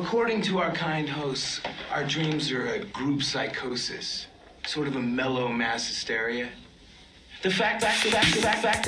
according to our kind hosts, our dreams are a group psychosis, sort of a mellow mass hysteria. The fact that we all back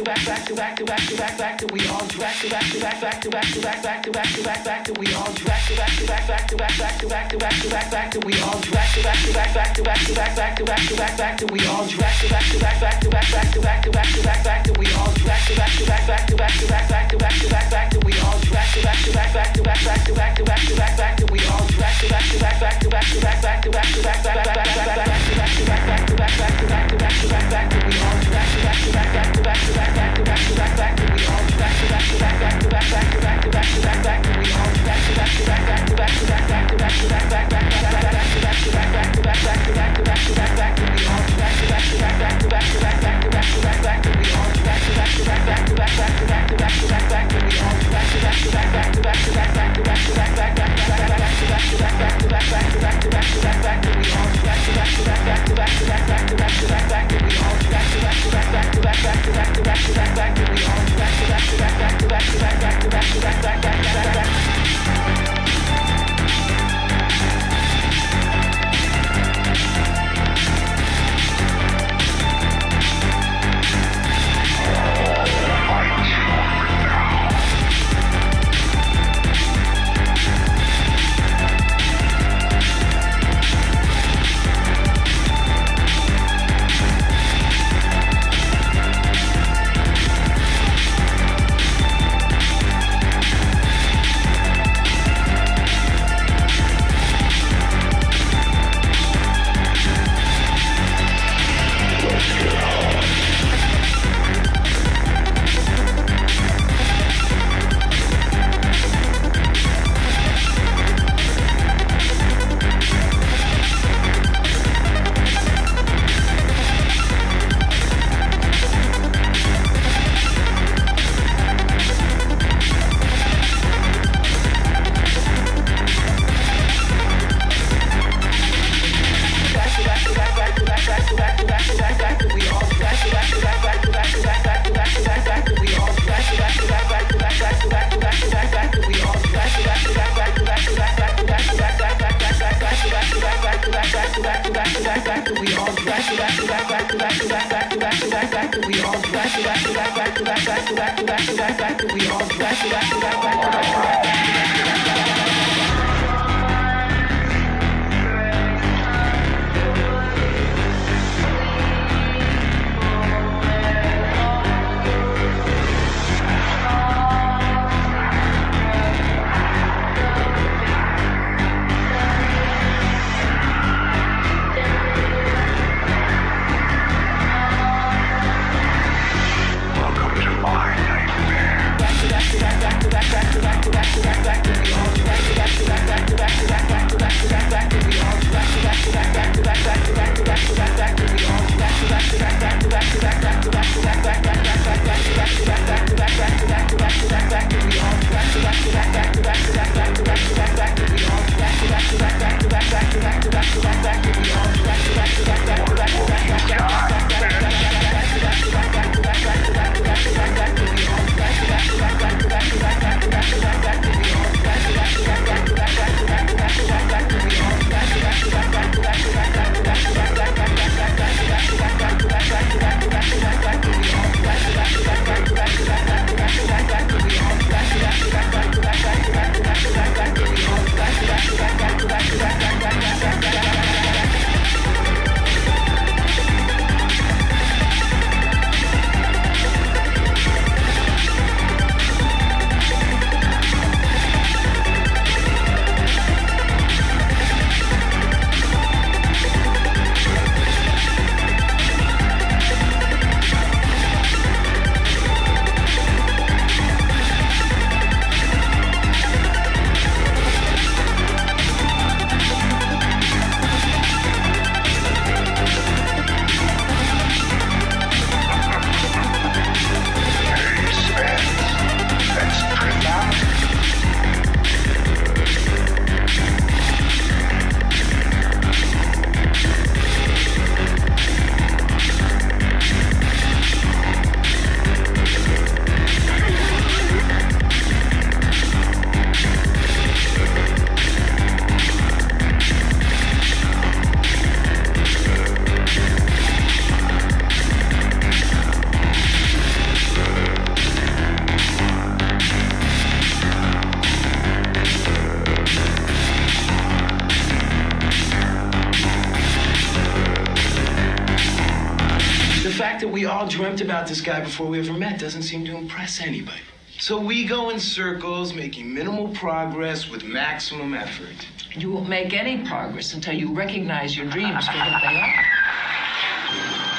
all dreamt about this guy before we ever met. Doesn't seem to impress anybody. So we go in circles, making minimal progress with maximum effort. You won't make any progress until you recognize your dreams for what they are.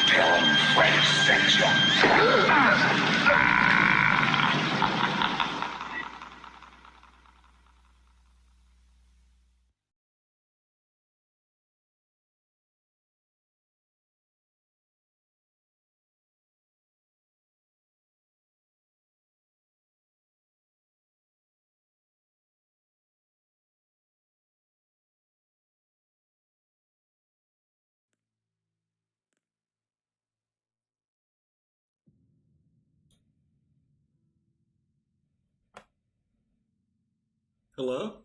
Tell him Fred sent you. Hello?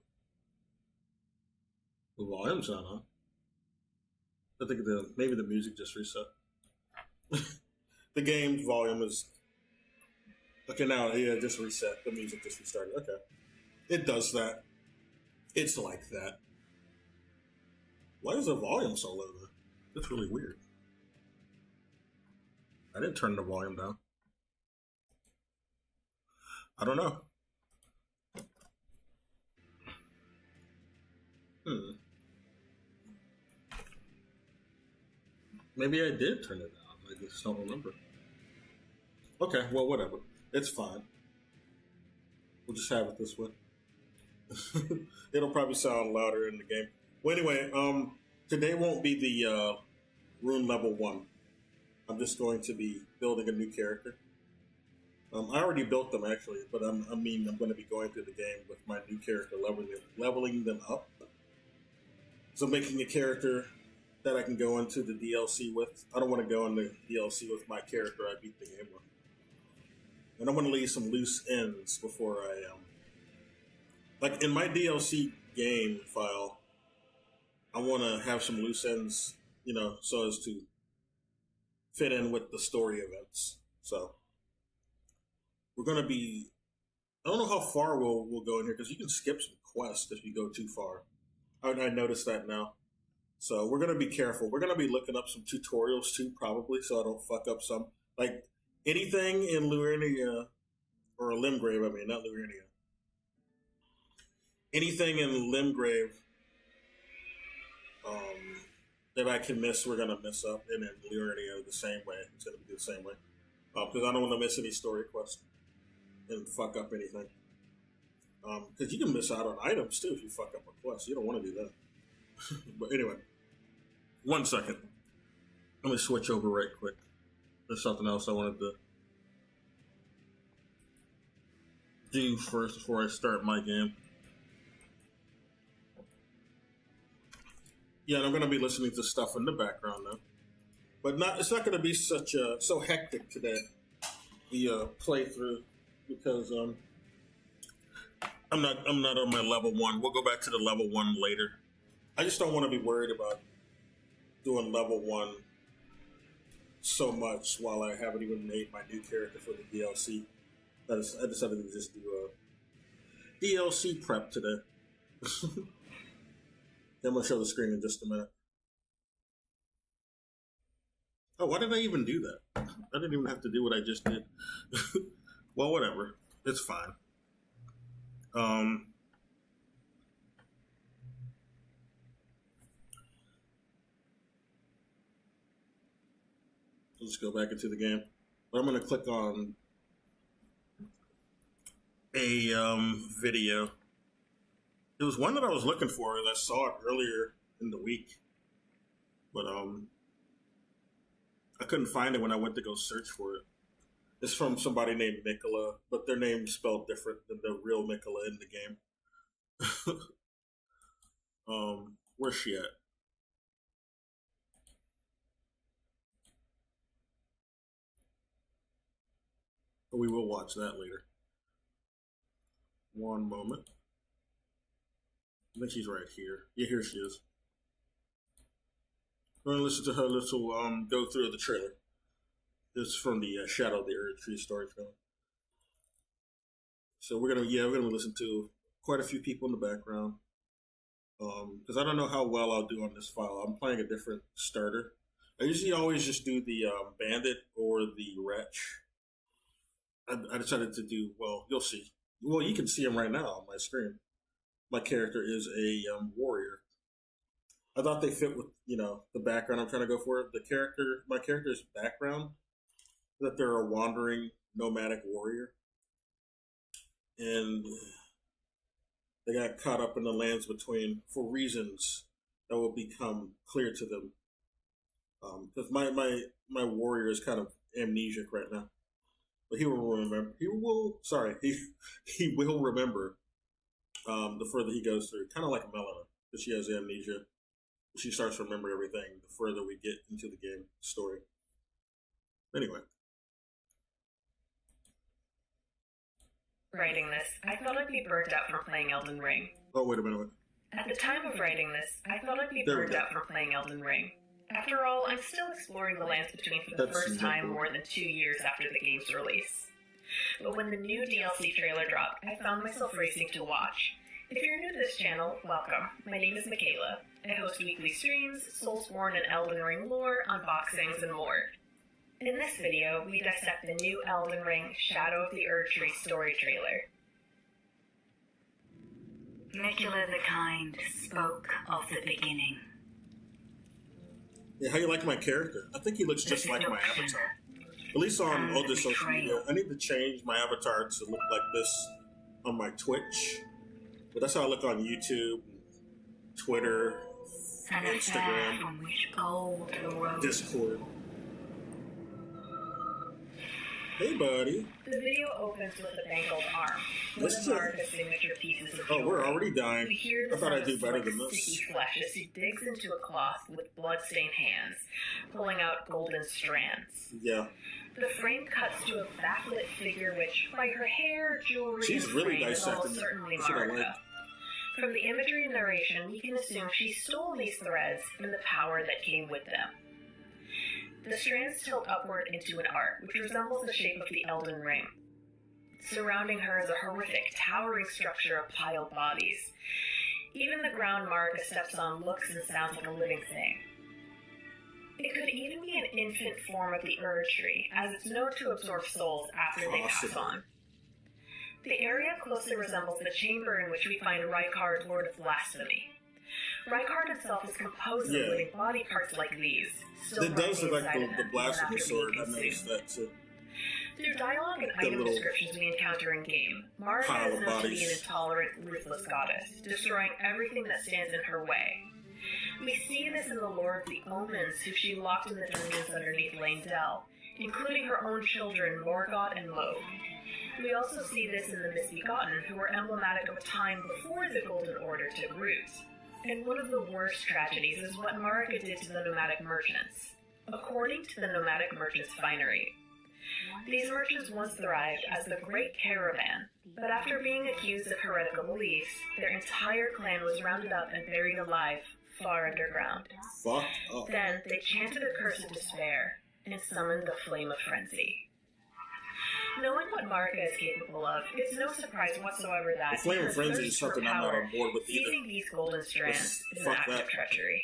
The volume's not on. I think maybe the music just reset. The game's volume is... Okay, now, yeah, just reset. The music just restarted. Okay. It does that. It's like that. Why is the volume so low, though? That's really weird. I didn't turn the volume down. I don't know. Maybe I did turn it down. I just don't remember. Okay, well, whatever. It's fine. We'll just have it this way. It'll probably sound louder in the game. Well, anyway, today won't be the rune level 1. I'm just going to be building a new character. I already built them, actually, but I'm going to be going through the game with my new character, leveling them up. So making a character that I can go into the DLC with. I don't want to go into DLC with my character I beat the game with. And I want to leave some loose ends before I like in my DLC game file, I want to have some loose ends, so as to fit in with the story events. So we're going to be, I don't know how far we'll go in here, because you can skip some quests if you go too far. I noticed that now. So we're going to be careful. We're going to be looking up some tutorials too, probably, so I don't fuck up some. Like, anything in Luernia, or Limgrave, I mean, not Luernia. Anything in Limgrave that I can miss, we're going to miss up. And in Luernia, the same way. It's going to be the same way. Because I don't want to miss any story quests and fuck up anything. Because you can miss out on items too if you fuck up a quest. You don't want to do that. But anyway, 1 second. Let me switch over right quick. There's something else I wanted to do first before I start my game. Yeah, and I'm going to be listening to stuff in the background now. But it's not going to be so hectic today, the playthrough, because I'm not on my level 1. We'll go back to the level 1 later. I just don't want to be worried about doing level 1 so much while I haven't even made my new character for the DLC. I decided to just do a DLC prep today. I'm going to show the screen in just a minute. Oh, why did I even do that? I didn't even have to do what I just did. Well, whatever. It's fine. Let's go back into the game. But I'm going to click on a video. It was one that I was looking for, and I saw it earlier in the week. But I couldn't find it when I went to go search for it. It's from somebody named Mikola, but their name's spelled different than the real Mikola in the game. Where's she at? But we will watch that later. One moment. I think she's right here. Yeah, here she is. We're gonna listen to her little go through the trailer. It's from the Shadow of the Erdtree story film. So we're gonna listen to quite a few people in the background. Because I don't know how well I'll do on this file. I'm playing a different starter. I usually always just do the bandit or the wretch. I decided to do, well, you'll see. Well, you can see him right now on my screen. My character is a warrior. I thought they fit with, the background I'm trying to go for. My character's background, that they're a wandering nomadic warrior. And they got caught up in the lands between for reasons that will become clear to them. Because my warrior is kind of amnesiac right now. But he will remember. He will remember the further he goes through. Kind of like Melina, because she has amnesia. She starts to remember everything the further we get into the game story. Anyway. Writing this, I thought I'd be burnt out from playing Elden Ring. Oh, wait a minute. At the time of writing this, I thought I'd be burnt out from playing Elden Ring. After all, I'm still exploring the lands between for the first time more than 2 years after the game's release. But when the new DLC trailer dropped, I found myself racing to watch. If you're new to this channel, welcome. My name is Michaela. I host weekly streams, Soulsborne and Elden Ring lore, unboxings, and more. In this video, we dissect the new Elden Ring Shadow of the Erdtree story trailer. Megula the Kind spoke of the beginning. Yeah, how you like my character? I think he looks just like my avatar. At least on all this social media. I need to change my avatar to look like this on my Twitch. But that's how I look on YouTube, Twitter, Instagram, from which gold arose. Discord. Hey, buddy. The video opens with a bangled arm. One of Marika's signature pieces of jewelry. We're already dying. We hear the I thought sound I'd do of better than this. sticky flesh as she digs into a cloth with blood-stained hands, pulling out golden strands. Yeah. The frame cuts to a backlit figure which, by her hair, jewelry, She's and really frame, is dissecting almost certainly Marika. From the imagery and narration, we can assume she stole these threads and the power that came with them. The strands tilt upward into an arc, which resembles the shape of the Elden Ring. Surrounding her is a horrific, towering structure of piled bodies. Even the ground Marika steps on looks and sounds like a living thing. It could even be an infant form of the Erdtree, as it's known to absorb souls after they pass on. The area closely resembles the chamber in which we find Rykard, Lord of Blasphemy. Rykard himself is composed of living body parts like these. It does look like the blasphemy sword. I noticed that too. Through dialogue and item descriptions we encounter in-game, Marika is known to be an intolerant, ruthless goddess, destroying everything that stands in her way. We see this in the lore of the Omens, who she locked in the dungeons underneath Lane Dell, including her own children, Morgoth and Loeb. We also see this in the Misbegotten, who were emblematic of a time before the Golden Order took root. And one of the worst tragedies is what Marika did to the nomadic merchants. According to the nomadic merchants' finery, these merchants once thrived as the Great Caravan, but after being accused of heretical beliefs, their entire clan was rounded up and buried alive, far underground. Fucked up. Then they chanted a curse of despair and summoned the Flame of Frenzy. Knowing what Marika is capable of, it's no surprise whatsoever that the Flame of Frenzy is something I'm not on board with either. Seizing these golden strands is an act of treachery.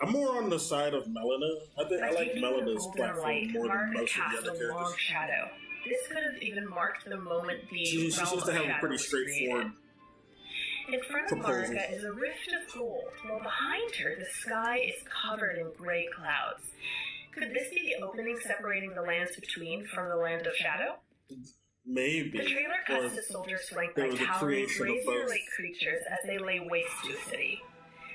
I'm more on the side of Melina. I like Melina's platform more than most of the other characters. Long shadow. This could have even marked the moment the she seems to have a pretty straightforward in front of Marika is a rift of gold, while behind her the sky is covered in gray clouds. Could this be the opening separating the lands between from the land of shadow? Maybe. The trailer cuts to soldiers flanked by towering, razor-like creatures as they lay waste to a city.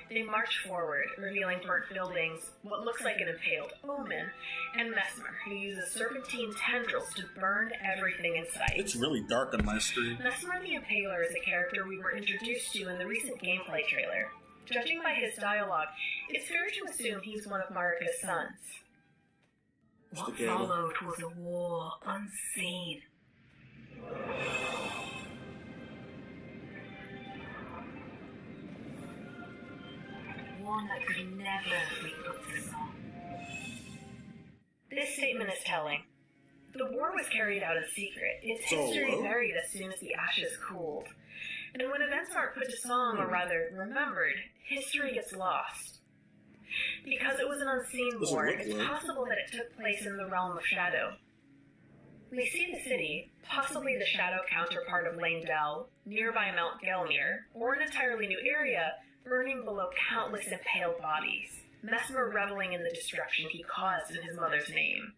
They march forward, revealing burnt buildings, what looks like an impaled Omen, and Messmer, who uses serpentine tendrils to burn everything in sight. It's really dark on my screen. Messmer the Impaler is a character we were introduced to in the recent gameplay trailer. Judging by his dialogue, it's fair to assume he's one of Marika's sons. What followed was a war unseen. One that could never be put to song. This statement is telling. The war was carried out in secret, its history buried as soon as the ashes cooled. And when events aren't put to song, or rather, remembered, history gets lost. Because it was an unseen war, it's possible that it took place in the realm of shadow. We see the city, possibly the shadow counterpart of Lane Dell, nearby Mount Gelmir, or an entirely new area, burning below countless impaled bodies, Mesmer reveling in the destruction he caused in his mother's name.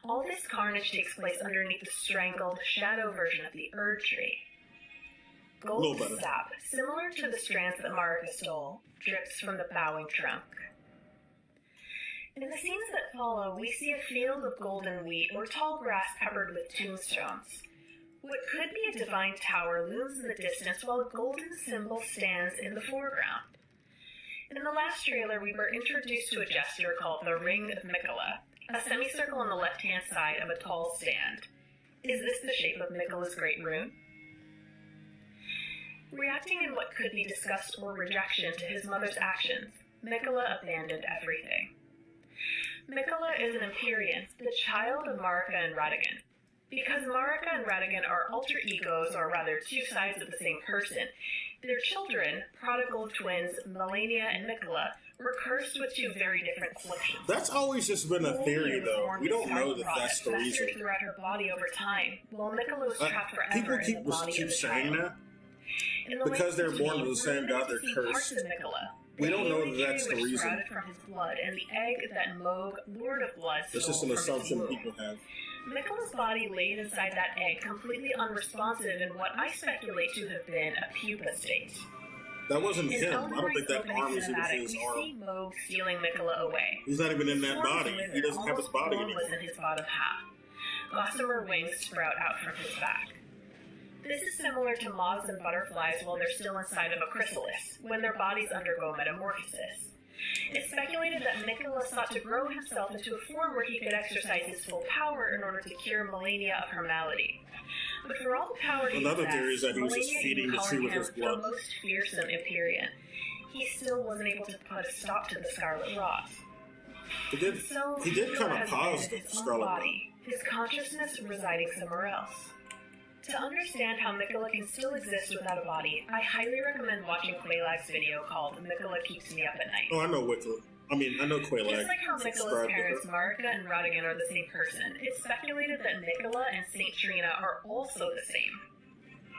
All this carnage takes place underneath the strangled, shadow version of the Erdtree. Gold sap, similar to the strands that Marika stole, drips from the bowing trunk. In the scenes that follow, we see a field of golden wheat or tall grass covered with tombstones. What could be a divine tower looms in the distance while a golden symbol stands in the foreground. In the last trailer, we were introduced to a gesture called the Ring of Mikola, a semicircle on the left-hand side of a tall stand. Is this the shape of Mikola's great rune? Reacting in what could be disgust or rejection to his mother's actions, Mikola abandoned everything. Mikola is an Empyrean, the child of Marika and Radigan. Because Marika and Radigan are alter egos, or rather two sides of the same person, their children, prodigal twins Melania and Mikola, were cursed with two very different afflictions. That's always just been a theory, though. We don't know that that's the reason. Throughout her body over time, while Mikola was trapped forever in the body of the saying child. that because they're born to the same God, they're cursed. We don't know that that's the reason. From his blood, and the egg that Moog, Lord of Blood, it's just an assumption people have. Mikola's body laid inside that egg, completely unresponsive in what I speculate to have been a pupa state. That wasn't him. I don't think that arm is even his arm. We see Moog stealing Mikola away. He's not even in that body. He doesn't have his body anymore. Was in his bottom half. Gossamer wings sprout out from his back. This is similar to moths and butterflies while they're still inside of a chrysalis, when their bodies undergo metamorphosis. It's speculated that Mikola sought to grow himself into a form where he could exercise his full power in order to cure Melania of her malady. But for all the power he another possessed, theory is that he was just feeding the tree with his blood. The most fearsome Empyrean, he still wasn't able to put a stop to the Scarlet Rot. He did kind of pause the Scarlet Rot. His consciousness residing somewhere else. To understand how Mikola can still exist without a body, I highly recommend watching Quaylag's video called Mikola Keeps Me Up at Night. Oh, I know Wickler. I know Quaylag. Just like how Mikola's parents, Marika and Radigan, are the same person, it's speculated that Mikola and Saint Trina are also the same.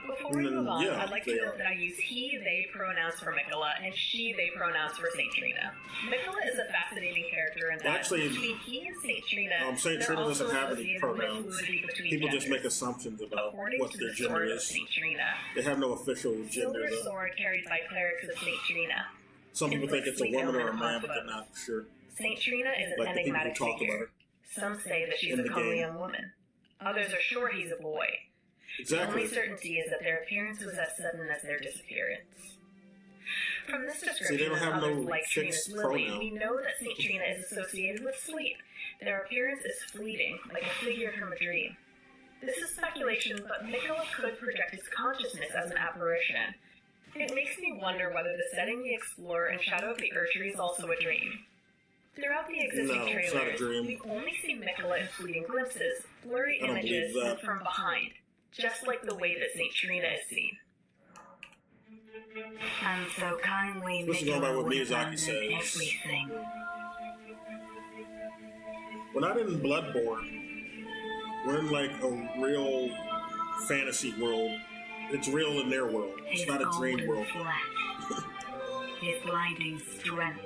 Before we move on, I'd like to note that I use he, they pronouns for Mikola and she, they pronouns for Saint Trina. Mikola is a fascinating character in that actually, between he and Saint Trina, Saint Trina doesn't have any pronouns. People just make assumptions about what their gender is. They have no official gender. Silver sword carried by clerics of Saint Trina. Some people think it's a woman or a man, but they're not sure. Saint Trina is an enigmatic figure. Some say that she's a comely young woman. Others are sure he's a boy. Exactly. The only certainty is that their appearance was as sudden as their disappearance. From this description, they don't have no like Trina's Lily, pronoun. we know that Saint Trina is associated with sleep. Their appearance is fleeting, like a figure from a dream. This is speculation, but Mikola could project his consciousness as an apparition. It makes me wonder whether the setting we explore in Shadow of the Erdtree is also a dream. Throughout the existing trailers, we only see Mikola in fleeting glimpses, blurry images, and from behind, just like the way that Saint Trina is seen. And so kindly this is going by what Miyazaki says. Everything. We're not in Bloodborne. We're in like a real fantasy world. It's real in their world. It's not a dream world. Flesh, his blinding strength,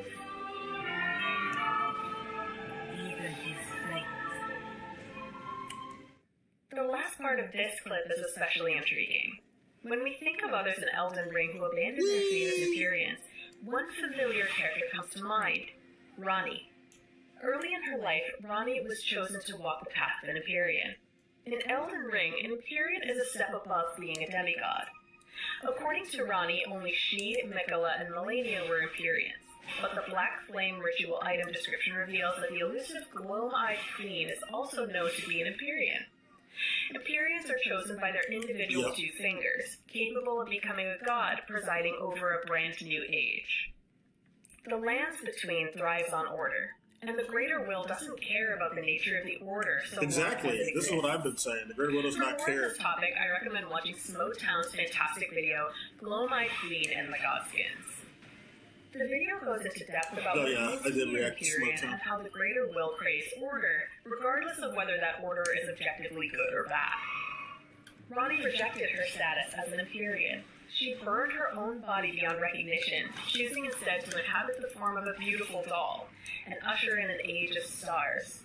even his fate. The last part of this clip is especially intriguing. When we think of others in Elden Ring who abandoned their fate as Empyreans, one familiar character comes to mind, Ranni. Early in her life, Ranni was chosen to walk the path of an Empyrean. In Elden Ring, an Empyrean is a step above being a demigod. According to Ranni, only she, Mikola, and Melania were Empyreans, but the Black Flame ritual item description reveals that the elusive glow-eyed queen is also known to be an Empyrean. Empyreans are chosen by their individual two fingers, capable of becoming a god presiding over a brand new age. The lands between thrives on order, and the Greater Will doesn't care about the nature of the order. So exactly. This is what I've been saying. The Greater Will does not care. For this topic, I recommend watching Smoke Town's fantastic video, Glow My Queen and the Godskins. The video goes into depth about Oh, what yeah, it means I to did be react to Empyrean Smoke and how the greater will craves order, regardless of whether that order is objectively good or bad. Ronnie rejected her status as an Empyrean. She burned her own body beyond recognition, choosing instead to inhabit the form of a beautiful doll and usher in an age of stars.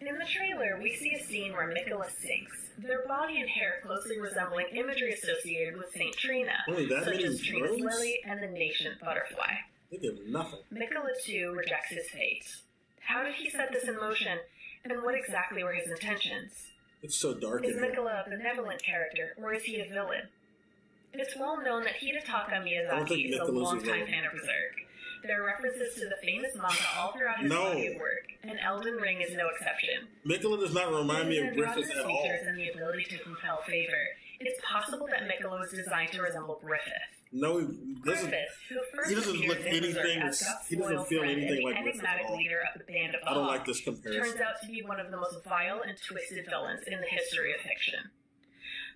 In the trailer, we see a scene where Mikola sinks, their body and hair closely resembling imagery associated with Saint Trina, Really, that such many as Trina's drones? lily and the nascent butterfly. They did nothing. Mikola, too, rejects his fate. How did he set this in motion, and what exactly were his intentions? It's so dark Is in here. Mikola a benevolent character, or is he a villain? It's well known that Hidetaka I don't Miyazaki think is a Mikola's a longtime villain. fan of Berserk. There are references to the famous manga all throughout his No. body of work, and Elden Ring is no exception. Mikola does not remind me of His Griffith androgynous at all. features and the ability to compel favor. It's possible that Mikola was designed to resemble Griffith. No, he doesn't. Griffith, who first He doesn't appears look in Berserk anything. as Guts' He doesn't loyal feel friend and anything the like Griffith at enigmatic all. leader of the Band of I don't Awe, like this comparison. turns out to be one of the most vile and twisted villains in the history of fiction.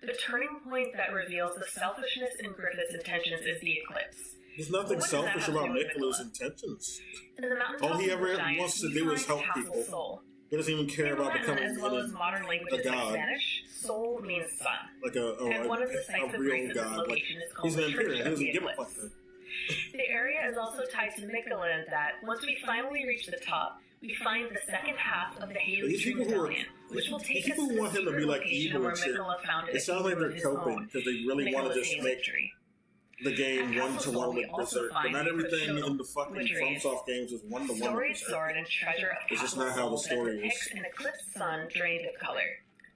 The turning point that reveals the selfishness in Griffith's intentions is the eclipse. There's nothing What does that selfish have to about do with Mikola's Mikola? intentions. In the All he Mountaintop ever of the Giants, wants to we do is find help Castle's people. soul. He doesn't even care In about Latin, becoming as well as modern languages a like god. Spanish, soul means sun. like And one of the sites a of real grace in this god. Like, location is called he's an the Church Empyrean. He of doesn't the give a fuck. Eclipse. The area is also tied to Mikola in that, once we finally reach the top, we find the second half of the Haley These Tree people who are Medallion, which will take these us people to the want him to be secret like location evil where and shit. Mikola founded It sounds like a they're of his coping own, because they really want to Mikola's just Haley make Tree. the game At one to Castle one Soul, we with also Berserk. But find not the everything Shoto, in the fucking which reads, FromSoft games is one to one Storied with Berserk. sword and treasure of It's just Castle not how the Soul story that depicts is. an eclipsed sun drained of color,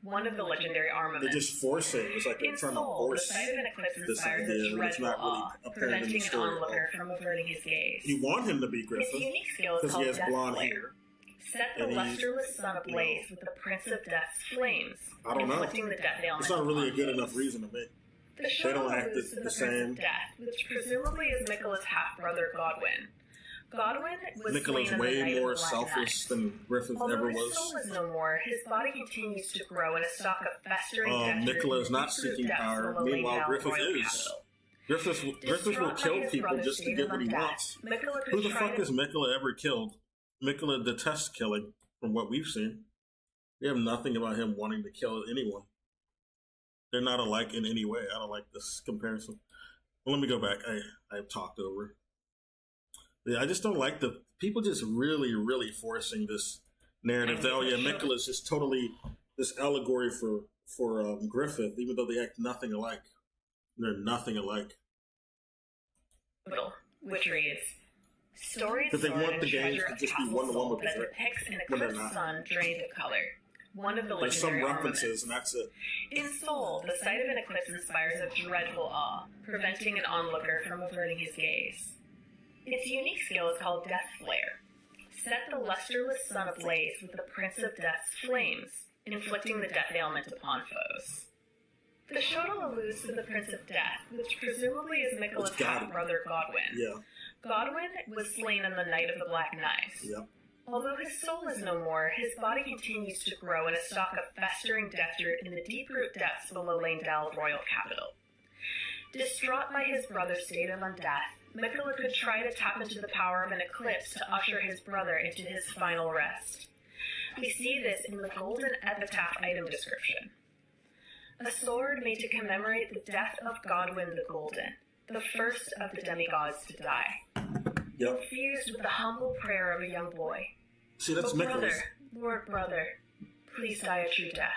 one of the legendary They're armaments. just forcing. It's like they're In trying to Soul, the force. sight of an eclipse this inspires idea, a and it's dreadful not really awe, apparent in the preventing an story at all. onlooker from averting his gaze. You want him to be Its Griffith unique skill is because he called has Death blonde Flare. hair. Set the and he's, lusterless sun ablaze with the Prince of Death's flames, I don't know. inflicting the death ailment. It's not really a upon good foes. enough reason to me. The show don't act alludes the to the Prince same. of Death, which presumably is Mikola's half-brother Godwyn. Godwyn was Nikola's slain on the way night of more the Black selfish Knight. than Griffith Although ever his soul was. is no more, his body continues to grow in a stock of festering death. Nikola is not seeking power. Meanwhile, Griffith is. Griffith will kill people just to get what he wants. Who the fuck has Mikola ever killed? Mikola detests killing, from what we've seen. We have nothing about him wanting to kill anyone. They're not alike in any way. I don't like this comparison. Well, let me go back. I've talked over. Yeah, I just don't like the people just really, really forcing this narrative that, oh yeah, Mikola is just totally this allegory for Griffith, even though they act nothing alike. They're nothing alike. Which reads, Storied But they sword want and the games treasure to of just be Castle one-to-one Soul with that Berserk, depicts an when they're eclipsed not. sun drained of color. One of the There's some legendary references, armaments. and that's it. In Soul, the sight of an eclipse inspires a dreadful awe, preventing an onlooker from averting his gaze. Its unique skill is called Death Flare. Set the lusterless sun ablaze with the Prince of Death's flames, inflicting the death ailment upon foes. The Shoto alludes to the Prince of Death, which presumably is Mikola's It's Godwyn. half-brother Godwyn. Yeah, Godwyn was slain on the night of the Black Knives. yeah. Although his soul is no more, his body continues to grow in a stock of festering death root in the deep-root depths of the Lelendal royal capital. Distraught by his brother's state of undeath, Mikola could try to tap into the power of an eclipse to usher his brother into his final rest. We see this in the golden epitaph item description. A sword made to commemorate the death of Godwyn the Golden, the first of the demigods to die. Yep. Infused with the humble prayer of a young boy. See, that's Oh, brother, Mikola's. Lord brother, please die a true death.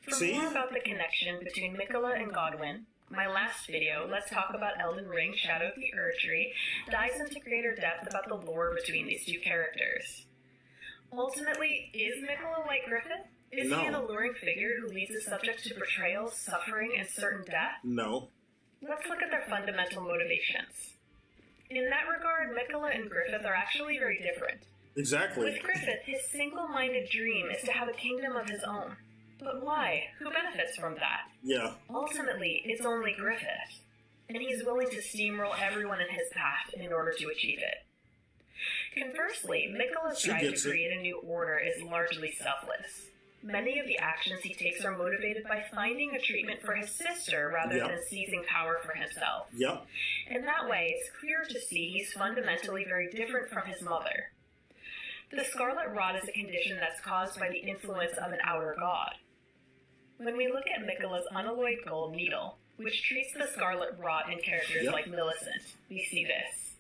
For See? more about the connection between Mikola and Godwyn, my last video, Let's Talk About Elden Ring Shadow of the Erdtree, dives into greater depth about the lore between these two characters. Ultimately, is Mikola like Griffith? Is he an No. alluring figure who leads his subject to betrayal, suffering, and certain death? No. Let's look at their fundamental motivations. In that regard, Mikola and Griffith are actually very different. Exactly. With Griffith, his single-minded dream is to have a kingdom of his own. But why? Who benefits from that? Yeah. Ultimately, it's only Griffith. And he's willing to steamroll everyone in his path in order to achieve it. Conversely, Mikola's She drive gets to it. create a new order is largely selfless. Many of the actions he takes are motivated by finding a treatment for his sister rather than seizing power for himself. Yep. In that way, it's clear to see he's fundamentally very different from his mother. The scarlet rot is a condition that's caused by the influence of an outer god. When we look at Miquella's unalloyed gold needle, which treats the scarlet rot in characters like Millicent, we see this.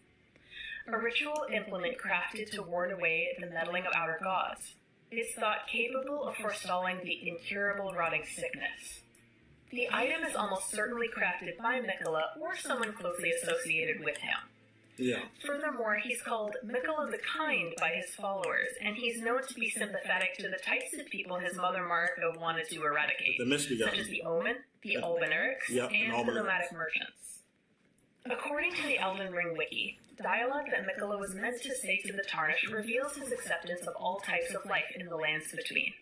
A ritual implement crafted to ward away the meddling of outer gods. It's thought capable of forestalling the incurable rotting sickness. The item is almost certainly crafted by Miquella or someone closely associated with him. Yeah. Furthermore, he's called Miquella the Kind by his followers, and he's known to be sympathetic to the types of people his mother Marika wanted to eradicate, such as the Omen, the Albinurics, and the nomadic merchants. According to the Elden Ring wiki, dialogue that Miquella was meant to say to the Tarnished reveals his acceptance of all types of life in the lands between.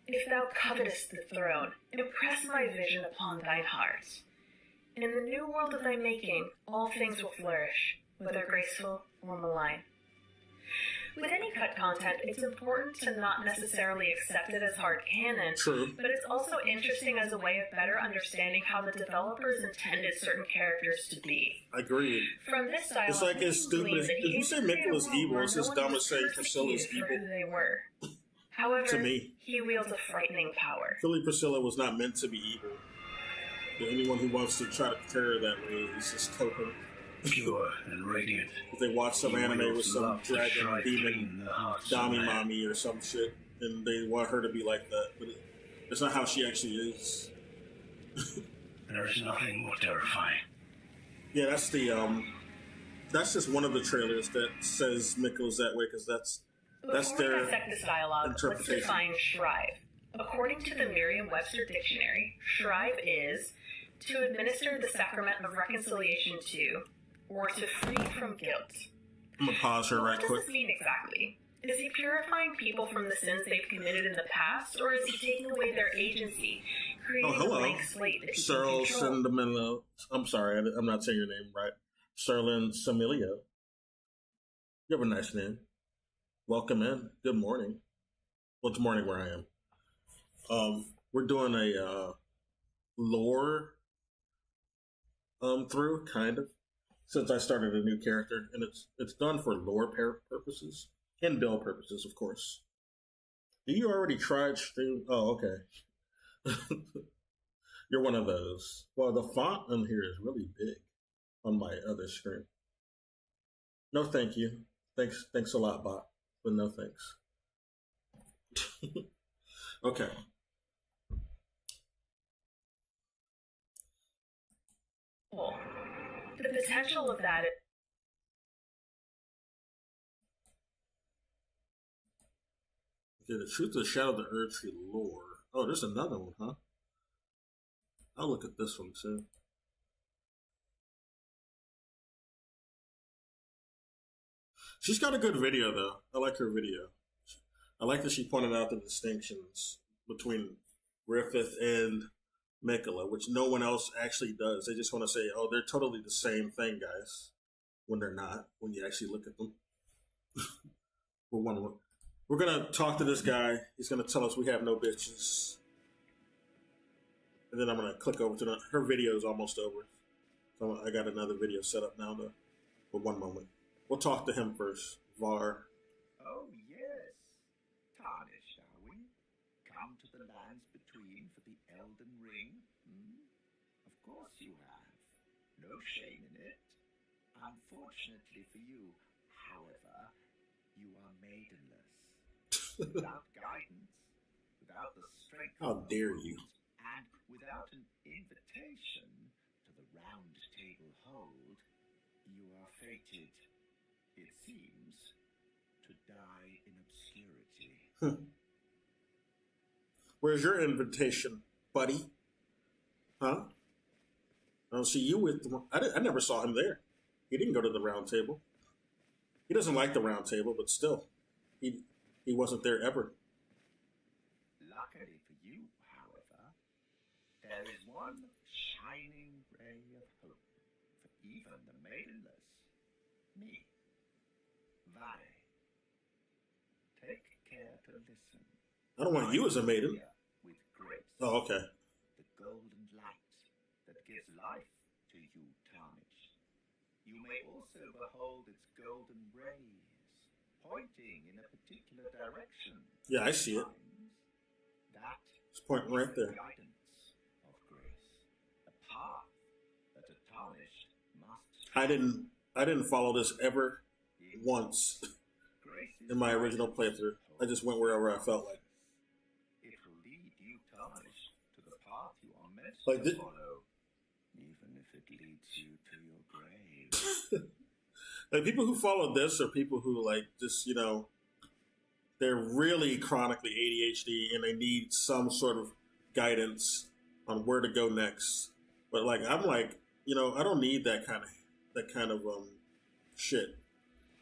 If thou covetest the throne, impress my vision upon thine heart. In the new world of thy making, all things will flourish, whether graceful or malign. With any cut content, it's important to not necessarily accept it as hard canon, but it's also interesting as a way of better understanding how the developers intended certain characters to be. Agreed. From this dialogue, it's like as stupid as if you say Miquella's evil, it's as dumb as saying Priscilla's evil. Who they were. However, to me, he wields a frightening power. Philly Priscilla was not meant to be evil. Anyone who wants to try to portray her that way is just token. Pure and radiant. If they watch some anime with some dragon demon Dami Mommy or some shit, and they want her to be like that, but it's not how she actually is. There is nothing more terrifying. Yeah, that's the that's just one of the trailers that says Miquella's that way, because that's their Before we dissect this dialogue, let's interpretation. define shrive. According to the Merriam-Webster dictionary, shrive is to administer the sacrament of reconciliation to, or to free from guilt. I'm gonna pause her right quick. What does this mean exactly? Is he purifying people from the sins they've committed in the past, or is he taking away their agency, creating a blank slate that he can control? Sindamillo. I'm sorry, I'm not saying your name right. Serlin Samilio. You have a nice name. Welcome in. Good morning. Well, it's morning where I am. We're doing a lore through, kind of, since I started a new character, and it's done for lore purposes and build purposes, of course. Do you already tried stream? Oh, okay. You're one of those. Well, the font on here is really big on my other screen. No, thank you. Thanks a lot, bot, but no thanks. Okay. The potential of that. Okay, the truth of the shadow of the Erdtree lore. Oh, there's another one, huh? I'll look at this one too. She's got a good video, though. I like her video. I like that she pointed out the distinctions between Griffith and Miquella, which no one else actually does. They just want to say, oh, they're totally the same thing, guys, when they're not, when you actually look at them. We're going to talk to this guy. He's going to tell us we have no bitches. And then I'm going to click over to her video is almost over. So I got another video set up now, though. For one moment. We'll talk to him first. Var. Oh, yes. Tarnished, are we? Come to the lands between for the Elden Ring? Of course you have. No shame in it. Unfortunately for you, however, you are maidenless. Without guidance, without the strength How dare you? and without an invitation to the round table hold, you are fated, it seems, to die in obscurity. Where's your invitation, buddy? Huh? I don't see you with them. I never saw him there. He didn't go to the round table. He doesn't like the round table, but still, he wasn't there ever. Luckily for you, however, there is one shining ray of hope for even the maidenless. Me. Vale. Take care to listen. I don't want you as a maiden. With grace. Oh, okay. The golden light that gives life to you, tarnished. You may also behold its golden rays, pointing in a particular direction. Yeah, I see it. That It's pointing right is the there. guidance of grace. A path that a tarnished must I didn't follow this ever once Grace is in my original playthrough. I just went wherever I felt like. It will lead you, tarnished, to the path you are meant Like to this- follow, even if it leads you to your grave. Like people who follow this are people who like just, you know, they're really chronically ADHD and they need some sort of guidance on where to go next. But like I'm like, you know, I don't need that kind of shit.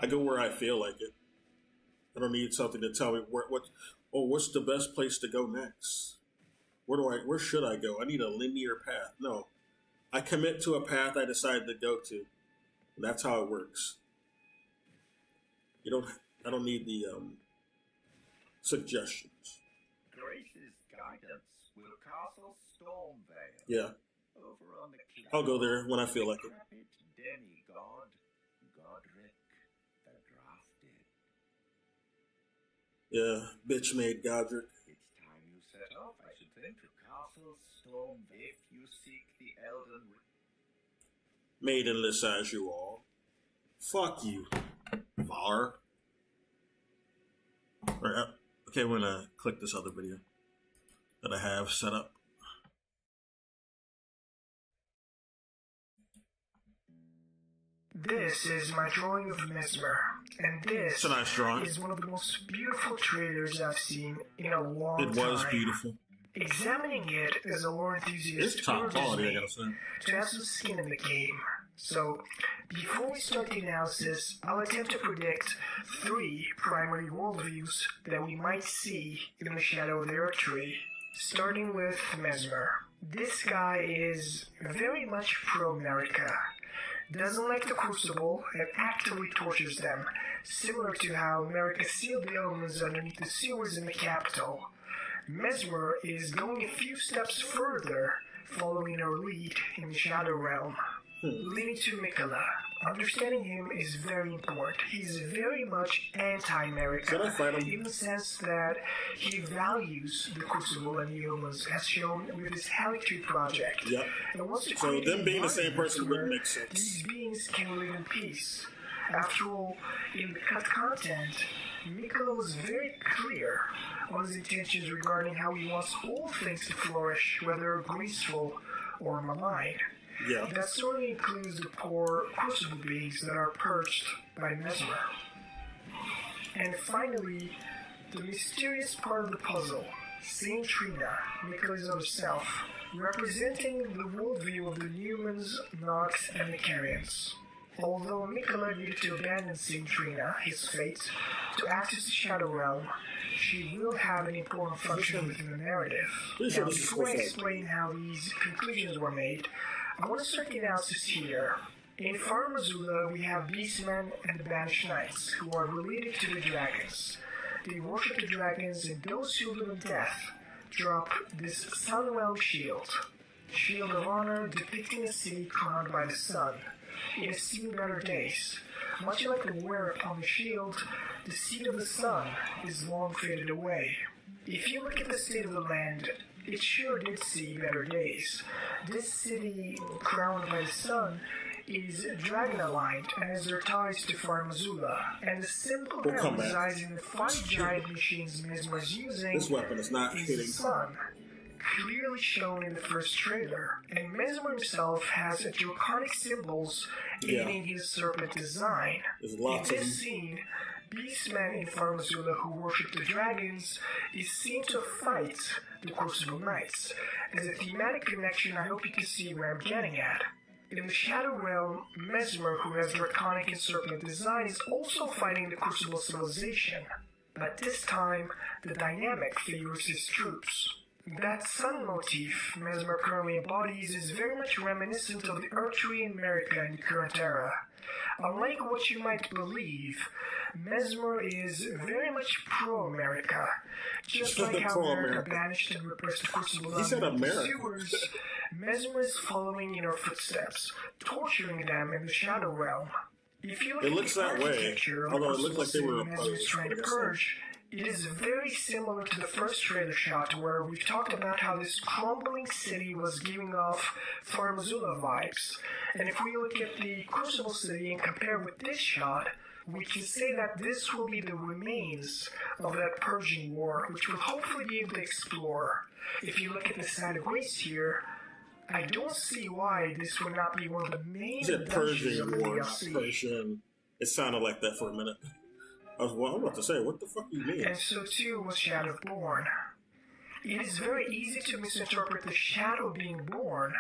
I go where I feel like it. I don't need something to tell me what's the best place to go next. Where should I go? I need a linear path. No. I commit to a path I decide to go to. And that's how it works. I don't need the suggestions. Grace's guidance will castle Stormvale. Yeah. Over on the cliff. I'll go there when I feel like it. Decrepit demigod, Godric the Drafted. Yeah, bitch made Godric. It's time you set off, I should think, to castle Stormvale if you seek the Elden Ring. Maidenless as you all. Fuck you, Var. Alright, okay, we're gonna click this other video that I have set up. This is my drawing of Mesmer, and this It's a nice drawing. is one of the most beautiful trailers I've seen in a long It time. was beautiful. Examining it as a lore enthusiast It's top urges quality, I me gotta say. to have some skin in the game. So, before we start the analysis, I'll attempt to predict 3 primary worldviews that we might see in the shadow of the Erdtree. Starting with Mesmer. This guy is very much pro-America. Doesn't like the Crucible and actively tortures them, similar to how America sealed the elements underneath the sewers in the capital. Mesmer is going a few steps further, following her lead in the Shadow Realm. Leading to Mikola. Understanding him is very important. He's very much anti-America, Should I fight him? in the sense that he values the Crucible and the humans, as shown with his Erdtree project. Yep. And wants to So create them an being the same environment person where wouldn't make sense. these beings can live in peace. After all, in the cut content, Mikola was very clear on his intentions regarding how he wants all things to flourish, whether graceful or malign. Yeah. That certainly includes the poor crucible beings that are perched by Mesmer. And finally, the mysterious part of the puzzle, Saint Trina, Mikola's other self, representing the worldview of the Newmans, Nox, and the Carians. Although Mikola needed to abandon Saint Trina, his fate, to access the Shadow Realm, she will have an important function within the narrative. Pretty sure Now, this is before I supposed to- explain how these conclusions were made, I want to start the analysis here. In Far Missoula, we have Beastmen and the Banished Knights, who are related to the dragons. They worship the dragons, and those who live in death drop this sun-realm shield. Shield of honor depicting a city crowned by the sun. It has seen better days. Much like the wear upon the shield, the seed of the sun is long faded away. If you look at the state of the land, it sure did see better days. This city, crowned by the sun, is dragon-aligned and has their ties to Far Missoula, and the symbol We'll come that back. resides in the 5 giant machines Mesmer is using This weapon is not is the hitting. sun, clearly shown in the first trailer. And Mesmer himself has draconic symbols Yeah. aiding his serpent design. There's In lots of them. this scene, Beastmen in Far Missoula who worship the dragons is seen to fight the Crucible Knights. As a thematic connection, I hope you can see where I'm getting at. In the Shadow Realm, Mesmer, who has draconic and serpent design, is also fighting the Crucible civilization. But this time, the dynamic favors his troops. That sun motif Mesmer currently embodies is very much reminiscent of the Erdtree in America in the current era. Unlike what you might believe, Mesmer is very much pro-America. Just like how America banished and repressed the Crucible pursuers, Mesmer is following in her footsteps, torturing them in the Shadow Realm. If you look it looks that way, although it looks like they were Mesmer's trying to purge, it is very similar to the first trailer shot where we've talked about how this crumbling city was giving off Farmazula vibes. And if we look at the Crucible City and compare with this shot, we can say that this will be the remains of that purging war, which we'll hopefully be able to explore. If you look at the side of Greece here, I don't see why this would not be one of the main purging of the DLC. Purging. It sounded like that for a minute. I'm about to say, what the fuck do you mean? And so too was Shadowborn. It is very easy to misinterpret the Shadow being born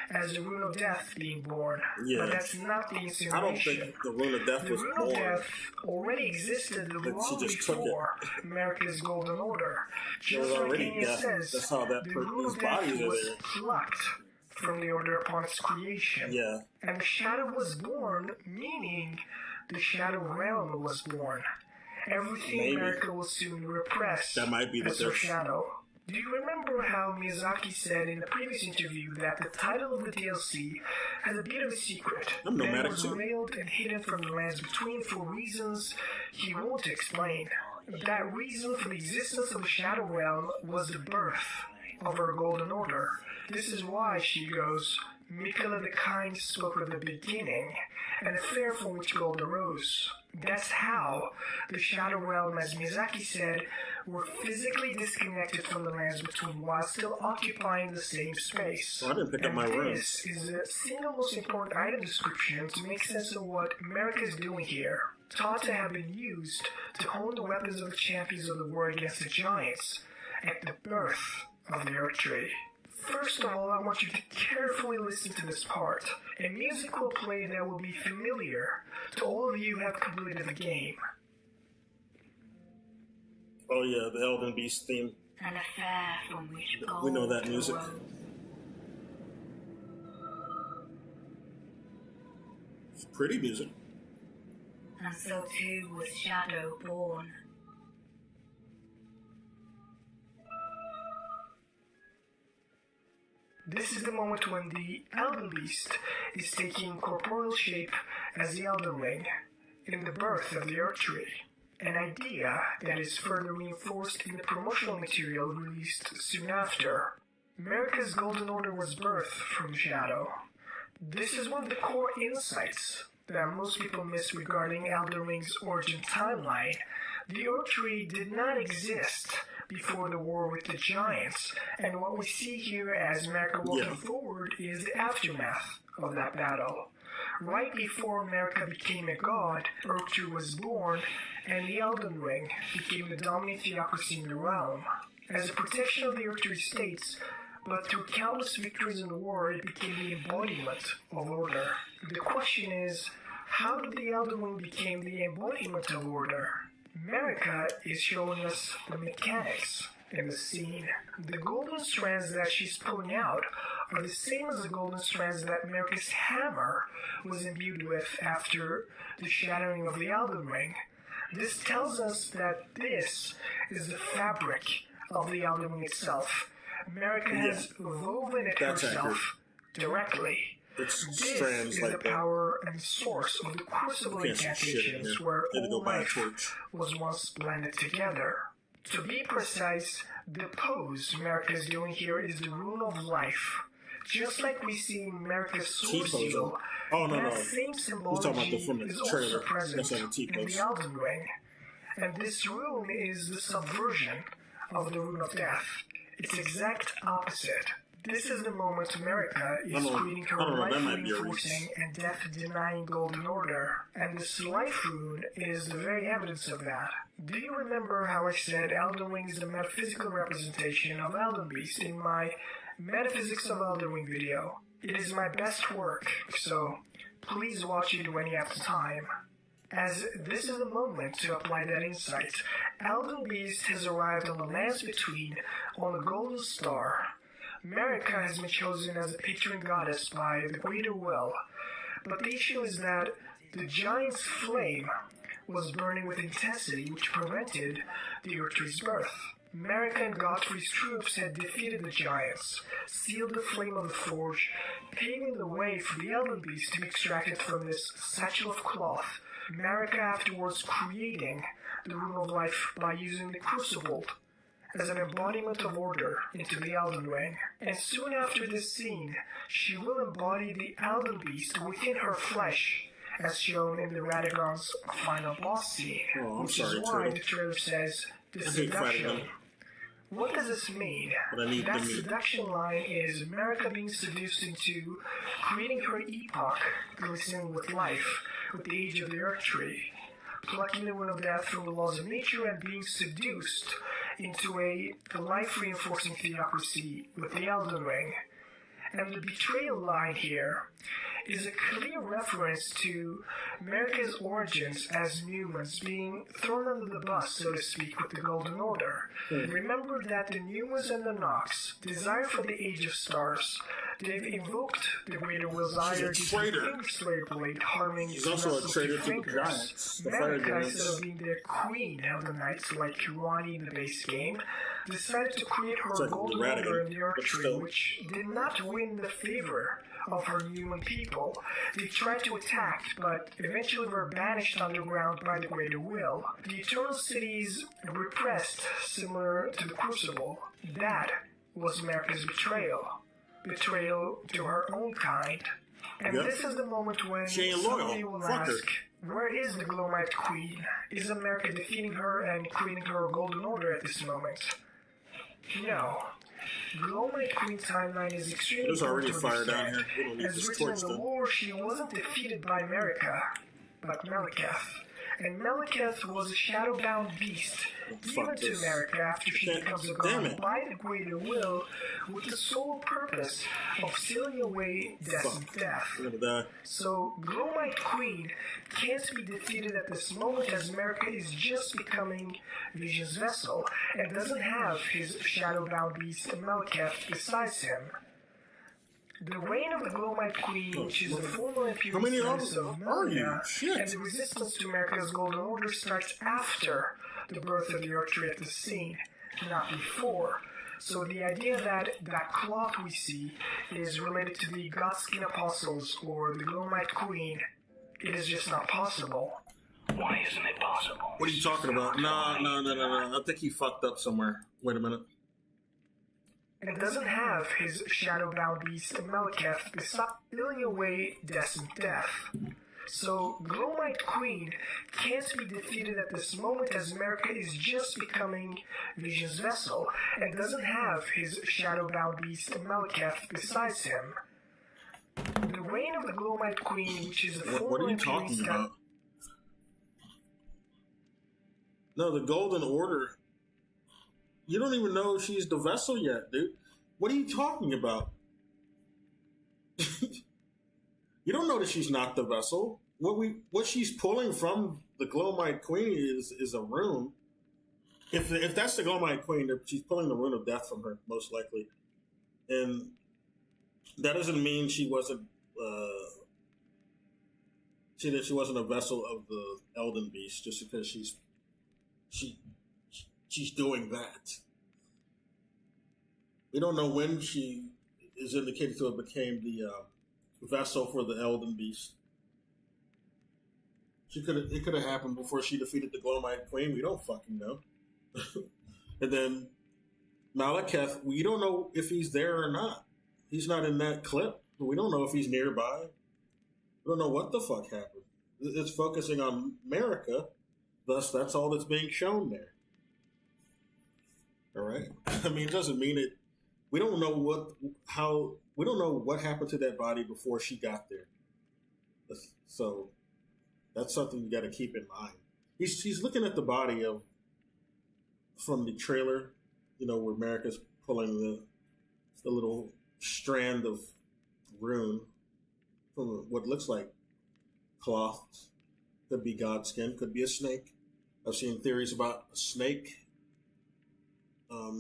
as the Rune of Death being born. Yeah. But that's not the insinuation. I don't think the Rune of Death was born. The Rune of Death already existed long before America's Golden Order. Just like Enya says, that's how that the Rune of Death was plucked from the Order upon its creation. Yeah. And the Shadow was born, meaning the Shadow Realm was born. Everything America will soon repress that might be the Shadow. Do you remember how Miyazaki said in a previous interview that the title of the DLC has a bit of a secret that was veiled and hidden from the lands between for reasons he won't explain? That reason for the existence of the Shadow Realm was the birth of her Golden Order. This is why, she goes, Mikala the Kind spoke of the beginning, and the fair from which gold arose. That's how the Shadow Realm, as Miyazaki said, were physically disconnected from the lands between while still occupying the same space. Well, I didn't pick up my This is the single most important item description to make sense of what America is doing here. Taught to have been used to hone the weapons of the champions of the war against the giants at the birth of the Erdtree. First of all, I want you to carefully listen to this part. A music will play that will be familiar to all of you who have completed the game. Oh yeah, the Elden Beast theme. An affair from which we know that music. It's pretty music. And so too was Shadow born. This is the moment when the Elden Beast is taking corporeal shape as the Elden Ring in the birth of the Erdtree, an idea that is further reinforced in the promotional material released soon after. America's Golden Order was birthed from the Shadow. This is one of the core insights that most people miss regarding Elden Ring's origin timeline. The Erdtree did not exist before the war with the giants, and what we see here as America walking forward is the aftermath of that battle. Right before America became a god, Erdtree was born, and the Elden Ring became the dominant theocracy in the realm. As a protection of the Erdtree states, but through countless victories in the war, it became the embodiment of order. The question is, how did the Elden Ring become the embodiment of order? America is showing us the mechanics in the scene. The golden strands that she's pulling out are the same as the golden strands that America's hammer was imbued with after the shattering of the Elden Ring. This tells us that this is the fabric of the Elden Ring itself. America has woven it herself directly. This is like the power and source of the Crucible incantations where all life was once blended together. To be precise, the pose America is doing here is the Rune of Life. Just like we see in America's Sword Seal, that same symbology is also present in the Elden Ring. And this rune is the subversion of the Rune of Death. Its exact opposite. This is the moment America is creating her life-reinforcing and death-denying Golden Order, and this life rune is the very evidence of that. Do you remember how I said Elden Ring is the metaphysical representation of Elden Beast in my Metaphysics of Elden Ring video? It is my best work, so please watch it when you have the time. As this is the moment to apply that insight, Elden Beast has arrived on the lands between on the Golden Star. America has been chosen as a patron goddess by the Greater Will, but the issue is that The giant's flame was burning with intensity, which prevented the Erdtree's birth. Marika and Godfrey's troops had defeated the giants, sealed the flame of the forge, paving the way for the Elden Beast to be extracted from this satchel of cloth. Marika afterwards creating the Rune of Life by using the Crucible as an embodiment of order into the Elden Ring. And soon after this scene, she will embody the Elden Beast within her flesh, as shown in the Radagon's final boss scene, which is why the trailer says the seduction. What does this mean? That seduction line is Marika being seduced into creating her epoch, glistening with life, with the age of the Erdtree, plucking the Rune of Death from the laws of nature and being seduced into a life-reinforcing theocracy with the Elden Ring. And the betrayal line here is a clear reference to Marika's origins as Newmans being thrown under the bus, so to speak, with the Golden Order. Remember that the Newmans and the Nox desire for the Age of Stars. They've invoked the Greater Will's ire to distinguish Slayer Blade, harming He's also a traitor to the Giants. Marika, instead of being the queen of the Knights like Kirani in the base game, decided to create her Golden Order in the Erdtree, which did not win the favor of her human people. They tried to attack, but eventually were banished underground by the Greater Will. The Eternal Cities repressed, similar to the Crucible. That was Marika's betrayal. Betrayal to her own kind. And this is the moment when somebody will ask, where is the Glowmite Queen? Is Marika defeating her and creating her Golden Order at this moment? No. Glowmite Queen timeline is extremely already fired down here. As written in the lore, she wasn't defeated by Marika, but Meliketh. And Meliketh was a shadowbound beast, given to Marika after she becomes a god by the Greater Will, with the sole purpose of sealing away death and death. So, Glowmite Queen can't be defeated at this moment, as Marika is just becoming Vision's vessel, and doesn't have his shadowbound beast Meliketh besides him. The reign of the Glowmite Queen, which is the former imperial status of Melania, and the resistance to Marika's Golden Order starts after the birth of the Erdtree at the scene, not before. So the idea that that cloth we see is related to the Godskin Apostles or the Glowmite Queen, it is just not possible. Why isn't it possible? What are you talking about? No. I think he fucked up somewhere. Wait a minute. And doesn't have his shadowbound beast Meliketh beside stealing away death and death. So Glowmite Queen can't be defeated at this moment, as Marika is just becoming Vision's vessel and doesn't have his shadowbound beast Meliketh besides him. The reign of the Glowmite Queen, which is the former What are you talking about? No, the Golden Order. You don't even know if she's the vessel yet, dude. What are you talking about? You don't know that she's not the vessel. What she's pulling from the Glowmite Queen is a rune. If that's the Glowmite Queen, she's pulling the Rune of Death from her, most likely. And that doesn't mean she wasn't she wasn't a vessel of the Elden Beast just because she's doing that. We don't know when she is indicated to have became the vessel for the Elden Beast. It could have happened before she defeated the Glowmite Queen. We don't fucking know. And then Meliketh, we don't know if he's there or not. He's not in that clip. We don't know if he's nearby. We don't know what the fuck happened. It's focusing on Marika. Thus, that's all that's being shown there. All right. I mean, it doesn't mean it. We don't know we don't know what happened to that body before she got there. So that's something you got to keep in mind. He's looking at the body from the trailer, where Marika's pulling the little strand of rune from what looks like cloth. Could be godskin, could be a snake. I've seen theories about a snake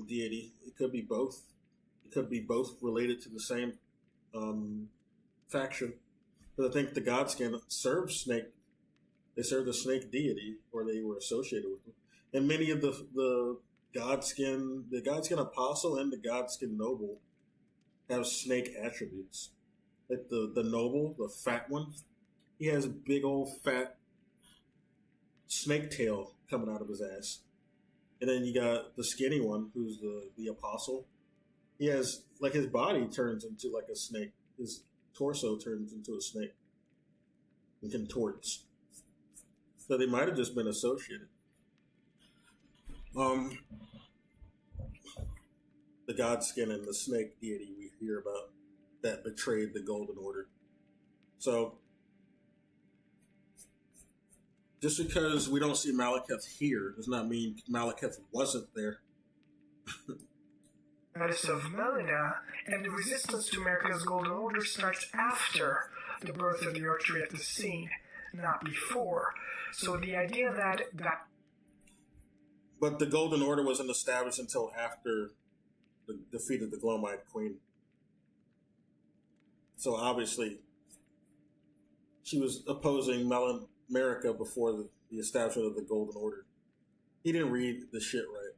deity. It could be both. It could be both related to the same faction. But I think the godskin serves snake They served a snake deity, or they were associated with them. And many of the Godskin apostle and the Godskin noble have snake attributes. Like the noble, the fat one, he has a big old fat snake tail coming out of his ass. And then you got the skinny one, who's the apostle. He has, like, his body turns into like a snake. His torso turns into a snake and contorts. So they might have just been associated. The Godskin and the snake deity we hear about that betrayed the Golden Order. So, just because we don't see Malekith here does not mean Malekith wasn't there. Goddess of Melina, and the resistance to America's Golden Order starts after the birth of the Erdtree at the scene, not before. So the idea that But the Golden Order wasn't established until after the defeat of the Glomite Queen. So obviously, she was opposing America before the establishment of the Golden Order. He didn't read the shit right.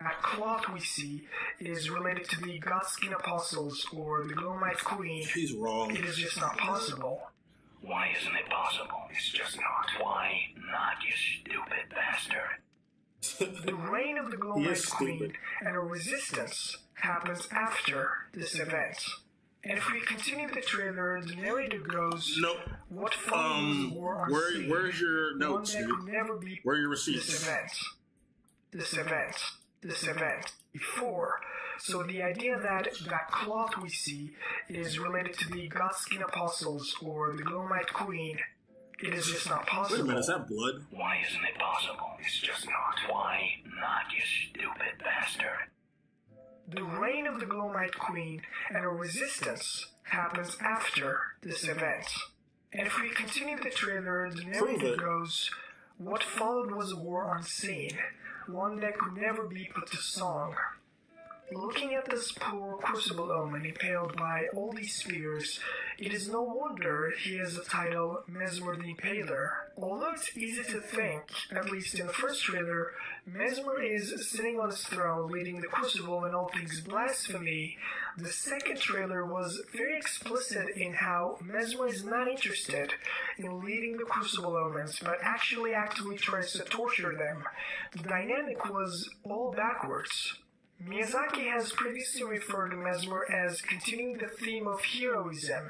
that cloth we see is related to the Godskin Apostles or the Glomite Queen. He's wrong. It is just not possible. Why isn't it possible? It's just not. Why not, you stupid bastard? The reign of the Glomite Queen and her resistance happens after this event. And if we continue the trailer, the narrator goes, Nope. What follows war on sea, where's your notes, one that dude? could never be Where are your receipts? This event, before. So the idea that cloth we see is related to the Godskin Apostles or the Glomite Queen, it is just not possible. Wait a minute, is that blood? Why isn't it possible? It's just not. Why not, you stupid bastard? The reign of the Glomite Queen and her resistance happens after this event. And if we continue the trailer, the narrator goes, what followed was a war unseen, one that could never be put to song. Looking at this poor crucible omen impaled by all these spears, it is no wonder he has the title Mesmer the Impaler. Although it's easy to think, at least in the first trailer, Mesmer is sitting on his throne leading the crucible in all things blasphemy, the second trailer was very explicit in how Mesmer is not interested in leading the crucible omens, but actually actively tries to torture them. The dynamic was all backwards. Miyazaki has previously referred to Mesmer as continuing the theme of heroism.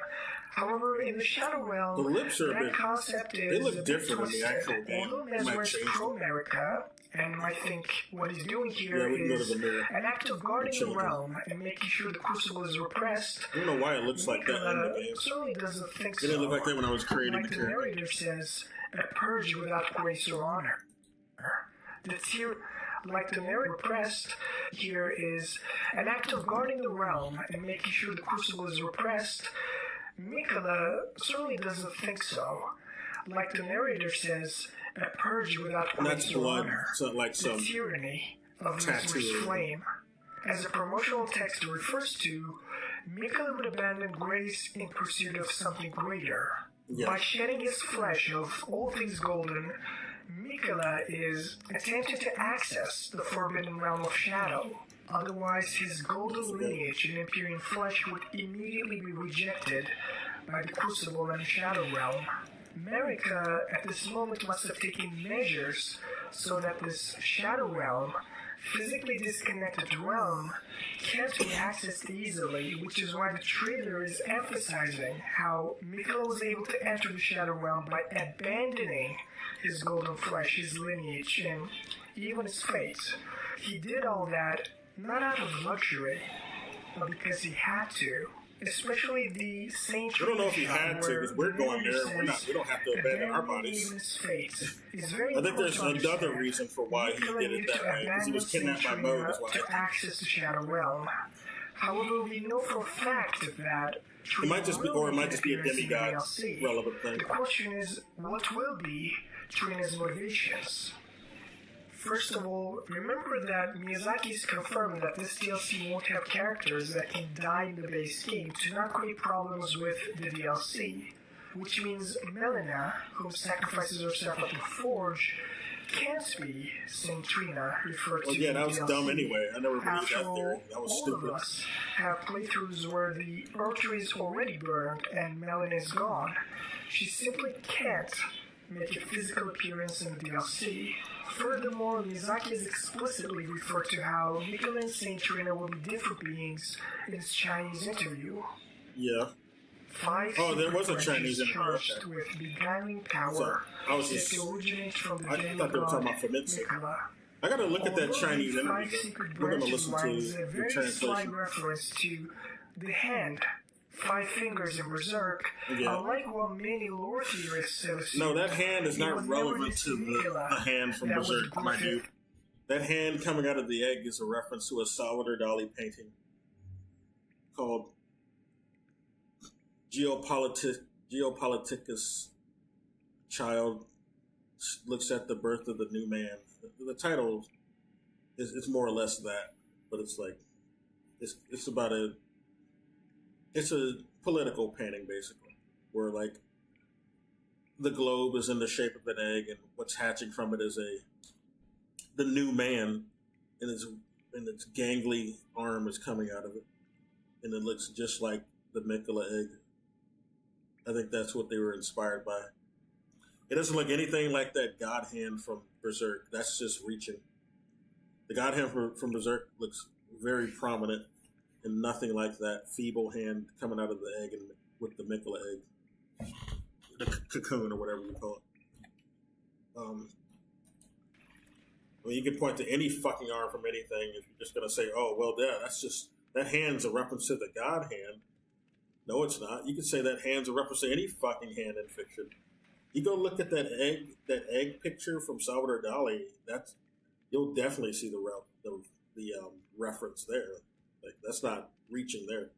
However, in the Shadow Realm, that concept is look different in the actual game. Although Mesmer is pro-America, and I think what he's doing here is an act of guarding the realm and making sure the crucible is repressed. I don't know why it looks like that in the game. Certainly doesn't think so. It didn't look like that when I was creating like the character. The narrator says, a purge without grace or honor. Like the narrator repressed here is an act of guarding the realm and making sure the crucible is repressed. Mikola certainly doesn't think so. Like the narrator says, a purge without grace or honor. It's not like some the tyranny of Mesmer's flame. As the promotional text refers to, Mikola would abandon grace in pursuit of something greater. Yeah. By shedding his flesh of all things golden, Mikola is attempting to access the forbidden realm of shadow. Otherwise, his golden lineage and Empyrean flesh would immediately be rejected by the Crucible and Shadow Realm. America, at this moment, must have taken measures so that this Shadow Realm, physically disconnected realm, can't be accessed easily, which is why the trailer is emphasizing how Mikola was able to enter the Shadow Realm by abandoning his golden flesh, his lineage, and even his fate. He did all that not out of luxury, but because he had to. Especially the Saint. I don't know if he had to, because we're going there. We don't have to abandon our bodies. I think there's another reason for why he did it that way, because he was kidnapped by Mode. To access the Shadow Realm. However, we know for a fact that it might just be, or it might just be a demigod relevant thing. The question is, what will be Trina's motivations? First of all, remember that Miyazaki's confirmed that this DLC won't have characters that can die in the base game to not create problems with the DLC. which means Melina, who sacrifices herself at the forge, can't be Saint Trina, referred to yeah, that in was DLC. dumb anyway. I never believed After that all, theory. That was all stupid. of us have playthroughs where the Erdtree is already burned and Melina is gone. She simply can't make a physical appearance in the DLC. Furthermore, Miyazaki has explicitly referred to how Nicola and Saint Trina will be different beings in his Chinese interview. Yeah. 5 there was a secret Chinese branches interview, charged okay. with beguiling power I was that just- originates from the I thought they were talking demigod about Famitsu. Nicola. I gotta look at that Although Chinese the 5 interview. secret We're gonna branches listen line to is a the very slight translation. reference to the hand, 5 fingers in Berserk, Yeah. unlike what many lore theorists have assumed. No, that hand is it not was never relevant to Nicola the hand from that was Berserk, my Griffith. dude. That hand coming out of the egg is a reference to a Salvador Dali painting called Geopoliticus Child Looks at the Birth of the New Man. The title is more or less that, but it's like it's about it's a political painting basically, where like the globe is in the shape of an egg, and what's hatching from it is the new man, and its gangly arm is coming out of it, and it looks just like the Mikula egg. I think that's what they were inspired by. It doesn't look anything like that God hand from Berserk. That's just reaching. The God hand from Berserk looks very prominent, and nothing like that feeble hand coming out of the egg and with the Mikula egg, the cocoon or whatever you call it. I mean, you can point to any fucking arm from anything if you're just gonna say, "Oh, well, yeah, that hand's a reference to the God hand." No, it's not. You can say that hand's a reference to any fucking hand in fiction. You go look at that egg picture from Salvador Dali. You'll definitely see the reference there. Like, that's not reaching there.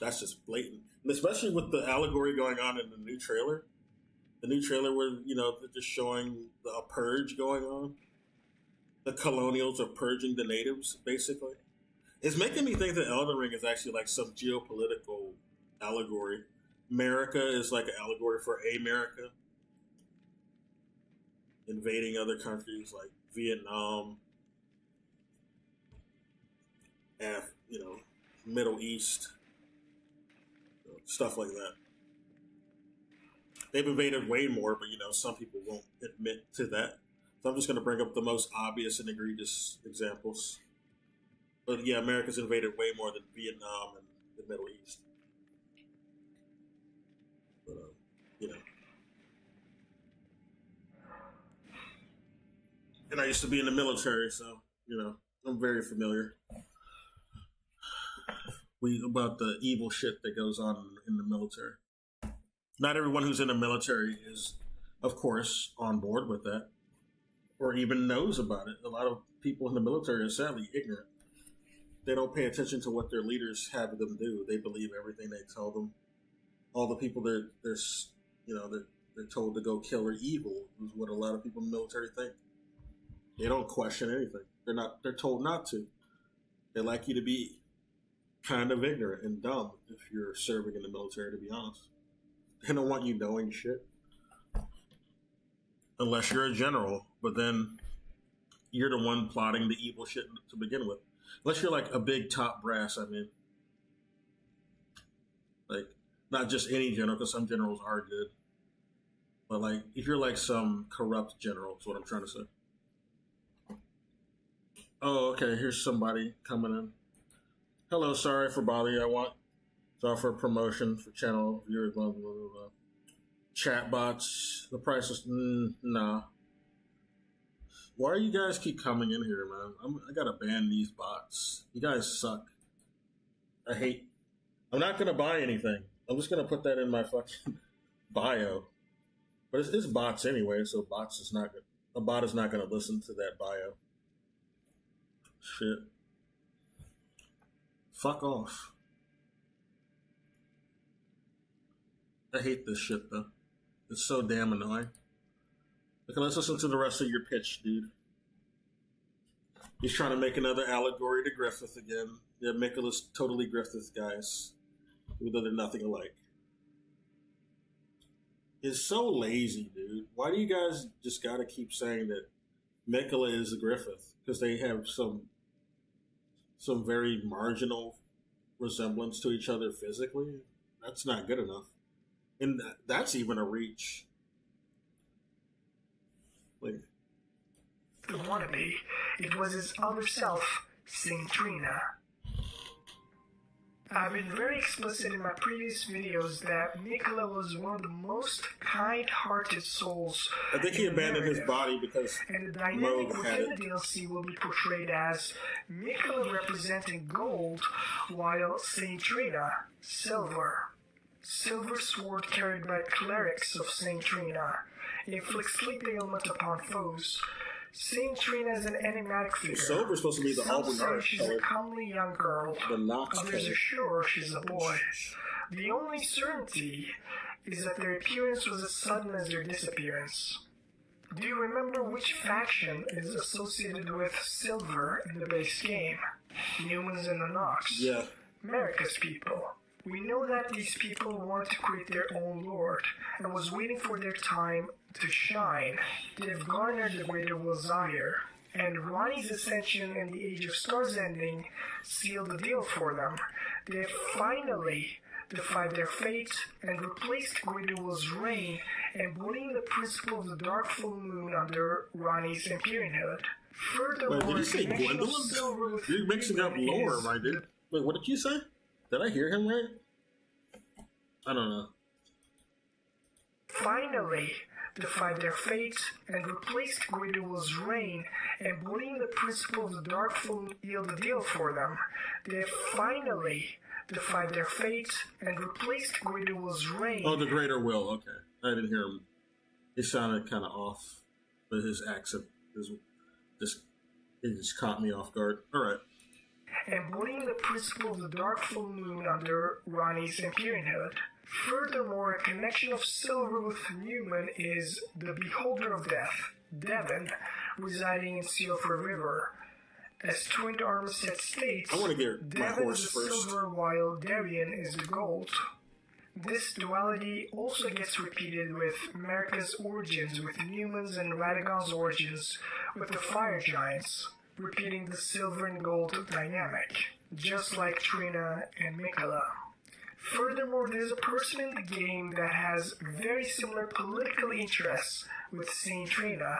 That's just blatant, and especially with the allegory going on in the new trailer. The new trailer where they're just showing a purge going on. The colonials are purging the natives, basically. It's making me think that Elden Ring is actually like some geopolitical allegory. America is like an allegory for America. Invading other countries like Vietnam, Middle East, stuff like that. They've invaded way more, but some people won't admit to that. So I'm just going to bring up the most obvious and egregious examples. But yeah, America's invaded way more than Vietnam and the Middle East. But, And I used to be in the military, so, I'm very familiar about the evil shit that goes on in the military. Not everyone who's in the military is, of course, on board with that or even knows about it. A lot of people in the military are sadly ignorant. They don't pay attention to what their leaders have them do. They believe everything they tell them. All the people they're told to go kill are evil, is what a lot of people in the military think. They don't question anything. They're told not to. They like you to be kind of ignorant and dumb if you're serving in the military, to be honest. They don't want you knowing shit. Unless you're a general, but then you're the one plotting the evil shit to begin with. Unless you're like a big top brass, like not just any general, because some generals are good. But like if you're like some corrupt general, is what I'm trying to say. Oh, okay, here's somebody coming in. Hello, sorry for bothering you. I want to offer a promotion for channel viewers, blah, blah, blah, blah. Chat bots. The price is, nah. Why do you guys keep coming in here, man? I gotta ban these bots. You guys suck. I'm not gonna buy anything. I'm just gonna put that in my fucking bio. But it's bots anyway, so a bot is not gonna listen to that bio. Shit. Fuck off. I hate this shit, though. It's so damn annoying. Okay, let's listen to the rest of your pitch, dude. He's trying to make another allegory to Griffith again. Yeah, Mikula's totally Griffith, guys. Even though they're nothing alike. is so lazy, dude. Why do you guys just got to keep saying that Mikola is a Griffith? Because they have some very marginal resemblance to each other physically. That's not good enough, and that's even a reach. Like, the wannabe, it was his other self, Saint Trina. I've been very explicit in my previous videos that Mikola was one of the most kind-hearted souls. I think he abandoned his body because and the dynamic Rogue had within it. the DLC will be portrayed as Mikola representing gold, while Saint Trina, silver. Silver sword carried by clerics of Saint Trina inflicts sleeping ailment upon foes. Saint Trina is an enigmatic figure. Silver's supposed to be the Some Auburn say art she's color. a comely young girl. The Knox Others color. are sure she's a boy. The only certainty is that their appearance was as sudden as their disappearance. Do you remember which faction is associated with Silver in the base game? Humans and the Nox. Yeah. America's people. We know that these people wanted to create their own lord and was waiting for their time to shine. They have garnered the greater desire, and Ronnie's ascension and the Age of Stars ending sealed the deal for them. They have finally defied their fate and replaced Greater Will's reign, embodying the principle of the Dark Full Moon under Ronnie's Imperialhood. Furthermore, Wait, did you say connection of Gwendolyn? Silver with You're mixing up lore, is my dude. Wait, what did you say? Did I hear him right? I don't know. finally defied their fate and replaced Greater Will's reign, embodying the principle of the Dark Full sealed the deal for them. They have finally defied their fate and replaced Greater Will's reign. Oh, the Greater Will. Okay, I didn't hear him. He sounded kind of off, but his accent is just caught me off guard. All right. Embodying the principle of the Dark Full Moon under Ronnie's Imperialhood. Furthermore, a connection of Silver with Newman is the Beholder of Death, Devon, residing in Silver River. As Twin Armistead states, I want to get my Devon horse is the first. silver while Darien is the gold. This duality also gets repeated with America's origins with Newman's and Radagon's origins with the Fire Giants, repeating the silver and gold dynamic, just like Trina and Mikola. Furthermore, there's a person in the game that has very similar political interests with Saint Trina.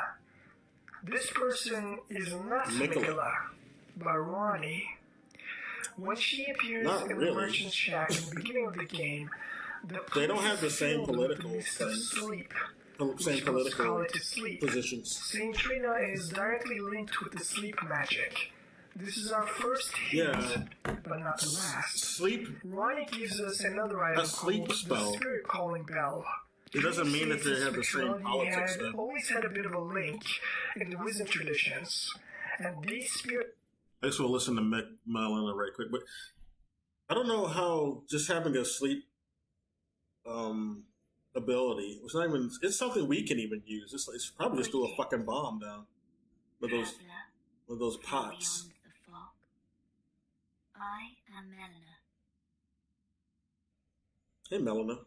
This person is not Mikola, but Ronnie. When she appears Not in really. the merchant shack in the beginning of the game, They don't have the same filled with political the mist of things. sleep. Same Which was political called to sleep. positions. Saint Trina is directly linked with the sleep magic. This is our first hint, Yeah. but not the last. Sleep. Ronnie gives us another item A sleep called spell. the Spirit Calling Bell. It doesn't mean that they This have the same spirituality politics. had Then. always had a bit of a link in the wisdom traditions, and these spirit I just want to listen to Melina right quick, but I don't know how just having a sleep ability. It's not even. It's something we can even use. It's probably just do a fucking bomb down with those pots. Beyond the fog. I am Melina. Hey, Melina.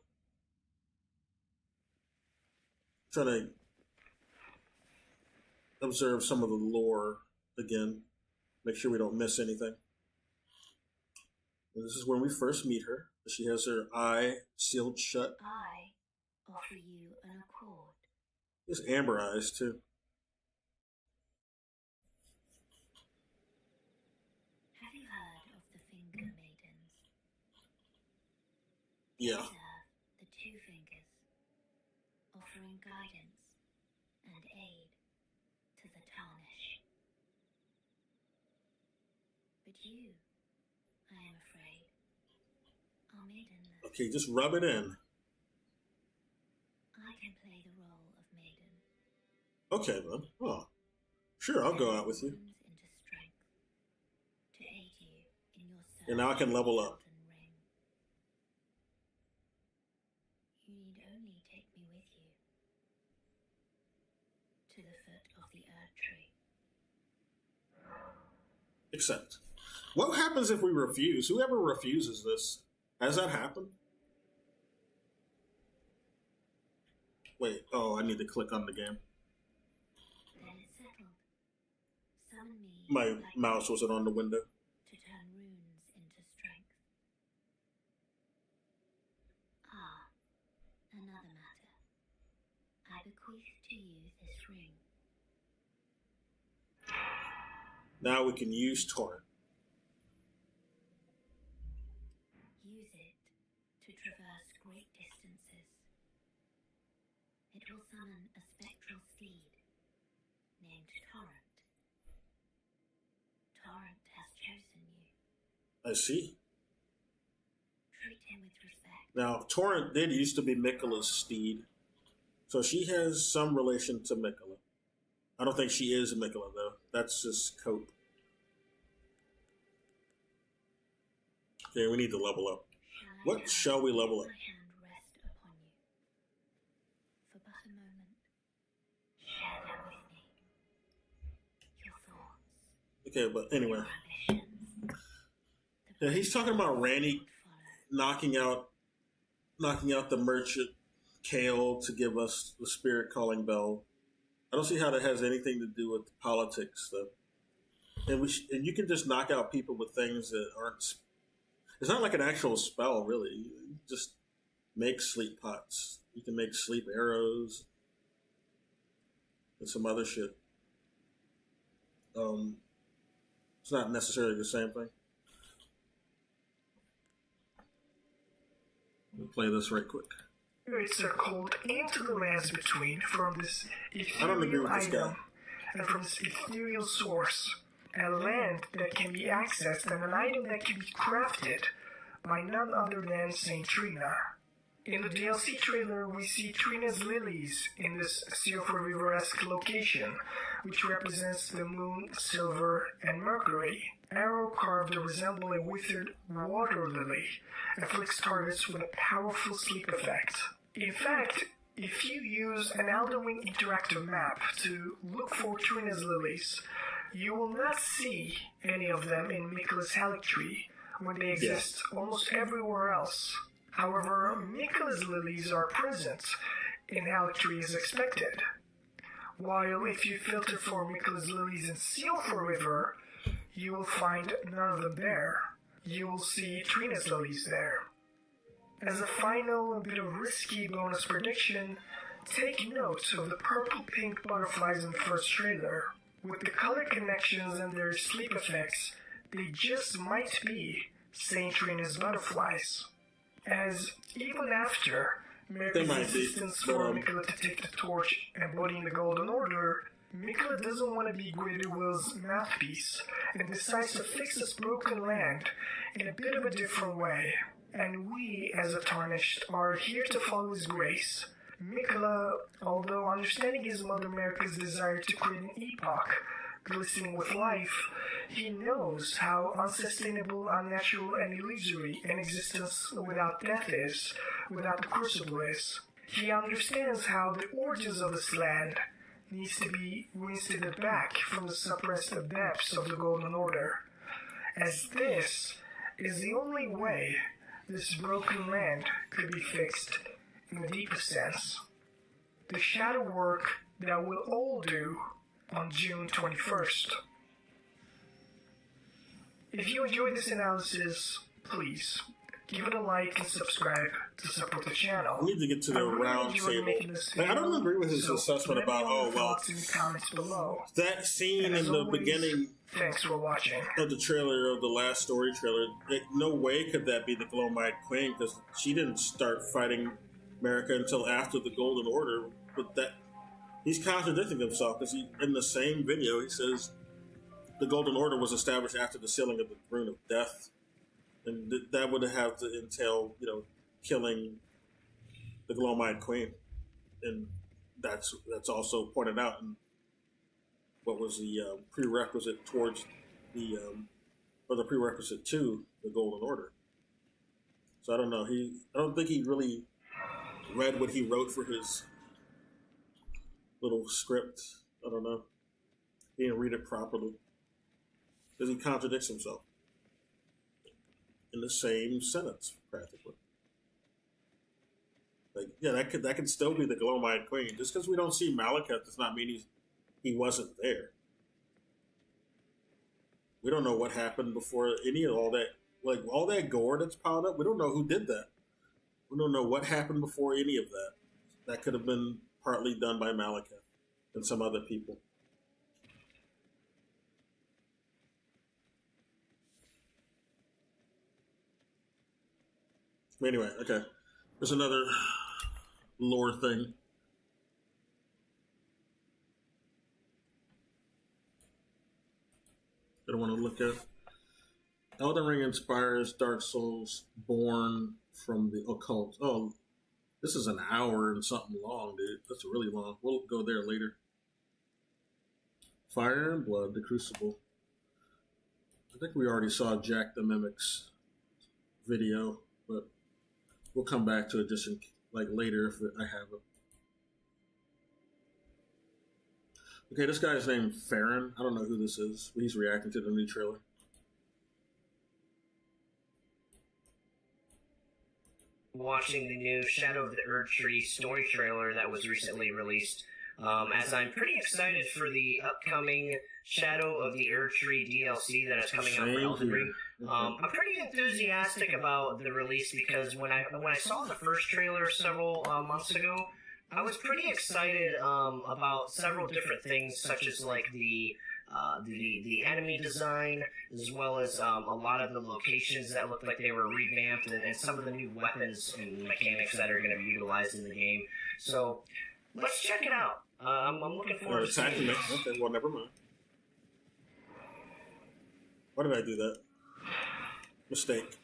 Trying to observe some of the lore again. Make sure we don't miss anything. And this is when we first meet her. She has her eye sealed shut. I offer you an accord. There's amber eyes, too. Have you heard of the Finger Maidens? Yeah. These are the two fingers, offering guidance and aid to the Tarnish. But you, I am afraid, are maidenless. Okay, just rub it in. I can play the role of maiden. Okay, then. Oh, sure, I'll go out with you. Wounds into strength to aid you in your search And now I can level for the up. Elden Ring. You need only take me with you to the foot of the Erdtree. Except, what happens if we refuse? Whoever refuses this, has that happened? Wait, oh, I need to click on the game. Then it's settled. Summon me. My like mouse wasn't on the window. to turn runes into strength. Ah, another matter. I bequeath to you this ring. Now we can use Torrent. Use it to traverse great distances. It will summon a spectral steed named Torrent. Torrent has chosen you. I see. Treat him with respect. Now, Torrent did used to be Miquella's steed, so she has some relation to Miquella. I don't think she is Miquella, though. That's just Cope. Okay, we need to level up. What shall we level up? My hand rest upon you. For but a moment. Share them with me. Your thoughts. Okay, but anyway. Your ambitions. Yeah, he's talking about Randy knocking out the merchant Kale to give us the spirit calling bell. I don't see how that has anything to do with politics stuff. And and you can just knock out people with things that aren't. It's not like an actual spell, really. You just make sleep pots. You can make sleep arrows and some other shit. It's not necessarily the same thing. We'll play this right quick. Spirits are called into the lands between from this I don't agree ethereal with this guy. item and from this ethereal source. A land that can be accessed and an item that can be crafted by none other than Saint Trina. In the DLC trailer, we see Trina's lilies in this Silver River-esque location, which represents the moon, silver, and Mercury. Arrow carved to resemble a withered water lily, afflicts targets with a powerful sleep effect. In fact, if you use an Elden interactive map to look for Trina's lilies, you will not see any of them in Miquella's Erdtree when they exist almost everywhere else. However, Miquella's lilies are present in Erdtree as expected. While if you filter for Miquella's lilies in Silver River, you will find none of them there. You will see Trina's lilies there. As a final and bit of risky bonus prediction, take note of the purple-pink butterflies in the first trailer. With the color connections and their sleep effects, they just might be Saint Trina's butterflies. As even after Mercury's insistence for Miquella to take the torch embodying the Golden Order, Miquella doesn't want to be Greater Will's mouthpiece and decides to fix this broken land in a bit of a different way. And we, as a Tarnished, are here to follow his grace. Miquella, although understanding his mother America's desire to create an epoch glistening with life, he knows how unsustainable, unnatural, and illusory an existence without death is, without the Crucible is. He understands how the origins of this land needs to be reinstated back from the suppressed depths of the Golden Order, as this is the only way this broken land could be fixed in the deepest sense. The shadow work that we'll all do on June 21st. If you enjoyed this analysis, please give it a like and subscribe to support the channel. We need to get to the round table. I don't agree with his assessment about, oh, well, that scene in the beginning thanks for watching. Of the trailer, of the last story trailer, no way could that be the Glowmite Queen, because she didn't start fighting America until after the Golden Order. But that he's contradicting himself, because in the same video he says the Golden Order was established after the sealing of the Rune of Death, and that would have to entail, killing the Glowmite Queen, and that's also pointed out in what was the prerequisite towards or the prerequisite to the Golden Order. So I don't know. I don't think he really read what he wrote for his little script. I don't know. He didn't read it properly because he contradicts himself in the same sentence practically. Like, yeah, that could still be the Glowmine Queen. Just because we don't see Malekith does not mean he wasn't there. We don't know what happened before any of all that, like all that gore that's piled up. We don't know who did that. We don't know what happened before any of that. That could have been partly done by Malekith and some other people. Anyway, okay. There's another lore thing. I don't want to look at. Elden Ring inspires Dark Souls born from the occult. Oh, this is an hour and something long, dude. That's really long. We'll go there later. Fire and Blood, the Crucible. I think we already saw Jack the Mimic's video, but we'll come back to it just in, like later if I have it. Okay, this guy's named Farron. I don't know who this is, but he's reacting to the new trailer. Watching the new Shadow of the Erdtree story trailer that was recently released, as I'm pretty excited for the upcoming Shadow of the Erdtree DLC that is coming out for Elden Ring. I'm pretty enthusiastic about the release because when I saw the first trailer several months ago, I was pretty excited about several different things, such as like the enemy design, as well as a lot of the locations that looked like they were revamped, and some of the new weapons and mechanics that are going to be utilized in the game. So let's check it out. I'm looking forward to seeing it. Okay, well, never mind. Why did I do that? Mistake.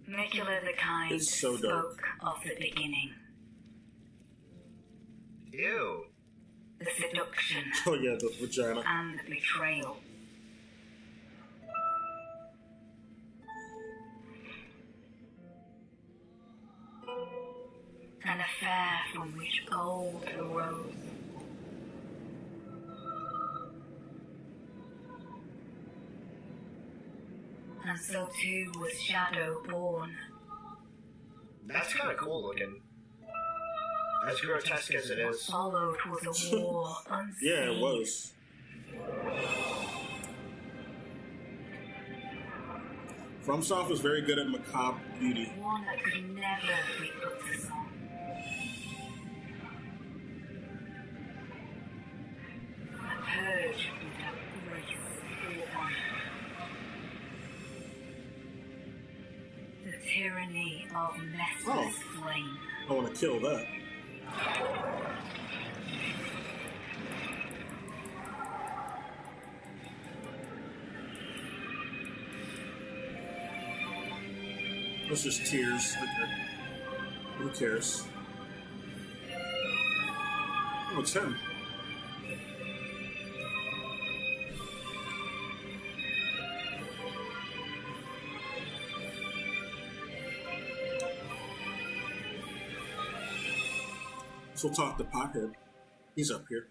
Megula the Kind It's so dark. spoke of the beginning. Ew. The seduction Oh yeah, the vagina. and the betrayal. An affair from which gold arose. And so too was Shadow born. That's kind of cool looking. As grotesque as it is. Followed was a war unseen. Yeah, it was. FromSoft was very good at macabre beauty. One that could never be put to song. A purge without grace or honor. The tyranny of messless flame. I want to kill that. That's just tears. Okay. Who cares? Oh, it's him. So we'll talk to Pothead. He's up here.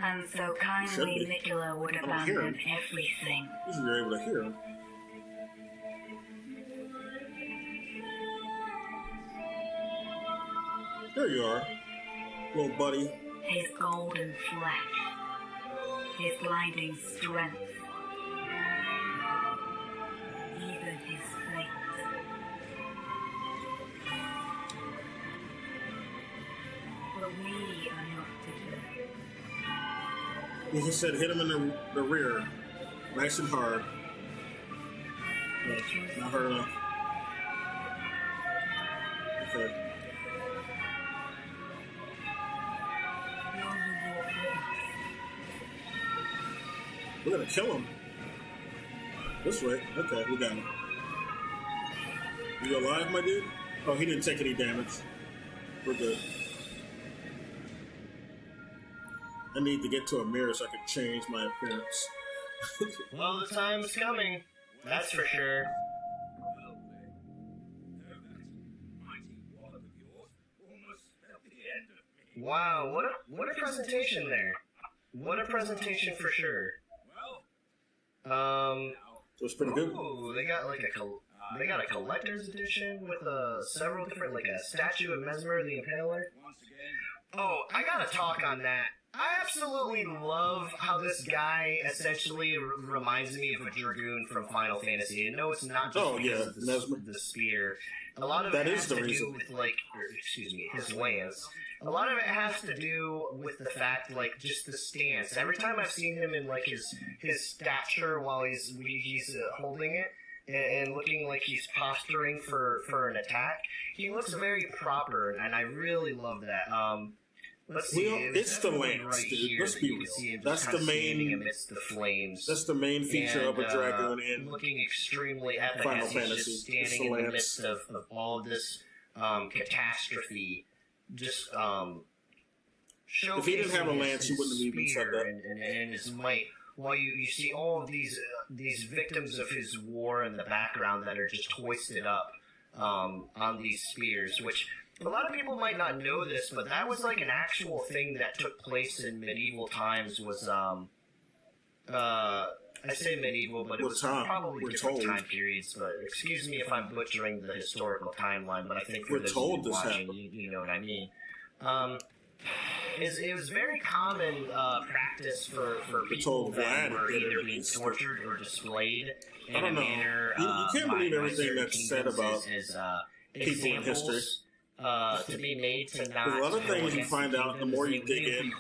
And so kindly Megula would I don't hear him. abandon everything. Usually you're able to hear him. There you are, little buddy. His golden flesh, his blinding strength, even his fate. But we are not to do. He said hit him in the rear, nice and hard. Not hard enough. Okay. We're gonna kill him. This way. Okay, we got him. You alive, my dude? Oh, he didn't take any damage. We're good. I need to get to a mirror so I can change my appearance. Well, the time is coming. That's for sure. Wow, what a presentation there. what a presentation for sure. So it's pretty good. Ooh, they got like a collector's edition with several different, like a statue of Mesmer the Impaler. Oh, I gotta talk on that. I absolutely love how this guy essentially reminds me of a Dragoon from Final Fantasy. And no, it's not just because of the spear. A lot of it has to do with, like, his lance. A lot of it has to do with the fact, like, just the stance. Every time I've seen him in, like, his stature while he's holding it, and looking like he's posturing for an attack, he looks very proper, and I really love that. Let's see. It's the lance, dude. Let's be real. That's the main. Amidst the flames. That's the main feature of a dragoon in looking extremely epic Final as Fantasy. He's just standing in the midst of all of this catastrophe. Just if he didn't have a lance, he wouldn't have even said that. And his might. While you see all of these victims of his war in the background that are just hoisted up on these spears, which a lot of people might not know this, but that was like an actual thing that took place in medieval times. Was I say medieval, but it was probably different time periods. But excuse me if I'm butchering the historical timeline, but I think for those of you watching, you know what I mean. It was very common practice for people that were either being tortured or displayed in a manner. You can't believe everything that's said about people in history. To be made to not. There's a lot of things you find out the more you dig in.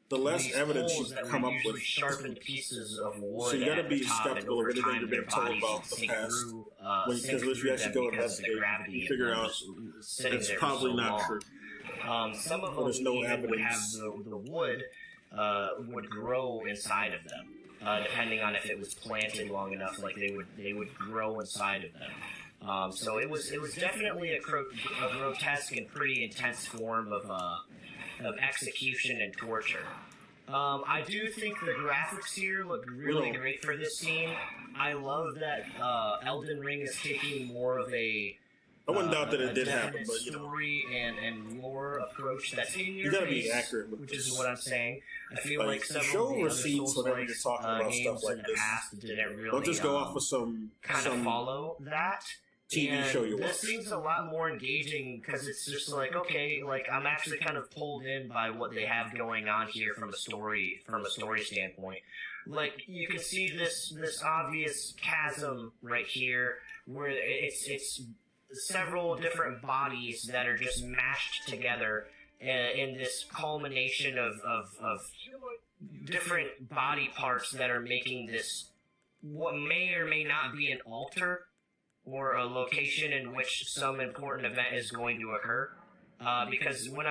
The less evidence you come up with. Sharpened pieces of wood. So you got to be skeptical of anything you're being told about the past. Because if you actually go investigate, you figure out it's probably not true. Some of them there's no would evidence. have the wood would grow inside of them, depending on if it was planted long enough. Like they would grow inside of them. So it was definitely a grotesque and pretty intense form of execution and torture. I do think the graphics here look really great for this scene. I love that Elden Ring is taking more of a I wouldn't doubt that it did happen, but story and lore approach that's in your you gotta face, be accurate with which this. is what I'm saying. I feel like show several of the receipts other whenever you're talking about stuff like this. Didn't really, Don't just go off of some follow that. TV show you watch. This seems a lot more engaging because it's just like, okay, like I'm actually kind of pulled in by what they have going on here from a story standpoint. Like you can see this obvious chasm right here where it's several different bodies that are just mashed together in this culmination of different body parts that are making this what may or may not be an altar or a location in which some important event is going to occur. Because when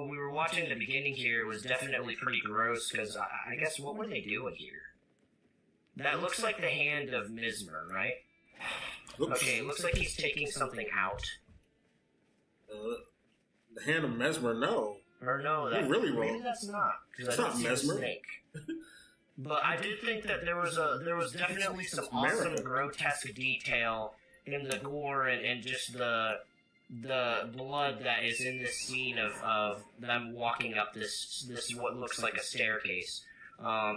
we were watching the beginning here, it was definitely pretty gross. Because I guess what were they doing here? That looks like the hand of Mesmer, right? Okay, it looks like he's taking something out. The hand of Mesmer, no. Or no, that's really wrong. Maybe that's not. It's not Mesmer. But I did think that there was definitely some awesome grotesque detail in the gore and just the blood that is in this scene of them walking up this what looks like a staircase.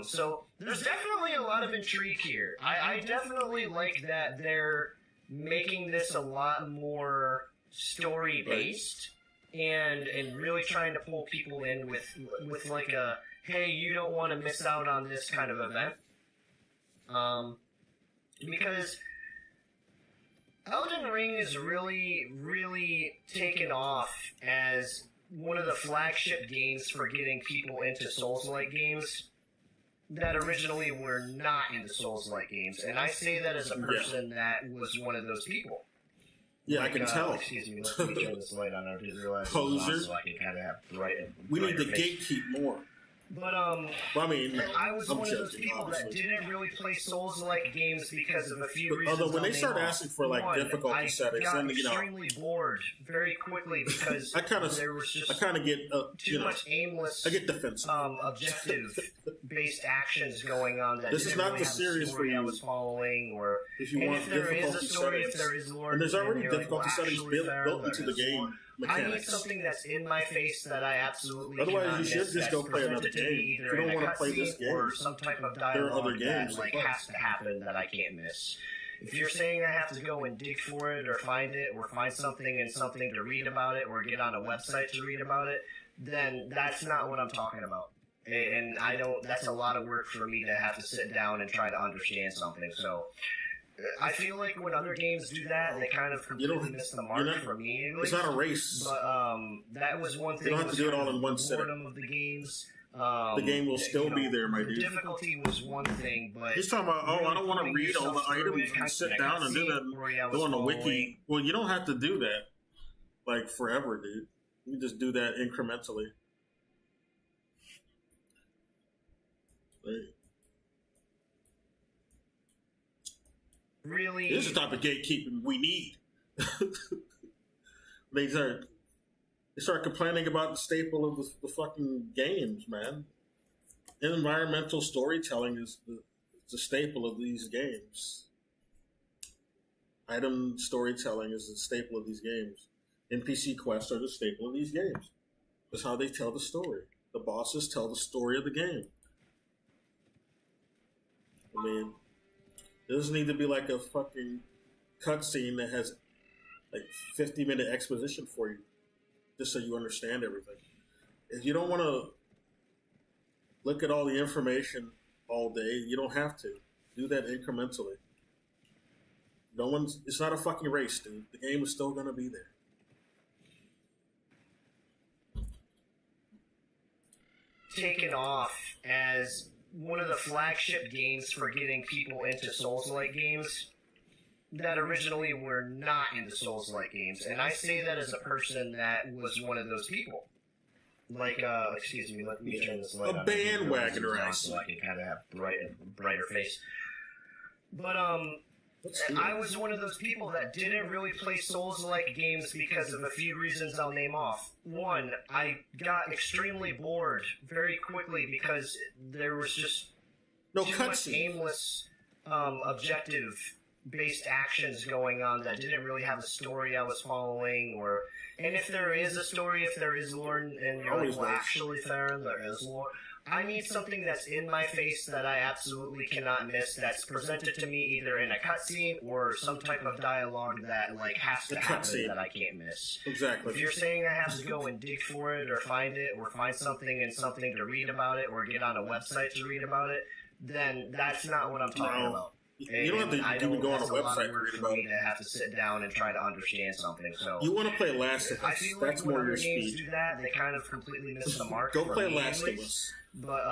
So there's definitely a lot of intrigue here. I definitely like that they're making this a lot more story based and really trying to pull people in with like a hey, you don't want to miss out on this kind of event. Because Elden Ring is really, really taken off as one of the flagship games for getting people into Souls-like games that originally were not into Souls-like games. And I say that as a person that was one of those people. Yeah, like, I can tell. Excuse me, let me turn this light on. I didn't realize it was on, so I can kind of have bright. We need to gatekeep more. But I mean, I was one of those people that didn't really play Souls-like games because of a few reasons. Although when they start asking for like difficulty settings, then I got extremely bored very quickly because there was just get too much aimless. I get defensive. Objective-based actions going on. That this is not the series for you. I was following, or if you want difficulty settings, if there is lore, and there's already difficulty settings built into the game. I need something that's in my face that I absolutely Otherwise, cannot you should miss, just go that's play another presented to me game. either If you don't in a want to play this cutscene game, or some type of there are dialogue other games that to play. has to happen that I can't miss. If you're saying I have to go and dig for it or find something and something to read about it or get on a website to read about it, then that's not what I'm talking about. And I don't. That's a lot of work for me to have to sit down and try to understand something. So I feel like when other games do that, they kind of completely miss the mark for me. At least. It's not a race. But that was one thing. You don't have to do it all in one sitting. Of the games. The game will still be there, my dude. The difficulty was one thing, but he's talking about, I don't want to read all the items and sit down and do that. Go on the wiki. Well, you don't have to do that like forever, dude. You can just do that incrementally. Really? This is the type of gatekeeping we need. They start complaining about the staple of the fucking games, man. Environmental storytelling is the staple of these games. Item storytelling is the staple of these games. NPC quests are the staple of these games. That's how they tell the story. The bosses tell the story of the game. I mean, it doesn't need to be like a fucking cutscene that has like 50-minute exposition for you, just so you understand everything. If you don't want to look at all the information all day, you don't have to. Do that incrementally. It's not a fucking race, dude. The game is still going to be there. Taken off as one of the flagship games for getting people into Souls-like games that originally were not into Souls-like games. And I say that as a person that was one of those people. Like, excuse me, let me turn this light on. A bandwagoner, I see. So I can kind of have brighter face. But, I was one of those people that didn't really play Souls-like games because of a few reasons I'll name off. One, I got extremely bored very quickly because there was just too much aimless, objective-based actions going on that didn't really have a story I was following, and if there is a story, if there is lore, and you're like, well, actually, Theron, there is lore. I need something that's in my face that I absolutely cannot miss, that's presented to me either in a cutscene or some type of dialogue that like has to happen that I can't miss. Exactly. If you're saying I have to go and dig for it or find something and something to read about it or get on a website to read about it, then that's not what I'm talking about. You don't have to even go on a website to read about it. To have to sit down and try to understand something. So you want to play Last of Us? I feel that's like more when your other games speed. do that, they kind of completely miss the mark. Go play Last of Us. But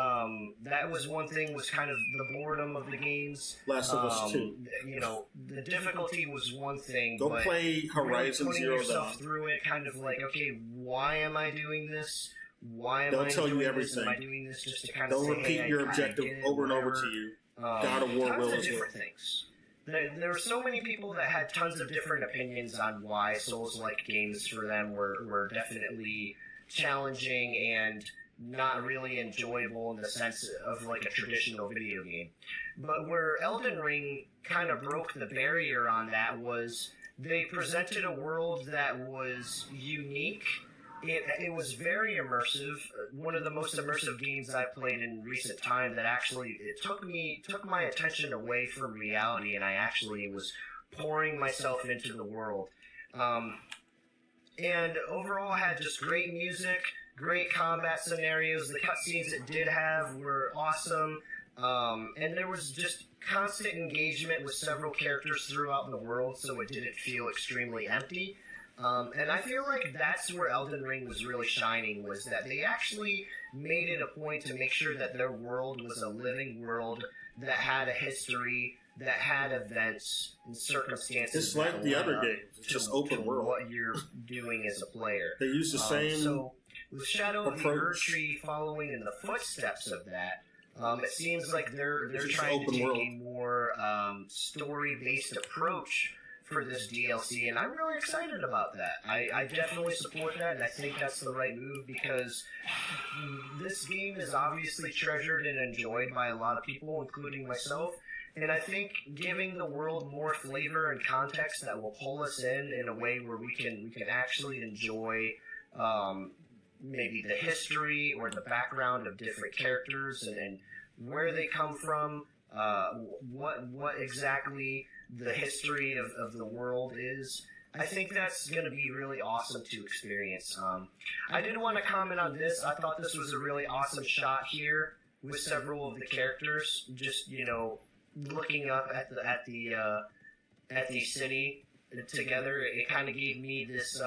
that was one thing, was kind of the boredom of the games. Last of Us 2. You know, the difficulty was one thing. Go but play Horizon putting Zero yourself Dawn. through it, kind of like, okay, why am I doing this? Why am They'll I tell doing you this? Am everything. I doing this just to kind They'll of say, repeat hey, your I objective did it, over and over whatever. to you. God of War Tons will of as well. different things. There were so many people that had tons of different opinions on why Souls-like games for them were definitely challenging and not really enjoyable in the sense of like a traditional video game. But where Elden Ring kind of broke the barrier on that was they presented a world that was unique. It was very immersive. One of the most immersive games I've played in recent time that actually took my attention away from reality, and I actually was pouring myself into the world. And overall had just great music, great combat scenarios. The cutscenes it did have were awesome. And there was just constant engagement with several characters throughout the world, so it didn't feel extremely empty. And I feel like that's where Elden Ring was really shining, was that they actually made it a point to make sure that their world was a living world that had a history, that had events and circumstances. It's like the other games. It's just open world. What you're doing as a player. They use the same So with Shadow of the approach. Erdtree following in the footsteps of that, it seems like they're just trying to open take world. a more story-based approach for this DLC, and I'm really excited about that. I definitely support that, and I think that's the right move, because this game is obviously treasured and enjoyed by a lot of people, including myself, And I think giving the world more flavor and context that will pull us in a way where we can actually enjoy maybe the history or the background of different characters and where they come from, what exactly the history of the world is. I think that's going to be really awesome to experience. I did want to comment on this. I thought this was a really awesome shot here with several of the characters, just looking up at the city together. It kind of gave me this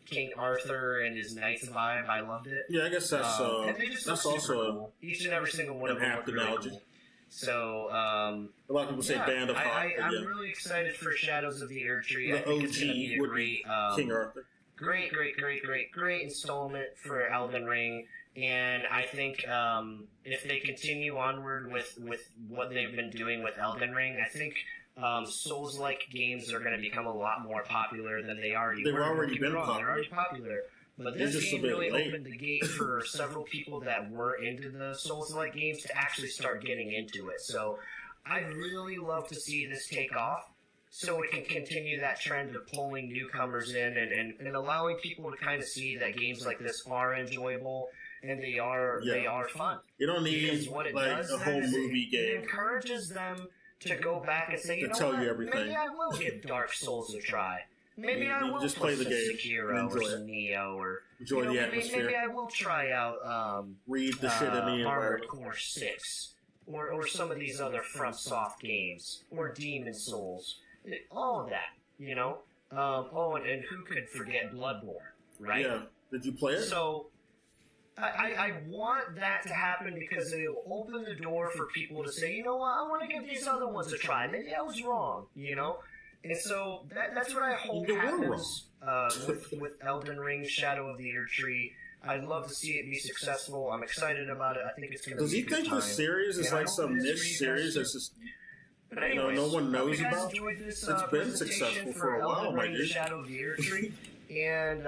King Arthur and his knights vibe. I loved it. Yeah, I guess that's also cool. Each and every single one of them apt analogy. Cool. So, a lot of people say Band of Hawk. I'm really excited for Shadows of the Erdtree. The I think it's going to be a OG great, King Arthur. Great installment for Elden Ring. And I think if they continue onward with what they've been doing with Elden Ring, I think Souls-like games are going to become a lot more popular than they already were. They've already been popular. They're already popular. But this game really opened the gate for several people that were into the Souls-like games to actually start getting into it. So I'd really love to see this take off so it can continue that trend of pulling newcomers in and allowing people to kind of see that games like this are enjoyable and they are fun. You don't need what it like does a whole movie game. It encourages them to go back and say, you know tell what? you everything. Maybe I will give Dark Souls a try. Maybe I will just play the game, Sekiro or some Neo, or enjoy the atmosphere. Maybe I will try out read the shit in the environment. Armored Core 6, or some of these other FromSoft games, or Demon Souls, all of that, and who could forget Bloodborne, right? Yeah. Did you play it? So I want that to happen because it will open the door for people to say, you know what, I want to give these other ones a try. Maybe I was wrong, And so that's what I hope happens with Elden Ring, Shadow of the Erdtree. I'd love to see it be successful. I'm excited about it. I think it's going to be a good time. Does he think the series is like some niche series that's just no one knows about? It's been successful for a while, my dude. Shadow of the Erdtree. And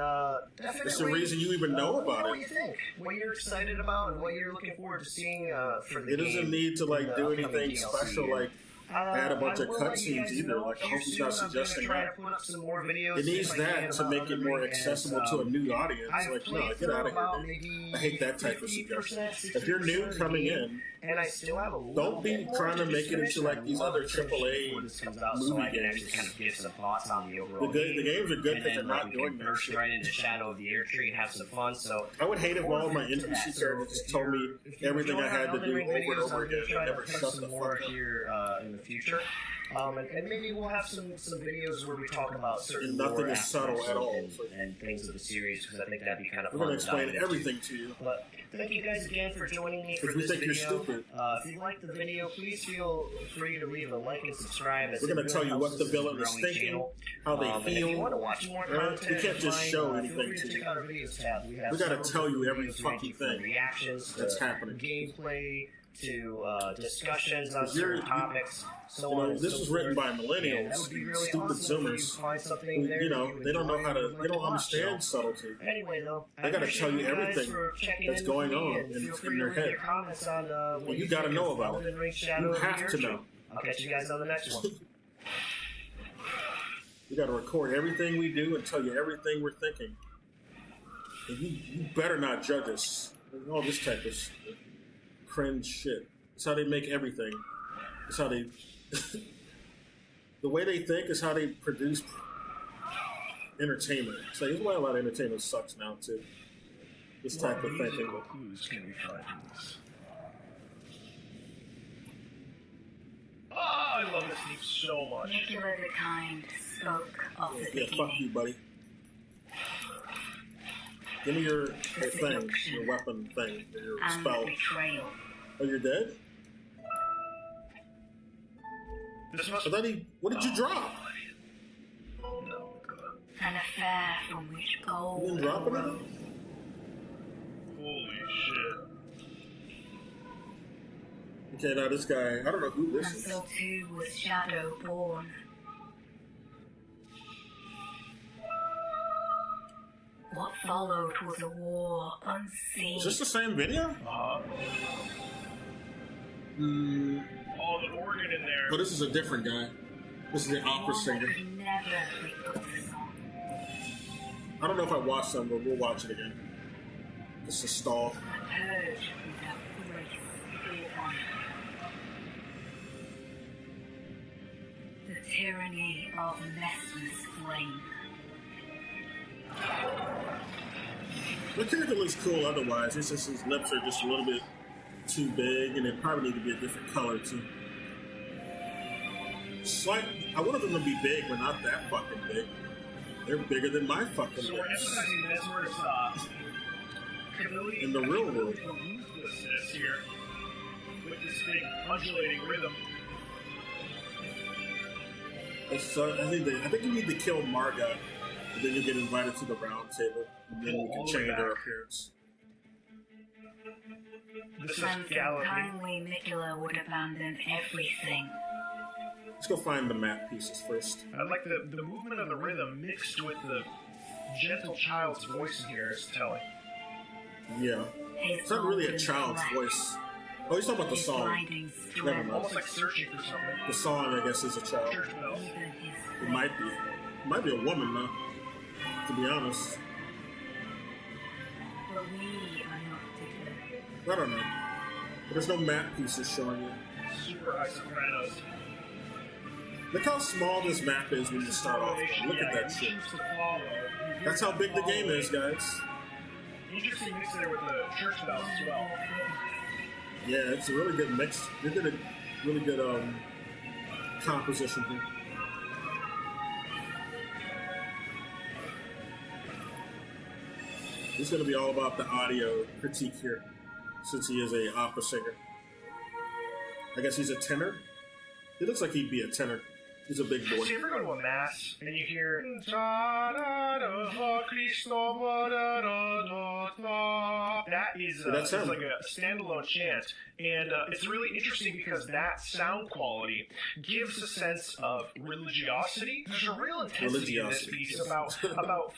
definitely, it's the reason you even know about what you think, what you're excited about, and what you're looking forward to seeing for the game. It doesn't need to do anything special, like add a bunch of cutscenes either. Like I hope he's not suggesting that. It needs that to make it more accessible to a new audience. Like, no, get out of here, dude. I hate that type of suggestion. If you're new coming in, and I still have don't be trying to make it into like these other AAA movie games. Kind of give some thoughts on the overall the games are good because they're not doing that shit. Right into Shadow of the Erdtree and have some fun. So I would hate if all of my NPC characters just told me everything I had to do over and over again and never shut the fuck up. Here in the future. And maybe we'll have some videos where we talk about certain and nothing is subtle at all and things of the series because I think that'd be kind of fun. We're going to explain everything to you. But thank you guys again for joining me for this video. You're stupid. If you liked the video, please feel free to leave a like and subscribe. We're going to tell you what the villain is thinking, how they feel. If you want to watch more content, we can't just show anything to you. We got to tell you every fucking thing that's happening. Gameplay to discussions on certain topics. This was written by millennials, stupid Zoomers. Who, they don't know how to. They don't understand subtlety. Anyway, though, they got to tell you everything that's going on in their head. And you got to know about it. You have to know. I'll catch you guys on the next one. We got to record everything we do and tell you everything we're thinking. And you better not judge us. All this type of cringe shit. It's how they make everything. It's how they... the way they think is how they produce entertainment. So that's why a lot of entertainment sucks now, too. This type of thinking. Clues can we find in this? I love this game so much. Nicola the Kind spoke of the beginning. Fuck you, buddy. Give me your thing, your weapon thing, your spell. Betrayal. Oh, you're dead? What did you drop? No. An affair from which gold. You didn't drop anything? Holy shit. Okay, now this guy, I don't know who this is. And so too was Shadow born. What followed was a war unseen. Is this the same video? Oh, the organ in there. But this is a different guy. This is the opera singer. I don't know if I watched them, but we'll watch it again. It's a stall. The tyranny of Mesmer's flame. The character looks cool otherwise. It's just his lips are just a little bit too big, and they probably need to be a different color too. Slight. I wanted them to be big, but not that fucking big. They're bigger than my fucking So we're lips. emphasizing Mesmer's ability In the real world. to ruthlessness here with this big undulating rhythm. I think you need to kill Marga, and then you get invited to the round table, and then you can change her appearance. This is And so Gallopy. kindly Nicola would abandon everything. Let's go find the map pieces first. I like the movement of the rhythm mixed with the gentle child's voice in here is telling. Yeah. It's not really a child's voice. Oh, he's talking about the song. Never mind. Almost like searching for something. The song, I guess, is a child. Church bells. It might be. It might be a woman, though. To be honest. But we are not different. I don't know. But there's no map pieces showing you. Super high sopranos. Look how small this map is when you start off. Look at that shit. That's how big the game is, guys. Interesting mix there with the church bells as well. Yeah, it's a really good mix. They did a really good composition here. It's going to be all about the audio critique here, since he is a opera singer. I guess he's a tenor. He looks like he'd be a tenor. He's a big boy. So you ever go to a mass and you hear that is that's it's like a standalone chant, and it's really interesting because that sound quality gives a sense of religiosity. There's a real intensity in this piece about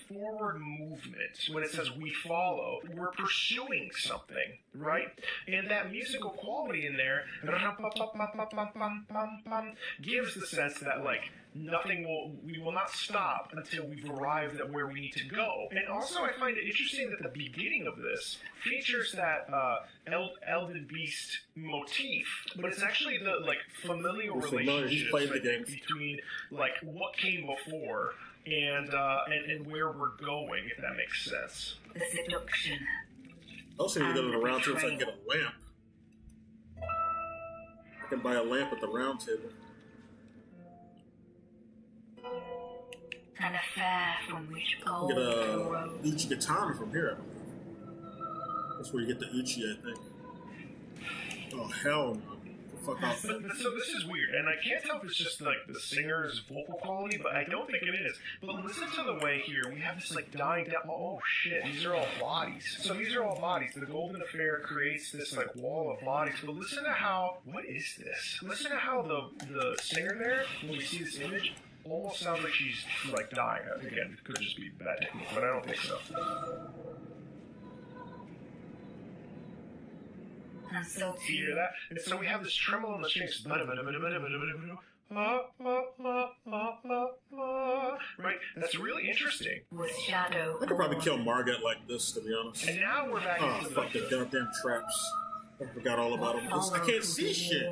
forward movement. When it says we follow, we're pursuing something, right? And that musical quality in there gives the sense that like we will not stop until we've arrived at where we need to go. And also I find it interesting that the beginning of this features that Elden Beast motif, but it's actually the like familial relationship between like what came before and where we're going, if that makes sense. The seduction. Also, you go to the round table so I can get a lamp. I can buy a lamp at the round table. An affair from which gold You get a arose. Uchi Katana from here, I believe. That's where you get the Uchi, I think. Oh, hell no. The fuck off. So this is weird, and I can't tell if it's just like the singer's vocal quality, but I don't think it is. But listen to the way here we have this like dying down. Oh shit, these are all bodies. So these are all bodies. The Golden Affair creates this like wall of bodies. But listen to how. What is this? Listen to how the singer there, when we see this image, almost sounds like she's like dying. Again, it could just be bad technique, but I don't think so. And so Do you hear that? And so we have this tremolo in the strings. Right? That's really interesting. with shadow. I could probably kill Margaret like this, to be honest. And now we're back Oh, into fuck the goddamn traps. I forgot all about them. I can't see shit.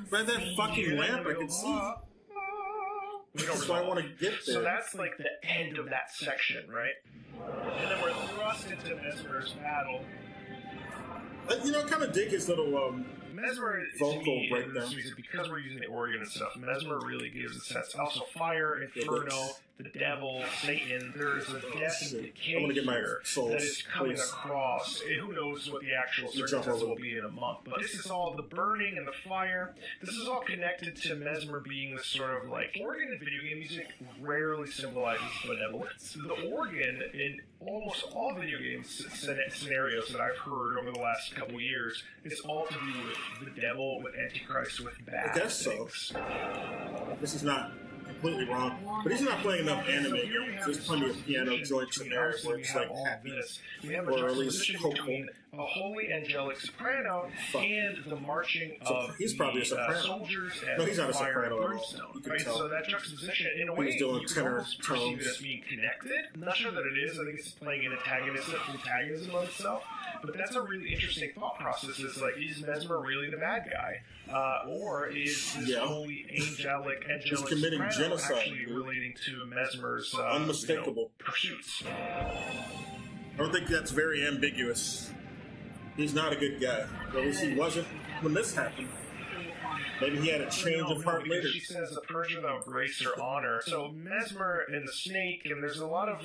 By that fucking lamp, I can see. That's why I want to get there. So that's like the end of that section, right? And then we're thrust into Mesmer's battle. You know, I kind of dig his little Mesmer, vocal breakdown. because we're using the organ and stuff, Mesmer really gives a sense. Also, fire, Inferno, the devil, Satan, there's a death and decay I'm gonna get my here souls, that is coming please. across. And who knows what the actual You jump circumstances over. will be in a month. But this is all the burning and the fire. This is all connected to Mesmer being this sort of like organ in video game music rarely symbolizes benevolence. The organ in almost all video game scenarios that I've heard over the last couple of years is all to do with the devil, with Antichrist, with bad I guess so. things. This is not completely wrong. But he's not playing enough anime here. There's plenty of piano joints in there where it's like happy, or at least hopeful. A holy angelic soprano and the marching of he's probably a soprano. Soldiers and no, he's not a soprano at all. Brimstone, You can right? tell. So that juxtaposition, in a way, He's doing you tenor almost perceive it tones. as being connected. I'm not sure that it is. I think it's playing an antagonism of itself. But that's a really interesting thought process. Is like, is Mesmer really the bad guy, or is this holy angelic committing soprano genocide, actually dude. relating to Mesmer's Unmistakable pursuits? I don't think that's very ambiguous. He's not a good guy. At least he wasn't when this happened. Maybe he had a change of heart later. She says a Persian without grace or honor. So Mesmer and the snake, and there's a lot of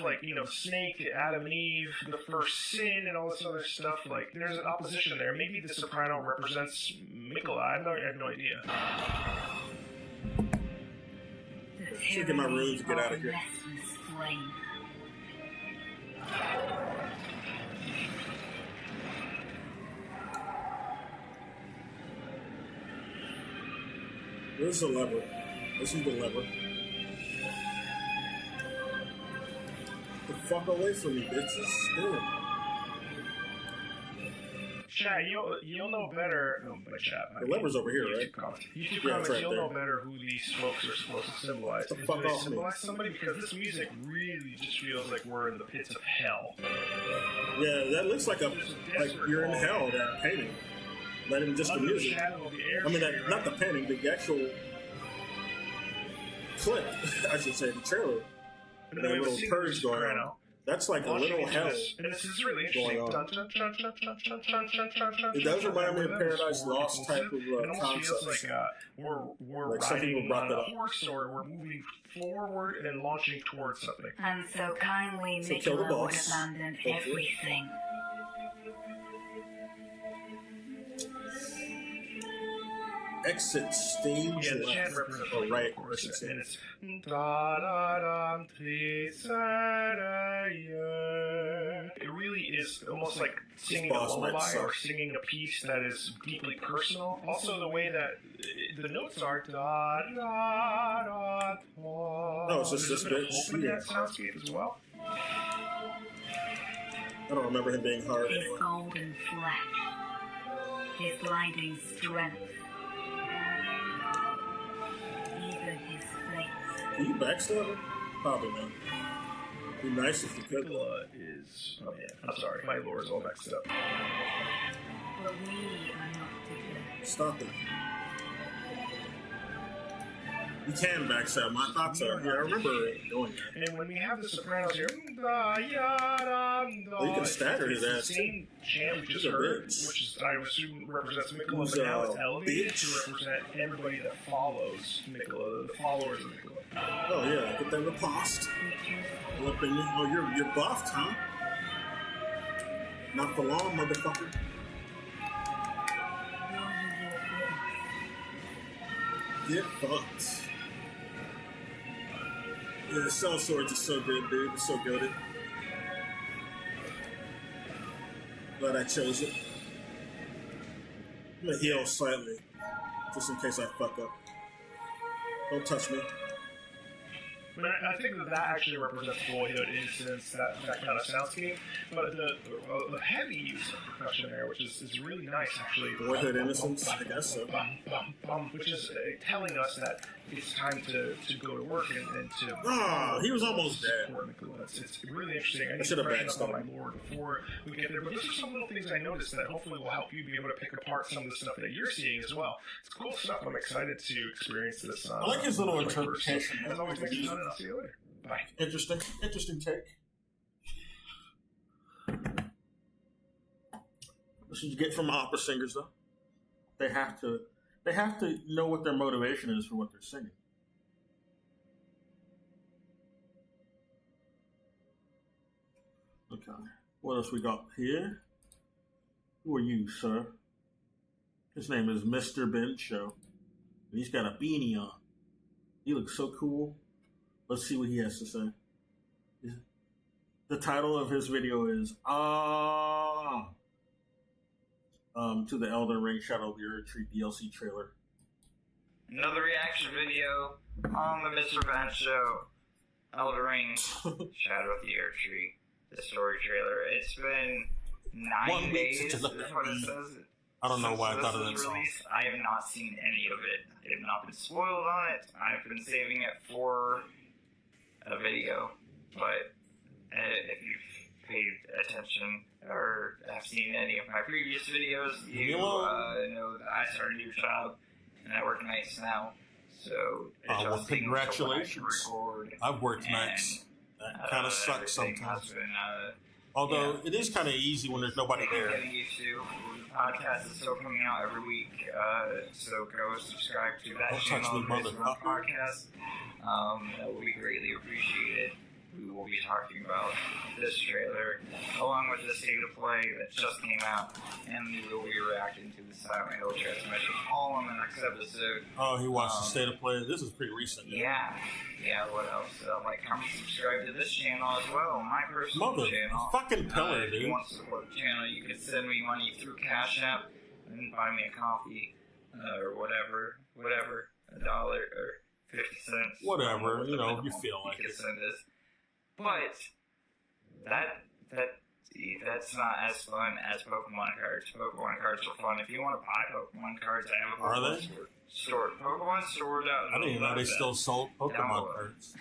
snake, Adam and Eve, the first sin, and all this other stuff. Like, there's an opposition there. Maybe the soprano represents Mikola. I have no idea. Should get my runes to get out of here. Where's the lever? This is the lever. The fuck away from me, bitches. Ooh. Chat, you'll know better. Oh, by chat. The lever's over here, right? YouTube comments, right you'll there. know better who these folks are supposed to symbolize. The Do fuck they off me. symbolize somebody? Because this music really just feels like we're in the pits of hell. Yeah, that looks like you're in hell, that painting. Not even just the Under the music. shadow of the I mean, Erdtree, not the painting, the actual clip, I should say, the trailer. And That then we little see purge the going on. soprano. That's like a little hell. And this is really going interesting. on. It does remind me of Paradise Lost type of It almost concept. feels like we're Like some people riding brought on that a up. horse, or we're moving forward and launching towards something. And so kindly So kill the Mikola would boss. abandon Hopefully. everything. Exit stage Yeah, the chant left. represents Or right, of I course, should say. and it's da-da-dam, tri-sa-ra-ya. It really is almost like singing a boss might lullaby suck. or singing a piece that is deeply personal. Also, the way that the notes are da-da-da-da. No, it's just There's a this bit of bit. hope in that soundscape as well. I don't remember him being hard His anyway. golden flesh, his blinding strength, even his face. Can you backstab him? Probably not. Be nice if you could. Mikola is. Oh man, I'm sorry, my lore is all mixed up. But we are not together. Stop it. You can backstab. My thoughts are. Yeah, I remember doing that. And when we have the sopranos here, You can stagger his it's ass, the same chant we just He's a heard, bitch. which is, I assume represents Mikola, Who's but now a it's elevated bitch? to represent everybody that follows Mikola, the followers of Mikola. Oh yeah, get that riposte. Up in you. Oh, you're buffed, huh? Not for long, motherfucker. Get fucked. Yeah, Cell Swords is so good, dude. It's so goated. Glad I chose it. I'm gonna heal slightly, just in case I fuck up. Don't touch me. I mean, I think that actually represents boyhood, innocence, that kind of soundscape. But the heavy use of percussion there, which is really nice, actually. Boyhood innocence, I guess so. Which is telling us that it's time to go to work and to. Oh, he was almost dead. support Mikola. It's really interesting. I I need should to have freshen up on my backstabbed. lore before we get there. But these are some little things I noticed that hopefully will help you be able to pick apart some of the stuff that you're seeing as well. It's cool stuff. I'm excited to experience this. I like his little 21st. interpretation. As always, thanks for joining. I'll see you later. Bye. Interesting take. This is what you get from opera singers, though. They have to know what their motivation is for what they're singing. Okay. What else we got here? Who are you, sir? His name is Mr. Ben Show. And he's got a beanie on. He looks so cool. Let's see what he has to say. The title of his video is to the Elden Ring Shadow of the Erdtree DLC trailer. another reaction video on the Mr. Van Show. Elden Ring, Shadow of the Erdtree, the story trailer. It's been 9 days, is what it says. I don't know why I thought of that song. I have not seen any of it. I have not been spoiled on it. I've been saving it for a video, but if you've paid attention or have seen any of my previous videos, you know that I started a new job and I work nights now. So, well, congratulations. I've worked nights. That kind of sucks sometimes. Although it is kind of easy when there's nobody there. Getting used to. Podcast is still coming out every week, so go subscribe to that channel. Podcast. That will be greatly appreciated. We will be talking about this trailer, along with the state of play that just came out, and we will be reacting to the Silent Hill transmission all in the next episode. Oh, he watched the state of play. This is pretty recent. Yeah, what else? Like, comment, subscribe to this channel as well, my personal channel. Fucking pillar, dude. If you want to support the channel, you can send me money through Cash App and buy me a coffee, or whatever, $1 or 50 cents. Whatever, you know, if you feel like it. Send this. But that's not as fun as Pokemon cards. Pokemon cards are fun. If you want to buy Pokemon cards, I have a Pokemon store. Pokemon store. I didn't even know they still sold Pokemon cards.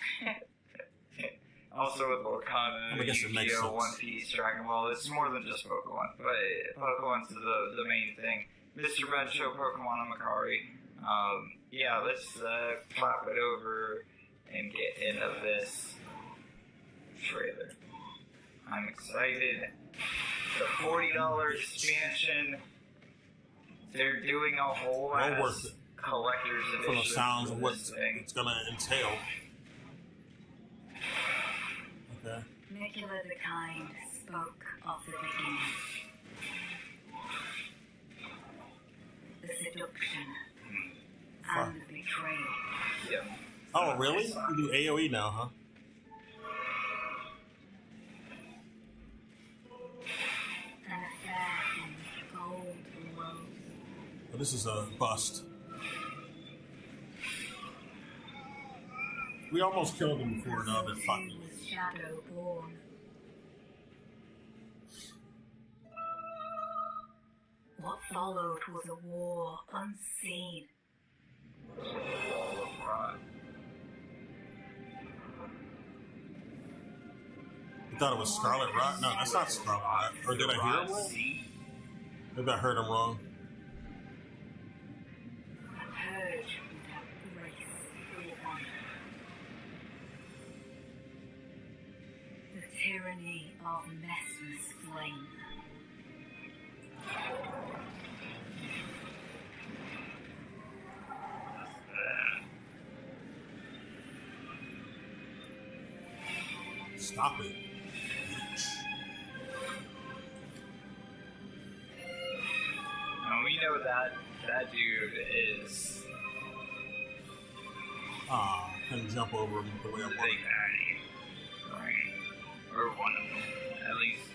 Also with Wakanda, Yu-Gi-Oh, One Piece, Dragon Ball. It's more than just Pokemon, but Pokemon's the main thing. Mr. Red Show, Pokemon, and Makari. Yeah, let's flap it over and get into this trailer. I'm excited. The $40 expansion. They're doing a whole ass collector's edition. From the sounds of what it's gonna entail. Okay. Nicola the Kind spoke of the beginning. The seduction and the betrayal. Yep. Oh, really? You do AoE now, huh? Oh, this is a bust. We almost killed him before now. They're fucking. Shadowborn. What followed was a war unseen. I thought it was Scarlet Rot. No, that's not Scarlet Rot. Or did I hear him wrong? Maybe I heard him wrong. The tyranny of Messmer's flame. Stop it. We know that dude is. Couldn't jump over him the way I wanted. Right. Or one of them, at least.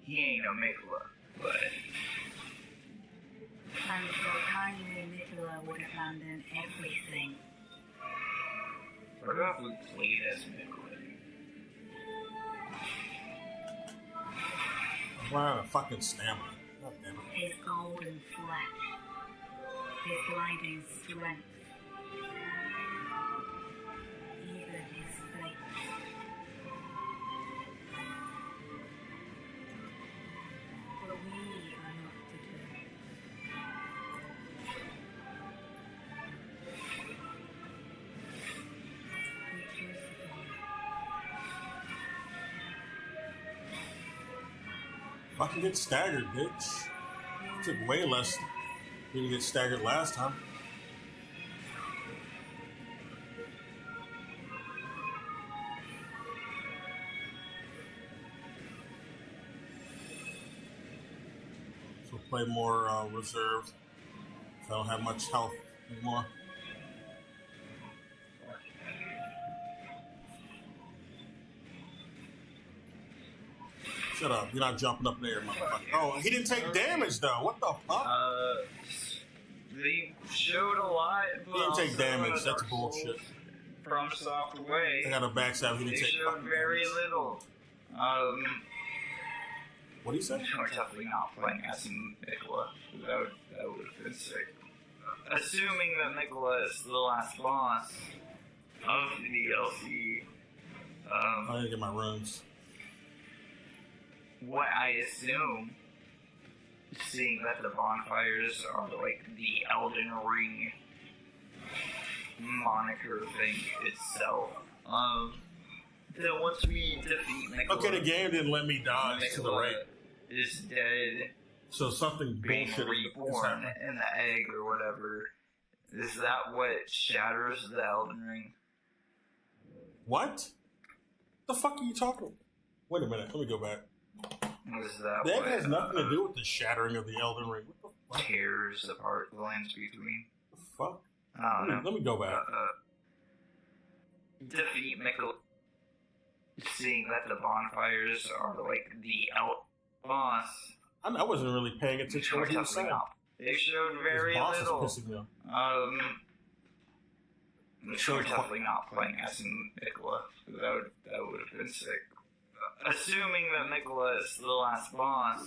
He ain't no Nicola, but. And so kindly Nicola would abandon everything. What about we played as Nicola? I'm out of fucking stamina. God damn it. His golden flesh. His blinding strength. Even his fate. But we are not to do. We choose the Fucking get staggered, bitch. Took way less than to get staggered last time. So play more reserved. So I don't have much health anymore. Shut up. You're not jumping up there, motherfucker. Oh, he didn't take damage, though. What the fuck? They showed a lot, but he didn't take damage. That's bullshit. From Software. I got a backstab. He didn't take showed very little. What do you say? We're definitely not playing as Nicola. That would have been sick. Assuming that Nicola is the last boss of the DLC. I didn't get my runes. What I assume, seeing that the bonfires are like the Elden Ring moniker thing itself. Then once we defeat Nicola, okay, the game didn't let me dodge to the right. Is dead. So something being bullshit reborn in the egg or whatever. Is that what shatters the Elden Ring? What? The fuck are you talking about? Wait a minute, let me go back. That has nothing to do with the shattering of the Elden Ring. What the fuck? Tears apart the lands between. What the fuck? I don't know. Let me go back. Defeat Nicola. Seeing that the bonfires are like the boss. I wasn't really paying attention to what he was saying. They showed very little. We're definitely not playing as Nicola. That would have been sick. Assuming that Nicola is the last boss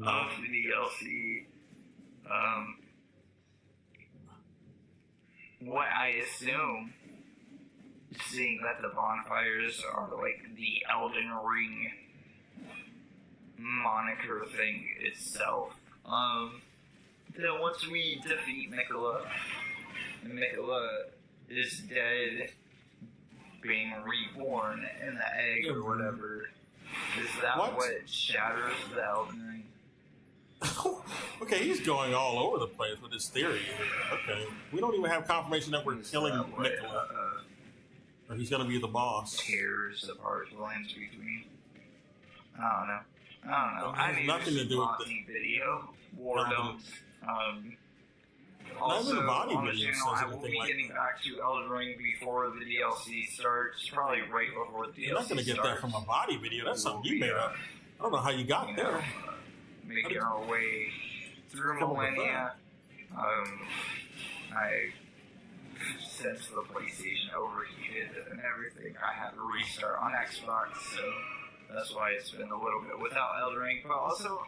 of the DLC, what I assume, seeing that the bonfires are like the Elden Ring moniker thing itself, then once we defeat Nicola, and Nicola is dead, being reborn in the egg or whatever, is that what shatters the Elden Ring? Okay, he's going all over the place with his theory. Okay, we don't even have confirmation that we're killing Nicola, or he's going to be the boss. Tears apart the lands between. I don't know. It has nothing to do with the video. Wardoms. Not even the body on the video channel, says I will anything be like getting back to Elden Ring before the DLC starts. Probably right before the DLC starts. You're not going to get that from a body video. That's something you made up. I don't know how you got there. Making our way through millennia. Since the PlayStation overheated and everything, I had to restart on Xbox, so that's why it's been a little bit without Elden Ring. But also,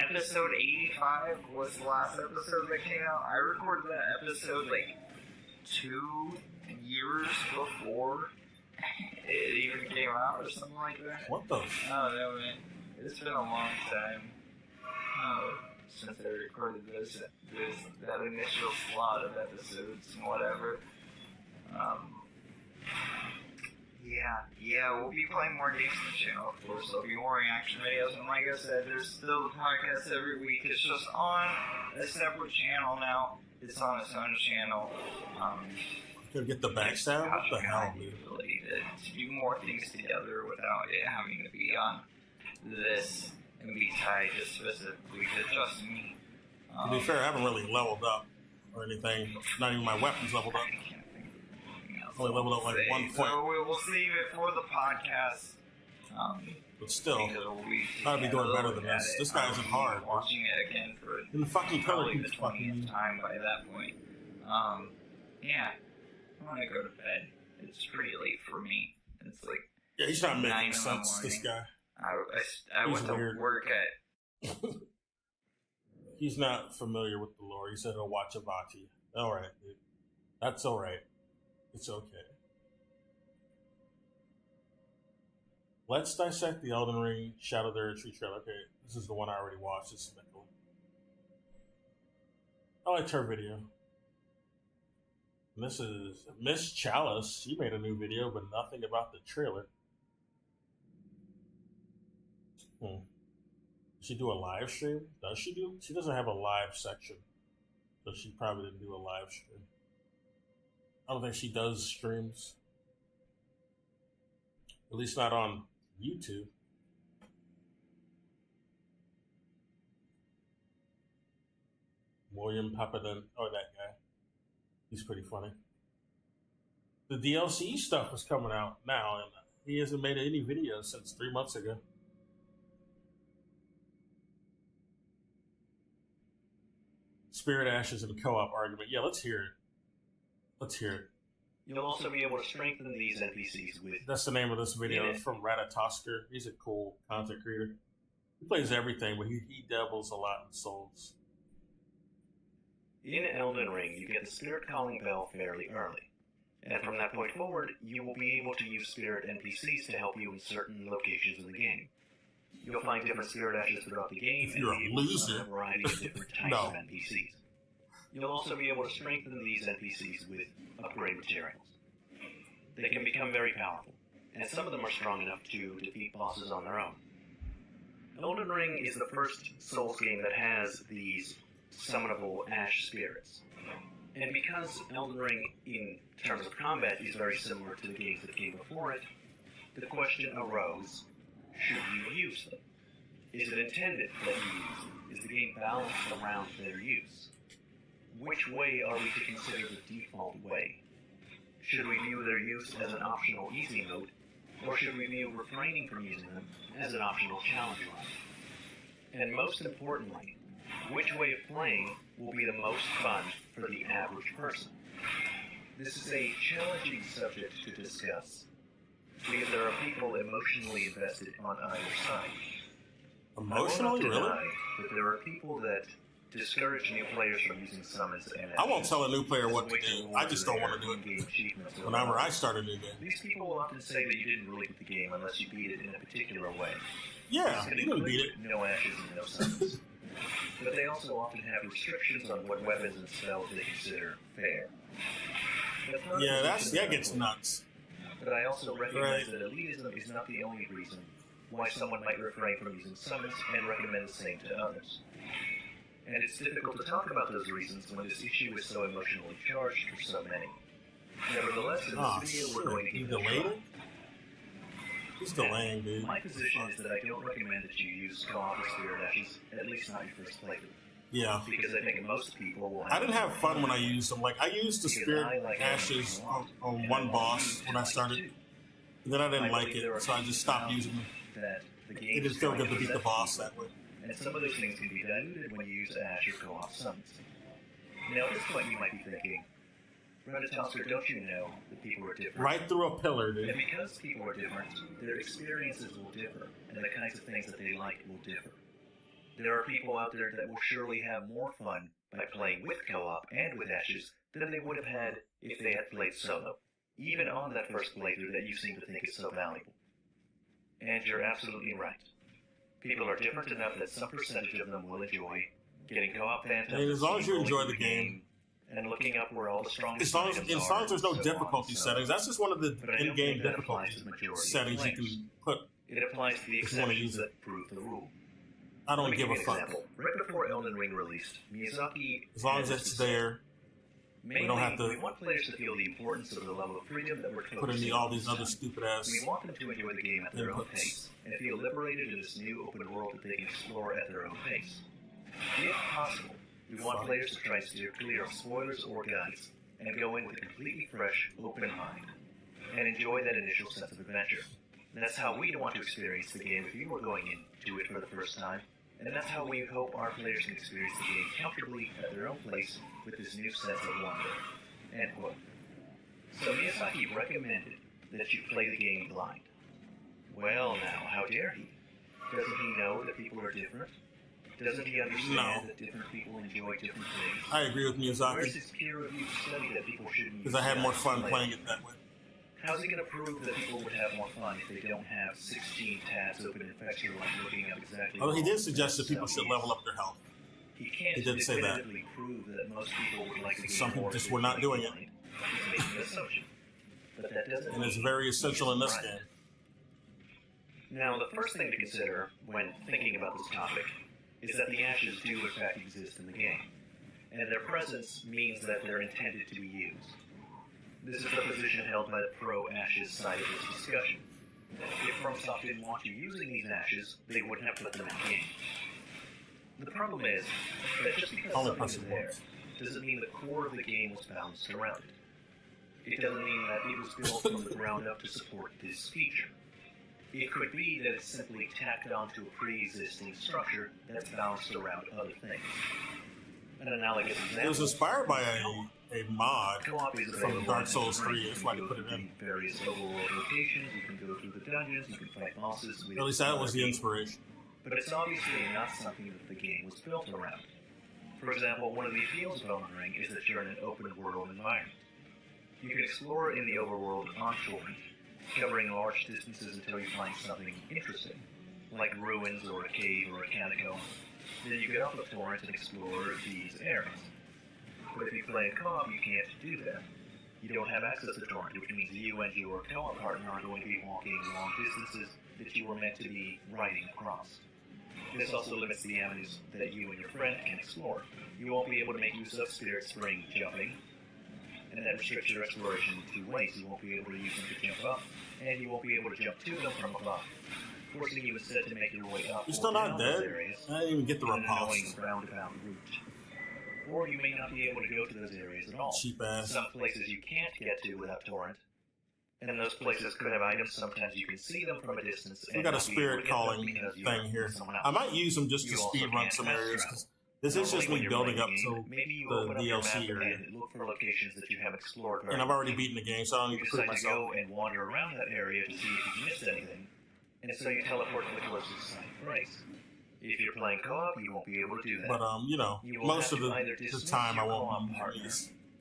episode 85 was the last episode that came out. I recorded that episode like 2 years before it even came out or something like that. What the? I don't know, man. It's been a long time since I recorded that initial slot of episodes and whatever. Yeah, we'll be playing more games on the channel, of course. There'll be more reaction videos, and like I said, there's still the podcast every week. It's just on a separate channel now. It's on its own channel. Could get the backstab? What the hell, dude? Ability to do more things together without it having to be on this and be tied just specifically to just me. To be fair, I haven't really leveled up or anything. Not even my weapons leveled up. Only leveled up like 1 point. So we'll save it for the podcast. But still, I'd be doing better than this. This guy isn't hard. Watching it again for the fucking probably the 20th time by that point. Yeah, I want to go to bed. It's pretty late for me. It's like he's not making sense. This guy. I went to work at. He's not familiar with the lore. He said he'll watch Avati. All right, dude. That's all right. It's okay. Let's dissect the Elden Ring Shadow of the Erdtree trailer. Okay, this is the one I already watched. This is Nicola. I liked her video. And this is Miss Chalice. She made a new video, but nothing about the trailer. Does she do a live stream? Does she do? She doesn't have a live section. So she probably didn't do a live stream. I don't think she does streams. At least not on YouTube. William Papadon. Oh, that guy. He's pretty funny. The DLC stuff is coming out now, and he hasn't made any videos since 3 months ago. Spirit Ashes and co-op argument. Yeah, let's hear it. Let's hear it. You'll also be able to strengthen these NPCs with... That's the name of this video. It's from Ratatosker. He's a cool content creator. He plays everything, but he dabbles a lot in Souls. In Elden Ring, you get the Spirit Calling Bell fairly early. And from that point forward, you will be able to use Spirit NPCs to help you in certain locations in the game. You'll find different Spirit Ashes throughout the game, if you're and a loser, a variety of different types of NPCs. You'll also be able to strengthen these NPCs with upgrade materials. They can become very powerful, and some of them are strong enough to defeat bosses on their own. Elden Ring is the first Souls game that has these summonable Ash spirits. And because Elden Ring, in terms of combat, is very similar to the games that came before it, the question arose, should you use them? Is it intended that you use them? Is the game balanced around their use? Which way are we to consider the default way? Should we view their use as an optional easy mode, or should we view refraining from using them as an optional challenge mode? And most importantly, which way of playing will be the most fun for the average person? This is a challenging subject to discuss, because there are people emotionally invested on either side. Emotionally, really? But there are people that discourage new players from using summons and I won't tell a new player what to do. I just don't want to do it. Whenever I start a new game. These people will often say that you didn't really beat the game unless you beat it in a particular way. Yeah, you didn't beat it. No ashes and no summons. But they also often have restrictions on what weapons and spells they consider fair. Yeah, that gets nuts. But I also recognize that elitism is not the only reason why someone might refrain from using summons and recommend the same to others. And it's difficult to talk about those reasons when this issue is so emotionally charged for so many. Nevertheless, in this video, we're going to give it a try. He's delaying, dude. My position is that I don't recommend that you use co-op or Spirit Ashes, at least not your first playthrough. Yeah. Because I think most people will have... I didn't have fun when I used them. Like, I used the Spirit Ashes on one boss when I started. And then I didn't like it, so I just stopped using them. It didn't feel good to beat the boss that way. And some of those things can be diluted when you use Ash or co-op summons. Now, at this point, you might be thinking, Ratatosker, don't you know that people are different? Right through a pillar, dude. And because people are different, their experiences will differ, and the kinds of things that they like will differ. There are people out there that will surely have more fun by playing with co-op and with Ashes than they would have had if they had played solo, even on that first playthrough that you seem to think is so valuable. And you're absolutely right. People are different enough that some percentage of them will enjoy getting co-op phantoms. I mean, as long as you enjoy the game, and looking up where all the strongest as long as there's no difficulty settings, that's just one of the in-game difficulty settings you can put. It applies to the exceptions that prove the rule. I don't give a fuck. Right before Elden Ring released, Miyazaki, as long as it's there, we don't have to. We want players to feel the importance of the level of freedom that we're put in all these other stupid ass. We want them to enjoy the game at their own pace and feel liberated in this new open world that they can explore at their own pace. If possible, we want players to try to steer clear of spoilers or guides and go in with a completely fresh, open mind and enjoy that initial sense of adventure. That's how we want to experience the game if you were going into it for the first time, and that's how we hope our players can experience the game comfortably at their own place with this new sense of wonder. End quote. So Miyazaki recommended that you play the game blind. Well now, how dare he? Doesn't he know that people are different? Doesn't he understand that different people enjoy different things? I agree with Miyazaki. Where's his peer-reviewed study that people shouldn't use? Because I had more fun playing it that way. How's he going to prove that people would have more fun if they don't have 16 tabs open in Fetcher like looking up exactly... Although he did suggest that people should level up their health. He did say that. Prove that most people would like some people just were not doing it. But that doesn't and it's very essential in this game. Now, the first thing to consider when thinking about this topic is that the ashes do in fact exist in the game, and their presence means that they're intended to be used. This is the position held by the pro-ashes side of this discussion. If FromSoft didn't want you using these ashes, they wouldn't have put them in the game. The problem is that just because something is there doesn't mean the core of the game was balanced around it. It doesn't mean that it was built from the ground up to support this feature. It could be that it's simply tacked onto a pre-existing structure that's balanced around other things. An analogous example. It was inspired by a mod Co-op is from Dark Souls 3. That's why they put it in. Various overworld locations. You can go through the dungeons. You can fight bosses. With At least that was the inspiration. But it's obviously not something that the game was built around. For example, one of the appeals of Elden Ring is that you're in an open world environment. You can explore in the overworld on torrent, covering large distances until you find something interesting, like ruins or a cave or a catacomb. Then you get off the torrent and explore these areas. But if you play in co-op, you can't do that. You don't have access to torrent, which means you and your co-op partner are going to be walking long distances that you were meant to be riding across. This also limits the avenues that you and your friend can explore. You won't be able to make use of Spirit Spring jumping, and that restricts your exploration in 2 ways. You won't be able to use them to jump up, and you won't be able to jump to them from above, forcing you instead to make your way up. You're still not dead? I didn't even get the repulse. Roundabout route. Or you may not be able to go to those areas at all. Cheap ass. Some places you can't get to without torrent. And those places could have items. Sometimes you can see them from a distance. We got a spirit calling thing here. I might use them just to speed run some areas. Cause this is just me building up to the DLC area. Look for locations that you have explored. And I've already beaten the game, so I don't need to prove decide to myself. go and wander around that area to see if you've missed anything. And so you teleport to the closest site place. If you're playing co-op, you won't be able to do that. But you know, most of the time I won't partner,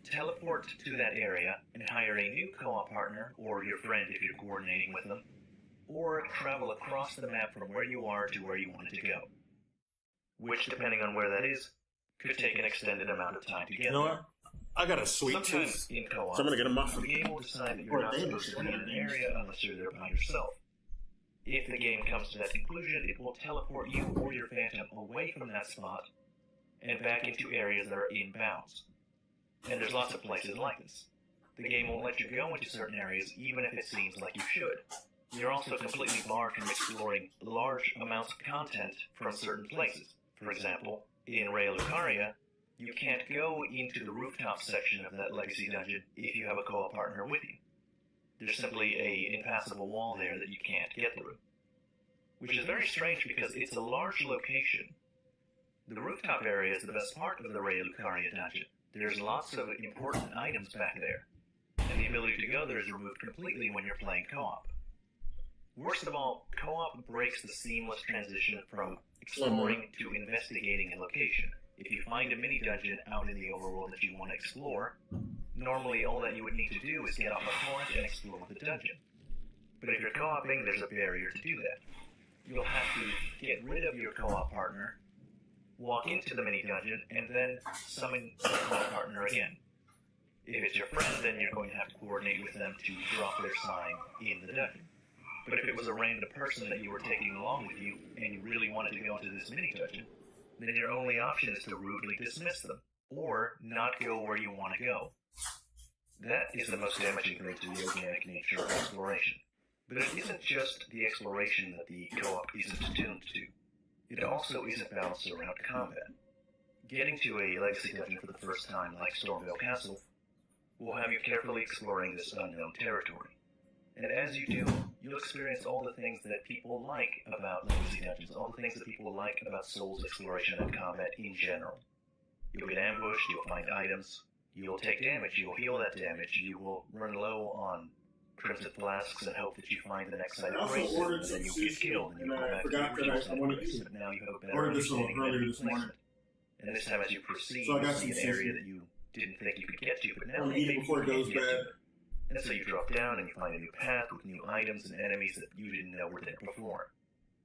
teleport to that area and hire a new co-op partner, or your friend if you're coordinating with them, or travel across the map from where you are to where you wanted to go. Which, depending on where that is, could take an extended amount of time to get You know what? I got a sweet Sometimes tooth, in co-op, so I'm gonna get a muffin. the game will decide that you're not supposed to be in an area unless you're there by yourself. If the game comes to that conclusion, it will teleport you or your phantom away from that spot and back into areas that are in bounds. And there's lots of places like this. The game won't let you go into certain areas even if it seems like you should. You're also completely barred from exploring large amounts of content from certain places. For example, in Raya Lucaria, you can't go into the rooftop section of that legacy dungeon if you have a co-op partner with you. There's simply an impassable wall there that you can't get through. Which is very strange because it's a large location. The rooftop area is the best part of the Raya Lucaria dungeon. There's lots of important items back there, and the ability to go there is removed completely when you're playing co-op. Worst of all, co-op breaks the seamless transition from exploring to investigating a location. If you find a mini-dungeon out in the overworld that you want to explore, normally all that you would need to do is get off a torrent and explore the dungeon. But if you're co-oping, there's a barrier to do that. You'll have to get rid of your co-op partner, walk into the mini-dungeon, and then summon the co-op partner again. If it's your friend, then you're going to have to coordinate with them to drop their sign in the dungeon. But if it was a random person that you were taking along with you, and you really wanted to go into this mini-dungeon, then your only option is to rudely dismiss them, or not go where you want to go. That is the most damaging thing to the organic nature of exploration. But it isn't just the exploration that the co-op isn't attuned to. It also isn't balanced around combat. Getting to a legacy dungeon for the first time, like Stormvale Castle, will have you carefully exploring this unknown territory. And as you do, you'll experience all the things that people like about legacy dungeons, all the things that people like about Souls exploration and combat in general. You'll get ambushed, you'll find items, you'll take damage, you'll heal that damage, you will run low on crimson flasks and hope that you find the next site of grace, and then you'll get killed, and you'll go back to the original site of grace, but now you have a better understanding of the placement. And this time as you proceed, you see an area that you didn't think you could get to, but now maybe before it goes bad. And so you drop down and you find a new path with new items and enemies that you didn't know were there before.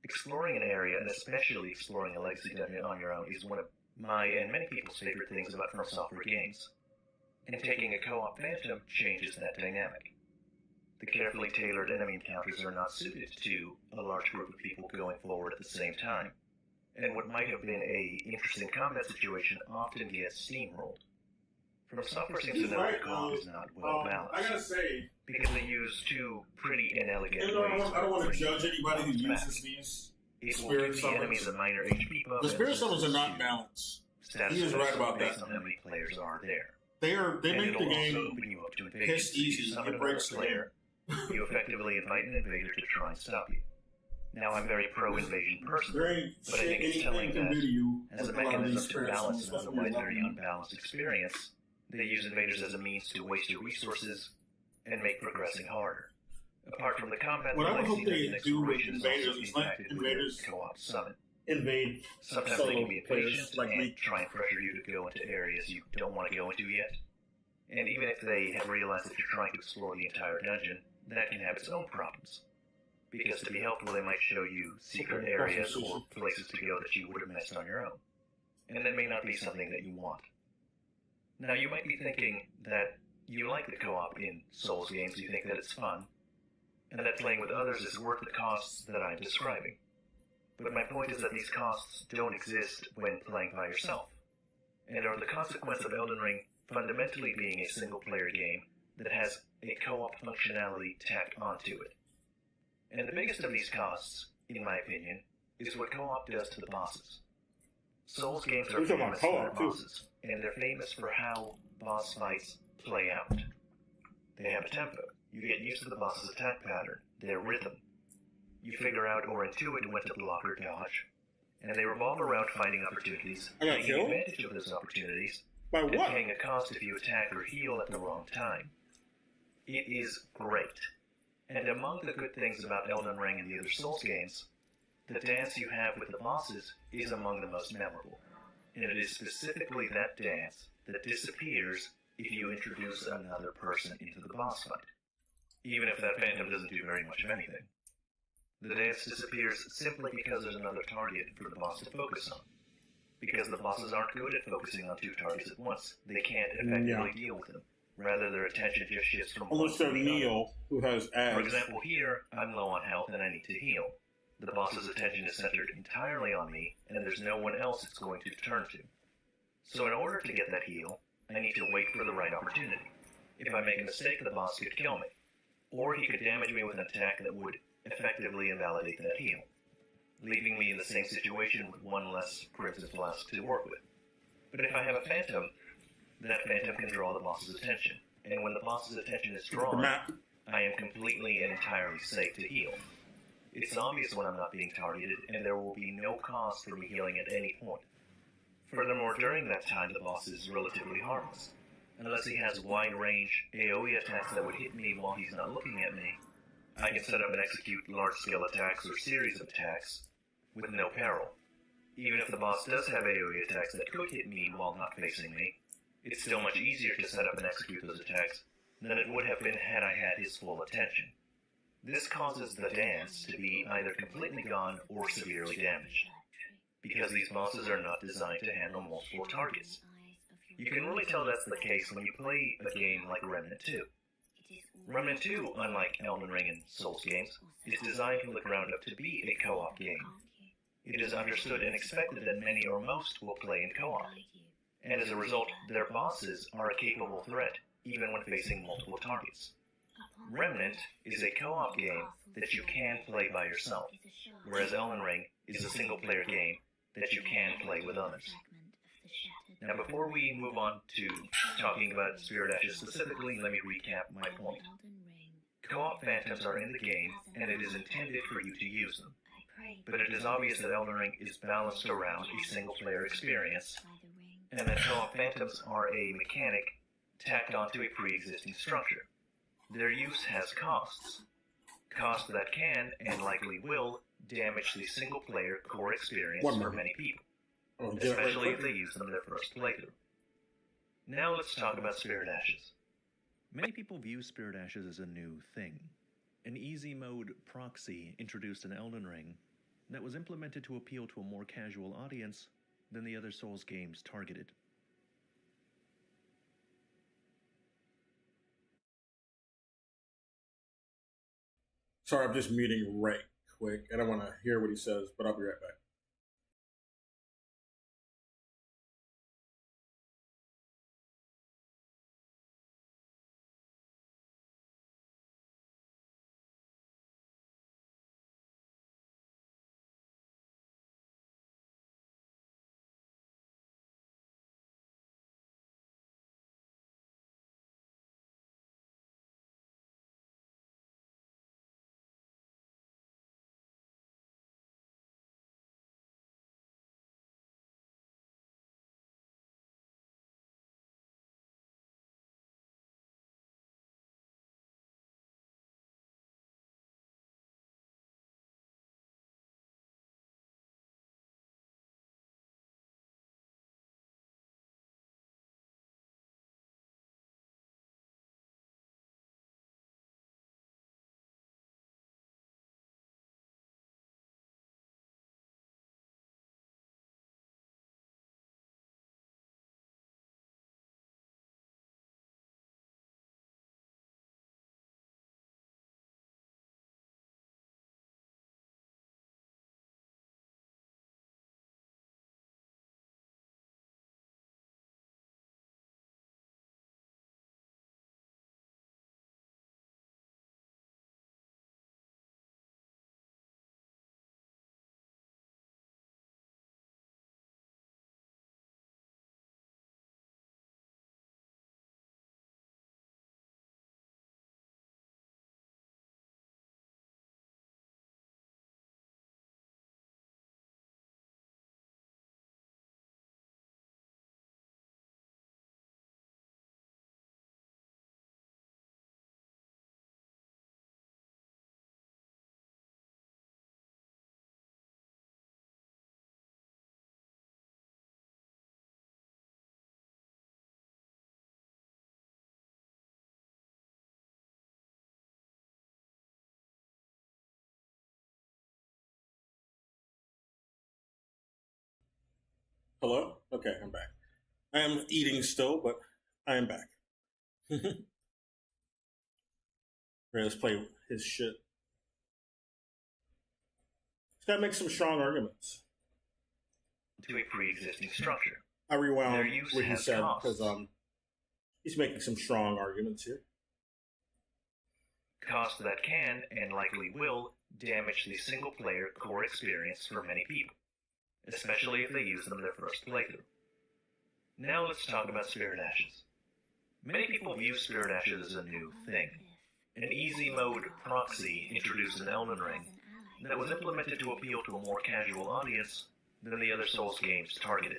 Exploring an area, and especially exploring a legacy dungeon on your own, is one of my and many people's favorite things about From Software games. And taking a co-op phantom changes that dynamic. The carefully tailored enemy encounters are not suited to a large group of people going forward at the same time. And what might have been an interesting combat situation often gets steamrolled. From Software seems to know that co-op is not well balanced. I gotta say, because they use two pretty inelegant ways. I don't want to judge anybody who uses these spirit summons. The spirit summons are not balanced. He is right about that. Based on how many players are there. They make the game piss easy. It breaks the game. You effectively invite an invader to try and stop you. Now, I'm very pro-invasion There personally, ain't but I shit think it's anything telling can that do to you as a with a lot of mechanism these to balance an especially otherwise level very one. unbalanced experience, they use invaders as a means to waste your resources and make progressing harder. Apart from the combat, What I the would hope legacy they of do with exploration is invaders also is let impacted with their invaders co-op summit. invade Sometimes they solo can be players impatient like and me. try and pressure you to go into areas you don't want to go into yet. And even if they have realized that you're trying to explore the entire dungeon, that can have its own problems. Because to be helpful, they might show you secret areas or places to go that you would have missed on your own. And that may not be something that you want. Now, you might be thinking that you like the co-op in Souls games, you think that it's fun, and that playing with others is worth the costs that I'm describing. But my point is that these costs don't exist when playing by yourself, and are the consequence of Elden Ring fundamentally being a single-player game that has a co-op functionality tacked onto it. And the biggest of these costs, in my opinion, is what co-op does to the bosses. Souls games are famous for their bosses, and they're famous for how boss fights play out. They have a tempo. You get used to the boss's attack pattern, their rhythm. You figure out or intuit when to block or dodge, and they revolve around finding opportunities, taking advantage of those opportunities, and paying a cost if you attack or heal at the wrong time. It is great. And among the good things about Elden Ring and the other Souls games, the dance you have with the bosses is among the most memorable. And it is specifically that dance that disappears if you introduce another person into the boss fight. Even if that phantom doesn't do very much of anything. The dance disappears simply because there's another target for the boss to focus on. Because the bosses aren't good at focusing on two targets at once. They can't effectively deal with them. Rather, their attention just shifts from one Unless to they're the Neo, who has abs. For example, here, I'm low on health and I need to heal. The boss's attention is centered entirely on me, and there's no one else it's going to turn to. So in order to get that heal, I need to wait for the right opportunity. If I make a mistake, the boss could kill me. Or he could damage me with an attack that would effectively invalidate that heal, leaving me in the same situation with one less Crimson Flask to work with. But if I have a phantom, that phantom can draw the boss's attention, and when the boss's attention is drawn, I am completely and entirely safe to heal. It's obvious when I'm not being targeted, and there will be no cost for me healing at any point. Furthermore, during that time, the boss is relatively harmless. Unless he has wide-range AoE attacks that would hit me while he's not looking at me, I can set up and execute large-scale attacks or series of attacks with no peril. Even if the boss does have AoE attacks that could hit me while not facing me, it's still much easier to set up and execute those attacks than it would have been had I had his full attention. This causes the dance to be either completely gone or severely damaged, because these bosses are not designed to handle multiple targets. You can really tell that's the case when you play a game like Remnant 2. Remnant 2, unlike Elden Ring and Souls games, is designed from the ground up to be a co-op game. It is understood and expected that many or most will play in co-op, and as a result, their bosses are a capable threat, even when facing multiple targets. Remnant is a co-op game that you can play by yourself, whereas Elden Ring is a single-player game that you can play with others. Now, before we move on to talking about Spirit Ashes specifically, let me recap my point. Co-op phantoms are in the game, and it is intended for you to use them. But it is obvious that Elden Ring is balanced around a single-player experience, and that co-op phantoms are a mechanic tacked onto a pre-existing structure. Their use has costs. Costs that can, and likely will, damage the single-player core experience for many people. Especially if they use them in their first playthrough. Now let's talk about Spirit Ashes. Many people view Spirit Ashes as a new thing. An easy mode proxy introduced in Elden Ring that was implemented to appeal to a more casual audience than the other Souls games targeted. Sorry, I'm just muting right quick. I don't want to hear what he says, but I'll be right back. Hello? Okay, I'm back. I am eating still, but I am back. Let's play his shit. He's got to make some strong arguments. To a pre-existing structure. I rewound Their use what he has said costs. because he's making some strong arguments here. Costs that can, and likely will, damage the single-player core experience for many people, especially if they use them their first playthrough. Now let's talk about Spirit Ashes. Many people view Spirit Ashes as a new thing. An easy mode proxy introduced in Elden Ring that was implemented to appeal to a more casual audience than the other Souls games targeted.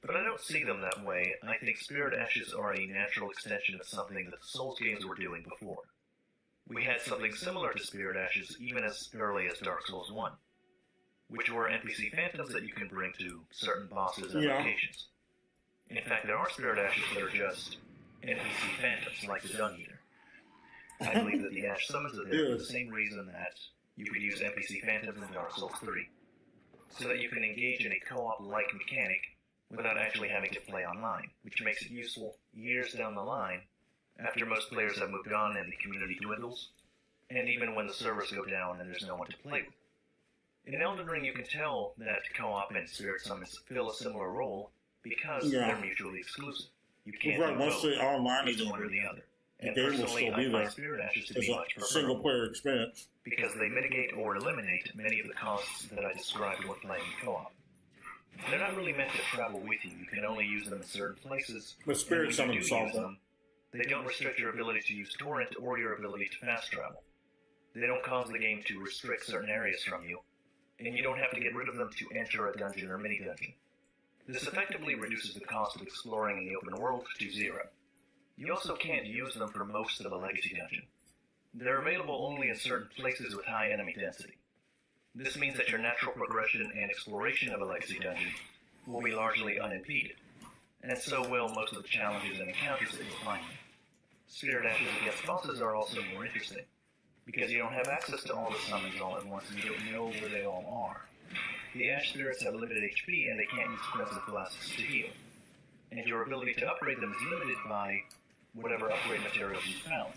But I don't see them that way. I think Spirit Ashes are a natural extension of something that the Souls games were doing before. We had something similar to Spirit Ashes even as early as Dark Souls 1, which were NPC phantoms that you can bring to certain bosses and locations. In fact, there are Spirit Ashes that are just NPC phantoms, like the Dung Eater. I believe that the Ash summons are there for the same reason that you could use NPC phantoms in Dark Souls 3, so that you can engage in a co-op-like mechanic without actually having to play online, which makes it useful years down the line after most players have moved on and the community dwindles, and even when the servers go down and there's no one to play with. In Elden Ring, you can tell that co-op and Spirit Summons fill a similar role because they're mutually exclusive. You can't do once the online is one or the other. The And game will personally, still be I there find Spirit Ashes to as be a much preferable single-player experience. because they mitigate or eliminate many of the costs that I described when playing co-op. They're not really meant to travel with you. You can only use them in certain places. But Spirit and when Summon you do solves use that. them, they don't restrict your ability to use torrent or your ability to fast travel. They don't cause the game to restrict certain areas from you, and you don't have to get rid of them to enter a dungeon or mini-dungeon. This effectively reduces the cost of exploring in the open world to zero. You also can't use them for most of the legacy dungeon. They're available only in certain places with high enemy density. This means that your natural progression and exploration of a legacy dungeon will be largely unimpeded, and so will most of the challenges and encounters that you'll find. Spirit Ashes against bosses are also more interesting, because you don't have access to all the summons all at once and you don't know where they all are. The Ash Spirits have limited HP and they can't use defensive flasks to heal, and your ability to upgrade them is limited by whatever upgrade materials you found,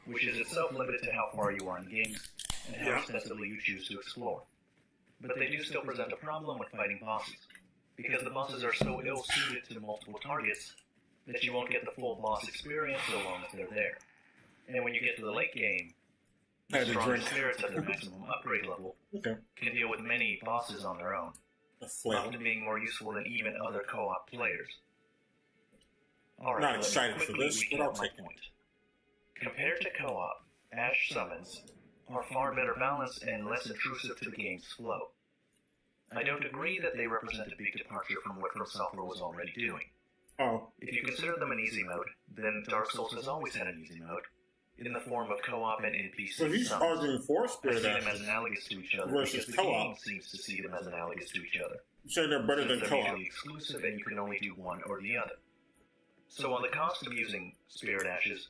which is itself limited to how far you are in games and how extensively you choose to explore. But they do still present a problem when fighting bosses, because the bosses are so ill-suited to multiple targets that you won't get the full boss experience so long as they're there. And when you get to the late game, the strongest spirits at their maximum upgrade level can deal with many bosses on their own, often being more useful than even other co-op players. Alright, Not excited for this, but I'll take point. Compared to co-op, Ash summons are far better balanced and less intrusive to the game's flow. I don't agree that they represent a big departure from what From Software was already doing. If you consider them an easy mode, then Dark Souls has always had an easy mode, in the form of co-op and NPC So he's summons. arguing for I Spirit see them as Ashes analogous to each other versus because the co-op. game seems to see them as analogous to each other. You say they're better than Since they're co-op. mutually exclusive and you can only do one or the other. So while the cost of using Spirit Ashes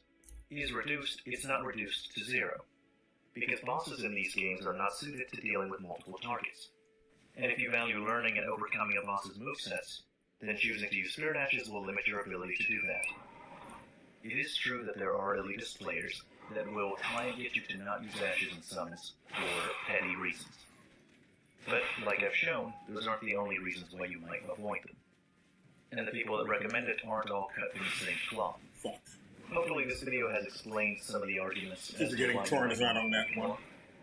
is reduced, it's not reduced to zero, because bosses in these games are not suited to dealing with multiple targets. And if you value learning and overcoming a boss's movesets, then choosing to use Spirit Ashes will limit your ability to do that. It is true that there are elitist players that will try and get you to not use Ashes and Summons for petty reasons. But, like I've shown, those aren't the only reasons why you might avoid them. And the people that recommend it aren't all cut from the same cloth. Hopefully this video has explained some of the arguments. He's getting torn is not on that one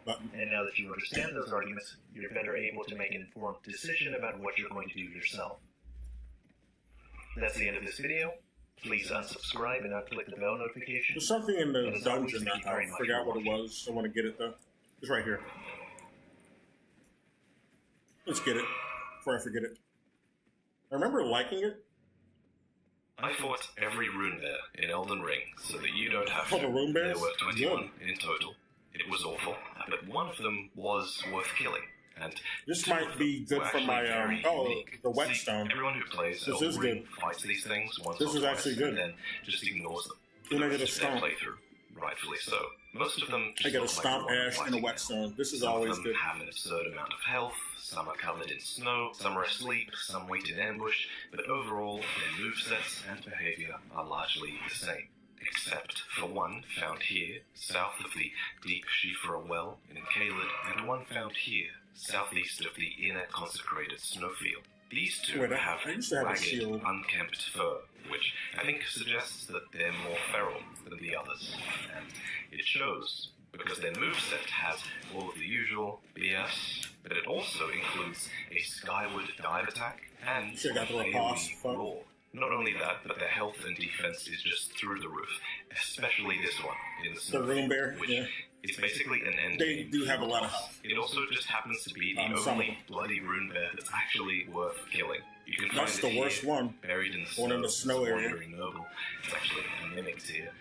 button. And now that you understand those arguments, you're better able to make an informed decision about what you're going to do yourself. That's the end of this video. Please unsubscribe and unclick the bell notification. There's something in the And as always, dungeon thank that you very I much forgot for what it was. I want to get it though. It's right here. Let's get it before I forget it. I remember liking it. I fought every rune bear in Elden Ring so that you don't have Oh, to. the rune bears? There were 21 in total. It was awful, but one of them was worth killing. And This two might of be them good were for actually my very unique. the See, whetstone. everyone who plays This Elden is Ring good. fights these things once This or is twice actually good. and then just ignores them. Then I get a Rest of their stomp. playthrough, rightfully so. Most of them I just get a look like stomp they're ash and a fighting whetstone. This is Some of always them good. have an absurd amount of health, some are covered in snow, some are asleep, some wait in ambush, but overall, their movesets and behavior are largely the same. Except for one found here, south of the deep Shifra well in Caled, and one found here, southeast of the inner consecrated snowfield. These two have ragged, unkempt fur, which I think suggests that they're more feral than the others. And it shows, because their moveset has all of the usual BS, but it also includes a skyward dive attack and a roar. Not only that, but their health and defense is just through the roof, especially this one in the snow. The Room Bear, which is basically an end. They do have a lot of health. It also just happens to be the only bloody Rune Bear that's actually worth killing. You can That's find the worst one. Buried in one in the snow area. Noble. It's actually a mimic tier.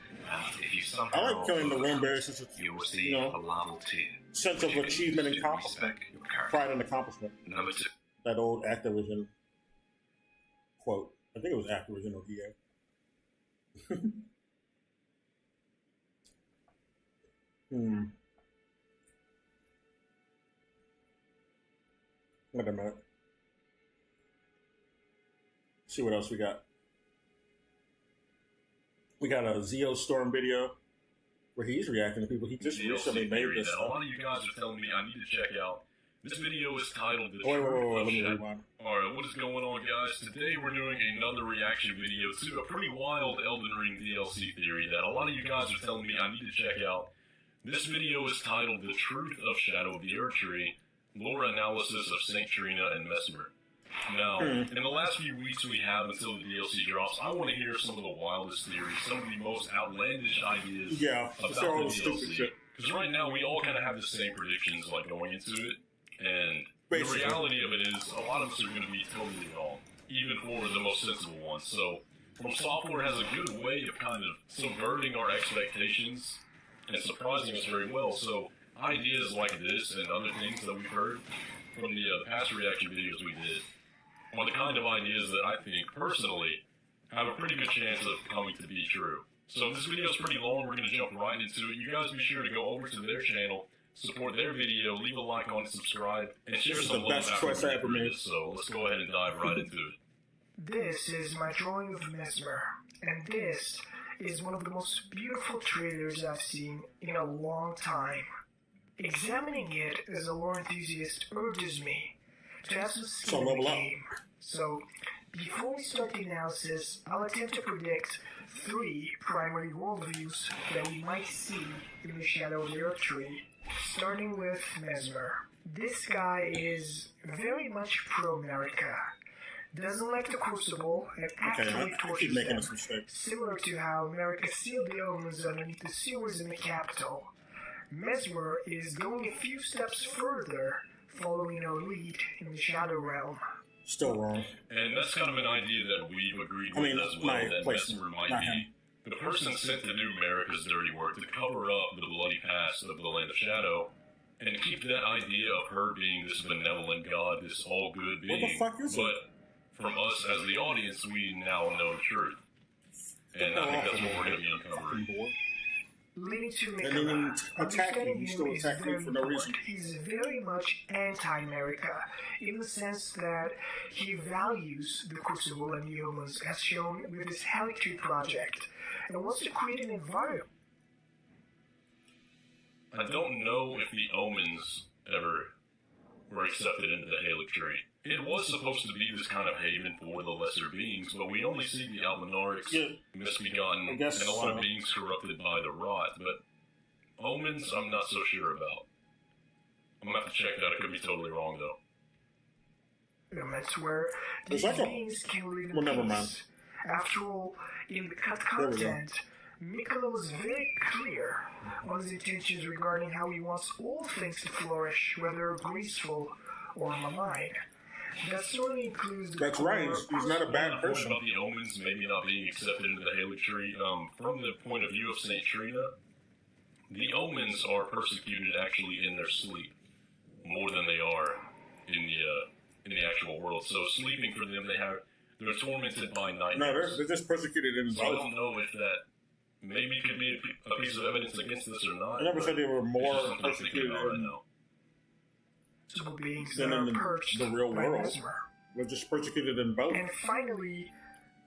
If you somehow I like killing the Rune Bear since it's, you receive a larval tier. Sense of achievement and accomplishment. Pride and accomplishment. Number 2. That old Activision quote. I think it was Activision or EA. Wait a minute. See what else we got. We got a Zeo Storm video where he's reacting to people. He just recently made this. A lot of you guys are telling me I need to check out. This video is titled The Wait, Truth let me of rewind. Alright, what is going on, guys? Today we're doing another reaction video to a pretty wild Elden Ring DLC theory that a lot of you guys are telling me I need to check out. This video is titled The Truth of Shadow of the Erdtree, Lore Analysis of Saint Trina and Mesmer. Now, in the last few weeks we have until the DLC drops, I want to hear some of the wildest theories, some of the most outlandish ideas about the DLC. Because right now we all kind of have the same predictions like going into it. And the reality of it is, a lot of us are going to be totally wrong, even for the most sensible ones. So, From Software has a good way of kind of subverting our expectations and surprising us very well. So, ideas like this and other things that we've heard from the past reaction videos we did are the kind of ideas that I think, personally, have a pretty good chance of coming to be true. So, this video is pretty long. We're going to jump right into it. You guys be sure to go over to their channel, support their video, leave a like on it, subscribe, and share some love after this. So let's go ahead and dive right into it. This is my drawing of Mesmer, and this is one of the most beautiful trailers I've seen in a long time. Examining it as a lore enthusiast urges me to have some skin in the game. So, before we start the analysis, I'll attempt to predict 3 primary worldviews that we might see in the Shadow of the Erdtree. Starting with Mesmer. This guy is very much pro-America. Doesn't like the Crucible and actively tortures them, similar to how America sealed the omens underneath the sewers in the capital. Mesmer is going a few steps further, following our lead in the Shadow Realm. Still wrong. And that's kind of an idea that we've agreed with as well, that Mesmer might be the person sent to do America's dirty work to cover up the bloody past of the Land of Shadow, and keep that idea of her being this benevolent god, this all-good being. What the fuck is it? From us as the audience, we now know the truth. And I think that's what we're going to be uncovering. Leading to Mikala, understanding him is very important. He's very much anti-America, in the sense that he values the Crucible and the Omens, as shown with his Erdtree project, and wants to create an environment. I don't know if the Omens ever were accepted into the Erdtree. It was supposed to be this kind of haven for the lesser beings, but we only see the Almanarics, misbegotten, and a lot of beings corrupted by the rot. But Omens, I'm not so sure about. I'm going to have to check that. I could be totally wrong, though. That's where these beings can live in peace. After all, in the cut content, Mikala was very clear on his intentions regarding how he wants all things to flourish, whether graceful or malign. That certainly includes the That's right. He's not a bad person. About the Omens maybe not being accepted into the Erdtree, from the point of view of Saint Trina, the Omens are persecuted actually in their sleep more than they are in the actual world. So sleeping for them, they're tormented by nightmares. No, they're just persecuted in so I don't know if that maybe could be a piece of evidence against this or not. I never said they were more persecuted. to the beings than that in are perched the real by world. Mesmer. We're just persecuted in both. And finally,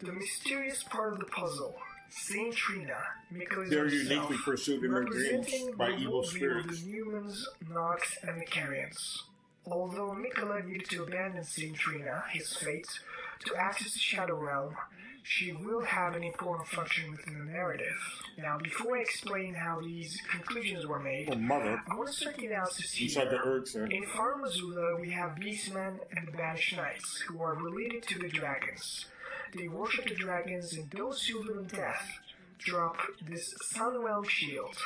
the mysterious part of the puzzle. Saint Trina, Mikkel's They're herself, uniquely pursued in their dreams representing by the evil worldview of spirits. the humans, Nox, and the Carians. Although Mikkel needed to abandon Saint Trina, his fate, to access the Shadow Realm, she will have an important function within the narrative. Now, before I explain how these conclusions were made, Oh, mother. I want to start the analysis here. Inside the Erdtree. In Far Missoula, we have Beastmen and the Banished Knights, who are related to the dragons. They worship the dragons, and those who live in death drop this Sunwell shield.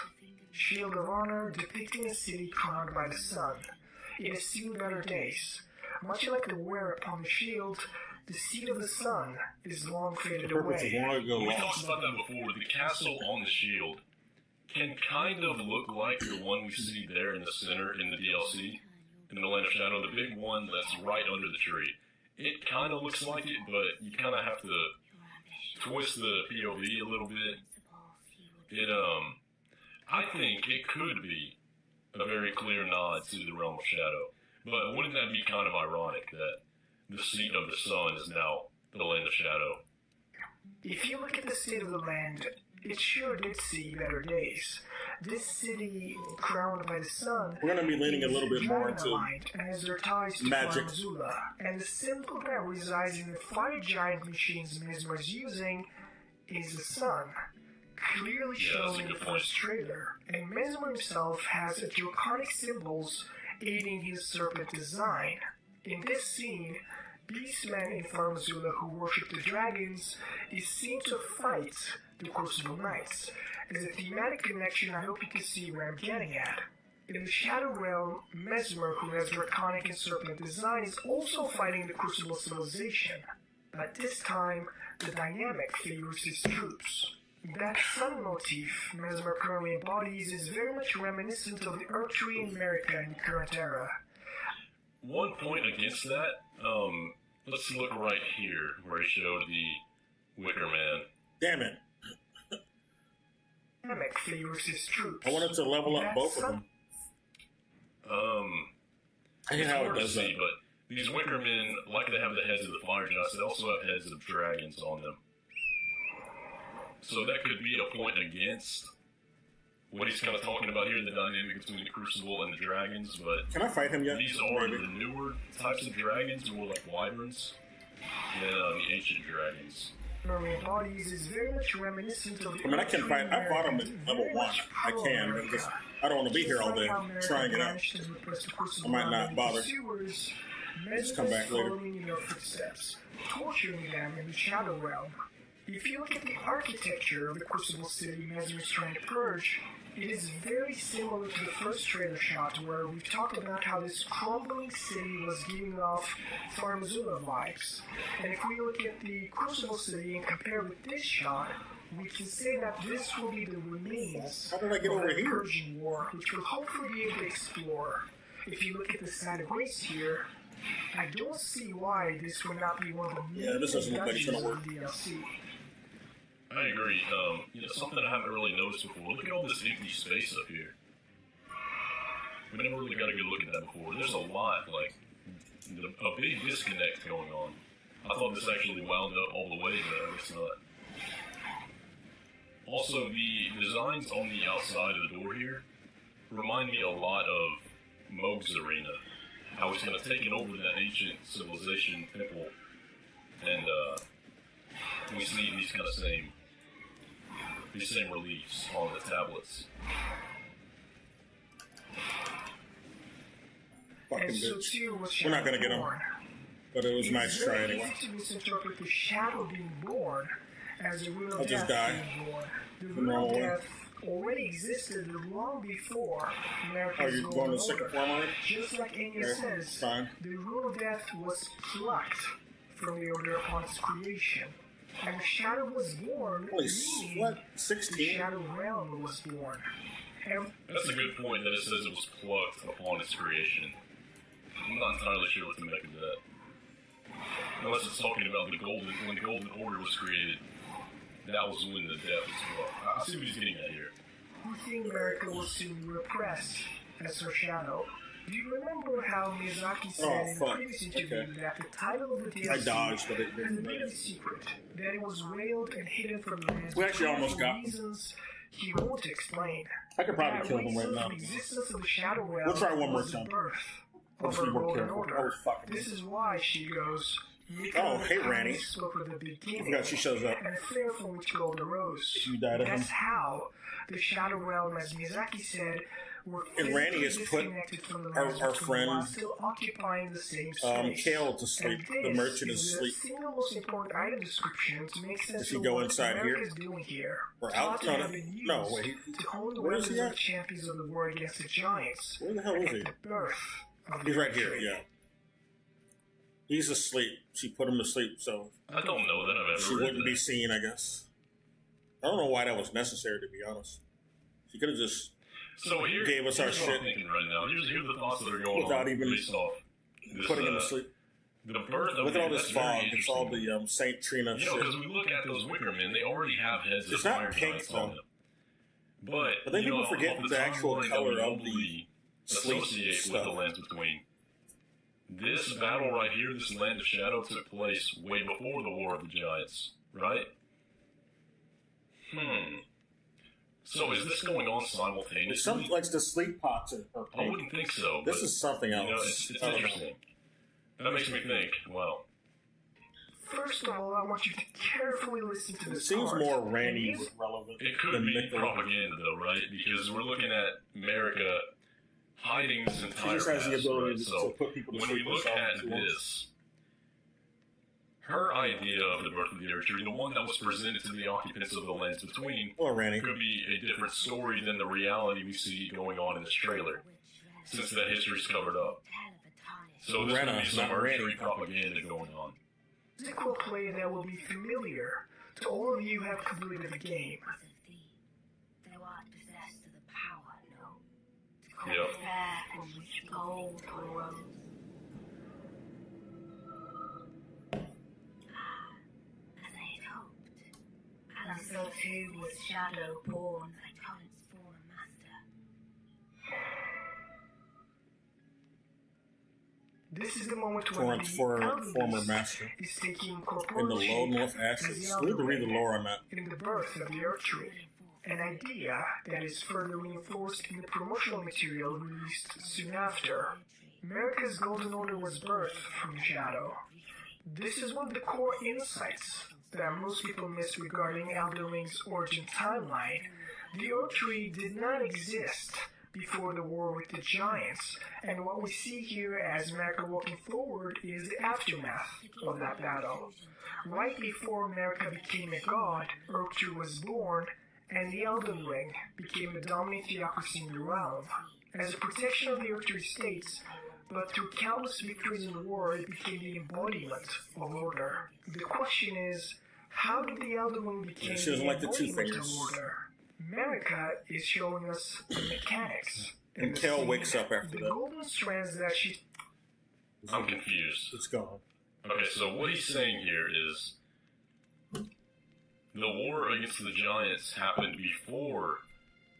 Shield of honor depicting a city crowned by the sun. It has seen better days. Much like the wear upon the shield, the seed of the sun is long faded away. We talked about that before. The castle on the shield can kind of look like the one we see there in the center in the DLC, in the Land of Shadow, the big one that's right under the tree. It kind of looks like it, but you kind of have to twist the POV a little bit. I think it could be a very clear nod to the Realm of Shadow. But wouldn't that be kind of ironic that the seat of the sun is now the Land of Shadow? If you look at the state of the land, it sure did see better days. This city, crowned by the sun, we're going to be leaning a little bit more into as their ties to magic. Missoula, and the symbol that resides in the fire giant machines Mesmer is using is the sun, clearly shown in the first trailer. And Mesmer himself has draconic symbols aiding his serpent design. In this scene, Beastmen in Far Missoula who worship the dragons is seen to fight the Crucible Knights. As a thematic connection, I hope you can see where I'm getting at. In the Shadow Realm, Mesmer, who has draconic and serpent design, is also fighting the Crucible civilization. But this time, the dynamic favors his troops. That sun motif Mesmer currently embodies is very much reminiscent of the Erdtree in America in the current era. One point against that, let's look right here where he showed the Wicker Man. Damn it. Dynamic favors his troops. I wanted to level up both of them. It's hard to see, but these Wicker Men, like they have the heads of the fire giants, they also have heads of dragons on them. So that could be a point against what he's kind of talking about here, the dynamic between the Crucible and the dragons, but can I fight him yet? These are the newer types of dragons, more like wyverns, than the ancient dragons. Marine bodies is very much reminiscent of the I mean, I can fight. I fought him at level 1. I can. But just, I don't want to be here all day trying it out. I might not bother. Just come back later. In your footsteps, torturing them in the Shadow Realm. If you look at the architecture of the Crucible City Mesmer is trying to purge, it is very similar to the first trailer shot where we've talked about how this crumbling city was giving off Far Missoula vibes. And if we look at the Crucible City and compare with this shot, we can say that this will be the remains of the Persian War, which we'll hopefully be able to explore. If you look at the side of grace here, I don't see why this would not be one of the main dungeons of the DLC. I agree. Something I haven't really noticed before. Look at all this empty space up here. We never really got a good look at that before. There's a lot, a big disconnect going on. I thought this actually wound up all the way, but I guess not. Also, the designs on the outside of the door here remind me a lot of Moog's Arena. How he's kind of taken over that ancient civilization temple, and we see these kind of same reliefs on the tablets. Fucking bitch. We're not gonna get them, but it was nice to try anyway. It's easy to misinterpret the shadow being born as a real I'll just die. The real death already existed long before America's you going to the second form already? Just like Enya says, fine. The rule of death was plucked from the order upon its creation. And the shadow was born. Holy, what? 16? The shadow realm was born. That's a good point that it says it was plucked upon its creation. I'm not entirely sure what to make of that. Unless it's talking about when the Golden Order was created, that was when the death was plucked. I see what he's getting at here. We think America will soon repress as her shadow. Do you remember how Miyazaki said in a previous interview that the title of the DLC I dodged, but it has a didn't. bit of a secret, that it was veiled and hidden from the man's We actually almost for got them. reasons he won't explain. I could probably That kill them right reason now. for the existence of the Shadow Realm We'll try one more was the time. birth I'll of just her be more golden careful. order. I was fucking. This is why she goes. Oh, hey, Randy. Spoke of the I beginning, forgot she shows up. and the flare from which gold arose. You died of him. That's how the Shadow Realm, as Miyazaki said, were And Randy has physically put disconnected from the our lands friend, while still occupying the same space. Kale to sleep. And The this merchant is asleep. the single most important item description to make sense Does he of go what inside here? America's doing here. Or Thought out? to No, have been used no, wait. to hone the Where is weapons he of at? the champions of the war against the giants. Where the hell is he? The birth of He's the right here, Erdtree. yeah. He's asleep. She put him to sleep, so I don't know that I've ever she read wouldn't be that. seen, I guess. I don't know why that was necessary, to be honest. She could have just So here, gave us our here's what shit I'm thinking right now. Here's the thoughts that are going without on even based off this, putting him to sleep. The birth of Look at all that's this very fog. It's all interesting. the St. Trina You know, shit. because we look at those wicker men, they already have heads It's of not fire pink, giants though. on them. But then you people know, forget off the actual timeline that color we of the normally sleep associate stuff. with the lands between. This battle right here, this Land of Shadow, took place way before the War of the Giants, right? So is this going on simultaneously? It's something like the sleep pots are I pink. wouldn't think so. This but, is something you know, else. it's I don't know. interesting. That makes me think, wow. First of all, I want you to carefully listen to It this seems part. more Randy relevant It could than be Nicola. propaganda, though, right? Because we're looking at America hiding this She entire just has the past, ability right? to So put people to when we sleep look herself at if she wants. this, her idea of the birth of the Erdtree, the one that was presented to the occupants of the lands between, Hello, Randy. could be a different story than the reality we see going on in this trailer, since that history's covered up. So there's going to Rena, be some not Randy. Erdtree propaganda going on. Sequel play that will be familiar to all of you who have completed the game. Thou art possessed of the power, no? To Yep. call fair from which gold arose. As I had hoped, and so too was Shadow born, thy current's fallen master. This is the moment when Torrance the for Elden former Beast master is taking in the corporeal low shape north as axis. the We need to Elden read the Ring lore on that. in the birth of the Erdtree, an idea that is further reinforced in the promotional material released soon after. America's Golden Order was birthed from the Shadow. This is one of the core insights that most people miss regarding Elden Ring's origin timeline. The Erdtree did not exist before the war with the giants, and what we see here as America walking forward is the aftermath of that battle. Right before America became a god, Erdtree was born, and the Elden Ring became the dominant theocracy in the realm. As a protection of the Erdtree states, but through countless victories in the war, it became the embodiment of order. The question is, how did the Elden Ring become She doesn't the like the two embodiment of fingers. order? America is showing us the mechanics. And the Kel scene. wakes up after the that. golden strands that she... I'm confused. It's gone. Okay, so what he's saying here is the war against the giants happened before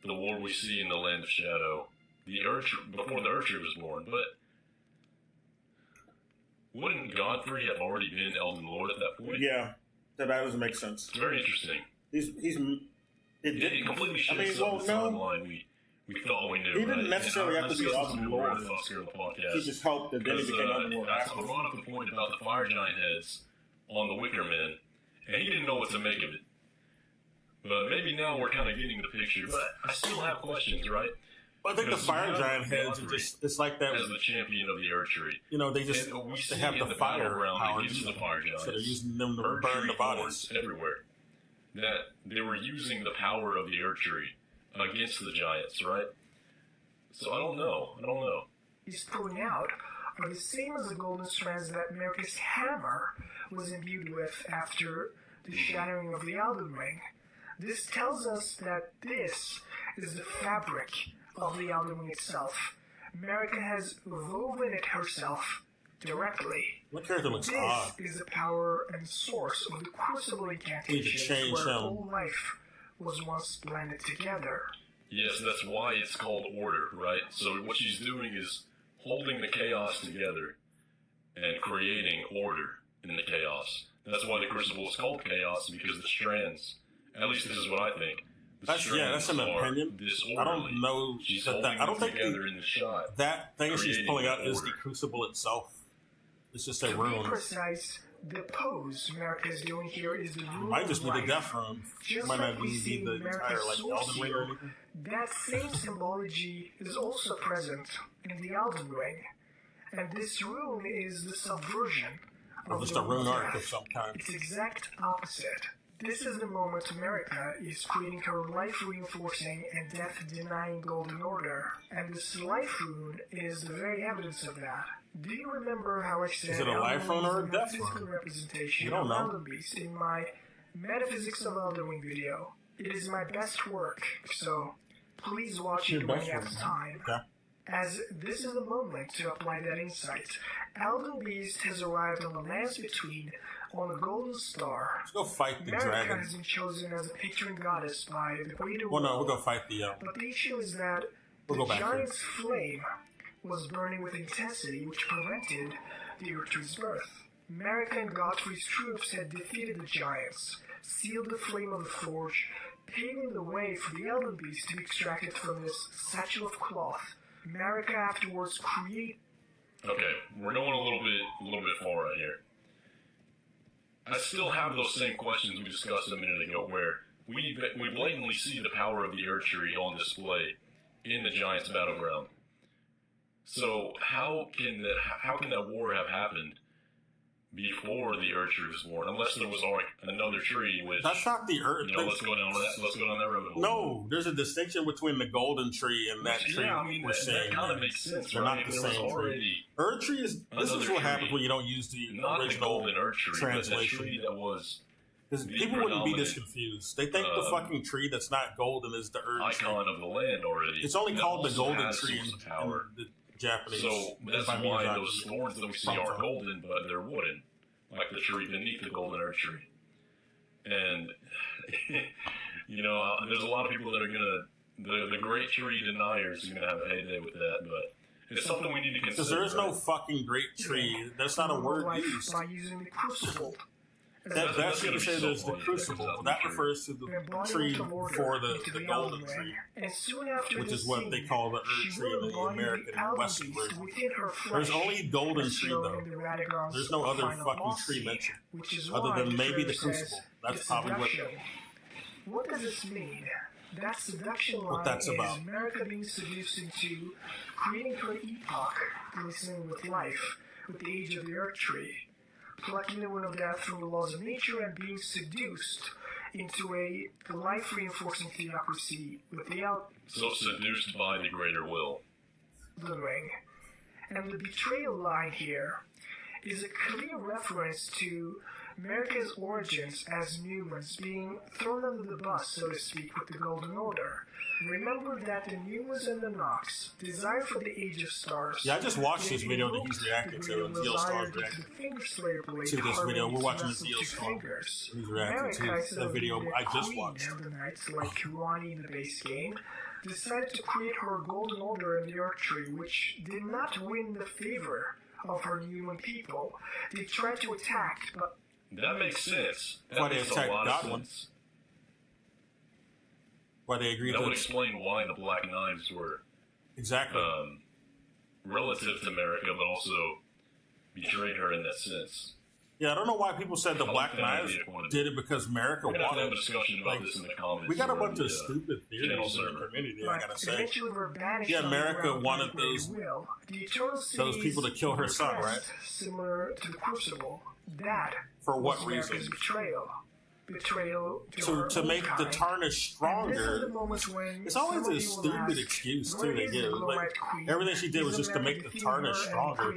the war we see in the Land of Shadow, before the Erdtree was born. But wouldn't Godfrey have already been Elden Lord at that point? Yeah, that doesn't make sense. It's very interesting. It completely I mean, shifts well, the no. timeline we thought we knew. He didn't right? necessarily And have to let's be get Elden some Lord. more thoughts here on the podcast. He just helped, and then he became Elden Lord I after. brought up the point about the fire giant heads on the Wicker Men, and he didn't know what to make of it. But maybe now we're kind of getting the picture. But I still have questions, right? I think the Because fire now giant heads are Godfrey just, it's like that. as the champion of the Erdtree. You know, they just, And we they see have in the fire battleground power. against the fire giants. So they're using them to Erdtree burn the bodies. forts everywhere. That they were using the power of the Erdtree against the giants, right? So I don't know. He's pulling out are the same as the golden strands that America's hammer was imbued with after the shattering of the Elden Ring. This tells us that this is the fabric of the Elden Ring itself. America has woven it herself directly. My character looks This odd. is the power and source of the crucible We should incantations change where him. all life was once blended together. Yes, that's why it's called order, right? So what she's doing is holding the chaos together and creating order in the chaos. That's why the Crucible is called chaos, because the strands, at least this is what I think, that's an opinion. I don't know. I don't think that thing she's pulling out is the Crucible itself. It's just a room. To be precise, the pose America is doing here is the room. Might just be the death room. Might not we be the entire Elden Ring or anything. That same symbology is also present in the Elden Ring, and this room is the subversion of just the a rune arc death. of some kind. It's exact opposite. This is the moment America is creating her life-reinforcing and death-denying golden order, and this life rune is the very evidence of that. Do you remember how I said is it a life rune or a death physical rune? representation You don't of know. Elden Beast in my Metaphysics of Elden Ring video? It is my best work, so please watch it when you have time. Okay. As this is the moment to apply that insight. Elden Beast has arrived on the lands between on a golden star. Let's go fight the America dragon. has been chosen as a patron goddess by the greater Well, no, world. we'll go fight the. But the issue is that We'll the go back giant's flame was burning with intensity, which prevented the Erdtree's birth. America and Godfrey's troops had defeated the giants, sealed the flame of the forge, paving the way for the Elden Beast to be extracted from this satchel of cloth. America afterwards created. Okay, we're going a little bit far right here. I still have those same questions we discussed a minute ago, where we blatantly see the power of the Erdtree on display in the Giants' battleground. So how can that war have happened before the Erdtree was born? Unless there was like another tree with. That's not the Erd. Let's go down that road. No, there's a distinction between the golden tree and that tree. Yeah, I mean, we're that saying kind of makes sense. they're right? not the There was same tree. already Erd tree is. This is what happens when you don't use the not original the golden Erdtree, translation. but the tree that was. Because people wouldn't be this confused. They think the fucking tree that's not golden is the Erd tree. Icon of the land already. It's only that called the also golden has tree in source of power. the Japanese. So that's By why Miyazaki. those thorns that we see are golden, but they're wooden, like the tree beneath the golden Earth tree. And there's a lot of people that are gonna the great tree deniers are gonna have a heyday with that, but it's something we need to consider. Because there is no fucking great tree. That's not a word used. By using the crucible. That's you can say there's the crucible. That refers to the tree for the golden tree, And soon after which this is what scene, they call the Erd she tree in will the embody American the and Elden Western Beast version. within her flesh, There's only golden as tree shown though. in the Radagons There's no of other Final fucking Boss tree scene, mentioned, which is other why than maybe the trailer says crucible. That's it's probably what. seduction. What does this mean? That seduction line What that's about. is America being seduced into creating her epoch, glistening with life, with the age of the Earth Tree, plucking the wind of death from the laws of nature and being seduced into a life-reinforcing theocracy with the So seduced by the greater will. Elden Ring. And the betrayal line here is a clear reference to America's origins as humans being thrown under the bus, so to speak, with the Golden Order. Remember that the Numas and the Nox desire for the Age of Stars. Yeah, I just watched this video that he's reacting to, and Zeal Star's reacting to this video. We're watching the Zeal Star. He's reacting to the video I just watched. The Knights, like Kirani in the base game, decided to create her Golden Order in the Erdtree, which did not win the favor of her human people. They tried to attack, but that makes sense. Why they attacked Godwin? Why they agreed that to would explain why the Black Knives were exactly relative to America, but also betrayed her in that sense. Yeah, I don't know why people said the Black Knives did it because America We're gonna have to wanted. have a discussion about this in the comments. We got a or bunch the, of stupid theories channel in the server. community, I gotta say. eventually were banished Yeah, on the America ground wanted by those the Eternal Cities people to kill her son, right? Similar to the Crucible. That For what was America's reason? Betrayal To make the tarnish stronger. It's always a stupid excuse too they give. Like everything she did was just to make the tarnish stronger.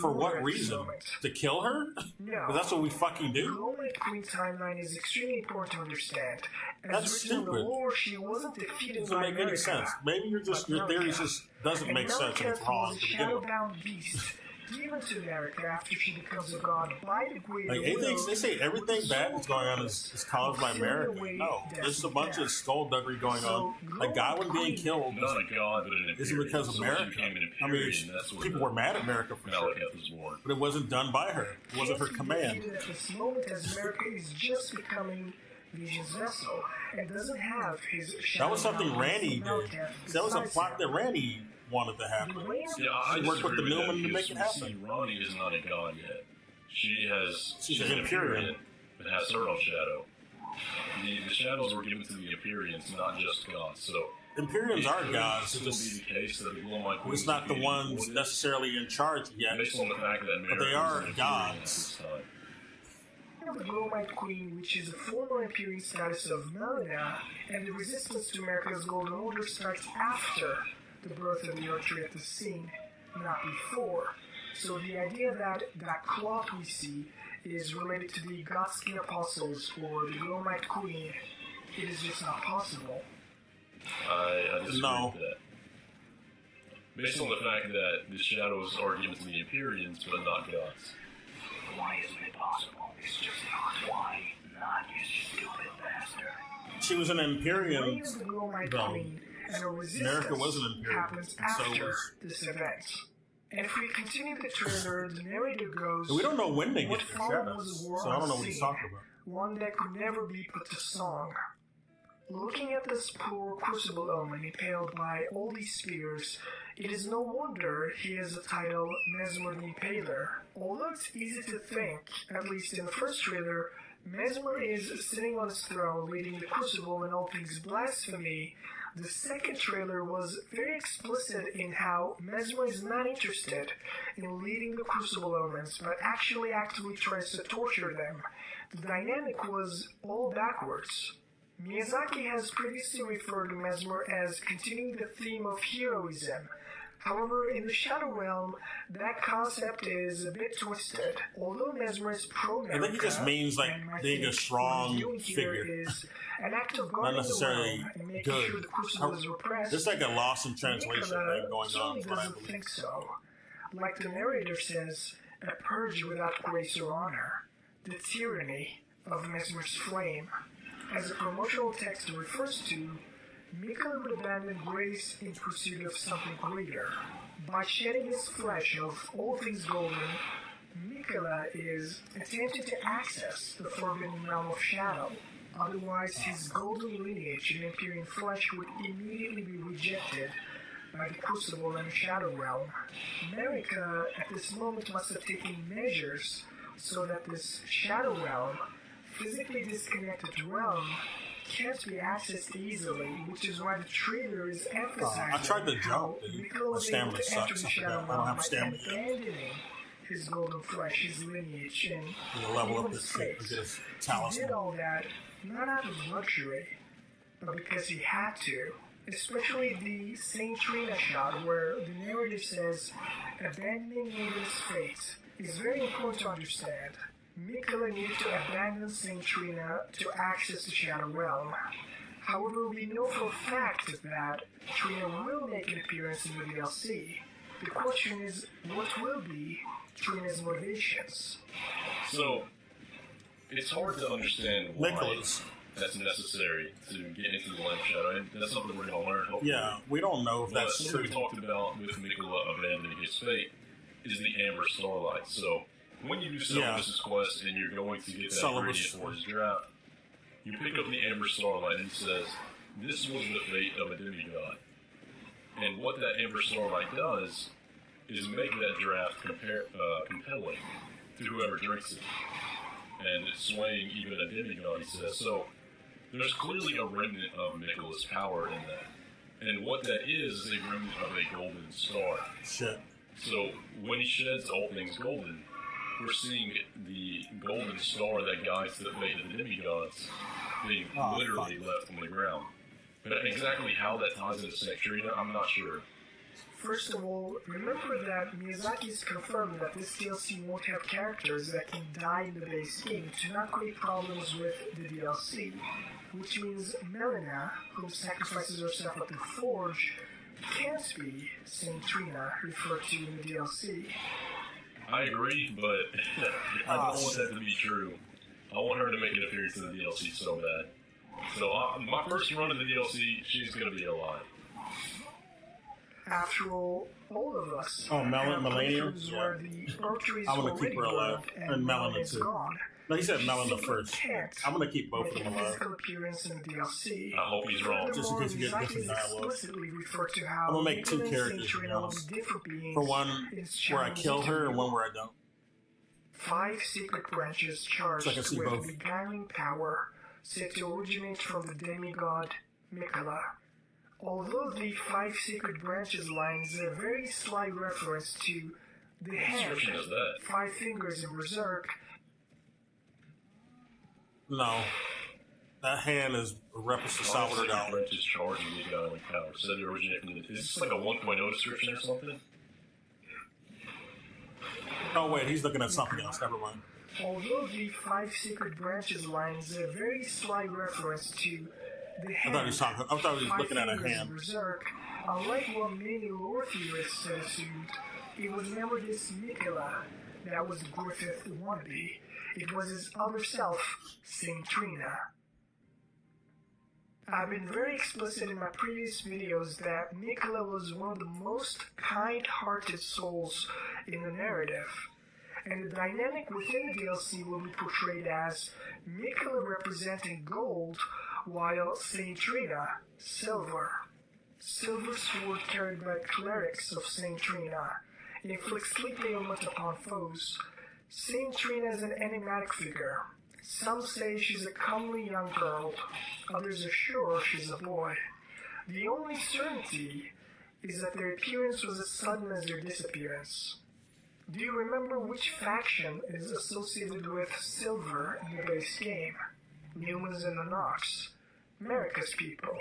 For what reason? To kill her? Because that's what we fucking The do. Golden Queen timeline is extremely important to understand. As That's written in the stupid. lore, she wasn't defeated Doesn't by make any America, sense. Maybe your theory just doesn't make sense and it's wrong to begin with. Shadowbound beast given to America after she becomes a god by the greater Like, they say everything bad that's going on is caused by America. No, there's a bunch of skullduggery going on. Like, Godwin being killed Not a god, but an isn't because of America. I mean, people were mad at America for sure, but it wasn't done by her. It wasn't her command. At this moment, as America is just becoming Vision's vessel and doesn't have his That was something Randy did. That was a plot that Randy wanted to happen. I she worked with the disagree Newman to that make it because, happen. Ronnie is not a god yet. She's an Imperial. That has her own shadow. The shadows were given to the Imperians, not just gods. So Imperians are gods. It just be the case that the Glow-Mite it's not the ones necessarily in charge yet, based on the fact that but they are gods. The Glow-Mite Queen, which is a former Imperial status of Melina, and the resistance to America's Golden Order starts after the birth of the Erdtree at the scene, not before. So the idea that that cloth we see is related to the Godskin Apostles or the Glow-Mite Queen, it is just not possible. I disagree with that. Based on the fact that the shadows are given to the Imperians, but not gods. Why isn't it possible? It's just not. Why not, you stupid bastard? She was an Imperial. The Glow-Mite Queen and a resistance America was an Imperial. happens after this event. And if we continue the trailer, the narrator goes, we don't know when they what get the followed shadows, was a war so I don't know what unseen, he's talking about. one that could never be put to song. Looking at this poor crucible omen impaled by all these spears, it is no wonder he has the title Mesmer the Impaler. Although it's easy to think, at least in the first trailer, Mesmer is sitting on his throne leading the crucible and all things blasphemy, the second trailer was very explicit in how Mesmer is not interested in leading the crucible omens, but actually actively tries to torture them. The dynamic was all backwards. Miyazaki has previously referred to Mesmer as continuing the theme of heroism. However, in the Shadow Realm, that concept is a bit twisted. Although Mesmer is pro-America, I think it just means like being a strong figure, an act of not necessarily good. Sure the crucible is repressed. There's like a loss in translation thing going on. He doesn't think so. Like the narrator says, a purge without grace or honor, the tyranny of Mesmer's flame. As the promotional text refers to, Mikkel would abandon grace in pursuit of something greater. By shedding his flesh of all things golden, Mikkel is attempting to access the forbidden realm of shadow. Otherwise, his golden lineage in Empyrean flesh would immediately be rejected by the Crucible and Shadow Realm. America, at this moment, must have taken measures so that this Shadow Realm, physically disconnected realm, can't be accessed easily, which is why the trailer is emphasizing I tried to jump, my stamina sucks. I don't have stamina. Abandoning his golden flesh, his lineage, and level up his fate, get his he did all that not out of luxury, but because he had to. Especially the Saint Trina shot, where the narrative says, abandoning Aiden's fate is very important to understand. Mikkel needed to abandon Saint Trina to access the Shadow Realm. However, we know for a fact that Trina will make an appearance in the DLC. The question is, what will be Trina's motivations? So, it's hard to understand why that's necessary to get into the Land of Shadow, and that's something we're going to learn, hopefully. Yeah, we don't know if that's what true. we talked about with Mikkel abandoning his fate is the Amber Starlight. So, when you do Celadus's quest and you're going to get that ingredient for his draft, you pick up the Amber Starlight and it says, this was the fate of a demigod. And what that Amber Starlight does is make that draft compelling to whoever drinks it. And it's swaying even a demigod, he says. So, there's clearly a remnant of Mikkel's power in that. And what that is a remnant of a golden star. Shit. So, when he sheds all things golden, we're seeing the golden star that guides the fate of the demigods being literally left on the ground. But exactly how that ties into Saint Trina, I'm not sure. First of all, remember that Miyazaki's confirmed that this DLC won't have characters that can die in the base game to not create problems with the DLC, which means Melina, who sacrifices herself at the Forge, can't be Saint Trina referred to in the DLC. I agree, but I don't want that to be true. I want her to make an appearance in the DLC so bad. So my first run of the DLC, she's going to be alive. After all of us. Oh, Melania? Where the Erdtrees I'm going to keep her alive. And Melania too. Gone. No, he said Melania first. I'm going to keep both of them alive. Appearance in the DLC. I hope he's wrong. Just in case you get different dialogue. I'm going to make 2 characters, to be honest. For one where I kill her and one where I don't. 5 secret branches charged with beguiling power, said to originate from the demigod Mikola. Although the 5 secret branches lines a very slight reference to the hand, 5 fingers in Berserk. No. That hand is a reference to Salvador Dali. Branches charged with beguiling power. So they originate from the... Is this like a 1.0 description or something? Oh wait, he's looking at something else. Never mind. Although the 5 secret branches lines a very slight reference to the hand, I thought he was looking at a hand. Berserk, unlike what many lore theorists had assumed, it was never this Mikola that was Griffith the wannabe. It was his other self, Saint Trina. I've been very explicit in my previous videos that Mikola was one of the most kind-hearted souls in the narrative, and the dynamic within the DLC will be portrayed as Mikola representing gold, while Saint Trina, silver. Silver sword carried by clerics of Saint Trina inflicts sleep ailment upon foes. Saint Trina is an enigmatic figure. Some say she's a comely young girl, others are sure she's a boy. The only certainty is that their appearance was as sudden as their disappearance. Do you remember which faction is associated with Silver in the base game? Newmans and the Nox. America's people.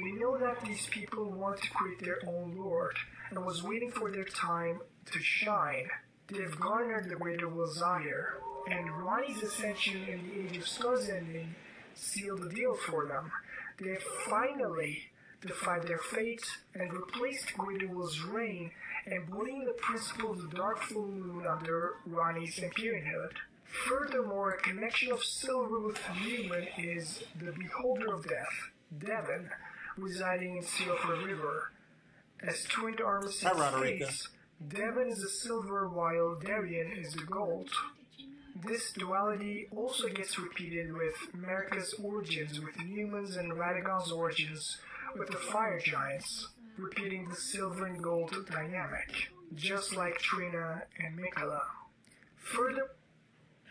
We know that these people want to create their own lord, and was waiting for their time to shine. They've garnered the greater will's ire, and Ronnie's ascension in the Age of Stars ending sealed the deal for them. They have finally defied their fate and replaced Greater Will's reign, embodying the principle of the Dark Full Moon under Ronnie's Imperialhood. Furthermore, a connection of Silver with Newman is the Beholder of Death, Devon, residing in Silver River. As Twin Arms states, Devon is the silver while Darien is the gold. This duality also gets repeated with America's origins with Newman's and Radagon's origins with the Fire Giants, repeating the silver and gold dynamic, just like Trina and Mikola. Further...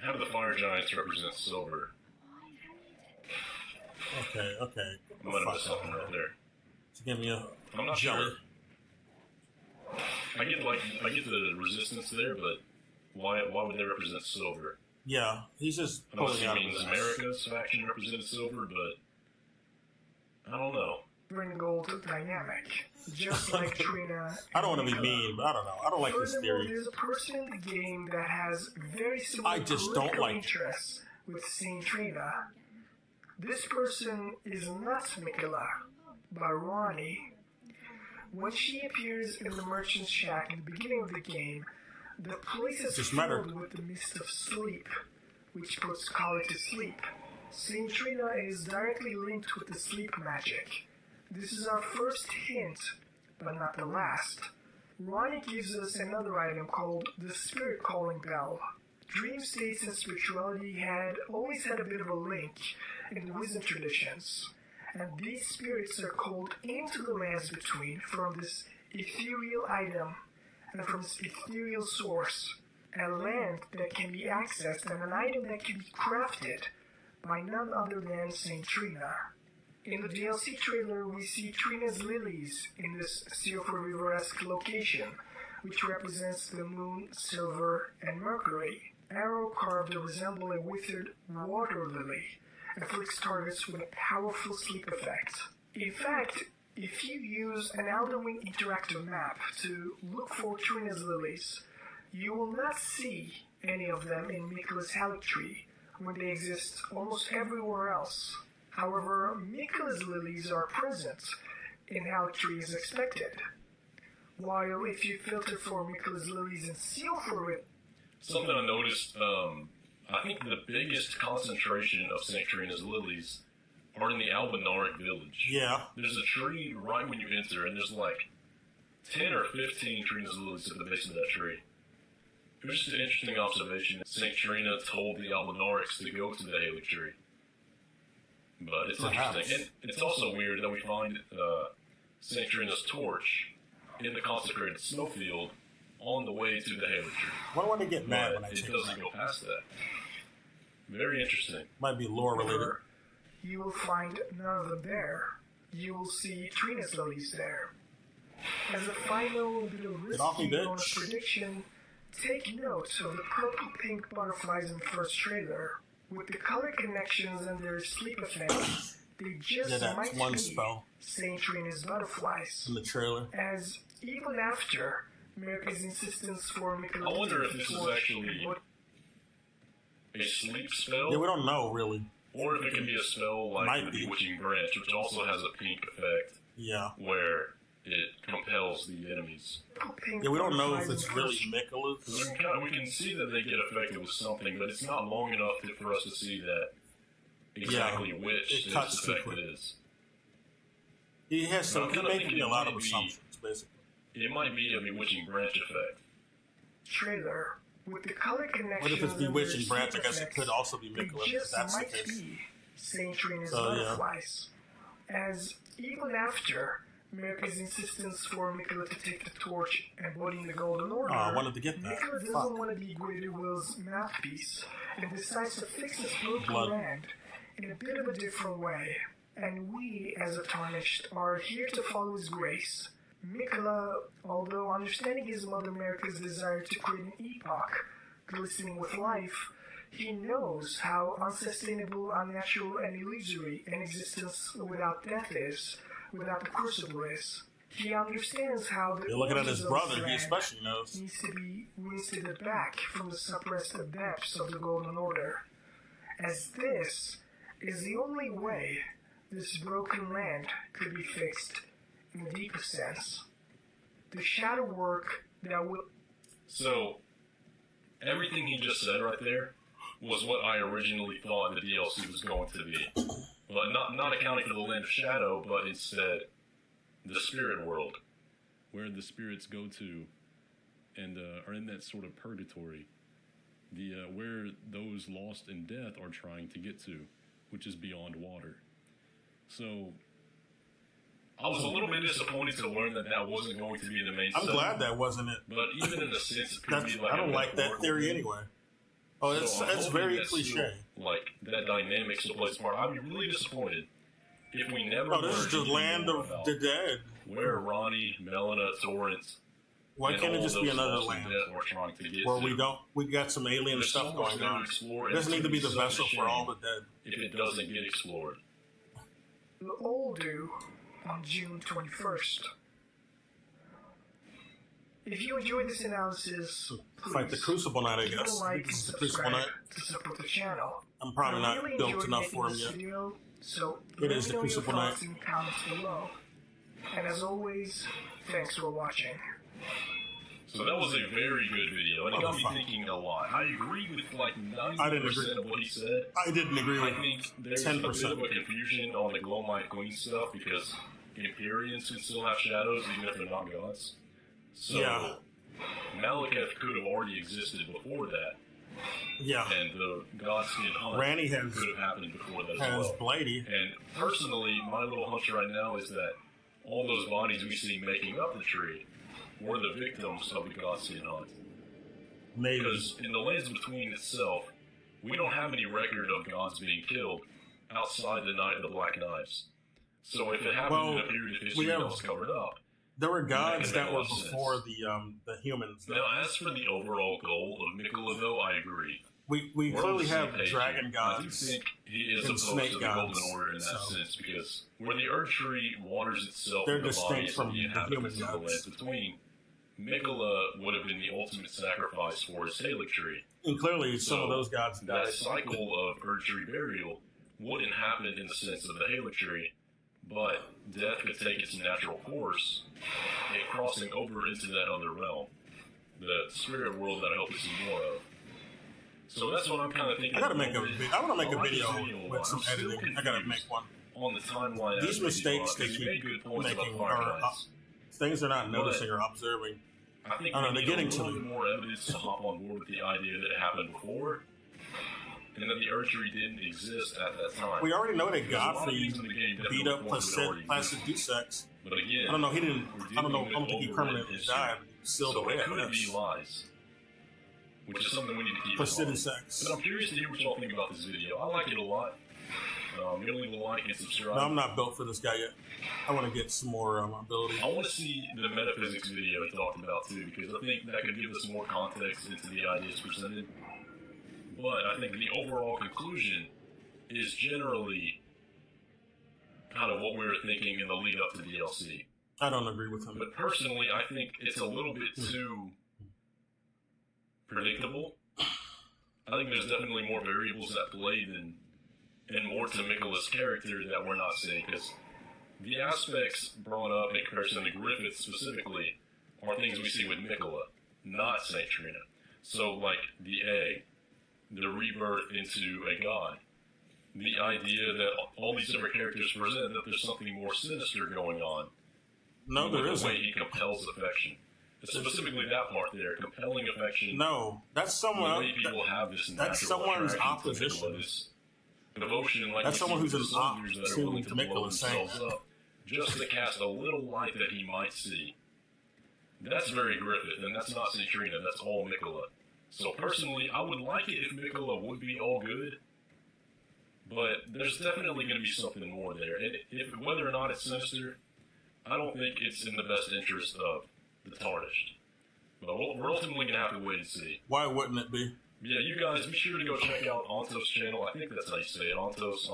How do the Fire Giants represent silver? Okay. I might have missed something right there. So give me a I'm not jelly. sure. I get the resistance there, but why would they represent silver? Yeah, he's just Unless pulling out he means America's faction represents silver, but I don't know. Bring gold dynamic, just like Trina. I don't want to be mean, but I don't know. I don't like this theory. There's a person in the game that has very similar interests with Saint Trina. This person is not Mikola, but Ronnie. When she appears in the merchant's shack in the beginning of the game, the place is filled with the mist of sleep, which puts Kali to sleep. Saint Trina is directly linked with the sleep magic. This is our first hint, but not the last. Ronnie gives us another item called the Spirit Calling Bell. Dream states and spirituality had always had a bit of a link in the wisdom traditions, and these spirits are called into the lands between from this ethereal item and from this ethereal source, a land that can be accessed and an item that can be crafted by none other than Saint Trina. In the DLC trailer, we see Trina's lilies in this Silver River-esque location, which represents the moon, silver, and Mercury. Arrow carved to resemble a withered water lily, afflicts targets with a powerful sleep effect. In fact, if you use an Elden Ring interactive map to look for Trina's lilies, you will not see any of them in Mikola's Erdtree, when they exist almost everywhere else. However, Mikola's lilies are present in Erdtree as expected. While if you filter for Mikola's lilies in Silver something I noticed, I think the biggest concentration of St. Trina's lilies are in the Albinaric village. Yeah. There's a tree right when you enter, and there's like 10 or 15 Trina's lilies at the base of that tree. It was just an interesting observation. St. Trina told the Albinarics to go to the Halig tree. But it's interesting. And it's also weird that we find St. Trina's torch in the consecrated snowfield on the way to the Halig tree. Why do I get mad when I it check doesn't go past that. Very interesting. Might be lore related. You will find none of them there. You will see Trina's lilies there. As a final bit of risky bonus prediction, take note of the purple-pink butterflies in the first trailer. With the color connections and their sleep effects, they just might be St. Trina's butterflies. In the trailer. As even after America's insistence for Michael, I wonder if this is actually a sleep spell. Yeah, we don't know really. Or if it can be a spell like the Bewitching Branch, which also has a pink effect. Yeah. Where it compels the enemies. Yeah, we don't know if it's really Michaela's. We can see that they get affected with something, but it's not long enough for us to see that exactly which this effect is. He has some. He making a lot of assumptions, basically. It might be a Bewitching Branch effect. Trailer with the color connection. What if it's Bewitching Branch? I guess it could also be Michaela. If that's the case. St. Trina's butterflies. As even after America's insistence for Michaela to take the torch embodying the Golden Order, I wanted to get that. Michaela doesn't want to be Greater Will's mouthpiece and decides to fix his broken land in a bit of a different way. And we, as a Tarnished, are here to follow his grace. Michaela, although understanding his Mother America's desire to create an epoch glistening with life, he knows how unsustainable, unnatural, and illusory an existence without death is, without the Crucible is. He understands how the You're looking at his brother, he especially knows. Needs to be reinstated back from the suppressed depths of the Golden Order, as this is the only way this broken land could be fixed in the deepest sense. The shadow work that will... So, everything he just said right there was what I originally thought the DLC was going to be. But not accounting for the Land of Shadow, but instead the spirit world. Where the spirits go to and are in that sort of purgatory. Where those lost in death are trying to get to, which is beyond water. So... I was a little bit disappointed to learn that wasn't going to be the main I'm glad that wasn't it. But even in a sense, it could be like I don't like that theory anyway. Oh, it's very cliche. Still, like, that dynamic still plays part. I'd be really disappointed if we never this is the land of the dead. Where Ronnie, Melina, Torrance... Why can't it just be another land where we got some alien stuff going on? It doesn't need to be the vessel for all the dead. If it doesn't get explored. We'll all do on June 21st. If you enjoyed this analysis, fight the Crucible Knight, I guess. Like This is the Crucible Knight. To support the channel. I'm probably not built enough for him yet. Video, so it is the Crucible Knight. In the comments below. And as always, thanks for watching. So that was a very good video, and it got me thinking a lot. I agree with like 90% of what he said. I didn't agree with 10%. I think there's a bit of a confusion on the Glowmite Queen stuff because Empyreans can still have shadows even if they're not gods. So Malekith could have already existed before that. Yeah. And the Godskin hunt could have happened before that as well. Blady. And personally, my little hunch right now is that all those bodies we see making up the tree were the victims of the Godskin hunt. Maybe. Because in the Lands Between itself, we don't have any record of gods being killed outside the Night of the Black Knives. So if it happened in a period of history that was covered up, there were gods that were before the humans. Now, as for the overall goal of Michaela, though, I agree. We clearly have dragon gods. I do think he is opposed to the Golden Order in that sense, because where the Erdtree waters itself they're in the distinct bodies from of the the inhabitants human of the Lands Between, Michaela would have been the ultimate sacrifice for his Halig tree. And clearly, some of those gods died. That cycle of Erdtree burial wouldn't happen in the sense of the Halig tree, but death could take its natural course, and crossing over into that other realm, the spirit world that I hope to see more of. So that's what I'm kind of thinking. I want to make a video with some editing. I gotta make one. On the timeline, these mistakes they keep making are things they're not noticing or observing. I think they're getting to me. More evidence to hop on board with the idea that it happened before, and that the Erdtree didn't exist at that time. We already know that Godfrey beat up Placid Dusex. But again, I don't know. He didn't. I don't think he permanently died. Sealed away. It could be lies, which is something we need to keep. Placid Sex. But I'm curious to hear what y'all think about this video. I like it a lot. You don't leave a like and subscribe. No, I'm not built for this guy yet. I want to get some more ability. I want to see the metaphysics video he talked about too, because I think that could give us more context into the ideas presented. But I think the overall conclusion is generally kind of what we were thinking in the lead up to DLC. I don't agree with him. But personally, I think it's a little bit too predictable. I think there's definitely more variables at play than and more to Mikola's character that we're not seeing, because the aspects brought up in comparison to Griffith specifically are things we see with Mikola, not Saint Trina. So, like the egg, the rebirth into a god, the idea that all these different characters present that there's something more sinister going on. No, there isn't. The way he compels affection. Specifically that part there, compelling affection. No, that's someone. The way people have this that's someone's opposition. Devotion, like that's someone who's an op to Mikola saying just to cast a little light that he might see. That's very Griffith, and that's not Citrina, that's all Mikola. So personally, I would like it if Mikola would be all good, but there's definitely going to be something more there. And if whether or not it's sinister, I don't think it's in the best interest of the Tarnished. But we're ultimately going to have to wait and see. Why wouldn't it be? Yeah, you guys, be sure to go check out Ontos' channel. I think that's how you say it, Ontos.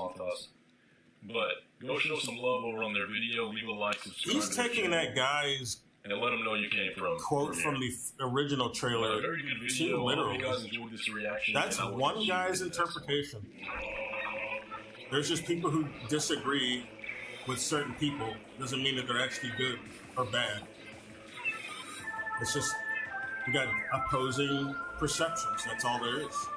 But go show some love over on their video. Leave a like, subscribe. He's taking that guy's and let them know you came from quote from the original trailer. Very good video. Literally. You guys enjoyed this reaction. That's one guy's interpretation. There's just people who disagree with certain people. Doesn't mean that they're actually good or bad. It's just you got opposing perceptions. That's all there is.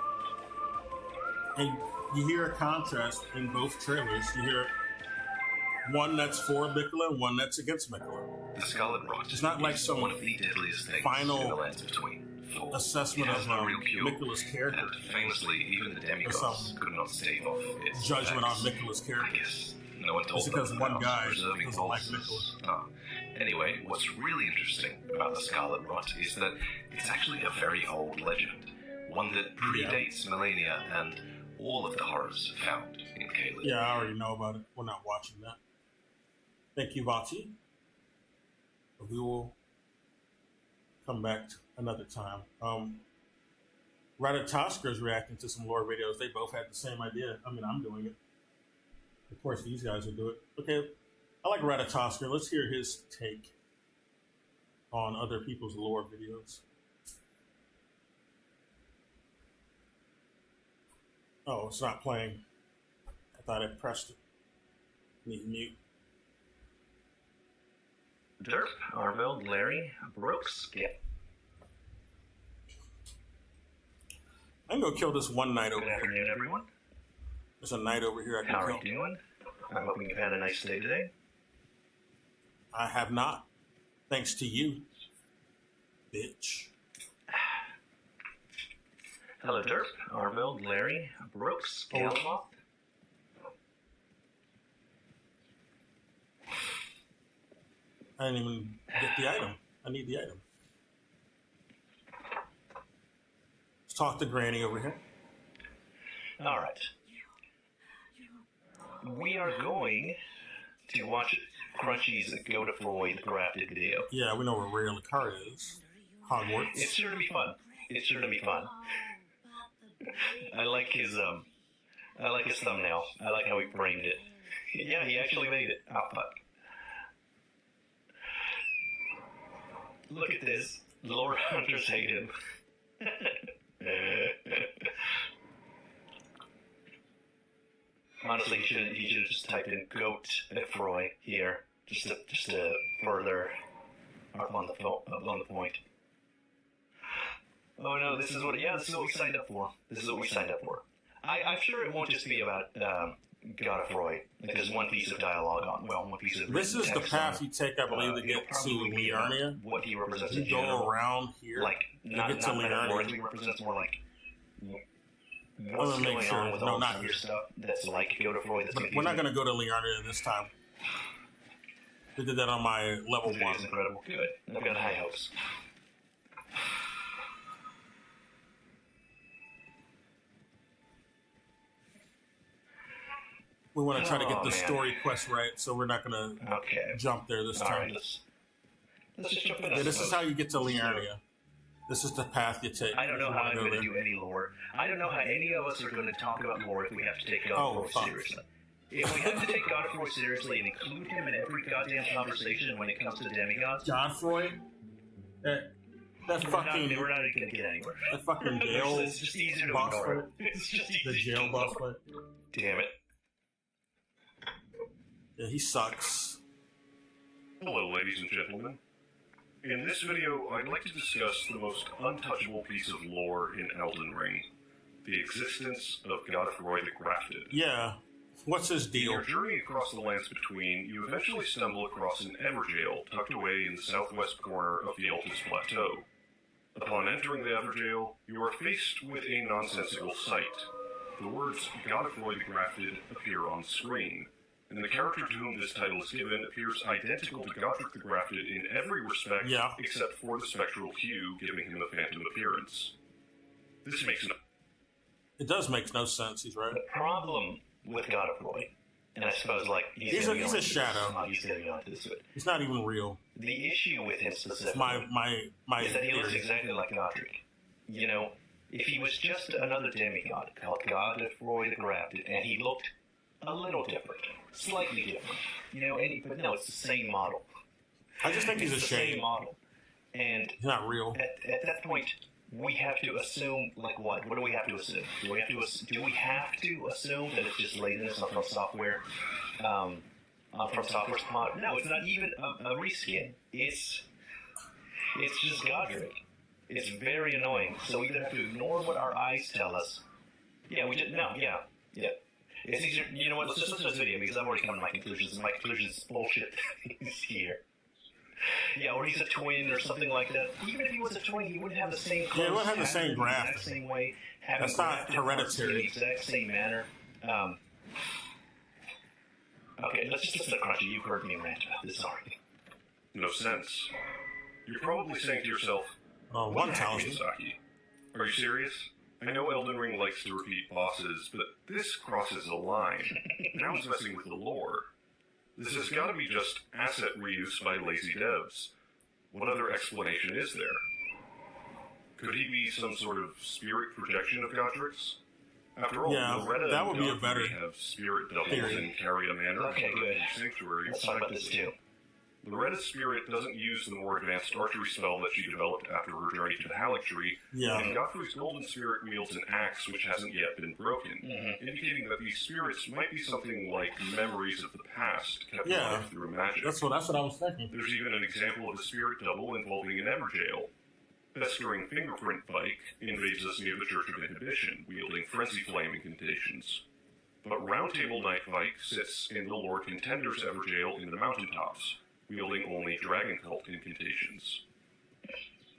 And you hear a contrast in both trailers. You hear one that's for Mikola and one that's against Mikola. The Scarlet Rot. It's not like some one of the deadliest things final in the lands between. assessment of Mikola's character. And famously, even the demigods could not stave off its judgment attacks. on Mikola's character. I guess no one told it's because them one about guy preserving doesn't like pulses. Mikola. Anyway, what's really interesting about the Scarlet Rot is that it's actually a very old legend, one that predates millennia and all of the horrors found in Caelid. Yeah, I already know about it. We're not watching that. Thank you, Vati. We will come back another time. Ratatosker is reacting to some lore videos. They both had the same idea. I mean, I'm doing it. Of course, these guys will do it. Okay, I like Ratatosker. Let's hear his take on other people's lore videos. Oh, it's not playing. I thought I pressed it. Need to mute. Derp, Arveld, Larry, Brooks, Skip. I'm gonna kill this one knight over here. Good afternoon, everyone. There's a knight over here I can How kill. are you doing? I'm hoping you've had a nice day today. I have not. Thanks to you, bitch. Hello, Derp, Arveld, Larry, Brooks, Galmoth. I didn't even get the item. I need the item. Let's talk to Granny over here. All right. We are going to watch Crunchy's Godefroy the Grafted video. Yeah, we know where Rhea Lucaria is. Hogwarts. It's sure to be fun. It's sure to be fun. I like his thumbnail. I like how he framed it. Yeah, he actually made it. Oh, fuck. Look at this. Lord Hunters hate him. Honestly, he should have just typed in Goat Froy here, just to further up on the point. Oh no, this is what we signed up for. I'm sure it won't just be about God of Roy. Like there's one piece of dialogue one piece of. This is the path you take, I believe, to get to Liurnia. What he represents. You go around here, like not get to Liurnia. Liurnia. He represents more like. What's going on with no, all not your stuff that's like God of Roy. But we're not going to go to Liurnia this time. We did that on my level 1. It's incredible. Good. I've got high hopes. We want to try to get the story quest right, so we're not going to jump there this time. Right, let's just jump in. This is how you get to Liurnia. This is the path you take. I don't know how I'm going to do any lore. I don't know how any of us are going to talk about lore if we have to take God of Roy seriously. If we have to take God of Roy seriously and include him in every goddamn conversation when it comes to demigods, Godfroy? That fucking... We're not going to get anywhere. That fucking jail it's just easier to boss ignore. fight. It's just The jail boss fight. Damn it. Yeah, he sucks. Hello, ladies and gentlemen. In this video, I'd like to discuss the most untouchable piece of lore in Elden Ring. The existence of God of Roy the Grafted. Yeah. What's his deal? In your journey across the lands between, you eventually stumble across an Everjail tucked away in the southwest corner of the Altus Plateau. Upon entering the Everjail, you are faced with a nonsensical sight. The words God of Roy the Grafted appear on screen, and the character to whom this title is given appears identical to Godric the Grafted in every respect except for the spectral hue giving him a phantom appearance. This makes no... It does make no sense, he's right. The problem with God of Roy, and I suppose like he's a shadow. He's getting onto this. He's not even real. The issue with him specifically my is that he looks theory. exactly like Godric. You know, if he was just another demigod called God of Roy the Grafted, and he looked a little different, slightly different, you know, but no, it's the same model. I just think he's a the shade. same model, and he's not real. At that point, we have to assume, like what? What do we have to assume? Do we have to assume that it's just laziness on From Software? From Software's mod? No, it's not even a reskin. It's just Godric. It's very annoying. So we either have to ignore what our eyes tell us. Yeah, we just no. Yeah. It's easier. You know what? Let's just listen to this video because I've already come to my conclusions. My conclusion is bullshit. He's here. Yeah, or he's a twin or something like that. Even if he was a twin, he wouldn't have the same clothes. Yeah, he wouldn't have the same graft. Exact same way. That's not hereditary. In the exact same manner. Okay, let's just listen to Crunchy. You've heard me rant about this already. No sense. You're probably saying to yourself, one tells me. Are you serious? I know Elden Ring likes to repeat bosses, but this crosses a line. Now it's messing with the lore. This has got to be just asset reuse by lazy devs. What other explanation is there? Could he be some sort of spirit projection of Godric's? After all, Loretta that would be a better have spirit doubles theory. in Caria Manor Okay, good. Sanctuary. Let's talk about this too. Loretta's spirit doesn't use the more advanced archery spell that she developed after her journey to the Halictree, and Godfrey's golden spirit wields an axe which hasn't yet been broken, indicating that these spirits might be something like memories of the past kept alive through magic. That's what I was thinking. There's even an example of a spirit double involving an Everjail. Festering Fingerprint Bike invades us near the Church of Inhibition, wielding Frenzy Flame incantations. But Roundtable Nightbike sits in the Lord Contender's Everjail in the mountaintops, wielding only Dragon Cult incantations.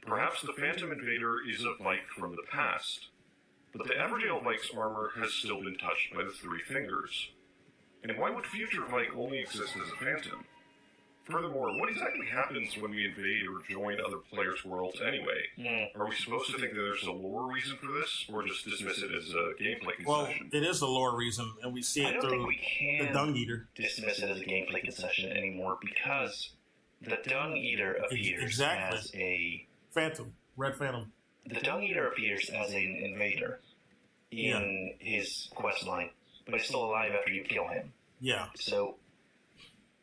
Perhaps the Phantom Invader is a bike from the past, but the Everjail bike's armor has still been touched by the Three Fingers. And why would future bike only exist as a phantom? Furthermore, what exactly happens when we invade or join other players' worlds anyway? Are we supposed to think that there's a lore reason for this, or just dismiss it as a gameplay concession? Well, it is a lore reason, and we see it through the Dung Eater. Dismiss it as a gameplay concession anymore because the Dung Eater appears as a Phantom, Red Phantom. The Dung Eater appears as an invader in his quest line, but he's still alive after you kill him. Yeah. So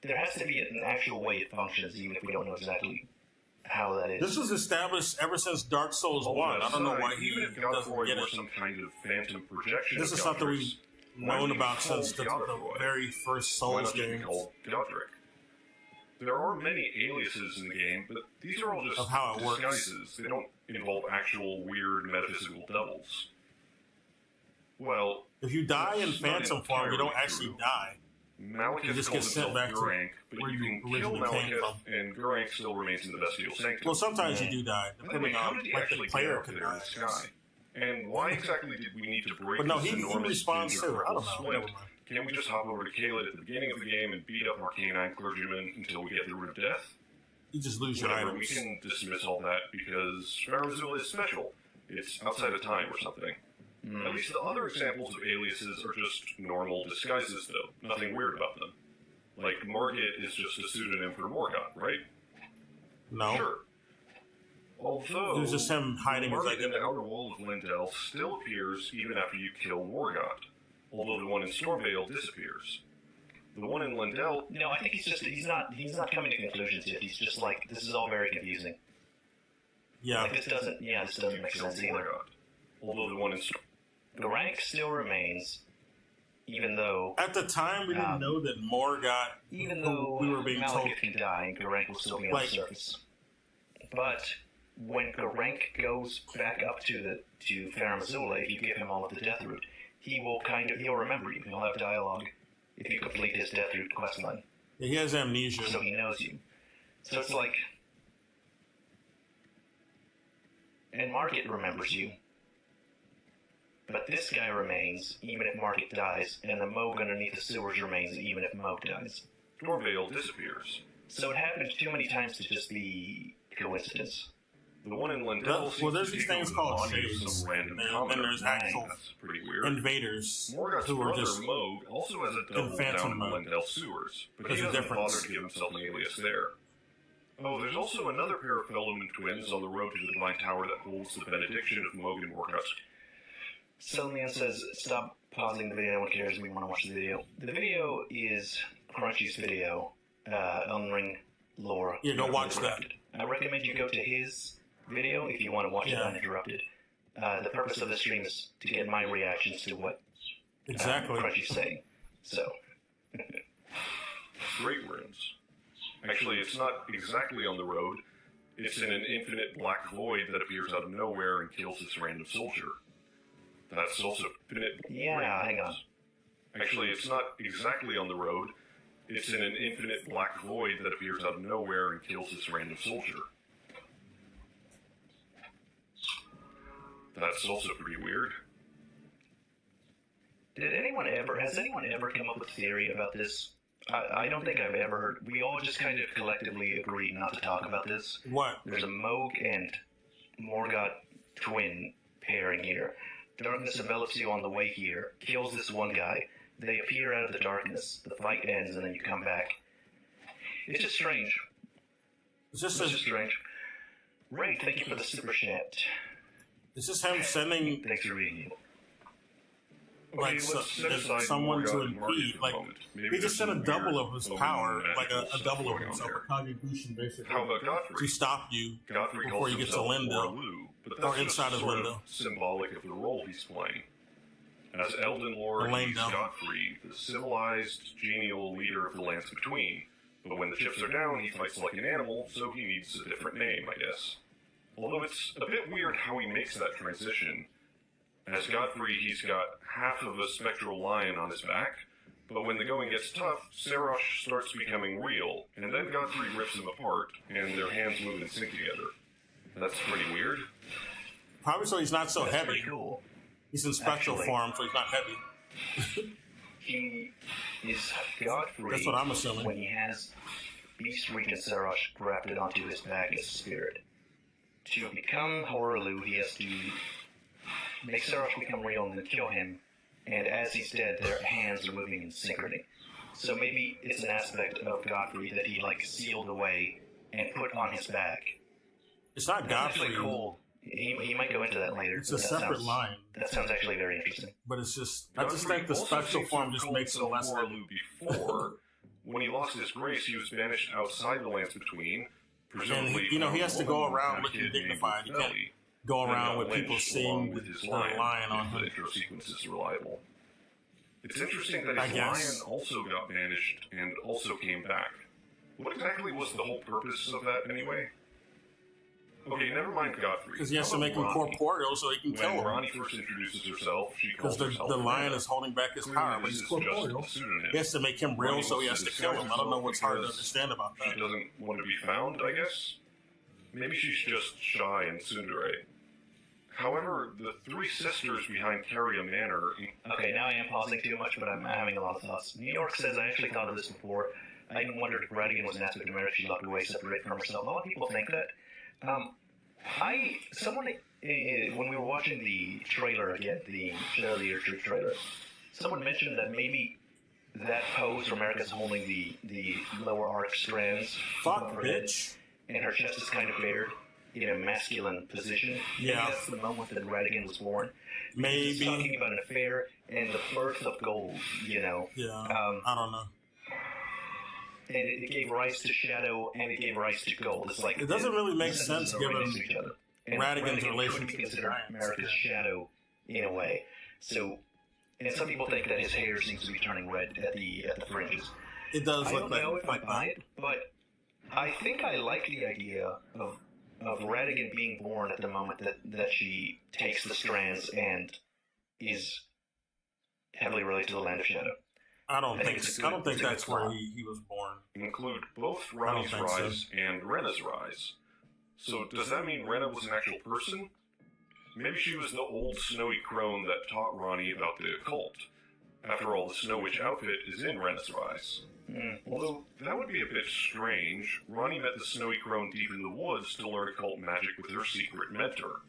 there has to be an actual way it functions, even if we don't know exactly how that is. This was established ever since Dark Souls 1. I don't know why he doesn't get it. Some kind of phantom projection. This is something we've known about since the very first Souls game. there are many aliases in the game, but these are all just of how it works. disguises. They don't involve actual weird metaphysical devils. Well, if you die in Phantom form, you don't actually die. Malekith you just calls get sent himself back to Gurranq, but where you you can kill originally came Malekith, from. and Gurranq still remains in the Bestial Sanctum. Well, sometimes you do die, By the way, depending how on did he like actually the player get up can there in die. the sky? And why exactly did we need to break But no, this he enormous responds ginger too. I don't purple know. sweat? Never mind. Can't we just hop over to Caelid at the beginning of the game and beat up our canine clergyman until we get the Root of Death? You just lose your Whatever, items. we can dismiss all that because Farazul is special. It's outside of time or something. At least the other examples of aliases are just normal disguises, though. Nothing weird about them. Like, Margit is just a pseudonym for Morgoth, right? No. Sure. Although, It was just him hiding his Margit in identity. the Outer Wall of Lindell still appears even after you kill Morgoth, although the one in Stormvale disappears. The one in Lindell... No, I think he's not coming to conclusions yet. He's just like, this is all very confusing. Yeah. Like, this doesn't make sense either. Although the one in Gurranq still remains, even though... At the time, we didn't know that Morgoth, even though we were being told... Malekith can die and Gurranq will still be on the surface. But when Gurranq goes back up to Farum Azula, if you give him all of the Death Root, he'll remember you. He'll have dialogue if you complete his Death Root questline. Yeah, he has amnesia. So he knows you. So it's like... And Margit remembers you. But this guy remains, even if Margit dies, and the Moog underneath the sewers remains, even if Moog dies. Stormvale disappears. So it happens too many times to just be coincidence. The one in Lindell Well, there's these things called shades, and there's actual pretty weird. invaders Morgoth's who are brother just Moog also has a double down in the Lindell sewers, but he doesn't bother to give himself an alias there. Oh, there's also another pair of Feldman twins on the road to the Divine Tower that holds the benediction of Moog and Morgoth. Selman says, stop pausing the video, no one cares, we want to watch the video. The video is Crunchy's video, Elden Ring lore. Yeah, go watch that. I recommend you go to his video if you want to watch it uninterrupted. The purpose of the stream is to get my reactions to what Crunchy's saying. So. Great runes. Actually, it's not exactly on the road. It's in an infinite black void that appears out of nowhere and kills this random soldier. That's also infinite. Yeah, hang on. Actually, it's not exactly on the road. It's in an infinite black void that appears out of nowhere and kills this random soldier. That's also pretty weird. Has anyone ever come up with a theory about this? I don't think I've ever heard. We all just kind of collectively agreed not to talk about this. What? There's a Moog and Morgoth twin pairing here. Darkness envelops you on the way here, kills this one guy. They appear out of the darkness. The fight ends, and then you come back. It's just strange. It's just strange. Ray, thank you for the super chat. Is this him sending... Thanks for reading you. Like someone to impede, like he just sent a double of his power, like a double of himself, a Kagegushin basically, How about Godfrey? to stop you Godfrey before you get to Linda, but that's or inside just of sort Linda. Symbolic of the role he's playing. As Elden Lord, he's Godfrey, the civilized, genial leader of the lands between. But when the chips are down, he fights like an animal, so he needs a different name, I guess. Although it's a bit weird how he makes that transition. As Godfrey, he's got half of a spectral lion on his back, but when the going gets tough, Sarosh starts becoming real, and then Godfrey rips him apart, and their hands move and sync together. That's pretty weird. Probably so he's not so That's heavy. pretty cool. He's in spectral form, so he's not heavy. He is Godfrey. That's what I'm assuming. When he has Beast Regent Sarosh grafted onto his back as a spirit. To become Horaloo, he has to make Sarosh become real and then kill him, and as he's dead, their hands are moving in synchrony. So maybe it's an aspect of Godfrey that he, like, sealed away and put on his back. It's not That's Godfrey. actually cool. He might go into that later. It's a separate line. That sounds actually very interesting. But it's just, I just think the spectral form just makes it less heavy. Before, when he lost his grace, he was banished outside the lands between. And he has to go around looking dignified. He can't go around with people seeing the lion on him. The intro sequence is reliable. It's interesting that his lion also got banished and also came back. What exactly was the whole purpose of that, anyway? Okay, never mind Godfrey. Because he has to make him corporeal so he can kill him. When Ronnie first introduces herself, she calls herself... Because the lion is holding back his power, but he's corporeal. He has to make him real so he has to kill him. I don't know what's hard to understand about that. She doesn't want to be found, I guess? Maybe she's just shy and tsundere. However, the three sisters behind Carrier Manor... Okay, now I am pausing too much, but I'm having a lot of thoughts. New York says, I actually thought of this before. I even wondered if Radigan was an aspect of marriage she locked away, separate from herself. A lot of people think that. When we were watching the trailer again, the Shadow of the Erdtree trailer, someone mentioned that maybe that pose where America's holding the lower arc strands. Fuck, bitch. And her chest is kind of bared in a masculine position. Yeah. Maybe that's the moment that Radigan was born. Maybe. He's talking about an affair and the birth of gold, you know. Yeah, I don't know. And it gave rise to Shadow, and it gave rise to Gold. It's like it doesn't really make sense given Radigan's relationship to consider America's Shadow in a way. So, and some people think that his hair seems to be turning red at the fringes. It does I look don't like know if I buy it, but I think I like the idea of Radigan being born at the moment that she takes the strands and is heavily related to the Land of Shadow. I don't think that's where he was born. Include both Ronnie's rise and Renna's rise. So does that mean Renna was an actual person? Maybe she was the old snowy crone that taught Ronnie about the occult. After all, the Snow Witch outfit is in Renna's rise. Although, that would be a bit strange. Ronnie met the snowy crone deep in the woods to learn occult magic with her secret mentor.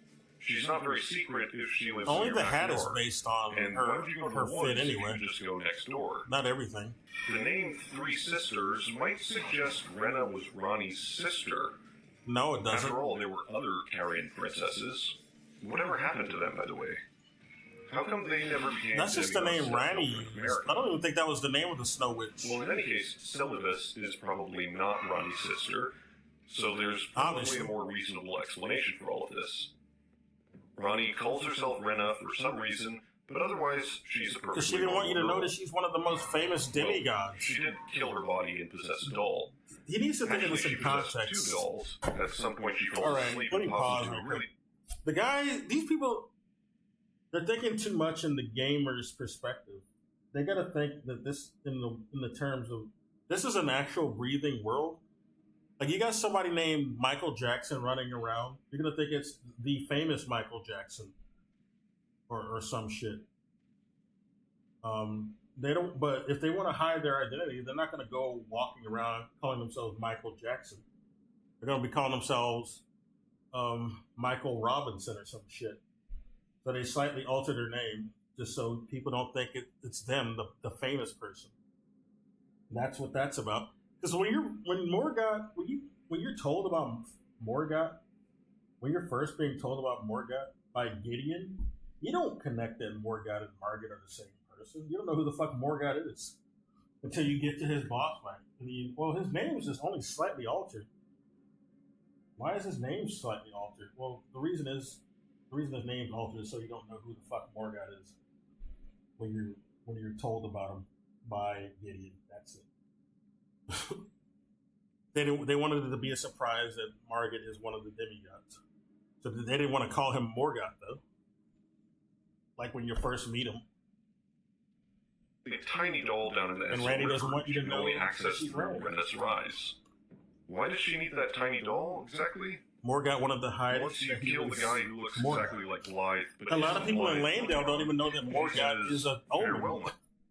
She's not very secret if she lives only in the hat is based on her fit anyway. You just go next door. Not everything. The name Three Sisters might suggest Renna was Ronnie's sister. No, it doesn't. After all, there were other Carrion princesses. Whatever happened to them, by the way? How come they never became... That's just the name Ranny used. I don't even think that was the name of the Snow Witch. Well, in any case, Celibus is probably not Ronnie's sister, so there's probably a more reasonable explanation for all of this. Ronnie calls herself Renna for some reason, but otherwise she's a perfectly because she didn't want you to notice she's one of the most famous demigods. She did kill her body and possess a doll. He needs to think of this in context. 2 dolls. At some point she falls asleep. Let me pause real quick. The guy, these people, they're thinking too much in the gamer's perspective. They got to think that this, in the terms of, this is an actual breathing world. Like, you got somebody named Michael Jackson running around. You're going to think it's the famous Michael Jackson or some shit. They don't, but if they want to hide their identity, they're not going to go walking around calling themselves Michael Jackson. They're going to be calling themselves Michael Robinson or some shit. So they slightly alter their name just so people don't think it's them, the famous person. And that's what that's about. Because when you're told about Morgoth, when you're first being told about Morgoth by Gideon, you don't connect that Morgoth and Margaret are the same person. You don't know who the fuck Morgoth is until you get to his boss fight. Well, his name is just only slightly altered. Why is his name slightly altered? Well, the reason his name's altered is so you don't know who the fuck Morgoth is when you're told about him by Gideon. That's it. They wanted it to be a surprise that Margaret is one of the demigods. So they didn't want to call him Morgoth, though. Like when you first meet him. The tiny doll down in the and Randy doesn't want you to know only access through Renna's rise. Why does she need that tiny doll, exactly? Morgoth wanted to hide. Once you kill the guy who looks exactly like Blythe. But a lot of people in Landale don't even know that Morgoth is an omen.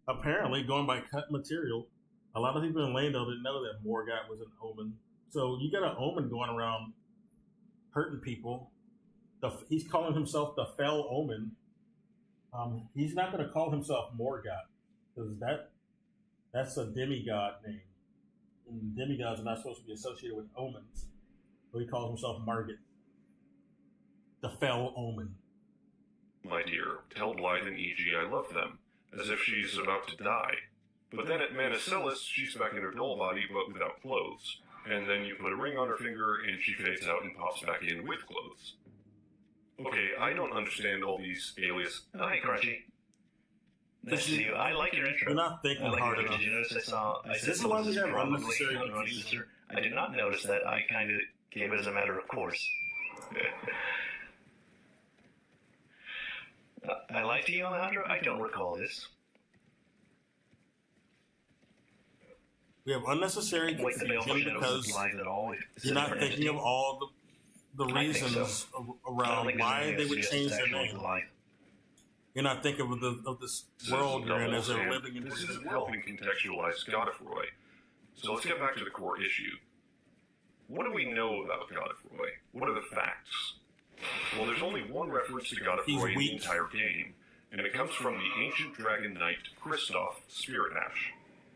Apparently, going by cut material, a lot of people in Landale didn't know that Morgoth was an omen. So you got an omen going around hurting people. He's calling himself the Fell Omen. He's not going to call himself Morgoth because that's a demigod name. And demigods are not supposed to be associated with omens. So he calls himself Margaret. The Fell Omen. My dear, tell Blythe and E.G. I love them, as if she's about to die. But then at Manicelis, she's back in her doll body, but without clothes. And then you put a ring on her finger, and she fades out and pops back in with clothes. Okay, I don't understand all these alias... Oh, hey, Crunchy. Nice to see you. I like your intro. You're not thinking hard enough. Did you notice I Is this the one we have unnecessary sister? I did not notice that. I kind of gave it as a matter of course. I lied to you, Alejandro? I don't recall this. We have unnecessary confusion because you're not thinking of all the reasons around why they would change their name. You're not thinking of this world you're in as they're living in this isn't helping contextualize Godefroy. So let's get back to the core issue. What do we know about Godefroy? What are the facts? Well, there's only one reference to Godefroy in the entire game, and it comes from the ancient dragon knight Kristoff Spirit Ash.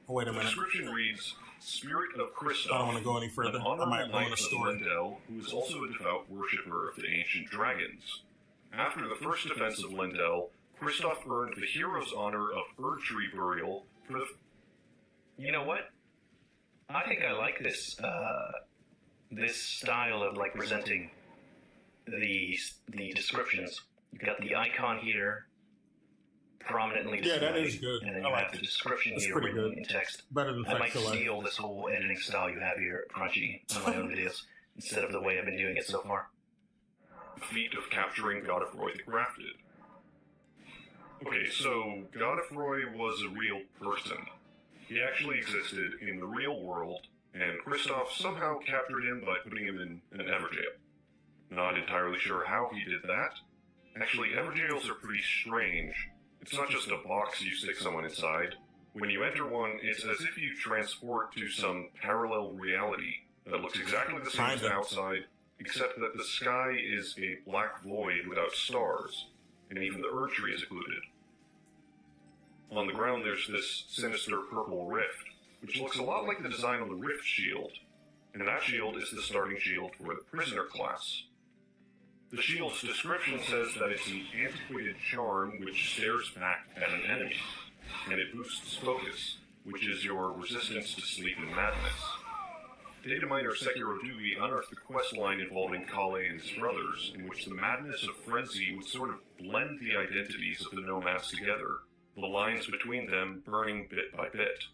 Oh, wait a minute. The description reads, Spirit of Kristoff, I don't want to go any further. I might own a story. Lindell, who is also a devout worshipper of the ancient dragons. After the first defense of Lindell, Kristoff earned the hero's honor of Erdtree burial for the... You know what? I think I like this, this style of, like, presenting the descriptions. You've got the icon here, prominently displayed. Yeah, that is good. And then you have the description here written in text. Better than I might steal this whole editing style you have here at Crunchy on my own videos, instead of the way I've been doing it so far. Feat of capturing Godefroy the Grafted. Okay, so Godefroy was a real person. He actually existed in the real world, and Kristoff somehow captured him by putting him in an Everjail. Not entirely sure how he did that. Actually, Everjails are pretty strange. It's not just a box you stick someone inside. When you enter one, it's as if you transport to some parallel reality that looks exactly the same as outside, except that the sky is a black void without stars, and even the Erdtree is occluded. On the ground there's this sinister purple rift, which looks a lot like the design on the Rift Shield, and that shield is the starting shield for the prisoner class. The shield's description says that it's an antiquated charm which stares back at an enemy, and it boosts focus, which is your resistance to sleep and madness. Data miner Sekiro Dewey unearthed the quest line involving Kale and his brothers, in which the madness of frenzy would sort of blend the identities of the nomads together, the lines between them burning bit by bit.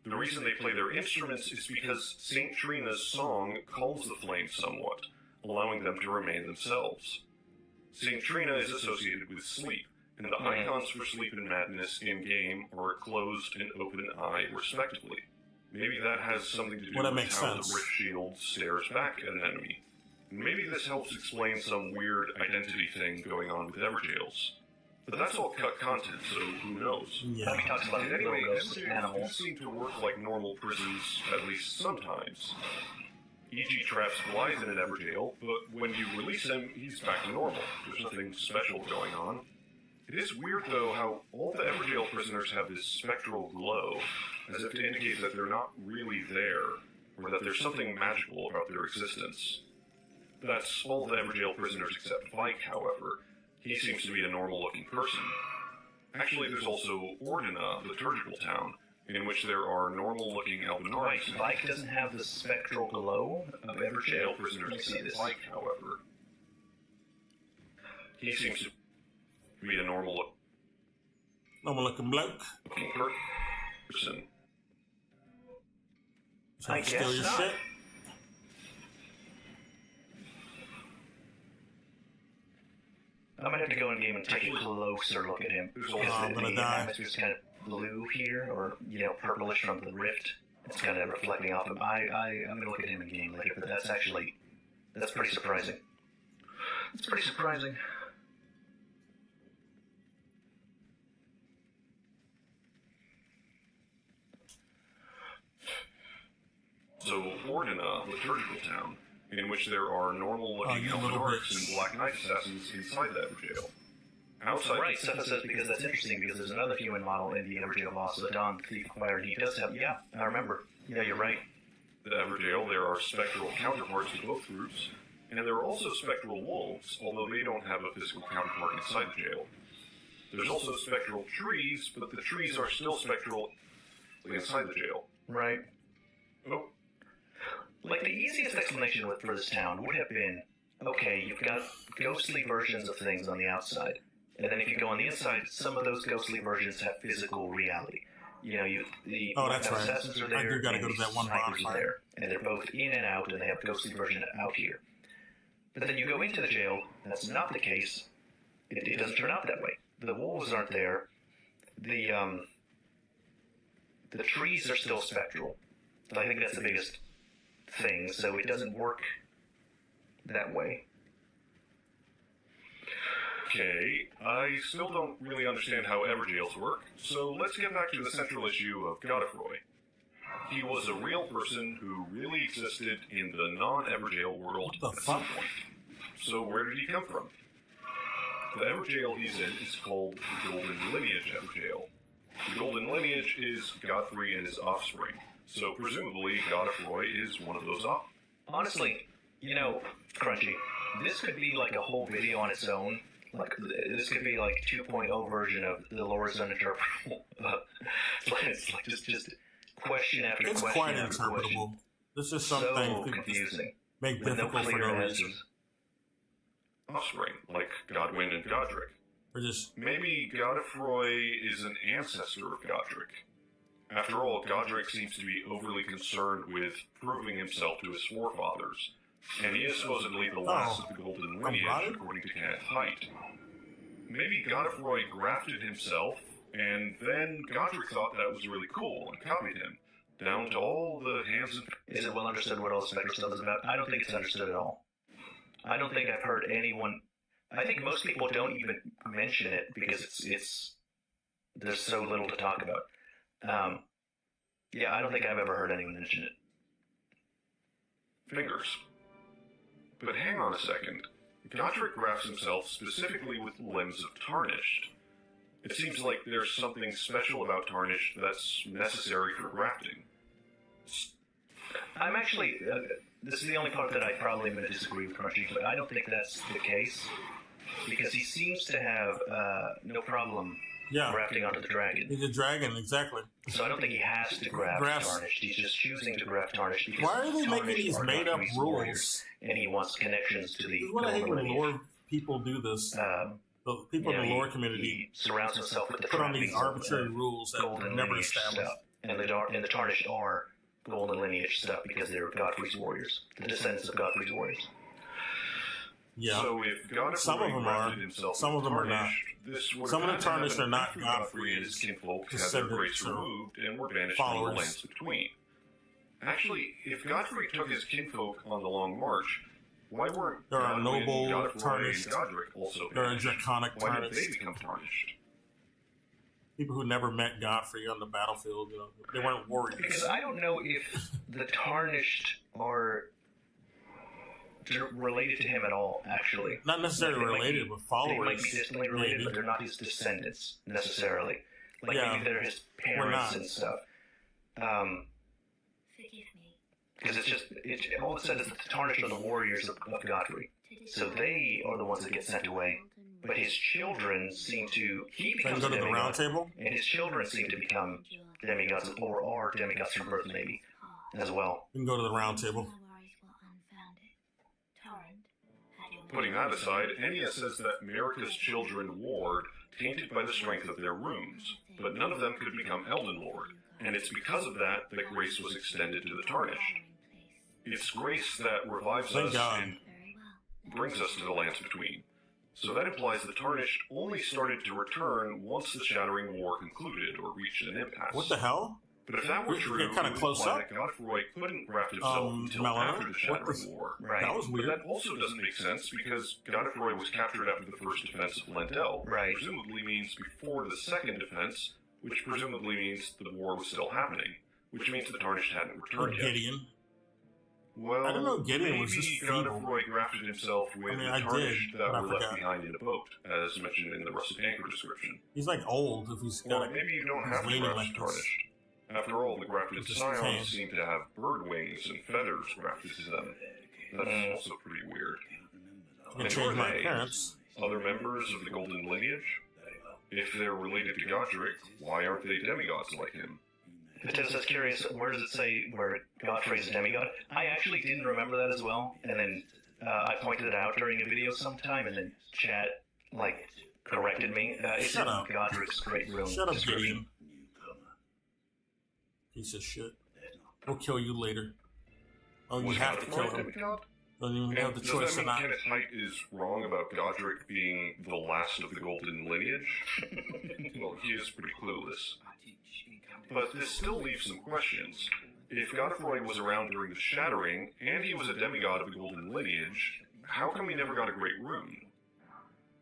The reason they play their instruments is because St. Trina's song calms the flames somewhat, allowing them to remain themselves. St. Trina is associated with sleep, and the icons for sleep and madness in-game are a closed and open eye, respectively. Maybe that has something to do with how the Rift Shield stares back at an enemy. Maybe this helps explain some weird identity thing going on with Everjails. But that's all cut content, so who knows? Yeah. Anyway, Everjails seem to work like normal prisons, at least sometimes. E.g. traps Goliath in an Everjail, but when you release him, he's back to normal. There's nothing special going on. It is weird, though, how all the Everjail prisoners have this spectral glow, as if to indicate that they're not really there, or that there's something magical about their existence. That's all the Everjail prisoners except Vike, however. He seems to be a normal-looking person. Actually, there's also Ordina, the liturgical town, in which there are normal-looking Albinari. Vike doesn't have the spectral glow of Everjail prisoners except Vike, however. He seems to be a normal-looking bloke. Person. I guess your shit. I might have to go in game and take a closer look at him. I'm gonna die. Atmosphere's kind of blue here, or purplish from the rift. It's kind of reflecting off him. I'm gonna look at him in game later, but that's pretty surprising. It's pretty surprising. So, Ordina, the liturgical town, in which there are normal-looking Albinarics and Black Knight assassins inside the Everjail. Outside, right, Sepha says because that's interesting, because there's another human model in the Everjail boss, the Dawn Thief Fire, and he does have, I remember. Yeah, you're right. The Everjail, there are spectral counterparts to both groups, and there are also spectral wolves, although they don't have a physical counterpart inside the jail. There's also spectral trees, but the trees are still spectral inside the jail. Right. Oh. Like, the easiest explanation for this town would have been, okay, you've got ghostly versions of things on the outside, And then if you go on the inside, some of those ghostly versions have physical reality. You know, the that's right. assassins are there. I do got to go to that one snipers are bonfire. there, and they're both in and out, and they have ghostly version out here. But then you go into the jail, that's not the case. It doesn't turn out that way. The wolves aren't there. The trees are still spectral. I think that's the biggest thing, so it doesn't work that way. Okay, I still don't really understand how Everjails work, so let's get back to the central issue of Godefroy. He was a real person who really existed in the non-Everjail world at some point. So where did he come from? The Everjail he's in is called the Golden Lineage Everjail. The Golden Lineage is Godfrey and his offspring, so presumably Godefroy is one of those Honestly, you know, Crunchy, this could be like a whole video on its own. Like, this could be like 2.0 version of the lore is uninterpretable. It's like just question after it's question quite after interpretable. question. This is something So people confusing. make With no difficult for clear no answers. reason. offspring, like Godwyn and Godric. Or just maybe Godefroy is an ancestor of Godric. After all, Godric seems to be overly concerned with proving himself to his forefathers, and he is supposedly the last of the Golden Lineage, according to Kenneth Haidt. Maybe Godefroy grafted himself, and then Godric thought that was really cool and copied him, down to all the hands and... Is it well understood what all the spectral stuff is about? I don't think it's understood at all. I don't think I've heard anyone... I think most people don't even mention it because it's there's so little to talk about. Yeah, I don't think I've ever heard anyone mention it. Fingers. But hang on a second. Godric grafts himself specifically with limbs of Tarnished. It seems like there's something special about Tarnished that's necessary for grafting. I'm actually... this is the only part that I probably am going to disagree with Crunchy, but I don't think that's the case. Because he seems to have no problem grafting onto the dragon. He's a dragon, exactly. So I don't think he has to graft Tarnished. He's just choosing to graft Tarnished because why are they making these made-up rules? And he wants connections to the... This is what I hate when lore people do this. The people in the lore community he surrounds himself with the put on these arbitrary rules that were never established. And the Tarnished are Golden Lineage stuff because they're Godfrey's warriors, the descendants of Godfrey's warriors. Yeah. So if Godfrey some of them are, some of them are not. Some of the Tarnished are not Godfrey and his kinfolk had their grace removed and were banished from the lands between. Actually, if Godfrey took his kinfolk on the Long March, why weren't there are Godwyn, noble Godefroy, Tarnished, and Godric also banished? there are draconic Why Tarnished. did they become tarnished? People who never met Godfrey on the battlefield, you know, they weren't warriors. Because I don't know if the Tarnished are related to him at all, actually. Not necessarily related, but followers. They might be distantly related, maybe. but they're not his descendants, necessarily. Like, Yeah. maybe they're his parents and stuff. Because it's just, all it says is that the Tarnished are the warriors of Godfrey. So they are the ones that get sent away. But his children seem to... He becomes go to a the demigod, round table? and his children seem to become demigods, or are demigods from birth, maybe, as well. You can go to the round table. Putting that aside, Enya says that Marika's children ward, tainted by the strength of their runes, but none of them could become Elden Lord, and it's because of that that grace was extended to the Tarnished. It's grace that revives us and brings us to the lands between. So that implies the Tarnished only started to return once the Shattering War concluded or reached an impasse. What the hell? But if that were true, You're kind of close it would up. imply that Godfroy couldn't graft himself until after the Shattering War. Right. That was weird. But that also doesn't make sense because Godfroy was captured after the first defense of Lendel, Right. which presumably means before the second defense, which presumably means the war was still happening, which means the Tarnished hadn't returned yet. Gideon. Well, I don't know, Gideon was maybe just feeble. Godfroy grafted himself with I the Tarnished did, that but I were left forgot. behind in a boat, as mentioned in the Rusted Anchor description. He's like old if he's Or got maybe you don't he's have to leaning graft like the this. Tarnished. After all, the grafted With his scions hand. seem to have bird wings and feathers grafted to them. That's also pretty weird. I can And change who my are they? appearance. Other members of the Golden Lineage? If they're related to Godric, why aren't they demigods like him? Potato says, curious, where does it say where Godfrey's a demigod? I actually didn't remember that as well, and then I pointed it out during a video sometime, and then chat, corrected me. It's Shut in up. Godric's Great Rune. Shut up, description. Gideon. Piece of shit. We'll kill you later. Oh, you Was have to kill Godfrey a him. demigod? Don't even And have the does choice that or mean not. Kenneth Haidt is wrong about Godric being the last of the golden lineage? Well, he is pretty clueless. But this still leaves some questions. If Godfrey was around during the Shattering, and he was a demigod of the golden lineage, how come he never got a Great Rune?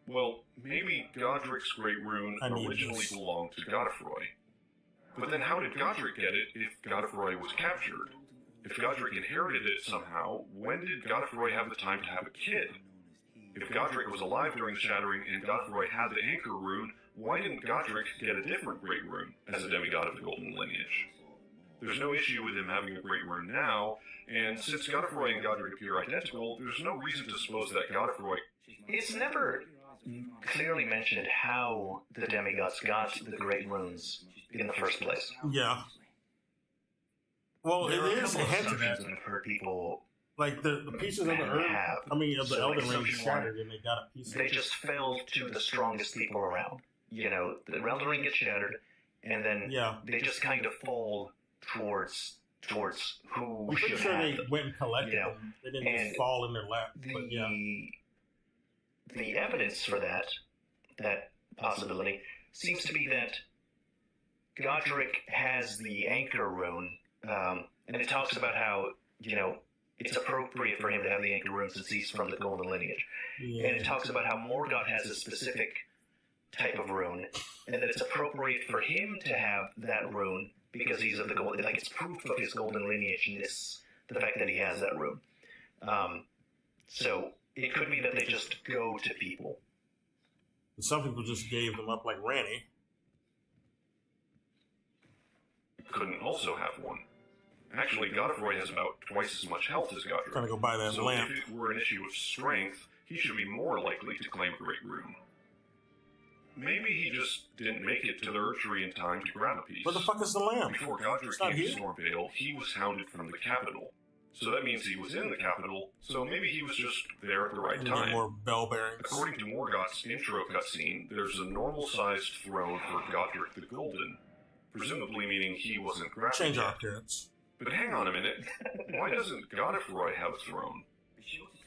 Well, maybe Godric's Great Rune originally belonged to Godfrey. But then how did Godric get it if Godfrey was captured? If Godric inherited it somehow, when did Godfrey have the time to have a kid? If Godric was alive during the Shattering and Godfrey had the Anchor Rune, why didn't Godric get a different Great Rune as a demigod of the Golden Lineage? There's no issue with him having a Great Rune now, and since Godfrey and Godric appear identical, there's no reason to suppose that Godfrey... It's never clearly mentioned how the demigods got the Great Runes in the first place. Yeah. Well, There are it a is couple of hinted assumptions at. that I've heard people Like the pieces of the earth, of the So, Elden Ring assumption shattered, one, and they got a piece. they of it. just fell to the strongest people around. You know, the Elden Ring gets shattered, and then they just kind of fall towards who I'm pretty should sure have they them. went and collected You know, them. They didn't and just fall in their lap. But yeah. The evidence for that possibility, seems to be that Godric has the Anchor Rune, and it talks about how, you know, it's appropriate for him to have the Anchor Rune since he's from the Golden Lineage. Yeah. And it talks about how Morgoth has a specific type of rune, and that it's appropriate for him to have that rune because he's of the Golden, like it's proof of his Golden Lineage-ness, the fact that he has that rune. So it could be that they just go to people. Some people just gave them up, like Ranny. couldn't also have one. Actually, Godfrey has about twice as much health as Godric. Gonna go buy that so lamp. if it were an issue of strength, he should be more likely to claim a Great Rune. Maybe he just didn't make it to the Erdtree in time to grab a piece. Where the fuck is the lamp? Before Godric It's not came to here. Stormvale, he was hounded from the capital. So that means he was in the capital, so maybe he was just there at the right We need time. more bell bearings. According to Morgoth's intro cutscene, there's a normal-sized throne for Godric the Golden, presumably meaning he wasn't grabbed Change our yet. appearance. But hang on a minute, why doesn't Godfrey have a throne?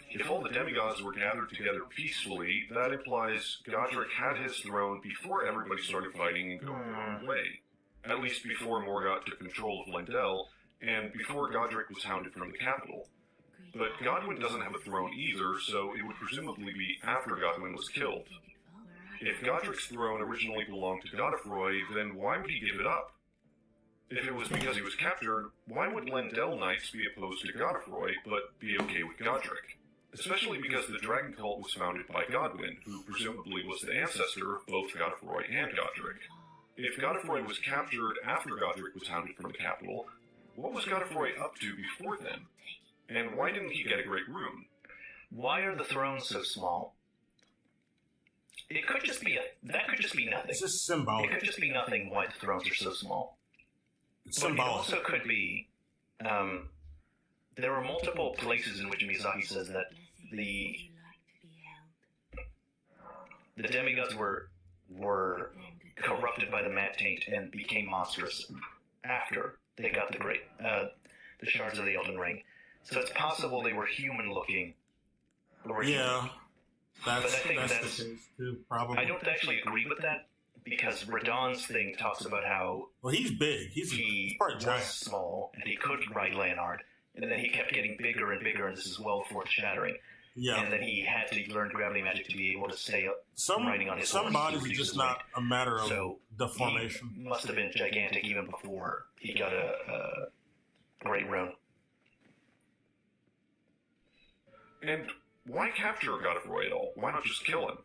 If all the demigods were gathered together peacefully, that implies Godric had his throne before everybody started fighting and going their own way. At least before Morgoth took control of Lendel, and before Godric was hounded from the capital. But Godwyn doesn't have a throne either, so it would presumably be after Godwyn was killed. If Godric's throne originally belonged to Godfrey, then why would he give it up? If it was because he was captured, why would Lendel Knights be opposed to Godfrey, but be okay with Godric? Especially because the Dragon Cult was founded by Godwyn, who presumably was the ancestor of both Godfrey and Godric. If Godfrey was captured after Godric was hounded from the capital, what was Godfrey up to before then? And why didn't he get a Great Rune? Why are the thrones so small? It could just be that could just be nothing. It's just symbolic. It could just be nothing why the thrones are so small. It's But it symbolic. also could be there are multiple places in which Miyazaki says that the demigods were corrupted by the Mad Taint and became monstrous after they got the shards of the Elden Ring. So it's possible they were human looking originally. Yeah, But I that's think the that's case too. Probably. I don't actually agree with that because Radon's thing talks about how Well, he's big. He's part was giant. small and he could ride Leonard, and then he kept getting bigger and bigger, and this is well before the Shattering. Yeah. And then he had to learn gravity magic to be able to stay up riding on his Some horse. bodies to are reduce just his not weight. a matter of So deformation. He must have been gigantic even before he got a great rune. And why capture Godfrey at all? Why not just kill him?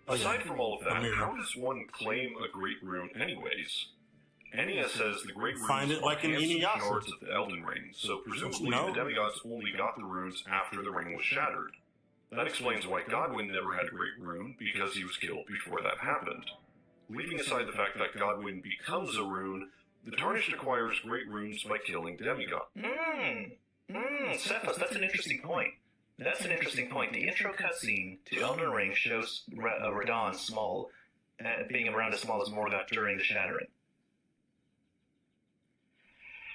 Aside from all of that, how does one claim a Great Rune anyways? Enya says the Great Runes Find it are like in handsome Inuyasha. shards of the Elden Ring, so presumably No. the demigods only got the runes after the ring was shattered. That explains why Godwyn never had a Great Rune, because he was killed before that happened. Leaving aside the fact that Godwyn becomes a rune, the Tarnished acquires Great Runes by killing demigods. Cephas, that's an interesting point. That's an interesting point. The intro cutscene to Elden Ring shows Radahn small, being around as small as Morgoth during the Shattering.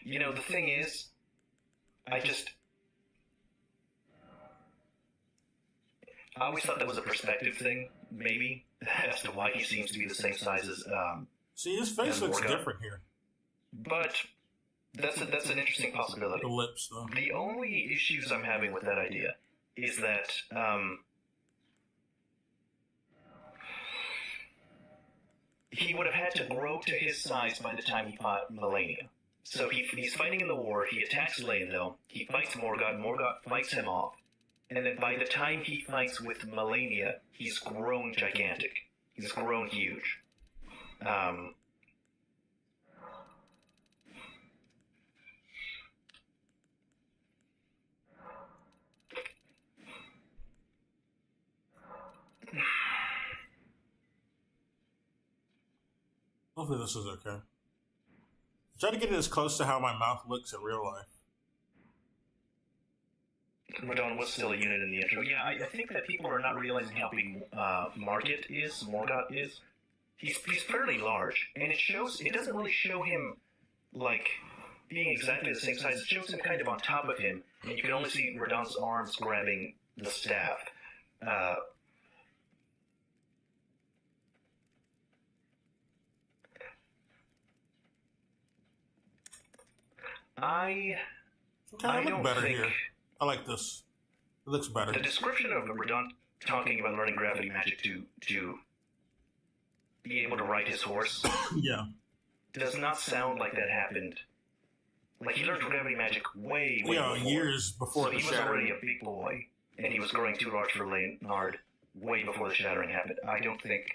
You know, the thing is, I always thought that was a perspective thing, maybe, as to why he seems to be the same size as See, his face looks Morgoth. different here. But that's an interesting possibility. The lips, though. The only issues I'm having with that idea is that he would have had to grow to his size by the time he fought Melania. So he's fighting in the war, he attacks Leyndell, he fights Morgoth, Morgoth fights him off, and then by the time he fights with Melania, he's grown gigantic. He's grown huge. Hopefully this is okay. Try to get it as close to how my mouth looks in real life. Radahn was still a unit in the intro. Yeah, I think that people are not realizing how big Morgoth is. He's fairly large, and it doesn't really show him, like, being exactly the same size. It shows him kind of on top of him, and you can only see Radahn's arms grabbing the staff. I look better here. I like this. It looks better. The description of Radahn talking about learning gravity magic to be able to ride his horse yeah. does not sound like that happened. Like, he learned gravity magic way before. Years before so the he was Shattering. already a big boy, and he was growing too large for Leonard way before the Shattering happened. I don't think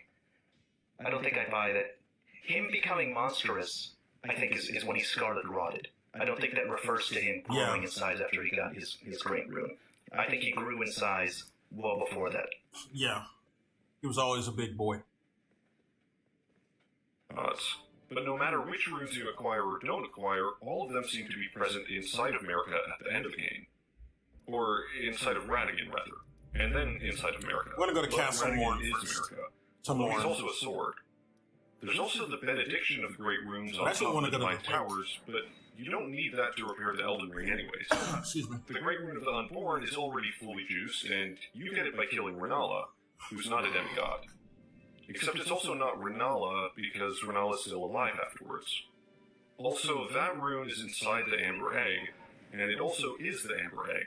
I buy that. Him becoming monstrous, I think, is when he scarlet rotted. I don't think that refers to him growing in size after he got his great rune. I think he grew in size well before that. Yeah. He was always a big boy. But no matter which runes you acquire or don't acquire, all of them seem to be present inside of America at the end of the game. Or inside of Radigan, rather. And then inside of America. We're going to go to Castle Radigan Morn is first. America. Tomorrow. He's also a sword. There's also the benediction of the Great Runes on Actually, top want of to the go to Divine the Towers, but you don't need that to repair the Elden Ring anyways. Excuse me. The Great Rune of the Unborn is already fully juiced, and you get it by killing Renala, who's not a demigod. Except it's also not Renala, because Renala's still alive afterwards. Also, that rune is inside the Amber Egg, and it also is the Amber Egg.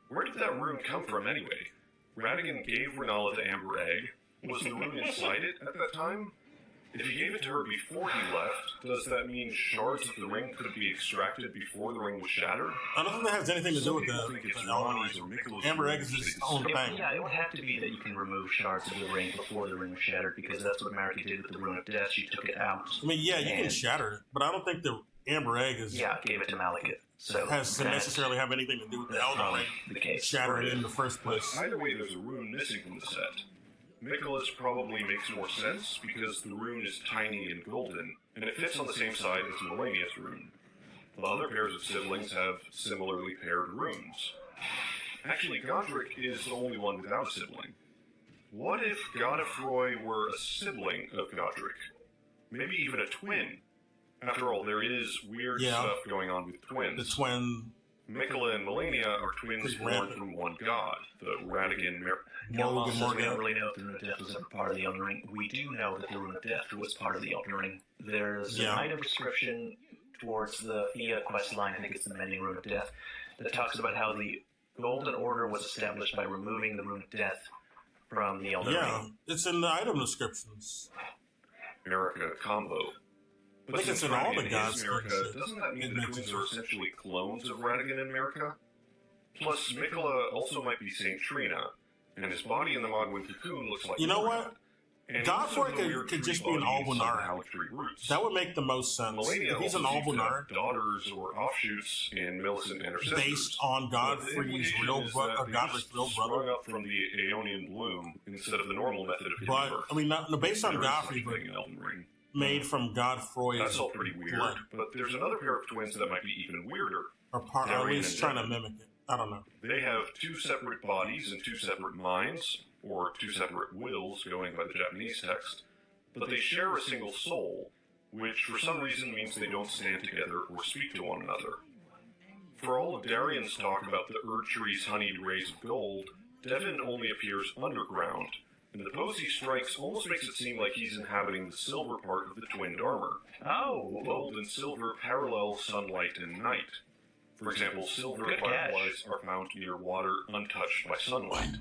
Where did that rune come from anyway? Radigan gave Renala the Amber Egg. Was the rune inside it at that time? If he gave it to her before he left, does that mean shards of the ring could be extracted before the ring was shattered? I don't think that has anything to do with that. Amber Egg is its own thing. Yeah, it would have to be that you can remove shards of the ring before the ring was shattered, because that's what Marika did with the Rune of Death. She took it out. I mean, yeah, you can shatter it, but I don't think the Amber Egg is... Yeah, gave it to Malekith. So has to necessarily have anything to do with the Elden Ring shattering it in the first place. Either way, there's a rune missing from the set. Mikola's probably makes more sense because the rune is tiny and golden, and it fits on the same side as Melania's rune. The other pairs of siblings have similarly paired runes. Actually, Godric is the only one without a sibling. What if Godefroy were a sibling of Godric? Maybe even a twin. After all, there is weird stuff going on with twins. The twin... Mikola and Melania are twins born from one god, the Radigan We don't really know if the Rune of Death was ever part of the Elden Ring. We do know that the Rune of Death was part of the Elden Ring. There's an item description towards the Fia quest line, I think it's the Mending Rune of Death, that talks about how the Golden Order was established by removing the Rune of Death from the Elden Ring. Yeah, it's in the item descriptions. America combo. But I think it's in all the gods. America, doesn't that mean the twins are essentially clones of Radigan and America? Plus, Mikola also might be Saint Trina, and his body in the Modwin cocoon looks like... You know what? Godfrey could just be an Albunard. That would make the most sense. Melania if he's an Albunard, daughters or offshoots in Millicent and her sisters. Based on Godfrey's real brother, Godric's real brother, sprung up from the Aeonian bloom instead of the normal method of hidden birth. I mean, based on Godfrey, made from Godfroy's That's all pretty weird, blood. but there's another pair of twins that might be even weirder. Or at Darian least and trying to Devin. mimic it. I don't know. They have two separate bodies and two separate minds, or two separate wills, going by the Japanese text, but they share a single soul, which for some reason means they don't stand together or speak to one another. For all of Darian's talk about the Erdtree's honeyed rays of gold, Devin only appears underground, and the pose he strikes almost makes it seem like he's inhabiting the silver part of the twinned armor. Oh! Gold and silver parallel sunlight and night. For example, silver Good fireflies are found near water untouched by sunlight.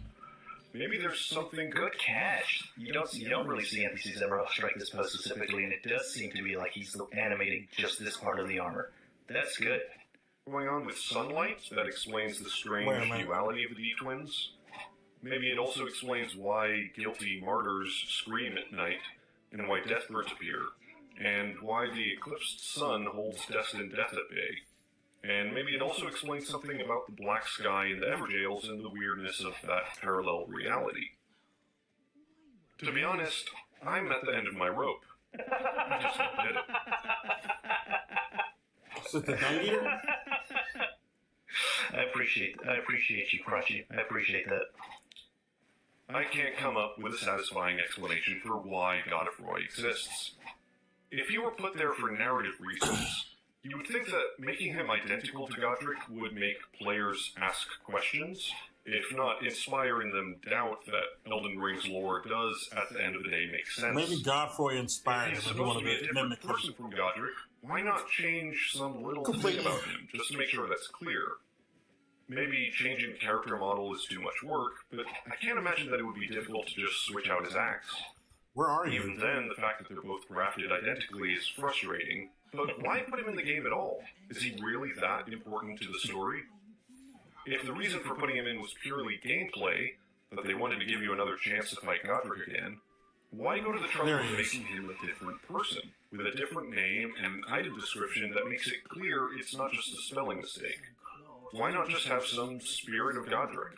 Maybe there's something Good catch. You don't really see NPCs ever strike this pose specifically, and it does seem to be like he's animating just this part of the armor. That's good. going on with sunlight that explains the strange duality of the twins. Maybe it also explains why guilty martyrs scream at night, and why deathbirds appear, and why the eclipsed sun holds destined death at bay. And maybe it also explains something about the black sky in the Everjails and the weirdness of that parallel reality. To be honest, I'm at the end of my rope. I just did it. Is it the dung eater? I appreciate you, Crunchy. I appreciate that. I can't come up with a satisfying explanation for why Godfroy exists. If he were put there for narrative reasons, you would think that making him identical to Godric would make players ask questions, if not inspire in them doubt that Elden Ring's lore does, at the end of the day, make sense. Maybe Godfroy inspired If he's him and he supposed to be a wanted to different mimic him. person from Godric, why not change some little Completely. thing about him, just to make sure that's clear? Maybe changing the character model is too much work, but I can't imagine that it would be difficult to just switch out his axe. Where are you? Even then, the fact that they're both crafted identically is frustrating, but why put him in the game at all? Is he really that important to the story? If the reason for putting him in was purely gameplay, that they wanted to give you another chance to fight Godric again, why go to the trouble There of he is. making him a different person, with a different name and an item description that makes it clear it's not just a spelling mistake? Why not just have some spirit of Godric?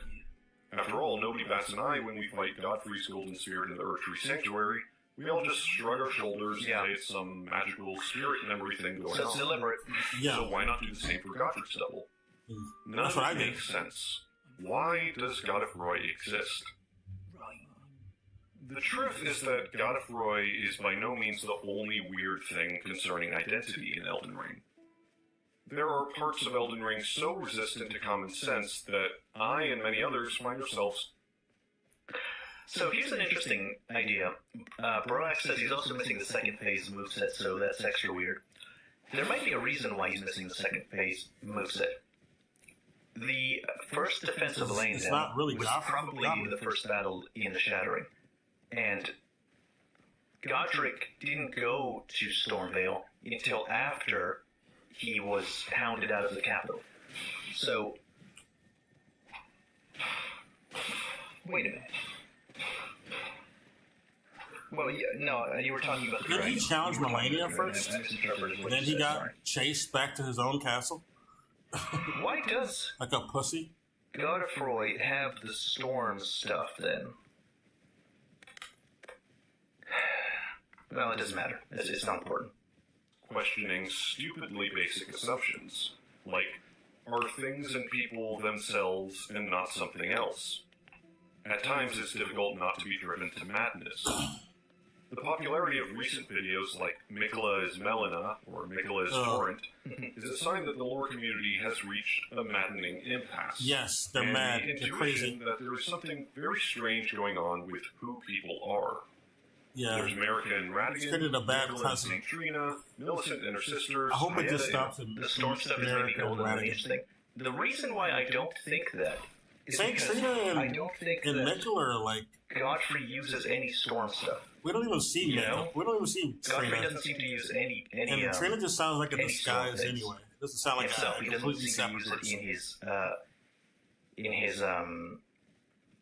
After all, nobody bats an eye when we fight Godfrey's golden spirit in the Erdtree Sanctuary. We all just shrug our shoulders and say it's some magical spirit memory thing going So it's on. deliberate. Yeah. So why not do the same for Godric's double? None That's of what I it did. makes sense. Why does Godfroy exist? The truth is that Godfroy is by no means the only weird thing concerning identity in Elden Ring. There are parts of Elden Ring so resistant to common sense that I and many others find ourselves. So here's an interesting idea. Broax says he's also missing the second phase moveset, so that's extra weird. There might be a reason why he's missing the second phase moveset. The first defensive lane It's down not really was Goblin. probably the first battle in the Shattering. And Godric didn't go to Stormvale until after he was hounded out of the capital. So, wait a minute. Well, yeah, no, you were talking about the Didn't he dragon. challenge You were talking Melania about the dragon. first? I misinterpreted what Then you he said, got sorry. chased back to his own castle Why does like a pussy. Godfroy have the storm stuff then? Well, it doesn't matter. It's not important. Questioning stupidly basic assumptions, like, are things and people themselves and not something else? At times it's difficult not to be driven to madness. The popularity of recent videos like Mikola is Melina or Mikola is Torrent is a sign that the lore community has reached a maddening impasse. Yes, they're and mad. The They're intuition crazy. that there is something very strange going on with who people are. Yeah. There's America and Radigan, It's created a bad Nicola and precedent. St. Trina, Millicent and her sisters. I hope it just Hayata stops in The storm stuff is maybe America and golden and Radigan. interesting. The reason why I don't think that is Saint because Trina and, I don't think and that Mikola are like, Godfrey uses any storm stuff. we don't even see You Mikola. know? We don't even see Godfrey Trina. doesn't seem to use any And Trina just sounds like a any storm disguise things anyway. It doesn't sound like himself. a He doesn't completely seem to separate use it person. in his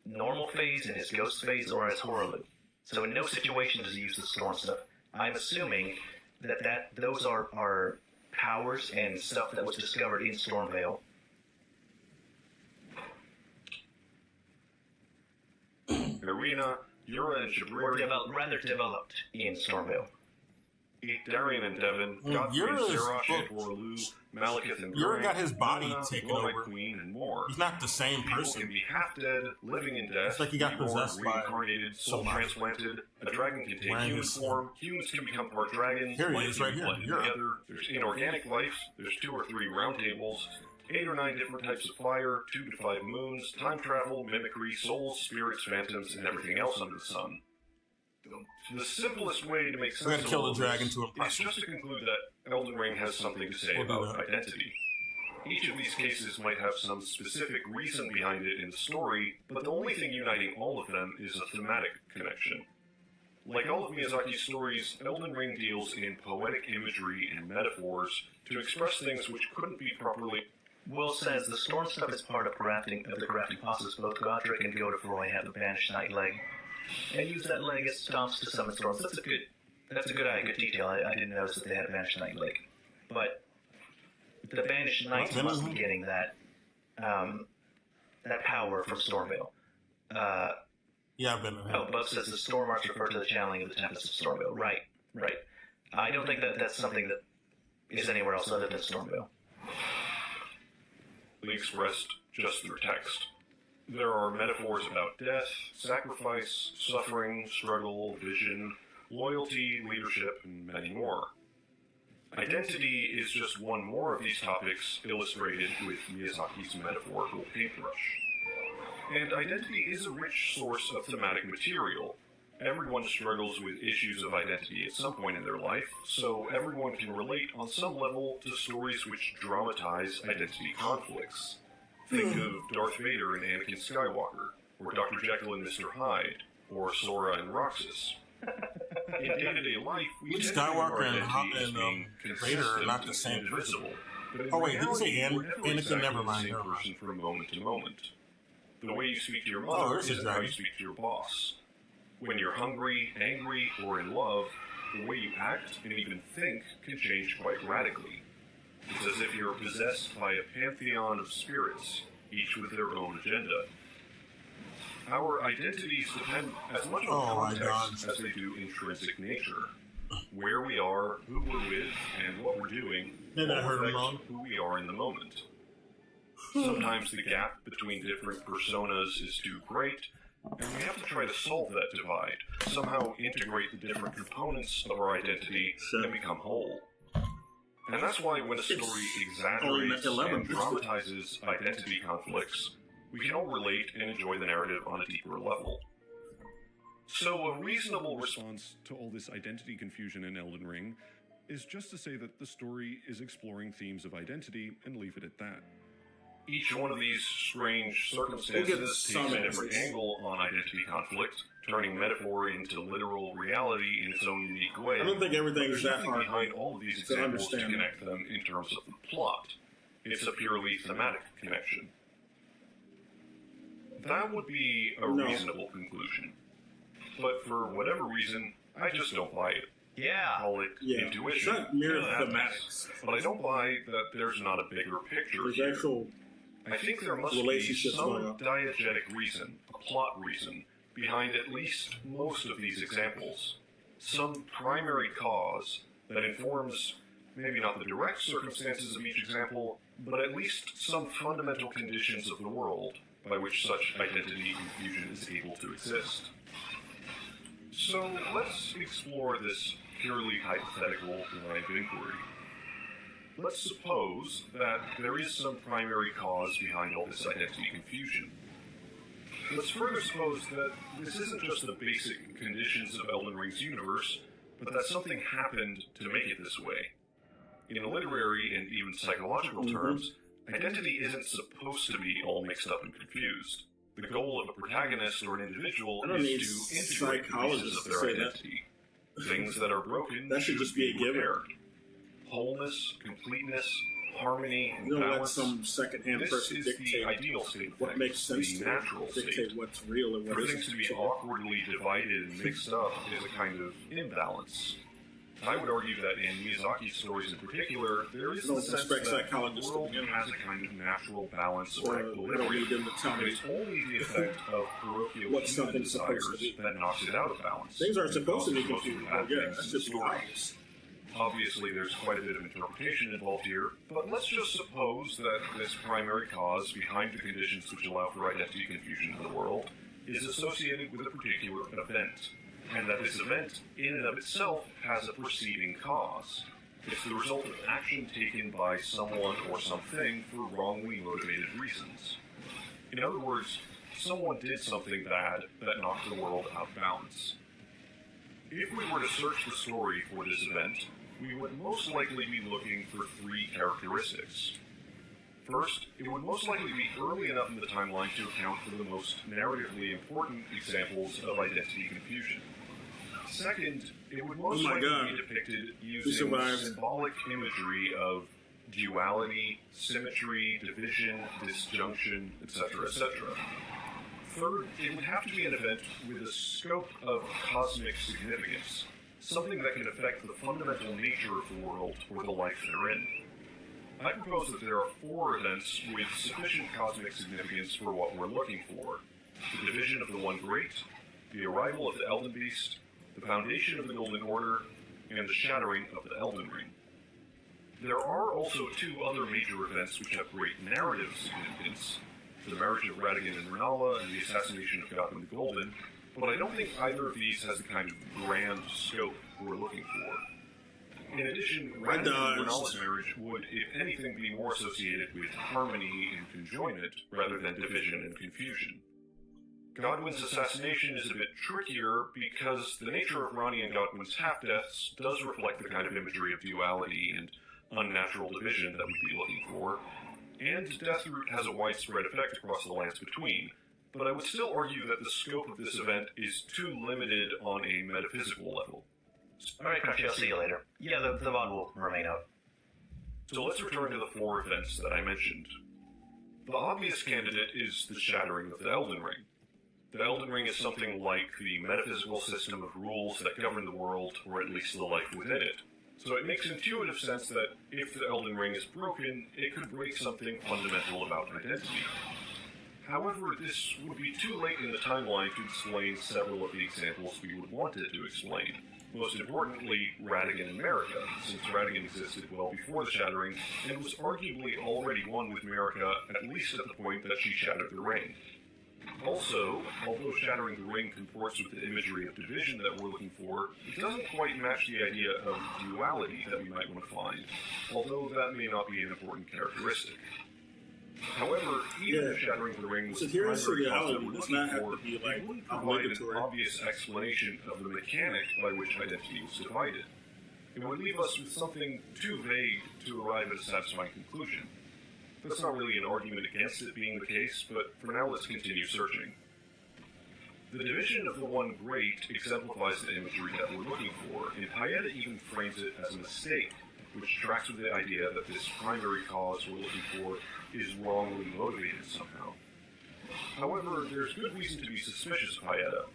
normal phase, in his ghost phase, or as horror loop. So in no situation does he use the storm stuff. I'm assuming that those are powers and stuff that was discovered in Stormvale. Irina, Yura, and Or Shabriri. rather developed in Stormvale. Darian and Devon, Godfrey and Sarah, Shantor Lu, Malekith and Yura Gurren, got his body Luna, taken Lola over. Queen, and more. He's not the same People person. can be half dead, living in death, It's like he got reborn, possessed by reincarnated, soul somebody. transplanted. A dragon can take Wearing human his- form. Humans can become part dragon. Here he life is, can right here. blend Yura. together. There's inorganic life. There's 2 or 3 round tables. 8 or 9 different types of fire. 2 to 5 moons. Time travel, mimicry, souls, spirits, phantoms, and everything else under the sun. The simplest way to make We're sense gonna kill of the all dragon this to impress is him. just to conclude that Elden Ring has something to say We'll do about that. identity. Each of these cases might have some specific reason behind it in the story, but the only thing uniting all of them is a thematic connection. Like all of Miyazaki's stories, Elden Ring deals in poetic imagery and metaphors to express things which couldn't be properly. Will says the storm stuff is part of crafting process. Both Godric and Godefroy have the banished knight leg, and use that leg as stomps to summon storms. That's a good detail. I didn't notice that they had a banished knight leg, but the banished knights must be getting that power from Stormveil. Yeah, I've been. Buff says the storm arts refer to the channeling of the Tempest of Stormveil. Right. I don't think that that's something that is anywhere else other than Stormveil. Expressed just through text. There are metaphors about death, sacrifice, suffering, struggle, vision, loyalty, leadership, and many more. Identity is just one more of these topics illustrated with Miyazaki's metaphorical paintbrush. And identity is a rich source of thematic material. Everyone struggles with issues of identity at some point in their life, so everyone can relate on some level to stories which dramatize identity conflicts. Think of Darth Vader and Anakin Skywalker, or Dr. Jekyll and Mr. Hyde, or Sora and Roxas. In day-to-day life, we tend to think of our Skywalker and identity as being Vader are not the consistent same and person. invisible. But in Oh, wait, did you say reality, we're never Anakin? exactly Never the mind, same never mind. person from moment to moment. The way you speak to your Oh, mother there's a isn't how you dragon. speak to your boss. When you're hungry, angry, or in love, the way you act and even think can change quite radically. It's as if you're possessed by a pantheon of spirits, each with their own agenda. Our identities depend as much on context as they do intrinsic nature. Where we are, who we're with, and what we're doing Did I all heard him affect wrong? who we are in the moment. Sometimes the gap between different personas is too great, and we have to try to solve that divide, somehow integrate the different components of our identity and become whole. And that's why when a story exaggerates and dramatizes identity conflicts, we can all relate and enjoy the narrative on a deeper level. So a reasonable response to all this identity confusion in Elden Ring is just to say that the story is exploring themes of identity and leave it at that. Each one of these strange circumstances We'll get takes some a different answers. angle on identity conflict, turning metaphor into literal reality in its own unique way. I don't think everything But is there's that nothing hard behind all of these to examples to understand. connect them in terms of the plot. It's a purely thematic connection. That would be a No. reasonable conclusion. But for whatever reason, I just don't buy it. Yeah. Call it Yeah. intuition. It's not mere Yeah, thematics. But I don't buy that there's not a bigger picture There's here. actual I think there must be relationships going some on. diegetic reason, a plot reason, behind at least most of these examples. Some primary cause that informs maybe not the direct circumstances of each example, but at least some fundamental conditions of the world by which such identity confusion is able to exist. So let's explore this purely hypothetical line of inquiry. Let's suppose that there is some primary cause behind all this identity confusion. Let's further suppose that this isn't just the basic conditions of Elden Ring's universe, but that something happened to make it this way. In literary and even psychological terms, identity isn't supposed to be all mixed up and confused. The goal of a protagonist or an individual I don't need is to integrate the psychologists pieces of to their say that. identity. Things that are broken That should just be a given. repaired. Wholeness, completeness, harmony, and You don't let balance. some second-hand This person is the dictate ideal state of what things, makes sense the to natural you, dictate state. what's real and what For things to be isn't. awkwardly divided and mixed up is a kind of imbalance. I would argue that in Miyazaki's stories in particular, there is I don't the sense suspect that psychologists the world to begin has a kind of natural balance or I don't need equilibrium. them to tell And me it's only the effect of parochial what human something's supposed to desires be. that knocks it out of balance. Things aren't and supposed to be causes most of the confusing. bad Yeah, things that's in the just story. obvious. Obviously, there's quite a bit of interpretation involved here, but let's just suppose that this primary cause behind the conditions which allow for identity confusion in the world is associated with a particular event, and that this event, in and of itself, has a preceding cause. It's the result of action taken by someone or something for wrongly motivated reasons. In other words, someone did something bad that knocked the world out of balance. If we were to search the story for this event, we would most likely be looking for three characteristics. First, it would most likely be early enough in the timeline to account for the most narratively important examples of identity confusion. Second, it would most likely be depicted using symbolic imagery of duality, symmetry, division, disjunction, etc., etc. Third, it would have to be an event with a scope of cosmic significance, something that can affect the fundamental nature of the world or the life they're in. I propose that there are 4 events with sufficient cosmic significance for what we're looking for: the division of the One Great, the arrival of the Elden Beast, the foundation of the Golden Order, and the shattering of the Elden Ring. There are also 2 other major events which have great narrative significance: the marriage of Radigan and Renala and the assassination of Godwin the Golden, but I don't think either of these has the kind of grand scope we're looking for. In addition, Radigan and Renala's marriage would, if anything, be more associated with harmony and conjoinment rather than division and confusion. Godwin's assassination is a bit trickier because the nature of Ranni and Godwin's half-deaths does reflect the kind of imagery of duality and unnatural division that we'd be looking for, and Deathroot has a widespread effect across the lands between, but I would still argue that the scope of this event is too limited on a metaphysical level. Alright, Crunchy, I'll see you later. Yeah, the mod will remain out. So let's return to the 4 events that I mentioned. The obvious candidate is the shattering of the Elden Ring. The Elden Ring is something like the metaphysical system of rules that govern the world, or at least the life within it. So it makes intuitive sense that if the Elden Ring is broken, it could break something fundamental about identity. However, this would be too late in the timeline to explain several of the examples we would want it to explain. Most importantly, Radigan and Marika, since Radigan existed well before the Shattering, and was arguably already one with Marika, at least at the point that she shattered the ring. Also, although shattering the ring comports with the imagery of division that we're looking for, it doesn't quite match the idea of duality that we might want to find, although that may not be an important characteristic. However, even if shattering the ring was the primary cause that we're looking for, it wouldn't provide an obvious explanation of the mechanic by which identity was divided. It would leave us with something too vague to arrive at a satisfying conclusion. That's not really an argument against it being the case, but for now let's continue searching. The division of the One Great exemplifies the imagery that we're looking for, and Hayata even frames it as a mistake, which tracks with the idea that this primary cause we're looking for is wrongly motivated somehow. However, there's good reason to be suspicious of Hayata.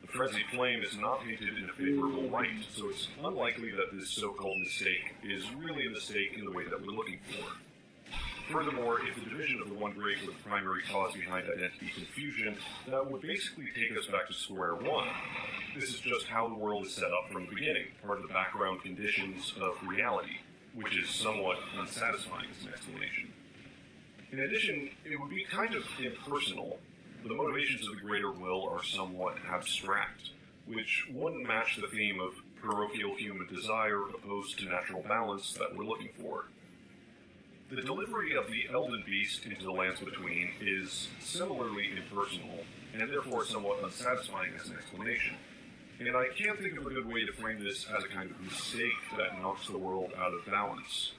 The frenzied flame is not painted in a favorable light, so it's unlikely that this so-called mistake is really a mistake in the way that we're looking for. Furthermore, if the division of the One Great were the primary cause behind identity confusion, that would basically take us back to square one. This is just how the world is set up from the beginning, part of the background conditions of reality, which is somewhat unsatisfying as an explanation. In addition, it would be kind of impersonal. The motivations of the greater will are somewhat abstract, which wouldn't match the theme of parochial human desire opposed to natural balance that we're looking for. The delivery of the Elden Beast into the lands between is similarly impersonal, and therefore somewhat unsatisfying as an explanation. And I can't think of a good way to frame this as a kind of mistake that knocks the world out of balance.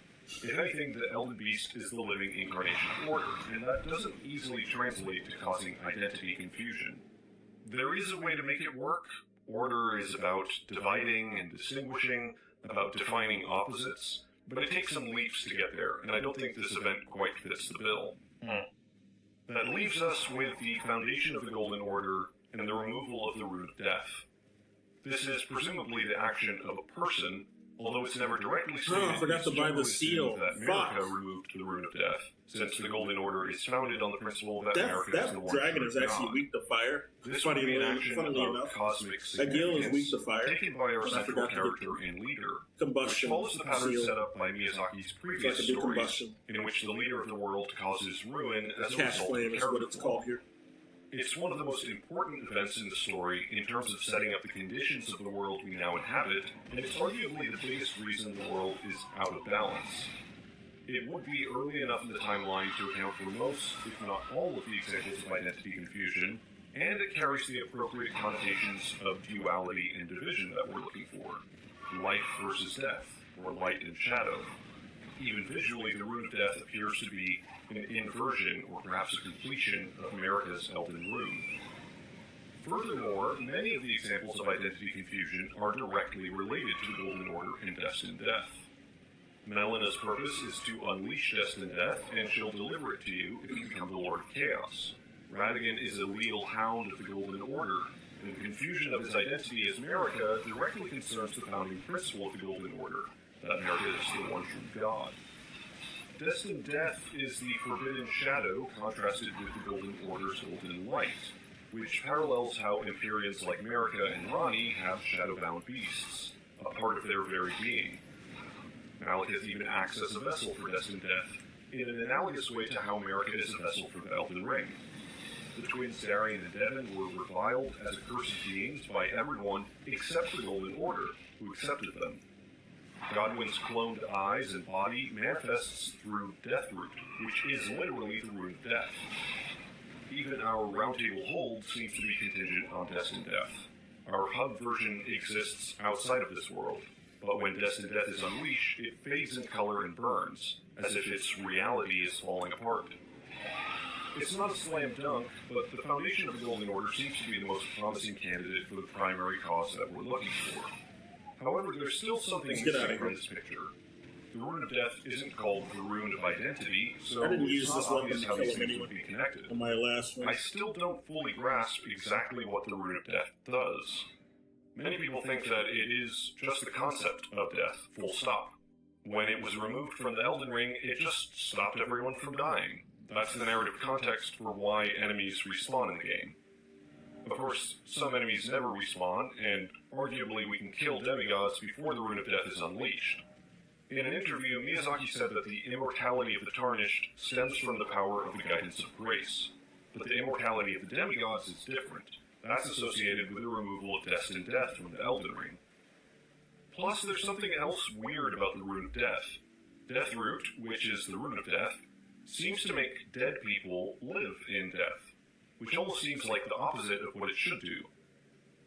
If anything, the Elden Beast is the living incarnation of order, and that doesn't easily translate to causing identity confusion. There is a way to make it work. Order is about dividing and distinguishing, about defining opposites, but it takes some leaps to get there, and I don't think this event quite fits the bill. That leaves us with the foundation of the Golden Order and the removal of the Root of Death. This is presumably the action of a person, Although it's never directly Oh, stated, I forgot to buy the seal. that America removed the Rune of Death, since the Golden Order is founded on the principle that America is the That one dragon true is actually God. weak to fire. This Funny would be an action funnily of enough. cosmic Agil is weak significance to fire. taken by our but I central forgot to get character and leader, which combustion follows the pattern seal. set up by Miyazaki's So I previous can do stories, combustion. in which the leader of the world causes ruin as a Cash result flame of is what character it's flaw. called here. It's one of the most important events in the story in terms of setting up the conditions of the world we now inhabit, and it's arguably the biggest reason the world is out of balance. It would be early enough in the timeline to account for most, if not all, of the examples of identity confusion, and it carries the appropriate connotations of duality and division that we're looking for. Life versus death, or light and shadow. Even visually, the Rune of Death appears to be an inversion, or perhaps a completion, of America's Elden Rune. Furthermore, many of the examples of identity confusion are directly related to the Golden Order and Destined Death. Melina's purpose is to unleash Destined Death, and she'll deliver it to you if you become the Lord of Chaos. Radigan is a leal hound of the Golden Order, and the confusion of his identity as America directly concerns the founding principle of the Golden Order, that America is the one true God. Destined Death is the forbidden shadow contrasted with the Golden Order's golden light, which parallels how Empyreans like America and Rani have shadow-bound beasts, a part of their very being. Malekith even acts as a vessel for Destined Death, in an analogous way to how America is a vessel for the Elden Ring. The twins Darian and Devon were reviled as accursed beings by everyone except the Golden Order, who accepted them. Godwyn's cloned eyes and body manifests through Deathroot, which is literally the Rune of Death. Even our Roundtable hold seems to be contingent on Destined Death. Our hub version exists outside of this world, but when Destined Death is unleashed, it fades in color and burns, as if its reality is falling apart. It's not a slam dunk, but the foundation of the Golden Order seems to be the most promising candidate for the primary cause that we're looking for. However, there's still something missing from this picture. The Rune of Death isn't called the Rune of Identity, so I didn't it's use not this weapon obvious to how kill these him things anyway. would be connected. On my last one. I still don't fully grasp exactly what the Rune of Death does. Many people think that it is just the concept of death, full stop. When it was removed from the Elden Ring, it just stopped everyone from dying. That's the narrative context for why enemies respawn in the game. Of course, some enemies never respawn, and arguably we can kill demigods before the Rune of Death is unleashed. In an interview, Miyazaki said that the immortality of the Tarnished stems from the power of the guidance of grace. But the immortality of the demigods is different. That's associated with the removal of Destined Death from the Elden Ring. Plus, there's something else weird about the Rune of Death. Deathroot, which is the Rune of Death, seems to make dead people live in death, which almost seems like the opposite of what it should do.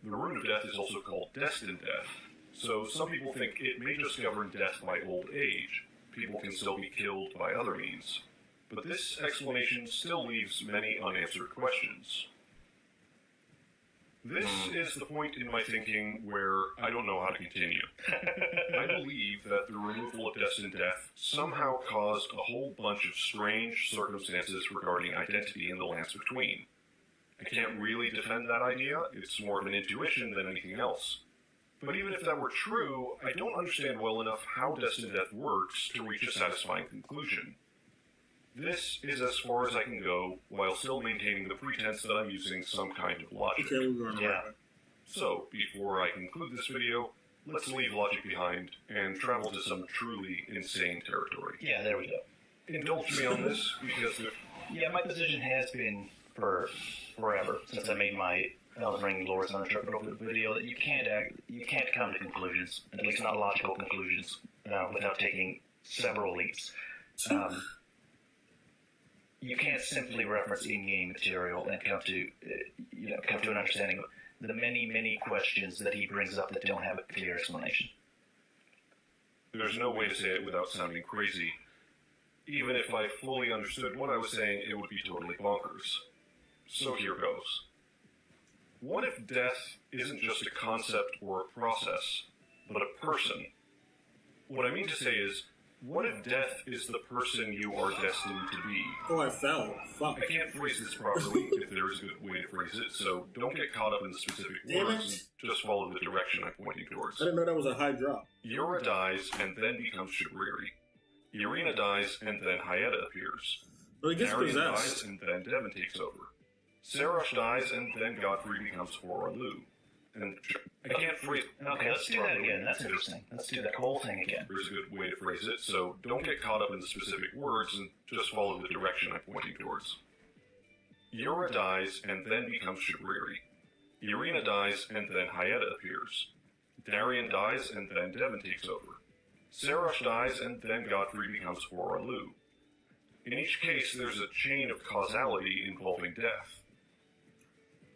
The Rune of Death is also called Destined Death, so some people think it may just govern death by old age. People can still be killed by other means. But this explanation still leaves many unanswered questions. This is the point in my thinking where I don't know how to continue. I believe that the removal of Destined Death somehow caused a whole bunch of strange circumstances regarding identity in the lands between. I can't really defend that idea, it's more of an intuition than anything else. But even if that were true, I don't understand well enough how Destined Death works to reach a satisfying conclusion. This is as far as I can go, while still maintaining the pretense that I'm using some kind of logic. Okay, we're going yeah. So, before I conclude this video, let's leave logic behind and travel to some truly insane territory. Yeah, there we go. Indulge me on this, because Yeah, my position has been for forever, since I made my Elden Ring lore is uninterpretable video, that you can't come to conclusions, at least not logical conclusions, without taking several leaps. You can't simply reference in-game material and come to an understanding of the many questions that he brings up that don't have a clear explanation. There's no way to say it without sounding crazy. Even if I fully understood what I was saying, it would be totally bonkers. So here goes. What if death isn't just a concept or a process, but a person? What I mean to say is, What if death is the person you are destined to be? Oh, I fell. Fuck. I can't phrase this properly if there is a good way to phrase it, so don't get caught up in the specific Damn words it. and just follow the direction I'm pointing towards. I didn't know that was a high drop. Yura dies and then becomes Shibriri. Irina dies and then Hayata appears. Well, he gets Marion possessed. dies and then Devon takes over. Sarosh dies and then Godfrey becomes Horalu. And I can't phrase. Okay, let's do that again. That's interesting. Let's do that whole thing again. There's a good way to phrase it, so don't get caught up in the specific words and just follow the direction I'm pointing towards. Yura dies and then becomes Shibriri. Irina dies and then Hayata appears. Darian dies and then Devon takes over. Sarosh dies and then Godfrey becomes Horalu. In each case, there's a chain of causality involving death.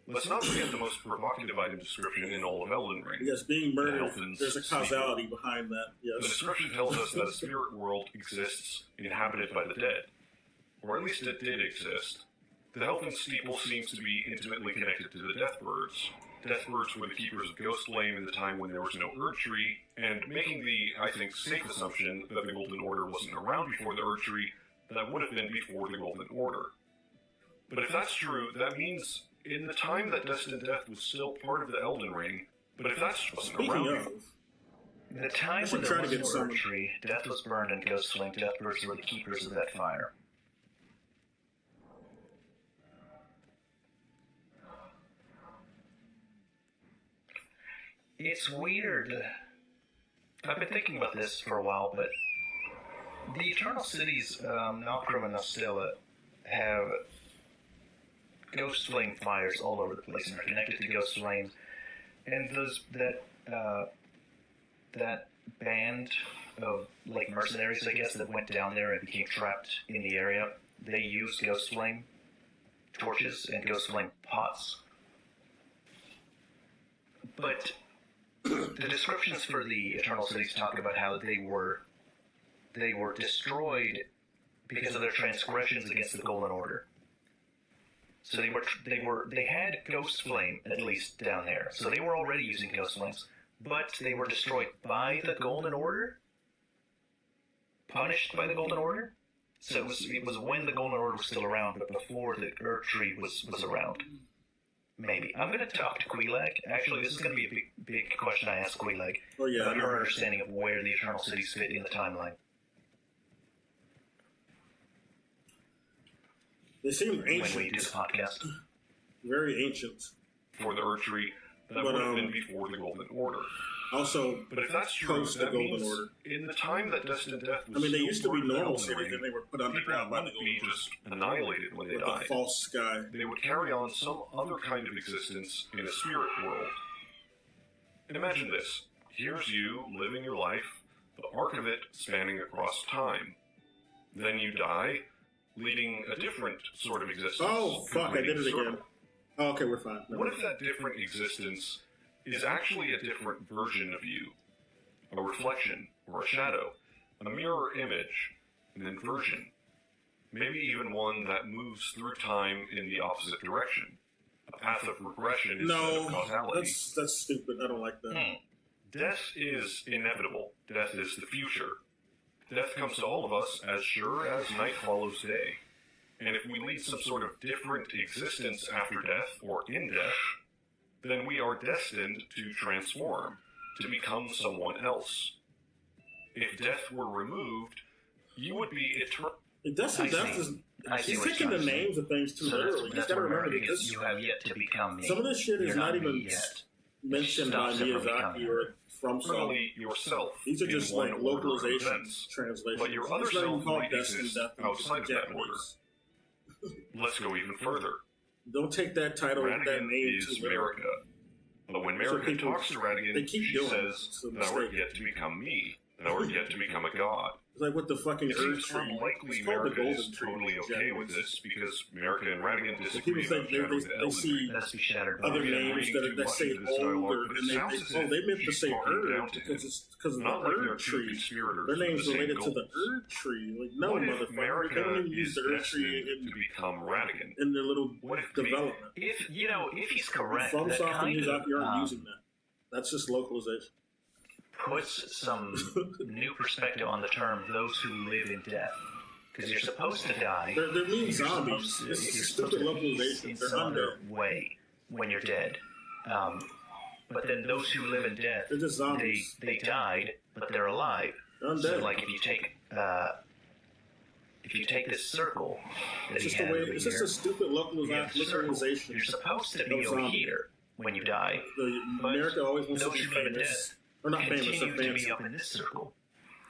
Let's not forget the most provocative item description in all of Elden Ring. Yes, being murdered, The Elfins there's a causality behind that. The Yes. description tells us that a spirit world exists inhabited by the dead. Or at least it did exist. The Helfin steeple seems to be intimately connected to the Deathbirds. Deathbirds were the keepers of Ghostflame in the time when there was no Erdtree, and making the, I think, safe assumption that the Golden Order wasn't around before the Erdtree, that would have been before the Golden Order. But if that's true, that means in the time that Destined Death was still part of the Elden Ring, but if that's wasn't Speaking around of, The time when there was no Erdtree, death was burned and Ghostflame Deathbirds were the keepers of that fire. It's weird. I've been thinking about this for a while, but the Eternal Cities, Nocrum and Nostella, have ghost flame fires all over the place and are connected to ghost flames. And that band of like mercenaries, I guess, that went down there and became trapped in the area, they used ghost flame torches and ghost flame pots. But the descriptions for the Eternal Cities talk about how they were destroyed because of their transgressions against the Golden Order. So they had ghost flame at least down there. So they were already using ghost flames, but they were destroyed by the Golden Order, punished by the Golden Order. So it was when the Golden Order was still around, but before the Erdtree was around. Maybe. I'm going to talk to Quelaag. Actually, this is going to be a big question I ask Quelaag about her understanding of where the Eternal Cities fit in the timeline. They seem ancient. When we do the podcast. Very ancient. For the Erdtree, that would have been before the Golden Order. Also, but if that's true, post the that Golden means Order. In the time that Destined Death was I mean, they used to be part of the normal Elden cities, Ring, and they were put underground by the wouldn't be just annihilated when they with died. the false sky. They would carry on some other kind of existence in a spirit world. And imagine this. Here's you living your life, the arc of it spanning across time. Then you die, leading a different sort of existence. Oh, fuck, I did it circle. again. Oh, okay, we're fine. What if that different existence is actually a different version of you? A reflection, or a shadow, a mirror image, an inversion. Maybe even one that moves through time in the opposite direction. A path of regression instead of causality. That's stupid. I don't like that. Death is inevitable. Death is the future. Death comes to all of us as sure as night follows day. And if we lead some sort of different existence after death or in death, then we are destined to transform, to become someone else. If death were removed, you would be eternal. Death is... He's taking the names of things too early. You gotta remember that this... You have yet to become me. Some of this shit is not even mentioned by Miyazaki or from Only yourself. These are just like localizations, translations. But your other It's not even self called might Destined exist Death outside of that order. Japanese. Let's go even further. Don't take that title, that Radigan name is too literally. Marika. But when So Marika people- talks to Radigan, they keep she doing says, it. It's a thou art mistake. yet to become me. Thou art yet to become a god. It's like what the fucking It seems Erdtree. unlikely It's called the Marika Golden is Tree. totally okay with this because Marika and Radigan So disagree people about think shattering the they Elden see Ring. other Maybe I'm names reading that too that much say into this dialogue, older, but it and they sounds think, as oh, if they meant to she's say talking down Erd to him. because it's because of the Not like they're Erd two tree. conspirators Their with name's the same related to the goals. Erd tree. Like, no, What if motherfucker. They don't Marika even use is the Erd tree destined to become Radigan? in their little What if development. If he's correct, From that Soft and kind Miyazaki of, aren't using that. That's just localization. puts some new perspective on the term "those who live in death." Because you're supposed to die. They're mean zombies. This is stupid localization. In They're some other undead. way when you're dead. But then those who live in death, They're just zombies. they died, but they're alive. They're undead. So, like, if you take this circle that It's he just a had way. over It's here, just a stupid you have the circle. localization. You're supposed to be of over zombies. here when you die. But America always wants to those be who live in famous. death Or not famous, they're continue to fancy. be up in this circle.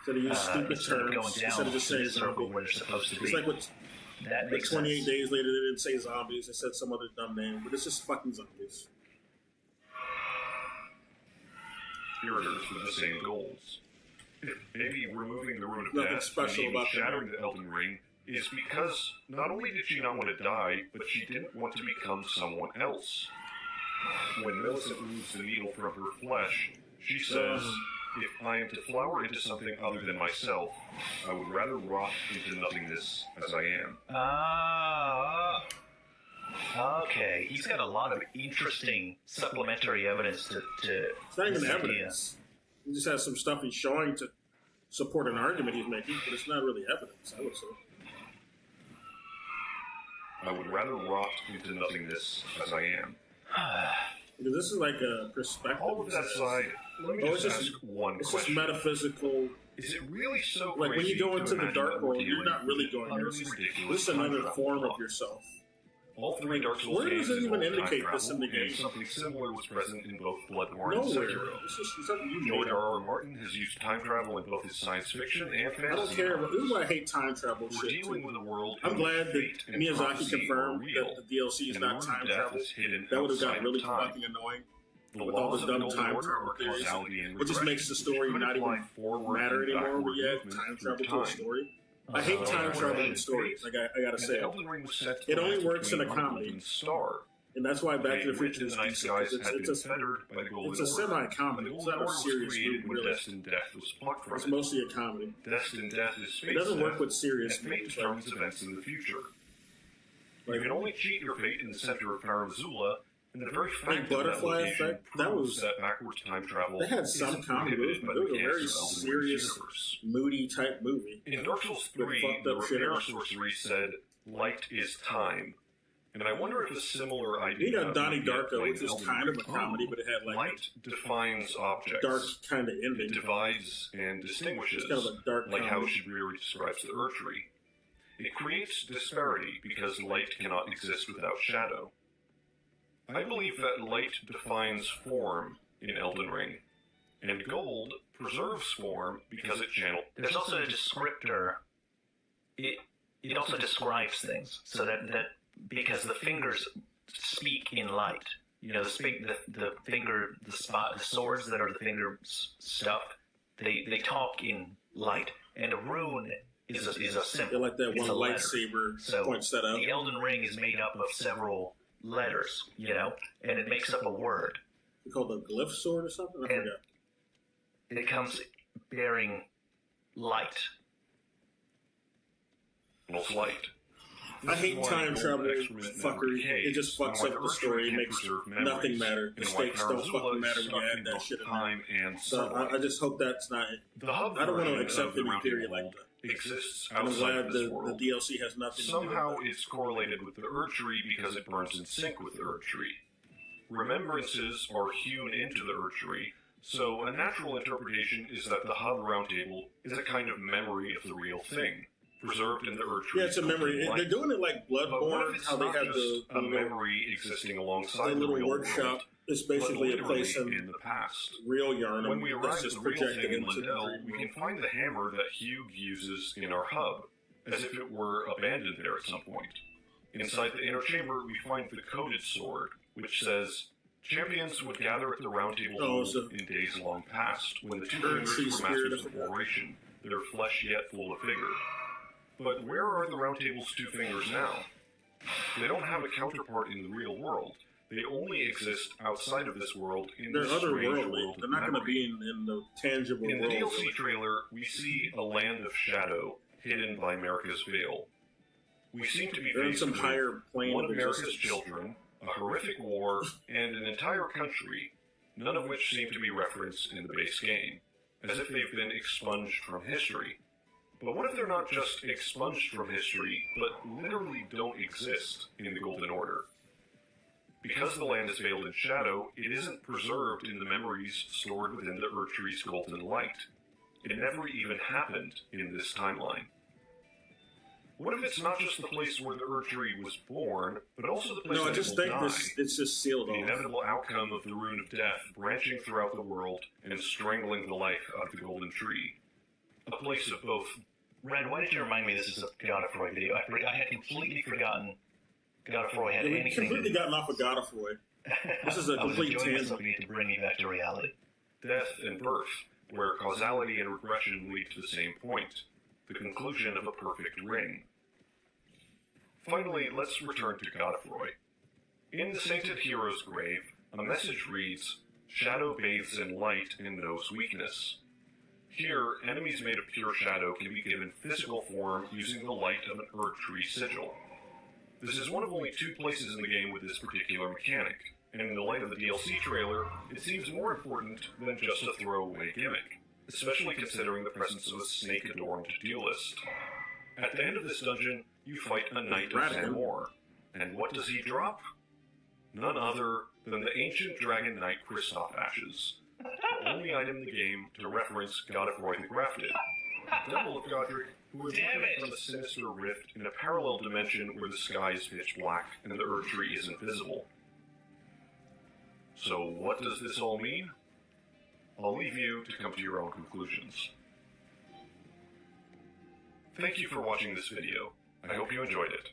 So they use stupid instead of terms going instead down of just to saying the circle zombie. where they're supposed to be. It's like what That like makes 28 sense. days later, they didn't say zombies. They said some other dumb name, but it's just fucking zombies. Curators with the same goals. Maybe removing the rune of Nothing death special and about shattering the Elden Ring is because not only did she not want to die, but she didn't want to become someone else. When Millicent removes the needle from her flesh, she says, "If I am to flower into something other than myself, I would rather rot into nothingness as I am." Okay, he's got a lot of interesting supplementary evidence to It's not even this idea. evidence. He just has some stuff he's showing to support an argument he's making, but it's not really evidence, I would say. I would rather rot into nothingness as I am. Because this is like a perspective. All of that aside, let me Oh, it's just just- ask one It's question. just metaphysical. Is it really so Like when you crazy go to into the imagine dark that we're world, you're dealing not really with going there. utterly This ridiculous is another time travel form plot? of yourself. All three Dark Souls Where games does it even involve time indicate this in the travel, and game? something similar was present in both Bloodborne and Nowhere. Sekiro. This is something you George made R. up. R. Martin has used time travel in both his science fiction and fantasy. I don't care. This is why I hate time travel We're shit. dealing Too. with a world I'm in glad which that fate and Miyazaki prophecy confirmed are real, that the DLC is and the not word time death travel. is hidden That would have outside gotten really of time. fucking annoying. The With all laws the of the dumb Golden time Order travel are theories. causality and It just makes the story regression, not which even apply forward matter and anymore. backward Where you add movement time through travel to a time. story. I hate time travel in stories. Like I gotta say, Elden Ring was set it only to works in a between comedy, Golden Star. and that's why Back to the Okay, Future the is nice decent. guys 'Cause had been it's fettered by the Golden a Order. semi-comedy. The It's Golden not a Order was serious created movie, when really. Destined Death was plucked from It's it. mostly a comedy. Destined Death is It doesn't work with serious and fate movies. determines events in the future. Like- You can only cheat your fate in the center of Farazula, and the very fact Like of that Butterfly location Effect, that proves was- that backwards time travel They had some isn't comedy movies, prohibited but by it was the a very cancer of Elden Ring's serious, universe. moody type movie. In Dark Souls With 3, fucked the up shit in repair it. sorcery said, "Light is time." And I wonder if a similar idea... You got Donnie would be Darko, applied which to is Elden kind of a Ring. comedy, but it had like Light defines objects. dark kind of It ending. divides and distinguishes, It's kind of a dark like how comedy. Shibiri describes the Erdtree. It creates disparity because light cannot exist without shadow. I believe that light defines form in Elden Ring, and gold preserves form because it channels. There's also a descriptor. It also describes things so that because the fingers speak in light. You know, the finger, the swords that are the finger stuff. They talk in light, and a rune is a symbol. They're like that It's one a letter. lightsaber So point set up. the Elden Ring is made up of several letters, you know, and it makes up a word. It's called a glyph sword or something. I And forgot. it comes bearing light. Channels light. I hate This is why time gold travel excrement never fuckery. decays, It just and fucks why up the Erdtree story. It can makes preserve nothing memories, matter. The and why stakes don't Farazula fucking is matter when stuck you add in that both shit in time there. and So sunlight. I just hope that's not. The hub I don't want to version accept of the any Round theory Table like that. exists And I'm outside glad of this the world. DLC has nothing to do with Somehow that. it's correlated with the Erdtree because it burns in sync with the Erdtree. Remembrances are hewn into the Erdtree, so a natural interpretation is that the hub roundtable is a kind of memory of the real thing, preserved in the Erdtree. Yeah, it's a memory. They're doing it like But what Bloodborne, if it's how they not have just the a memory existing alongside the the little real workshop. world, It's but basically a literally place in in the past. real Yarnum When we that's arrive at just the real projected thing in into the Lindell, dream we world. can find the hammer that Hugh uses in our hub, as if it were abandoned there at some point. Inside the inner chamber, we find the coded sword, which says, "Champions would gather at the round table Oh, hold so- in days long past, when the two Erdtree fingers were spirit, masters I of forgot. oration, their flesh yet full of vigor." But where are the round table's two fingers now? They don't have a counterpart in the real world. They only exist outside of this world in They're this strange otherworldly. world They're of not going to memory. be in the tangible In the world. DLC trailer, we see a land of shadow hidden by America's veil. We seem to be They're in faced some with higher plane one of of America's existence. children, a horrific war, and an entire country, none of which seem to be referenced in the base game. as if they've been expunged from history. But what if they're not just expunged from history, but literally don't exist in the Golden Order? Because the land is veiled in shadow, it isn't preserved in the memories stored within the Erdtree's golden light. It never even happened in this timeline. What if it's not just the place where the Erdtree was born, but also the place No, I that just it will think die? it's just sealed The off. inevitable outcome of the Rune of Death branching throughout the world and strangling the life out of the Golden Tree. A place of both. Red, why did you remind me this is a Godfroy video? I had completely forgotten Godfroy had Yeah, we anything to completely do. gotten off of Godfroy. This is a I was complete enjoying tangent. myself. We need to bring me back to reality. Death and birth, where causality and regression lead to the same point, the conclusion of a perfect ring. Finally, let's return to Godfroy. In the Sainted Hero's grave, a message reads, "Shadow bathes in light and knows weakness." Here, enemies made of pure shadow can be given physical form using the light of an Erdtree sigil. This is one of only 2 places in the game with this particular mechanic, and in the light of the DLC trailer, it seems more important than just a throwaway gimmick, especially considering the presence of a snake-adorned duelist. At the end of this dungeon, you fight a Knight of Zamor, and what does he drop? None other than the ancient Dragon Knight Kristoff Ashes, the only item in the game to reference Godfroy the Grafted, double of Godric, who is looking from a sinister rift in a parallel dimension where the sky is pitch black and the Erdtree is invisible. So what does this all mean? I'll leave you to come to your own conclusions. Thank you for watching this video. I hope you enjoyed it.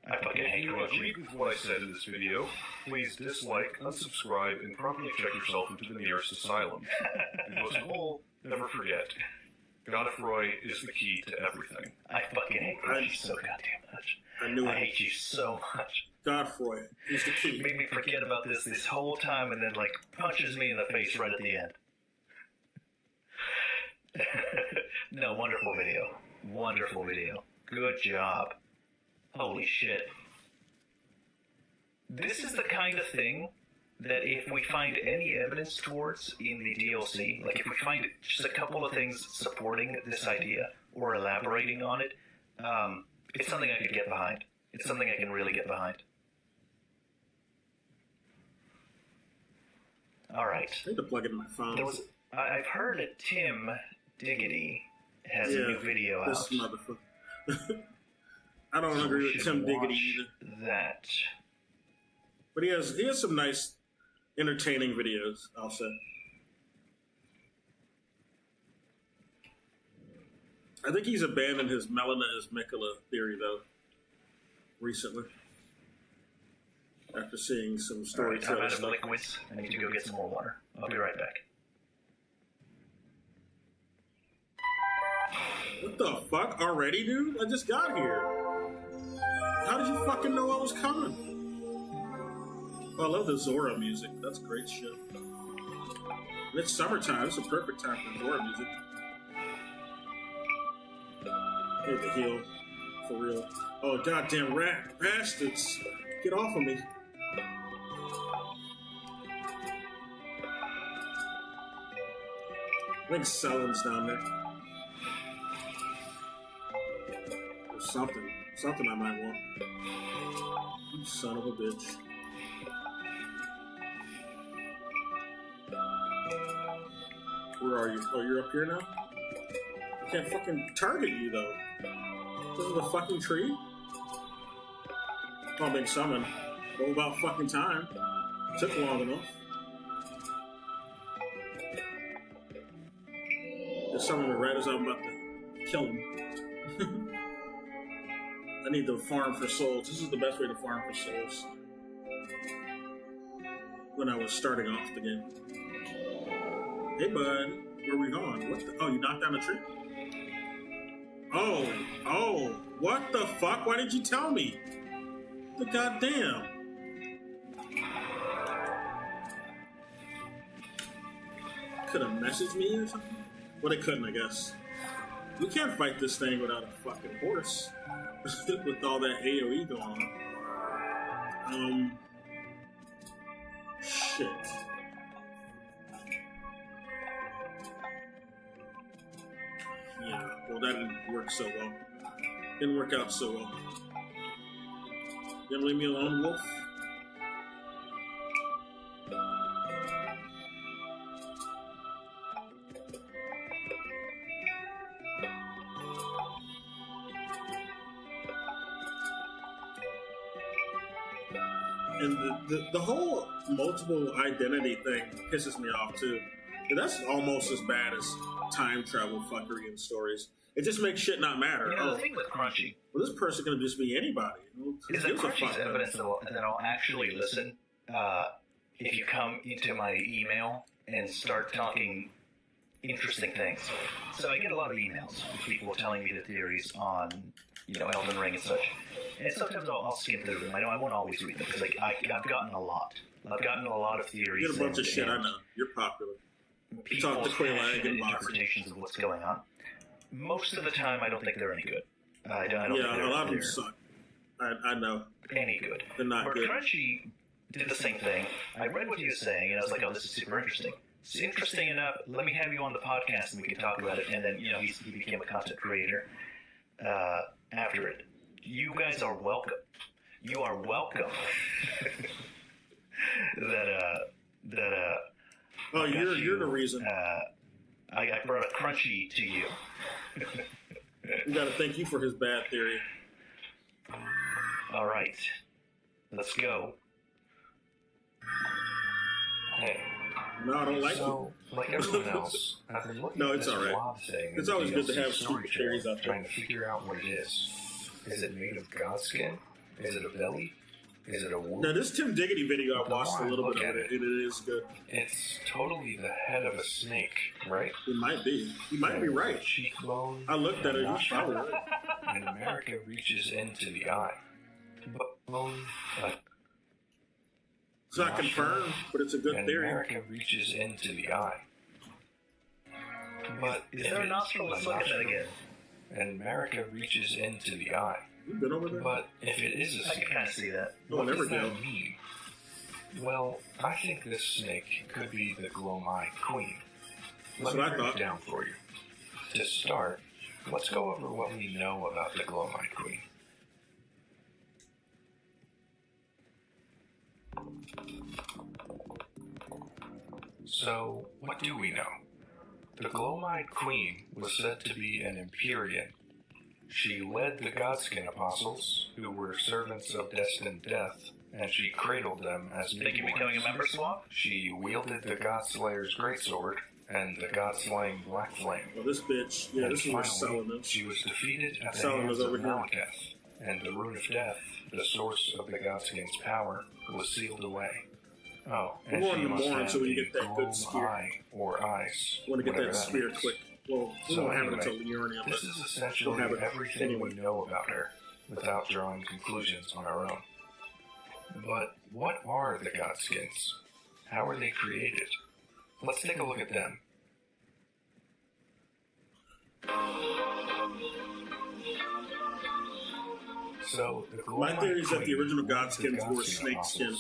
If you agreed with what I said in this video, please dislike, unsubscribe, and promptly check yourself into the nearest asylum. And most of all, never forget, Godfroy is the key to everything. I fucking hate you so goddamn much. I knew I it. hate you so much. Godfroy, he's the key. Made me forget about this whole time, and then like punches me in the face right at the end. No, wonderful video. Wonderful video. Good job. Holy shit. This is the kind of thing that if we find any evidence towards in the DLC, like if we find just a couple of things supporting this idea or elaborating on it, it's something I could get behind. It's something I can really get behind. All right. I need to plug it in my phone. I've heard that Tim Diggity has a new video this out. motherfucker. I don't agree with Tim Diggity either. That. But he has some nice, entertaining videos, I'll say. I think he's abandoned his Melina is Mikola theory, though, recently. After seeing some I'm storytelling out of stuff. liquids. I need to go get some more water. I'll be right back. What the fuck? Already, dude? I just got here. How did you fucking know I was coming? Oh, I love the Zora music. That's great shit. And it's summertime. It's a perfect time for Zora music. Hit the heel. For real. Oh, goddamn rat bastards. Get off of me. I think Selen's down there. There's something I might want. You son of a bitch. Where are you? Oh, you're up here now? I can't fucking target you, though. This is the fucking tree? Oh, big summon. Well, about fucking time. Took long enough. There's someone right as I'm about to kill him. I need to farm for souls. This is the best way to farm for souls. When I was starting off the game. Hey, bud. Where are we going? What the? Oh, you knocked down a tree? Oh. What the fuck? Why did you tell me? The goddamn. Could have messaged me or something? Well, they couldn't, I guess. We can't fight this thing without a fucking horse. With all that AoE going on. Shit. that didn't work so well. Didn't work out so well. You gonna leave me alone, Wolf? And the whole multiple identity thing pisses me off too. And that's almost as bad as time travel fuckery in stories. It just makes shit not matter. You know, the thing with Crunchy, well, this person can just be anybody. Is that Crunchy's evidence that I'll actually listen if you come into my email and start talking interesting things. So I get a lot of emails with people telling me the theories on, Elden Ring and such. And sometimes I'll skim through them. I know I won't always read them because I've gotten a lot. I've gotten a lot of theories. You get a bunch of shit, I know. You're popular. People's passionate interpretations of what's going on. Most of the time, I don't think they're any good. I don't think a lot of them suck. I know. Any good. They're not good. Crunchy did the same thing. I read what he was saying, and I was like, oh, this is super interesting. It's interesting enough. Let me have you on the podcast, and we can talk about it. And then, he became a content creator after it. You guys are welcome. You are welcome. Oh, you're the reason. I brought a Crunchy to you. We gotta thank you for his bad theory. All right, let's go. Hey. No, I don't like so, it. Like everyone else, I've been looking no, at it's this all right. blob thing. It's always good to have stupid theories out there. Trying to figure out what it is. Is it made of godskin? Is it a belly? Is it a wound? Now, this Tim Diggity video I watched a little bit of it, and it is good. It's totally the head of a snake, right? It might be. You might be right. Cheekbone. I looked at it. He's probably right. And America reaches into the eye. But it's not confirmed, but it's a good theory. America reaches into the eye. But is there a nostril? Let's look at that again. And America reaches into the eye. You've been over there? But if it is a snake, I can kind of see that. What does that mean? Well, I think this snake could be the Glomai Queen. Let me break it down for you. To start, let's go over what we know about the Glomai Queen. So, what do we know? The Glomai Queen was said to be an Empyrean. She led the Godskin Apostles, who were servants of destined death, and she cradled them as newborns. Think you're becoming a member swap? She wielded the Godslayer's greatsword and the God-slaying Black Flame. Well, this bitch, yeah, and this is Solomon. She was defeated at the hands of Malekith, and the Rune of Death, the source of the Godskin's power, was sealed away. Oh, and we're she must more have until we the get that good spear. Eye or eyes. I want to get that whatever spear means. quick. Well, we So don't have it anyway, until the Uranium. this is essentially everything we know about her, without drawing conclusions on our own. But what are the Godskins? How are they created? Let's take a look at them. So, my theory is that the original Godskins were snake skin.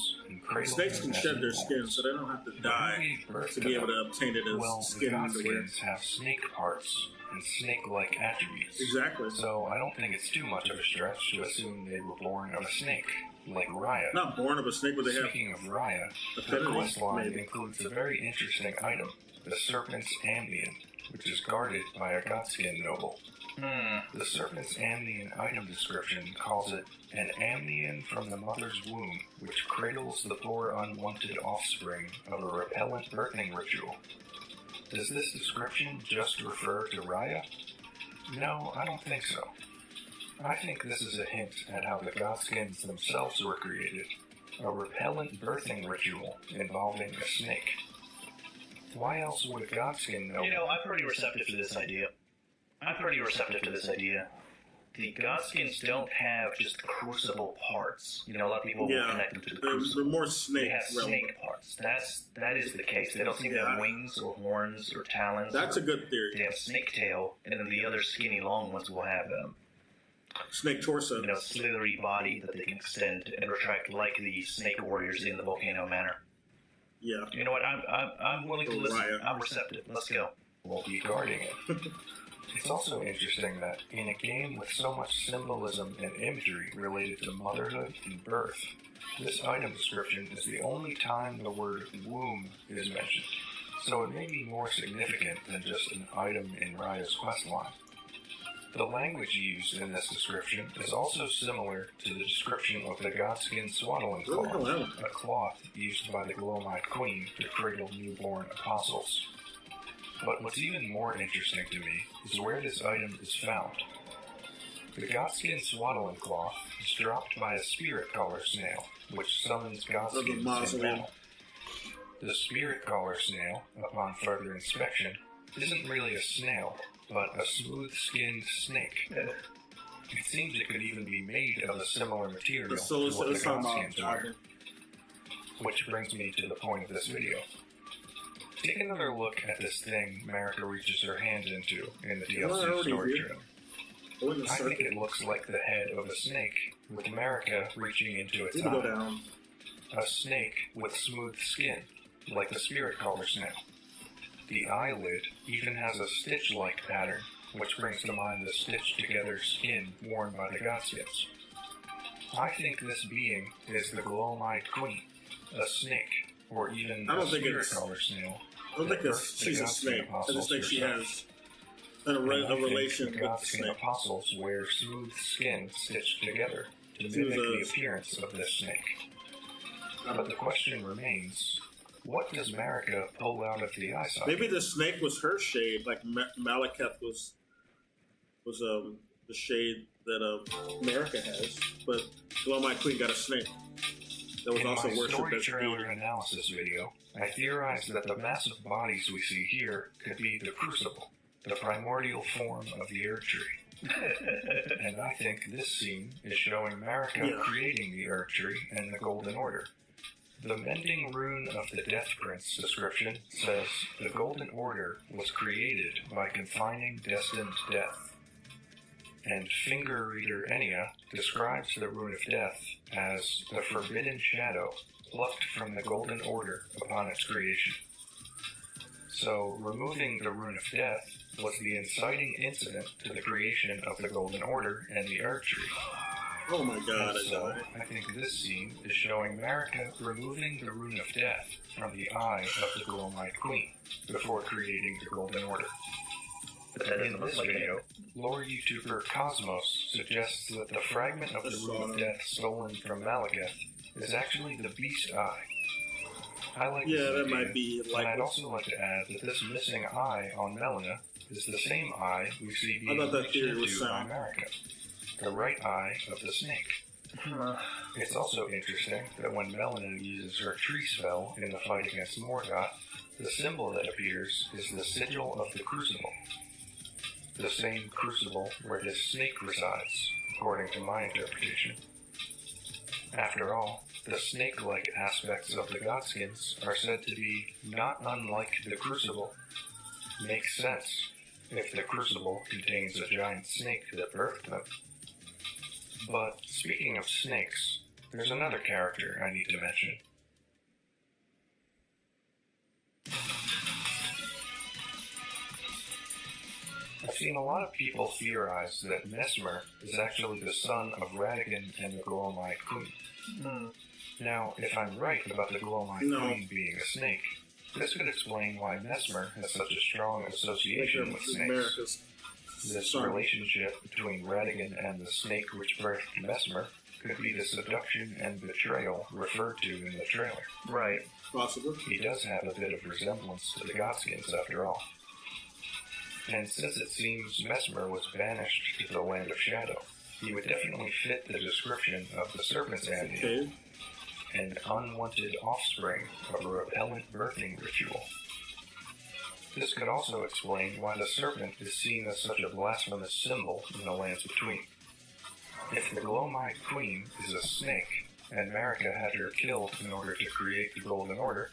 Snakes can shed their skin, so they don't have to die to be able to obtain it as skin underwear. Godskins have snake parts and snake-like attributes. Exactly. So I don't think it's too much of a stretch to assume they were born of a snake, like Raya. Not born of a snake, but they have. Speaking of Raya, the quest line includes a very interesting item, the Serpent's Ambient, which is guarded by a Godskin noble. The Serpent's Amnion item description calls it an amnion from the mother's womb, which cradles the poor unwanted offspring of a repellent birthing ritual. Does this description just refer to Raya? No, I don't think so. I think this is a hint at how the Godskins themselves were created, a repellent birthing ritual involving a snake. Why else would a Godskin know? I'm pretty receptive to this idea. The Godskins don't have just crucible parts. A lot of people will connect them to the crucible. They're more snake. They have snake parts. That is the case. They don't seem to have wings or horns or talons. That's a good theory. They have snake tail, and then the other skinny long ones will have snake torso. Slithery body that they can extend and retract like the snake warriors in the Volcano Manor. Yeah. You know what? I'm willing to listen. I'm receptive. Let's go. We'll be guarding it. It's also interesting that in a game with so much symbolism and imagery related to motherhood and birth, this item description is the only time the word womb is mentioned, so it may be more significant than just an item in Raya's questline. The language used in this description is also similar to the description of the godskin swaddling cloth, a cloth used by the Glowmite Queen to cradle newborn apostles. But what's even more interesting to me is where this item is found. The godskin swaddling cloth is dropped by a spirit caller snail, which summons godskins in battle. The spirit caller snail, upon further inspection, isn't really a snail, but a smooth-skinned snake. It seems it could even be made of a similar material to what the godskins wear. Which brings me to the point of this video. Take another look at this thing Marika reaches her hand into in the DLC story trailer. I think it looks like the head of a snake, with Marika reaching into its eye. A snake with smooth skin, like the spirit caller snail. The eyelid even has a stitch-like pattern, which brings to mind the stitched-together skin worn by the godskins. I think this being is the Glowmite Queen, a snake, or even a spirit caller snail. I don't think she's a snake. I just think she has a relation with the snake. Apostles wear smooth skin stitched together to mimic the appearance of this snake. But the question remains, what does Marika pull out of the eye socket? Maybe the snake was her shade, like Malekith was the shade that Marika has, but Glowmite Queen got a snake that was also worshipped as trailer analysis video, I theorized that the massive bodies we see here could be the Crucible, the primordial form of the Erdtree. And I think this scene is showing Marika creating the Erdtree and the Golden Order. The Mending Rune of the Death Prince description says the Golden Order was created by confining destined death. And Finger Reader Enya describes the Rune of Death as the forbidden shadow plucked from the Golden Order upon its creation. So, removing the Rune of Death was the inciting incident to the creation of the Golden Order and the Erdtree. Oh my god. So, I think this scene is showing Marika removing the Rune of Death from the eye of the Glowmite Queen before creating the Golden Order. In this video, lore YouTuber Cosmos suggests that the fragment of the Rune of Death stolen from Malekith is actually the Beast Eye. I like this idea, that might be like. And I'd also like to add that this missing eye on Melina is the same eye we see being reached into by Marika, the right eye of the snake. It's also interesting that when Melina uses her tree spell in the fight against Morgoth, the symbol that appears is the sigil of the Crucible. The same crucible where this snake resides, according to my interpretation. After all, the snake-like aspects of the godskins are said to be not unlike the crucible. Makes sense, if the crucible contains a giant snake that birthed them. But speaking of snakes, there's another character I need to mention. I've seen a lot of people theorize that Mesmer is actually the son of Radigan and the Glowmite Queen. Now, if I'm right about the Glowmite Queen being a snake, this could explain why Mesmer has such a strong association with snakes. This relationship between Radigan and the snake which birthed Mesmer could be the seduction and betrayal referred to in the trailer. Right. Possibly. He does have a bit of resemblance to the godskins after all. And since it seems Mesmer was banished to the Land of Shadow, he would definitely fit the description of the Serpent's Amnesia, an unwanted offspring of a repellent birthing ritual. This could also explain why the serpent is seen as such a blasphemous symbol in the lands between. If the Glowmite Queen is a snake, and Marika had her killed in order to create the Golden Order,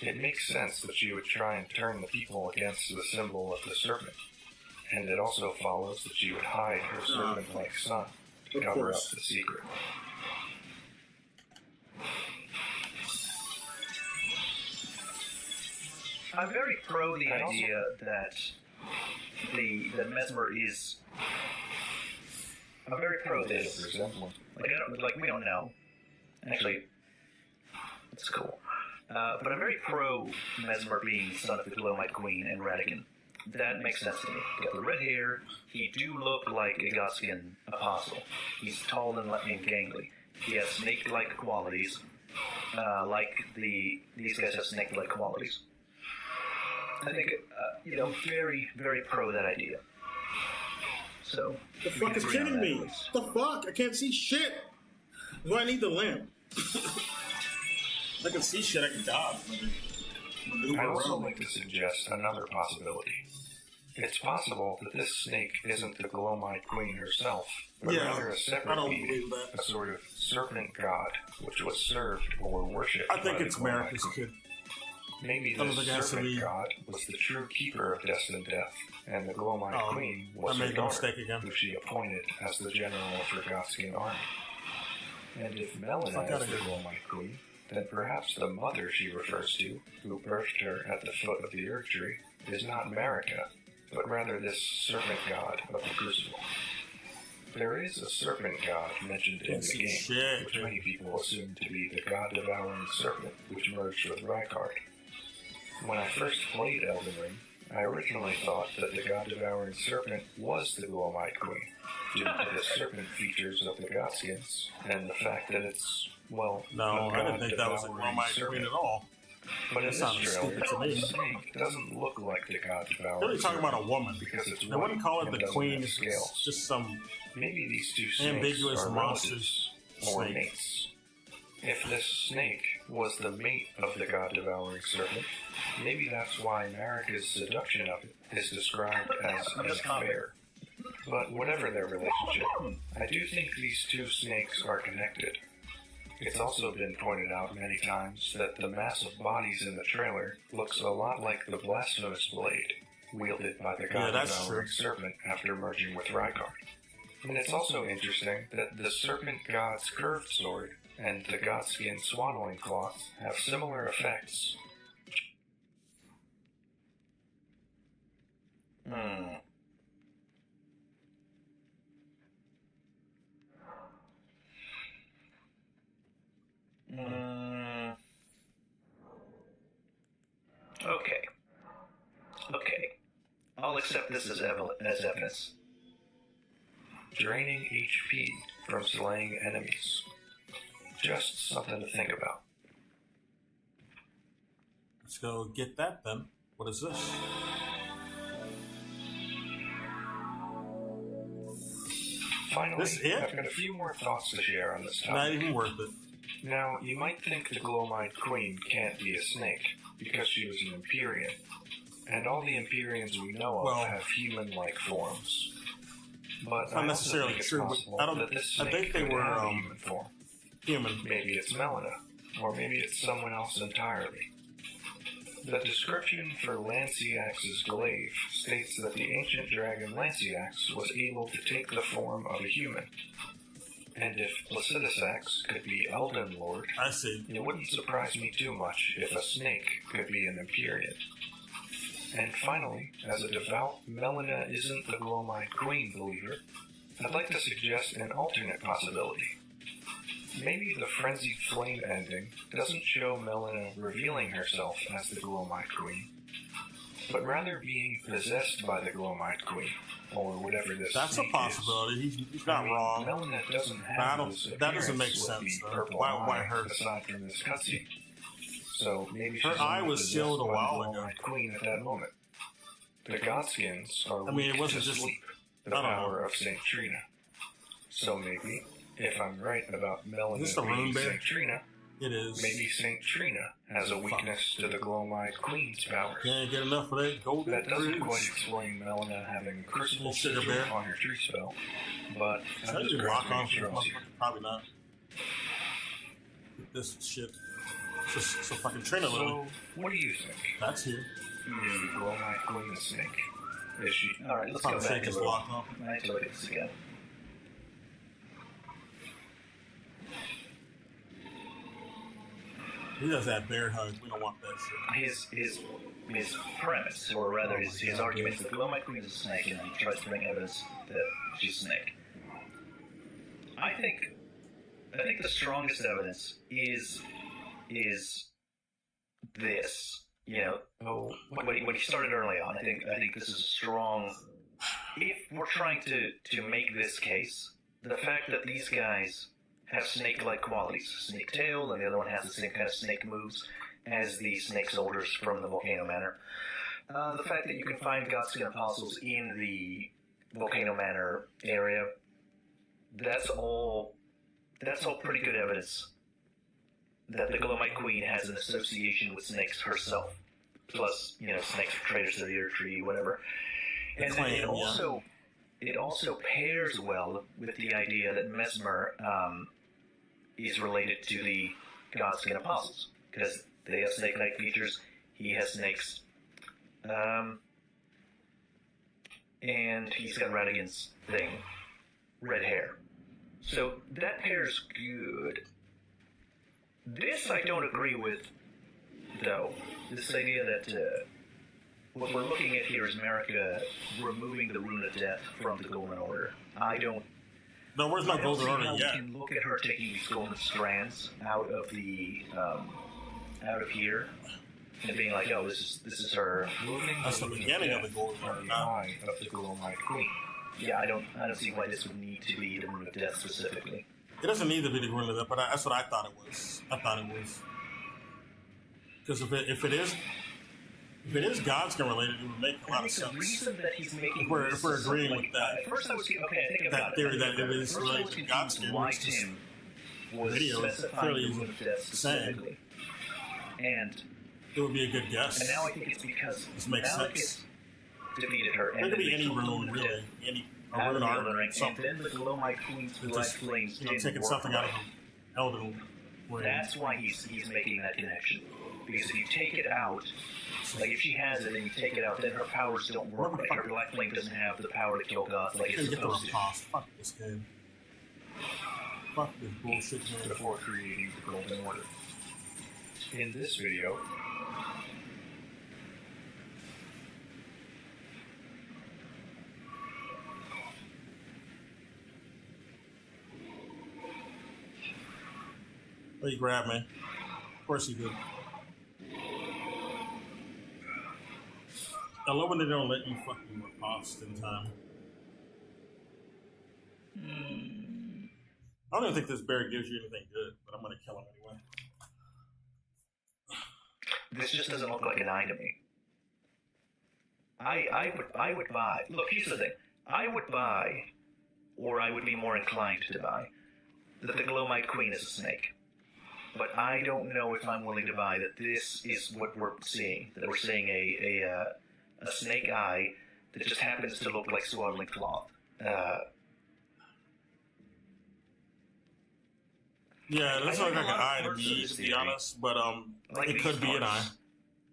it makes sense that she would try and turn the people against the symbol of the serpent. And it also follows that she would hide her serpent-like son to cover up the secret. I'm very pro the idea that the Mesmer is. I'm very pro this. Like we don't know. Actually, it's cool. But I'm very pro Mesmer being the son of the Glowmite Queen and Radigan. That makes sense to me. Got the red hair. He do look like a Godskin apostle. He's tall and gangly. He has snake-like qualities. These guys have snake-like qualities. I think, very, very pro that idea. So. The fuck is kidding me? The fuck? I can't see shit. Do I need the lamp? I can see shit. I can dodge. I'd also like to suggest another possibility. It's possible that this snake isn't the Glowmite Queen herself, but rather a separate being, a sort of serpent god, which was served or worshipped by the Glowmite Queen. I think it's America's kid. Maybe this serpent god was the true keeper of destined death, and the Glowmite Queen was her daughter, who she appointed as the general of her Godskin army. And if Melina is the Glowmite Queen, then perhaps the mother she refers to, who birthed her at the foot of the Erdtree, is not Marika, but rather this serpent god of the Crucible. There is a serpent god mentioned in the game, which many people assume to be the god-devouring serpent, which merged with Rykard. When I first played Elden Ring, I originally thought that the god-devouring serpent was the Glowmite Queen, due to the serpent features of the Godskins, and the fact that it's, well, no, I didn't think that was a Glowmite Queen at all. But in this trailer, the snake doesn't look like the god-devouring. They're talking about a woman. Because it's they wouldn't call it the queen. It's just some maybe these two snakes ambiguous are monsters or mates. If this snake was the mate of the god-devouring serpent, maybe that's why Marika's seduction of it is described as an affair. But whatever their relationship, I do think these two snakes are connected. It's also been pointed out many times that the mass of bodies in the trailer looks a lot like the blasphemous blade wielded by the god-devouring serpent after merging with Rykard. And it's also interesting that the serpent god's curved sword and the Godskin swaddling cloth have similar effects. Okay. I'll accept this as evidence. Draining HP from slaying enemies. Just something to think about. Let's go get that then. What is this? Finally, I've got a few more thoughts to share on this topic. Not even worth it. Now, you might think the Glowmite Queen can't be a snake, because she was an Empyrean. And all the Empyreans we know of have human-like forms. But not necessarily true. I think they were human form. Human. Maybe it's Melina, or maybe it's someone else entirely. The description for Lanciax's glaive states that the ancient dragon Lanciax was able to take the form of a human. And if Placidusax could be Elden Lord, it wouldn't surprise me too much if a snake could be an Empyrean. And finally, as a devout Melina isn't the Glowmite Queen believer, I'd like to suggest an alternate possibility. Maybe the Frenzied Flame ending doesn't show Melina revealing herself as the Glowmite Queen, but rather being possessed by the Glowmite Queen, or whatever this That's a possibility. He's not wrong. Melina doesn't have that doesn't make sense. Why her? Aside from this cutscene. So maybe her eye was sealed a while ago. Queen at that moment. The Godskins are it wasn't just sleep, the power of Saint Trina. So maybe, if I'm right about Melina being Saint Trina, it is. Maybe Saint Trina has a weakness to the Glowmite Queen's powers. Can't get enough of that golden. That doesn't quite explain Melina having a crucible sigil on her tree spell, but I'm just grasping at straws. Probably not. This shit. So fucking Trina. So, what do you think? That's here. Is the Glowmite Queen a snake? Is she? Alright, let's go back to I have to look at this again. He does that bear hug. We don't want that shit. His premise, or rather his argument, is that Glow-Mite Queen is a snake, and he tries to bring evidence that she's a snake. I think the strongest evidence is this. You know, when he started early on, I think this is a strong. If we're trying to make this case, the fact that these guys have snake-like qualities, snake tail, and the other one has the same kind of snake moves as the snake soldiers from the Volcano Manor. The fact that you can find Godskin apostles in the Volcano Manor area, that's all pretty good evidence that the Glow-Mite Queen has an association with snakes herself. Plus, you know, snakes are traitors to the Erdtree, whatever. And then it also pairs well with the idea that Mesmer is related to the Godskin apostles, because they have snake-like features, he has snakes, and he's got Radigan's thing, red hair. So that pairs good. This I don't agree with, though. This idea that what we're looking at here is America removing the Rune of Death from the Golden Order. I don't. No, where's my Golden Order yet? yet? We can look at her taking these golden strands out of the out of here and being like, oh, this is her. That's the beginning of the Golden Order now. Of the Glow-Mite Queen. Yeah, I don't see why this would need to be the Rune of Death specifically. It doesn't need to be the Rune of Death, but that's what I thought it was. Because if it is Godskin related, it would make a lot of sense. The reason that he's making if we're agreeing with that, at first I was okay. I think that theory that it is related to Godskin, why which Tim was video is clearly saying, and it would be a good guess. And now I think it's because this makes sense. Defeated her. There could be any rune, really, any rune art, something. And then the Glow-Mite Queen's black flames taking something out of Elden Ring. That's why he's making that connection. Because if you take it out, like if she has it and you take it out, then her powers don't work. Like her black flame doesn't have the power to kill gods like it's supposed to. Fuck this game. Fuck this bullshit game. Before creating the Golden Order. In this video, oh, you grabbed me. Of course you did. I love when they don't let you fucking riposte in time. I don't even think this bear gives you anything good, but I'm gonna kill him anyway. This just doesn't look like an eye to me. I would buy. Look, here's the thing. I would buy, or I would be more inclined to buy, that the Glow-Mite Queen is a snake. But I don't know if I'm willing to buy that this is what we're seeing. That we're seeing a snake eye that just happens to look like swaddling cloth. Yeah, it doesn't look like an eye to me, to be honest. But it could be an eye.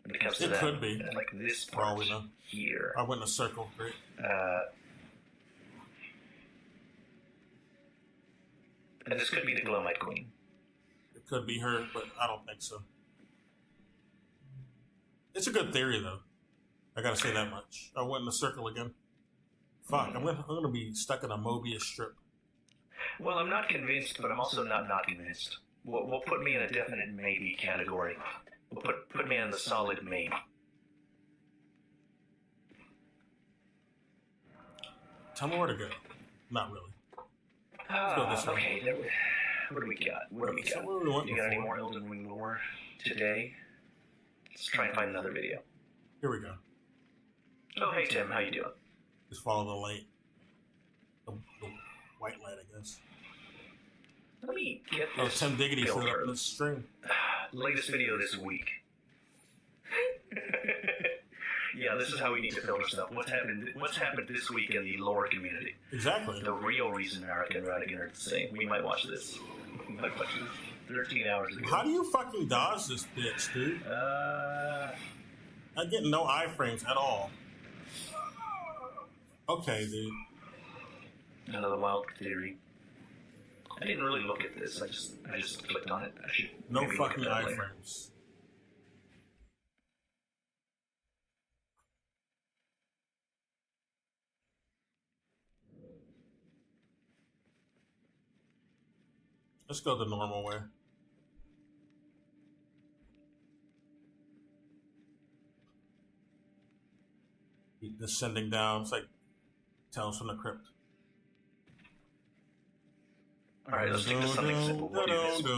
It could be. Like this part here. I went in a circle. Great. And this could be the Glow-Mite Queen. It could be her, but I don't think so. It's a good theory, though. I gotta say that much. I went in a circle again. Fuck, I'm gonna be stuck in a Mobius strip. Well, I'm not convinced, but I'm also not convinced. We'll put me in a definite maybe category. We'll put me in the solid maybe. Tell me where to go. Not really. Let's go this way. Okay, what do we got? You got any more Elden Ring lore today? Let's try and find another video. Here we go. Oh, hey Tim, how you doing? Just follow the light. The white light, I guess. Let me get this. Tim Diggity set up this stream. Latest video this week. Yeah, this is how we need to filter stuff. What's happened this week in the lore community? Exactly. The real reason America and Radigan are the same. We might watch this. 13 hours ago. How do you fucking dodge this bitch, dude? I get no iframes at all. Okay, dude. Another wild theory. I didn't really look at this. I just clicked on it. I should No maybe look fucking at that later. iframes. Let's go the normal way. Keep descending down. It's like Tales from the Crypt. Alright, let's take this something simple. What is this?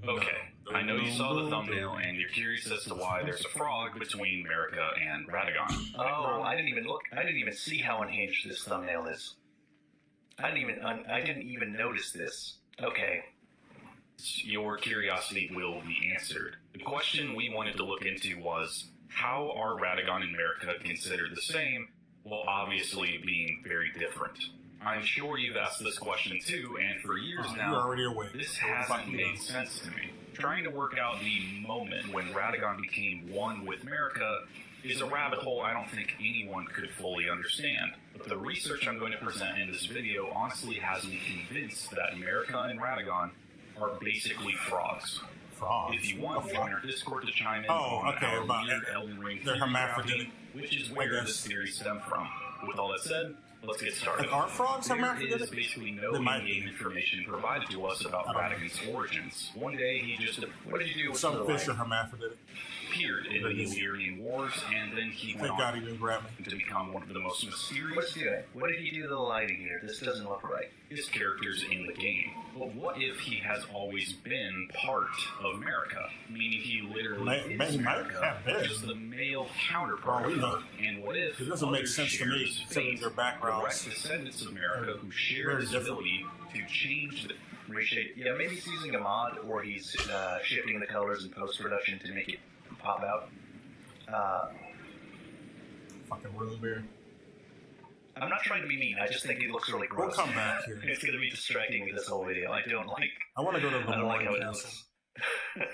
Okay, I know you saw the thumbnail and you're curious as to why there's a frog between America and Radagon. Oh, I didn't even see how unhinged this thumbnail is. I didn't even notice this. Okay. Your curiosity will be answered. The question we wanted to look into was, how are Radagon and America considered the same, while obviously being very different? I'm sure you've asked this question too, and for years now, this hasn't made sense to me. Trying to work out the moment when Radagon became one with America is a rabbit hole I don't think anyone could fully understand. But the research I'm going to present in this video honestly has me convinced that America and Radagon are basically frogs. Frogs? If you want, join our Discord to chime in on our about weird Elden Ring they're hermaphroditic, which is where this theory stemmed from. With all that said, let's get started. Like, are frogs There hermaphroditic? is basically no in-game information provided to us about Radagon's origins. One day he just, what did he do with Some the fish light? are hermaphroditic. Appeared in the Illyrian Wars, and then he went Thank God on he didn't grab me. to become one of the most mysterious. What's he doing? What did he do to the lighting here? This doesn't look right. His characters in the game. But what if he has always been part of America? Meaning he literally is America, just the male counterpart of her. And what if it doesn't make others sense to share me, his considering fate, their backgrounds. direct descendants of America who share Very this different. ability to change the Reshape. Yeah, maybe he's using a mod, or he's shifting the colors in post-production to make it pop out. Fucking room beer. I'm not trying to be mean. I just think it looks really We'll gross. come back here. It's going to be distracting me this whole video. I don't like. I want to go to the I don't like how it Castle. looks.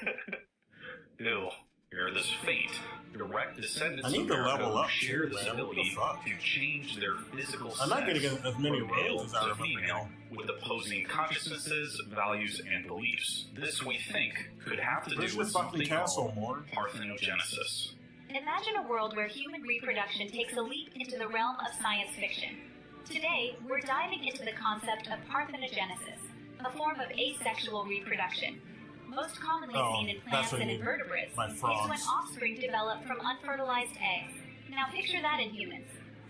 Ew. Share this fate. Direct descendants I need of to America level who up, share too, this man. What the ability fuck? to change their physical I'm not sex getting as many from male roles as I to remember female with opposing consciousnesses, values, and beliefs. This, we think, could have to Where's do your with fucking something castle, called Mort? parthenogenesis. Imagine a world where human reproduction takes a leap into the realm of science fiction. Today, we're diving into the concept of parthenogenesis, a form of asexual reproduction. Most commonly seen in plants and invertebrates, by is when frogs. offspring develop from unfertilized eggs. Now picture that in humans.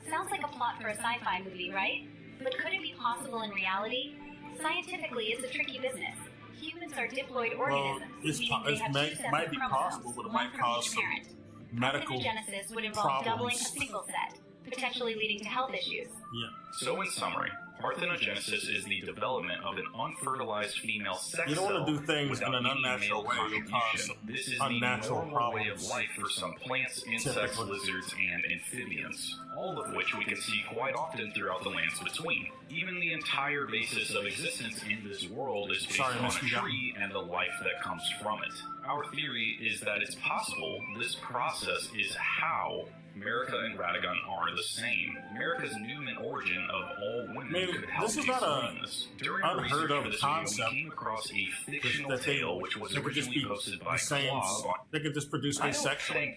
Sounds like a plot for a sci-fi movie, right? But could it be possible in reality? Scientifically, it's a tricky business. Humans are diploid organisms, meaning they have two sets might of be chromosomes, possible, but it one might from cause each some parent. medical Parthenogenesis would involve doubling a problems. single set, potentially leading to health issues. Yeah. So, in summary, parthenogenesis is the development of an unfertilized female sex You don't want to do cell things in without an any unnatural male way. You'll cause contribution. some This is unnatural the normal way of problems. life for some plants, insects, Typically. lizards, and amphibians, all of which we can see quite often throughout the lands between. Even the entire basis of existence in this world is based on a tree and the life that comes from it. Our theory is that it's possible this process is how America and Radagon are the same. America's Newman origin of all women could help this is not explain a this. During our unheard research of for this concept. video, we came across a fictional That they, tale which was they could just originally be posted by the same. Claw. They could just produce I don't asexual. think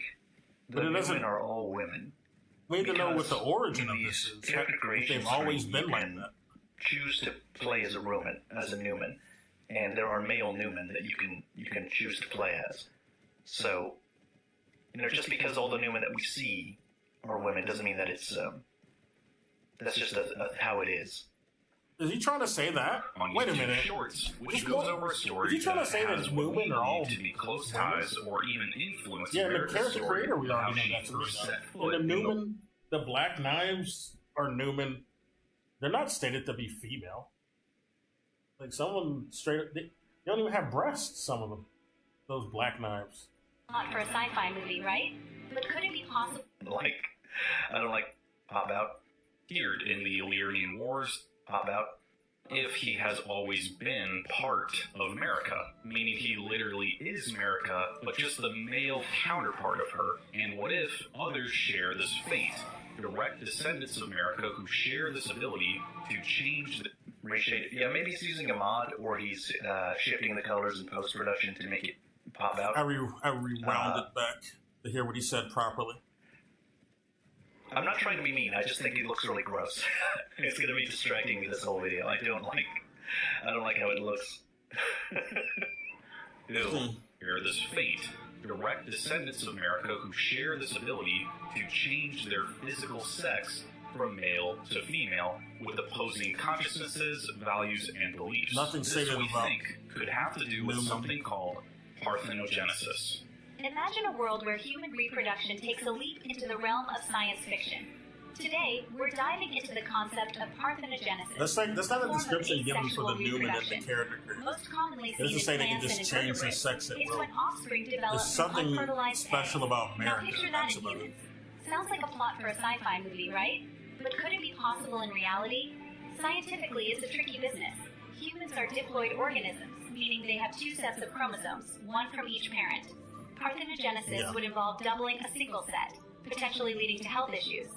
But the it doesn't. women are all women. We need to know what the Because origin of in this these is. character If creations they've always you been like can that. choose to play as a Newman, and there are male Newman that you can choose to play as. So, just because all the Newman that we see are women doesn't mean that it's that's just how it is. Is he trying to say that? On Wait a YouTube minute. Shorts, which Just goes what- over a story is he trying to that say that has what we women are all believe to be close women? ties or even influence Yeah, and the America's character story, creator we how already she know that's first right. set And foot the in the Newman, the Black Knives are Newman. They're not stated to be female. Like someone straight up, they don't even have breasts. Some of them, those Black Knives. Not for a sci-fi movie, right? But could it be possible? I don't like pop out. Appeared in the Illyrian Wars, Pop out. if he has always been part of America, meaning he literally is America, but just the male counterpart of her. And what if others share this fate? Direct descendants of America who share this ability to change the reshade it. Yeah, maybe he's using a mod, or he's shifting the colors in post-production to make it pop out. I rewound it back to hear what he said properly. I'm not trying to be mean. I just think it looks really gross. It's going to be distracting me this whole video. I don't like how it looks. Ew. Bear this fate. Direct descendants of America who share this ability to change their physical sex from male to female with opposing consciousnesses, values, and beliefs. Nothing this stated we about think could have to do with something called parthenogenesis. Imagine a world where human reproduction takes a leap into the realm of science fiction. Today, we're diving into the concept of parthenogenesis. That's not a description given for the Newman and the character. Most commonly It seen doesn't say in they can plants just and change their invertebrates. sex at It's will. when offspring develop There's something from unfertilized special eggs. about Now America. picture that That's in about it. humans. Sounds like a plot for a sci-fi movie, right? But could it be possible in reality? Scientifically, it's a tricky business. Humans are diploid organisms, meaning they have two sets of chromosomes, one from each parent. Parthenogenesis would involve doubling a single set, potentially leading to health issues.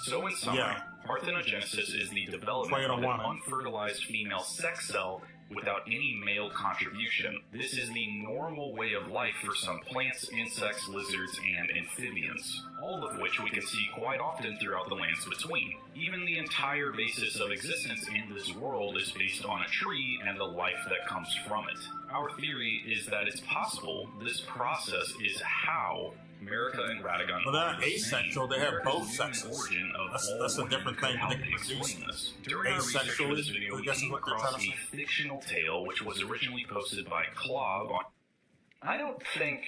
So in summary, parthenogenesis is the development of an unfertilized female sex cell without any male contribution. This is the normal way of life for some plants, insects, lizards, and amphibians, all of which we can see quite often throughout the lands between. Even the entire basis of existence in this world is based on a tree and the life that comes from it. Our theory is that it's possible this process is how America and Radagon. Well, they're not asexual, they have both sexes. That's a different thing, but they can produce During our research for this asexually. video, I we guess is came what they're across trying to a say. fictional tale which was originally posted by Clog on. I don't think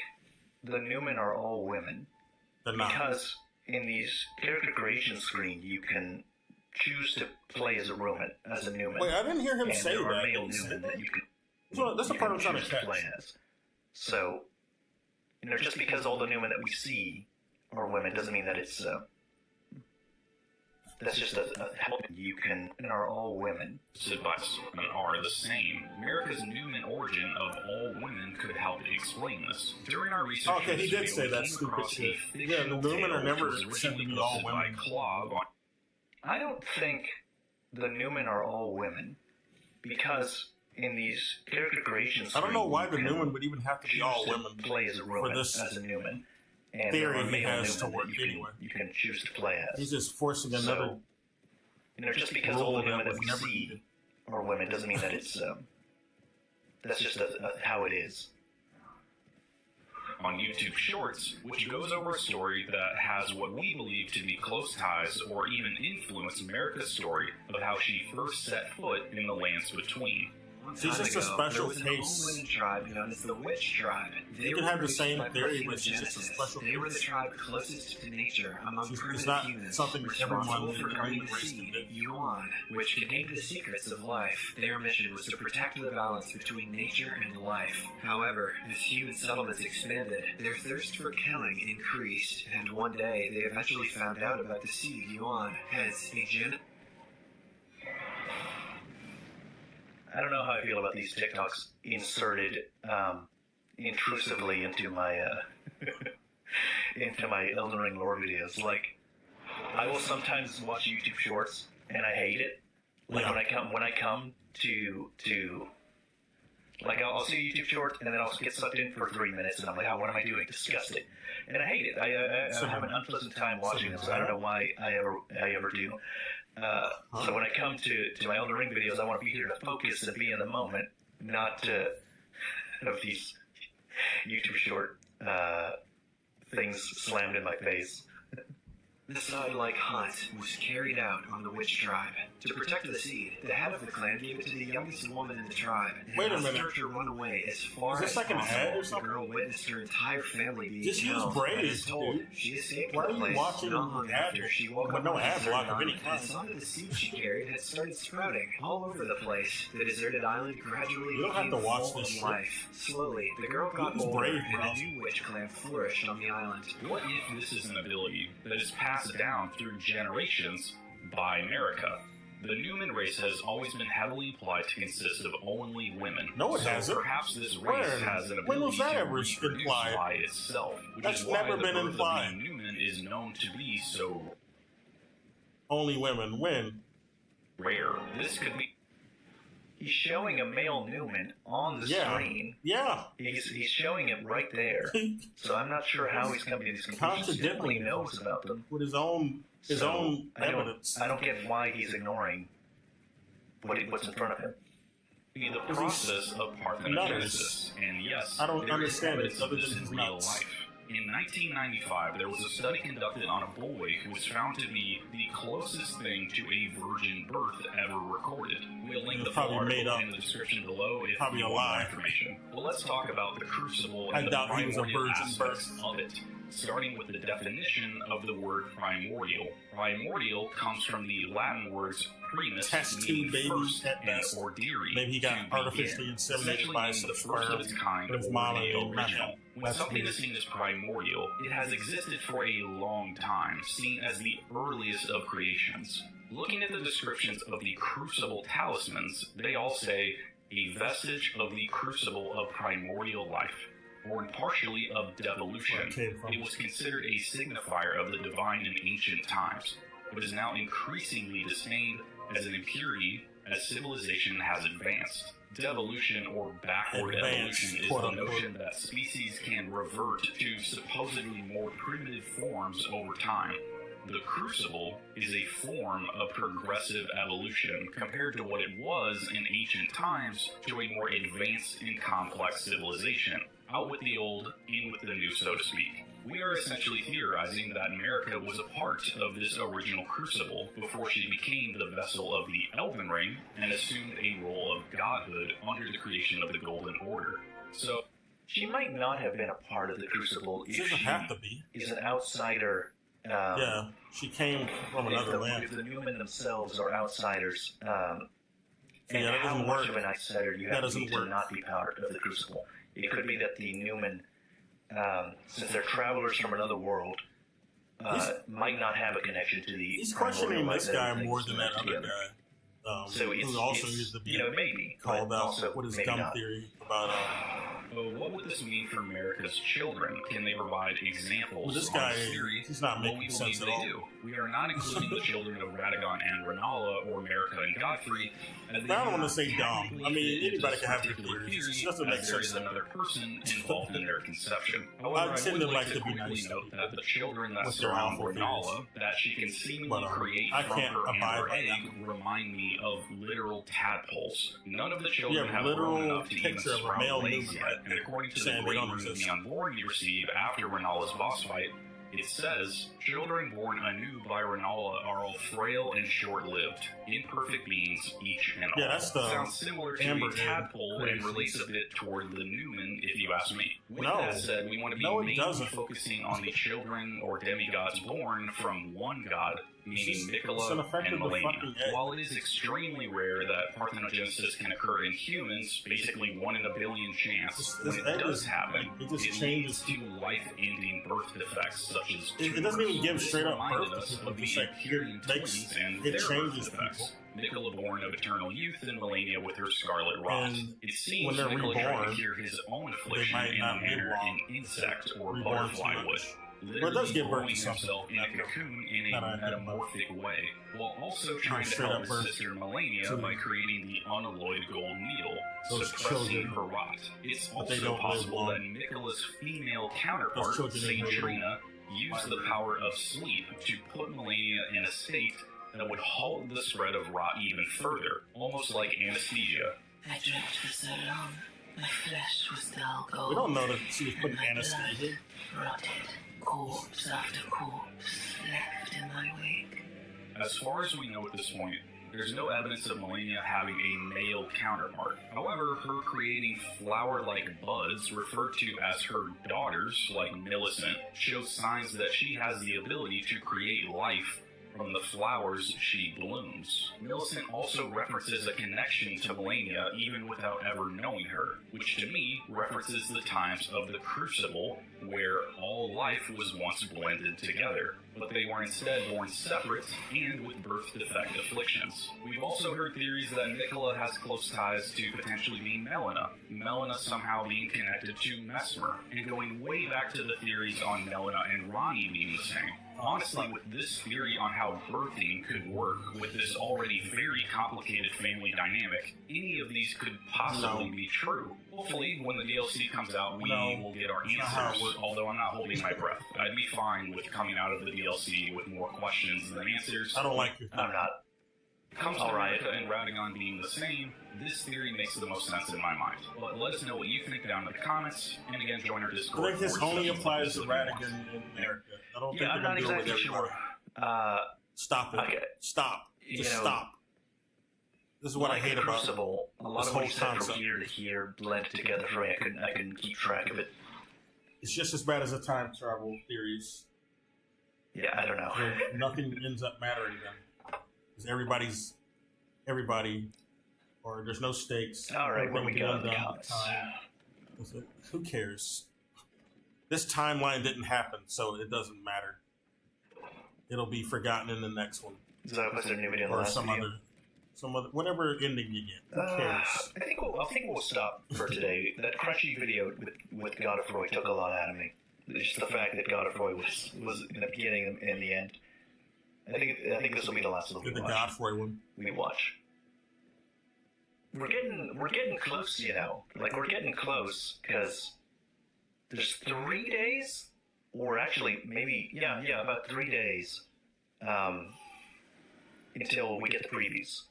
the Newmen are all women. Because in these character creation screen, you can choose to play as a Newman. Wait, I didn't hear him and say there are that. male Did he say Newmen that you can. Well, that's the you part can I'm trying to choose catch. play as. So, just because all the Newmen that we see are women doesn't mean that it's. That's just a help. You can and are all women. Advice are the same. America's Newman origin of all women could help explain this. During our research, Okay, he did say that came stupid across shit. a Yeah, the fictional women are tale never which was said to originally be all posted women. by Clog on. I don't think the Newmen are all women because in these character creation I don't know screen, why you the can Newman would even have to be choose all to women play as a for Newman, this as a Newman. And theory there are he male has to Newmen work that you can, anyway. you can choose to play as. He's just forcing another. So, just because all the rule women that that we was never see are women doesn't mean that it's. That's just how it is. On YouTube Shorts, which goes over a story that has what we believe to be close ties or even influence America's story of how she first set foot in the lands between. She's just a special there was case. an old tribe known as the Witch Tribe. You can have the same theory, but she's just a special They were the case. tribe closest to nature among It's primitive not humans, something responsible everyone for in guarding the the race seed, can do. Yuan, which contained the secrets of life. Their mission was to protect the balance between nature and life. However, as human settlements expanded, their thirst for killing increased, and one day they eventually found out about the seed Yuan, hence a I don't know how I feel about these TikToks inserted intrusively into my Elden Ring lore videos. Like, I will sometimes watch YouTube Shorts and I hate it. Like when I come to like I'll see a YouTube short and then I'll get sucked in for 3 minutes and I'm like, oh, what am I doing? Disgusting. And I hate it. I have an unpleasant time watching them. So I don't know why I ever do. So when I come to my Elden Ring videos, I want to be here to focus and be in the moment, not to have these YouTube short things slammed in my face. This godlike hunt was carried out on the Witch Tribe. To protect the seed, the head of the clan gave it to the youngest woman in the tribe. And Wait a asked minute. her to run away as far Is this as like an possible. ad or The something? girl witnessed her entire family being Just use killed. Braves, As told, dude. she escaped Why the are you place watching not long ad- after she woke with up no on the ad desert block of any island kind? and saw that the seed she carried had started sprouting all over the place. The deserted island gradually You don't have became to watch full this of shit. life. Slowly, the girl got Use older, Brave, and bro. a new witch clan flourished on the island. What if this is an ability that is passed down through generations by America? The Newman race has always been heavily implied to consist of only women. No, it so hasn't. Perhaps this race When? has an When was ability that to ever reproduce implied? by itself, which That's is why never the been birth of implied. being Newman is known to be so Only women. When? rare. This could be He's showing a male Newman on the screen. Yeah. He's showing it right there. So I'm not sure how he's coming to these conclusions. He definitely knows about them. With his own evidence. I don't get why he's ignoring what's in front of him. In the process of parthenogenesis, and yes, I don't there is understand it evidence of this in real life. In 1995, there was a study conducted on a boy who was found to be the closest thing to a virgin birth ever recorded. We'll link the full article in the description below if you want more information. Well, let's talk about the crucible and the primordial aspects of it. Starting with the definition of the word primordial. Primordial comes from the Latin words primus, meaning first, and ordere. Maybe he got artificially inseminated by some sperm kind with his mom and original. When something is seen as primordial, it has existed for a long time, seen as the earliest of creations. Looking at the descriptions of the crucible talismans, they all say, a vestige of the crucible of primordial life. Born partially of devolution, it was considered a signifier of the divine in ancient times, but is now increasingly disdained as an impurity as civilization has advanced. Devolution, or backward evolution, is the notion that species can revert to supposedly more primitive forms over time. The crucible is a form of progressive evolution compared to what it was in ancient times to a more advanced and complex civilization. Out with the old, in with the new, so to speak. We are essentially theorizing that America was a part of this original crucible before she became the vessel of the Elden Ring and assumed a role of godhood under the creation of the Golden Order. So, she might not have been a part of the crucible if she doesn't have to be. Is an outsider. Yeah, she came from another land. If the Newmen themselves are outsiders, and that how doesn't much work. of an outsider you have to be to not be part of the crucible? It could be that the Newmen, since they're travelers from another world, might not have a connection to the. He's questioning this guy more than that other guy. So who also used to be maybe called out what his dumb theory about. Well, what would this mean for America's children? Can they provide examples? Well, this guy, on the series? he's not making we sense believe at all. they do. We are not including the children of Radagon and Renala or America and Godfrey. As they I don't do want to say dumb. I mean, anybody can have their particular theories. It doesn't make as there sense. is another person involved in their conception. However, I I tend would to like to be quickly nice note that the children that with their surround awful Renala, that she can seemingly create I from can't her and abide her by egg, remind me of literal tadpoles. None of the children Yeah, have literal grown enough to even picture of a sprout male legs Newman. yet, and according to the Saying they great don't room exist. the Unborn you receive after Renala's boss fight, it says, children born anew by Renala are all frail and short-lived, imperfect beings, each and all. Yeah, that's the Sounds similar to Amber a tadpole and relates a bit toward the Newman, if you ask me. With No. that said, we want to be No, it mainly doesn't. focusing on the children or demigods born from one god, meaning It's an Nicola effect and of the Melania. fucking egg. While it is extremely rare that parthenogenesis can occur in humans, basically 1 in a billion chance, This when egg it does is- happen, it just leads changes to life-ending birth defects such as It doesn't even give This straight up reminded birth us to people. of the It's like Imperial it makes twins and it their changes birth defects. people. Nicola born of eternal youth and Melania with her scarlet rot. And It seems when they're Nicola tried to reborn, cure his own they affliction might in not a live manner long. an insect or Reborn butterfly too much. would. Well, it does Literally give birth growing to something. himself in a cocoon in Not a a- metamorphic way, while also trying to straight help up his birth sister Melania to by creating the unalloyed gold needle, those suppressing children. her rot. It's But they also don't live possible long. that Nicola's female counterpart, Those children Saint live long. Trina, used the power of sleep to put Melania in a state that would halt the spread of rot even further, almost like anesthesia. I dreamt for so long. My flesh was dull gold. We don't know that she was putting My anesthesia. blood rotted. Corpse after corpse left in my wake. As far as we know at this point, there's no evidence of Melania having a male counterpart. However, her creating flower-like buds, referred to as her daughters, like Millicent, shows signs that she has the ability to create life from the flowers she blooms. Millicent also references a connection to Melania even without ever knowing her, which to me references the times of the Crucible, where all life was once blended together, but they were instead born separate and with birth defect afflictions. We've also heard theories that Nicola has close ties to potentially being Melina, Melina somehow being connected to Mesmer, and going way back to the theories on Melina and Ronnie being the same. honestly, with this theory on how birthing could work with this already very complicated family dynamic, any of these could possibly be true. Hopefully, when the DLC comes out, we will get our answers, although I'm not holding my breath. I'd be fine with coming out of the DLC with more questions than answers. I don't like your I'm not. Comes to Radica and Radagon being the same, this theory makes the most sense in my mind. But let us know what you think down in the comments, and again, join our Discord. I think this only applies to Radigan in America. I don't think I'm they're not going to do it with exactly everybody. sure. Stop it. Okay. Stop. Just You know, stop. This is what I hate about Crucible. A lot this of whole what you said from concept. here to here blend together for me. I couldn't keep track of it. It's just as bad as the time travel theories. Yeah, I don't know. Where nothing ends up mattering then. Because everybody, or there's no stakes. All right, when we Everything go will to be the done comments. at the time. Who cares? This timeline didn't happen, so it doesn't matter. It'll be forgotten in the next one. Is that what's their new video? Or some other, whatever ending you get. Who cares? I think we'll stop for today. That Crunchy video with Godfrey took a lot out of me. Just the fact that Godfrey was in the beginning and the end. I think this will be the last one we The watch. Godfrey one. We watch. We're getting close, you know. Like we're getting close because there's 3 days, or actually maybe about 3 days, until we get the previews.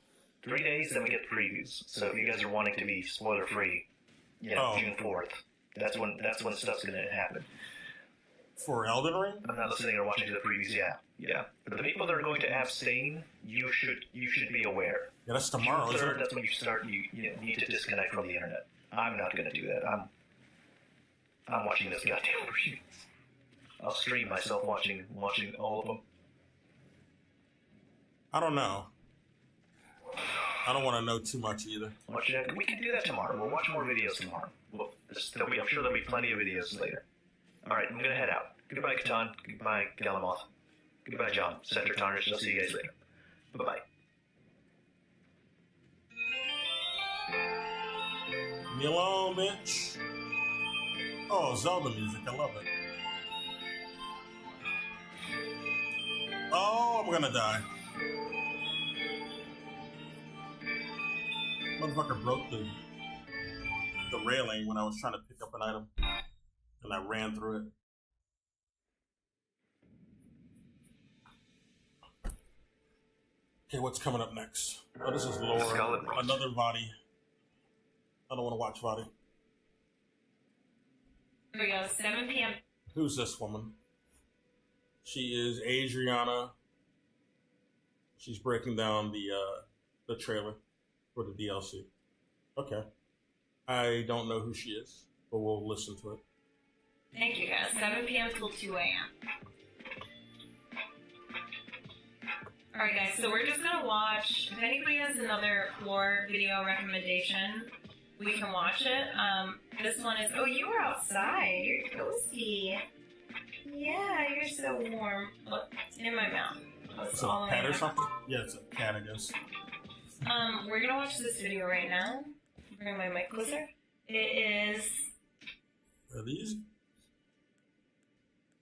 3 days, then we get the previews. So if you guys are wanting to be spoiler free, June 4th. That's when stuff's gonna happen. For Elden Ring? I'm not listening or watching to the previews. Yeah. But the people that are going to abstain, you should be aware. Yeah, that's tomorrow, June isn't 3rd, it? that's when you start. You need to disconnect from the internet. I'm not going to do that. I'm watching this goddamn previews. I'll stream myself watching all of them. I don't know. I don't want to know too much either. We can do that tomorrow. We'll watch more videos tomorrow. I'm sure there'll be plenty of videos later. Alright, I'm gonna head out. Goodbye, Catan. Goodbye, Galamoth. Goodbye, John. Center Tarnish. I'll see you guys later. Bye-bye. Leave me alone, bitch. Oh, Zelda music. I love it. Oh, I'm gonna die. Motherfucker broke the railing when I was trying to pick up an item. And I ran through it. Okay, what's coming up next? Oh, this is Laura. Another Vadi. I don't want to watch Vadi. Here we go, 7 p.m. Who's this woman? She is Adriana. She's breaking down the trailer for the DLC. Okay. I don't know who she is, but we'll listen to it. Thank you guys. 7 p.m. till 2 a.m. Alright guys, so we're just gonna watch, if anybody has another lore video recommendation, we can watch it. This one is, oh, you were outside. You're toasty. Yeah, you're so warm. Look, in my mouth. It's a cat or something? Yeah, it's a cat, I guess. We're gonna watch this video right now. Bring my mic closer. It is... Are these?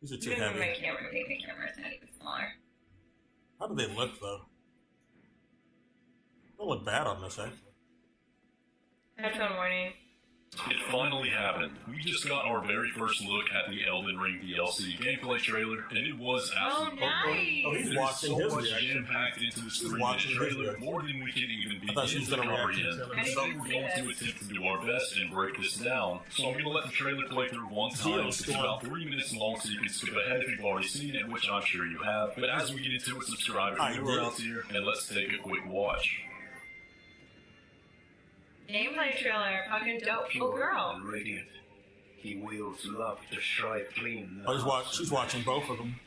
These are too Maybe heavy. my camera, maybe my camera is even smaller. How do they look, though? They don't look bad on this, actually. Headphone warning. It finally happened. We just got our very first look at the Elden Ring DLC gameplay trailer, and it was absolutely nice! Oh, he's There's watching so his much reaction. jam-packed into this He's 3-minute watching his trailer, reaction. more than we can even I thought she begin was to gonna react to comprehend. the trailer. So we're going to attempt to do our best and break this down. So I'm going to let the trailer play through one time. It's about 3 minutes long, so you can skip ahead if you've already seen it, which I'm sure you have. But as we get into it, subscribe if you're new around here, and let's take a quick watch. Gameplay trailer, fucking dope. Oh, girl. Radiant. He wields love to strive clean. Oh, she's watching both of them.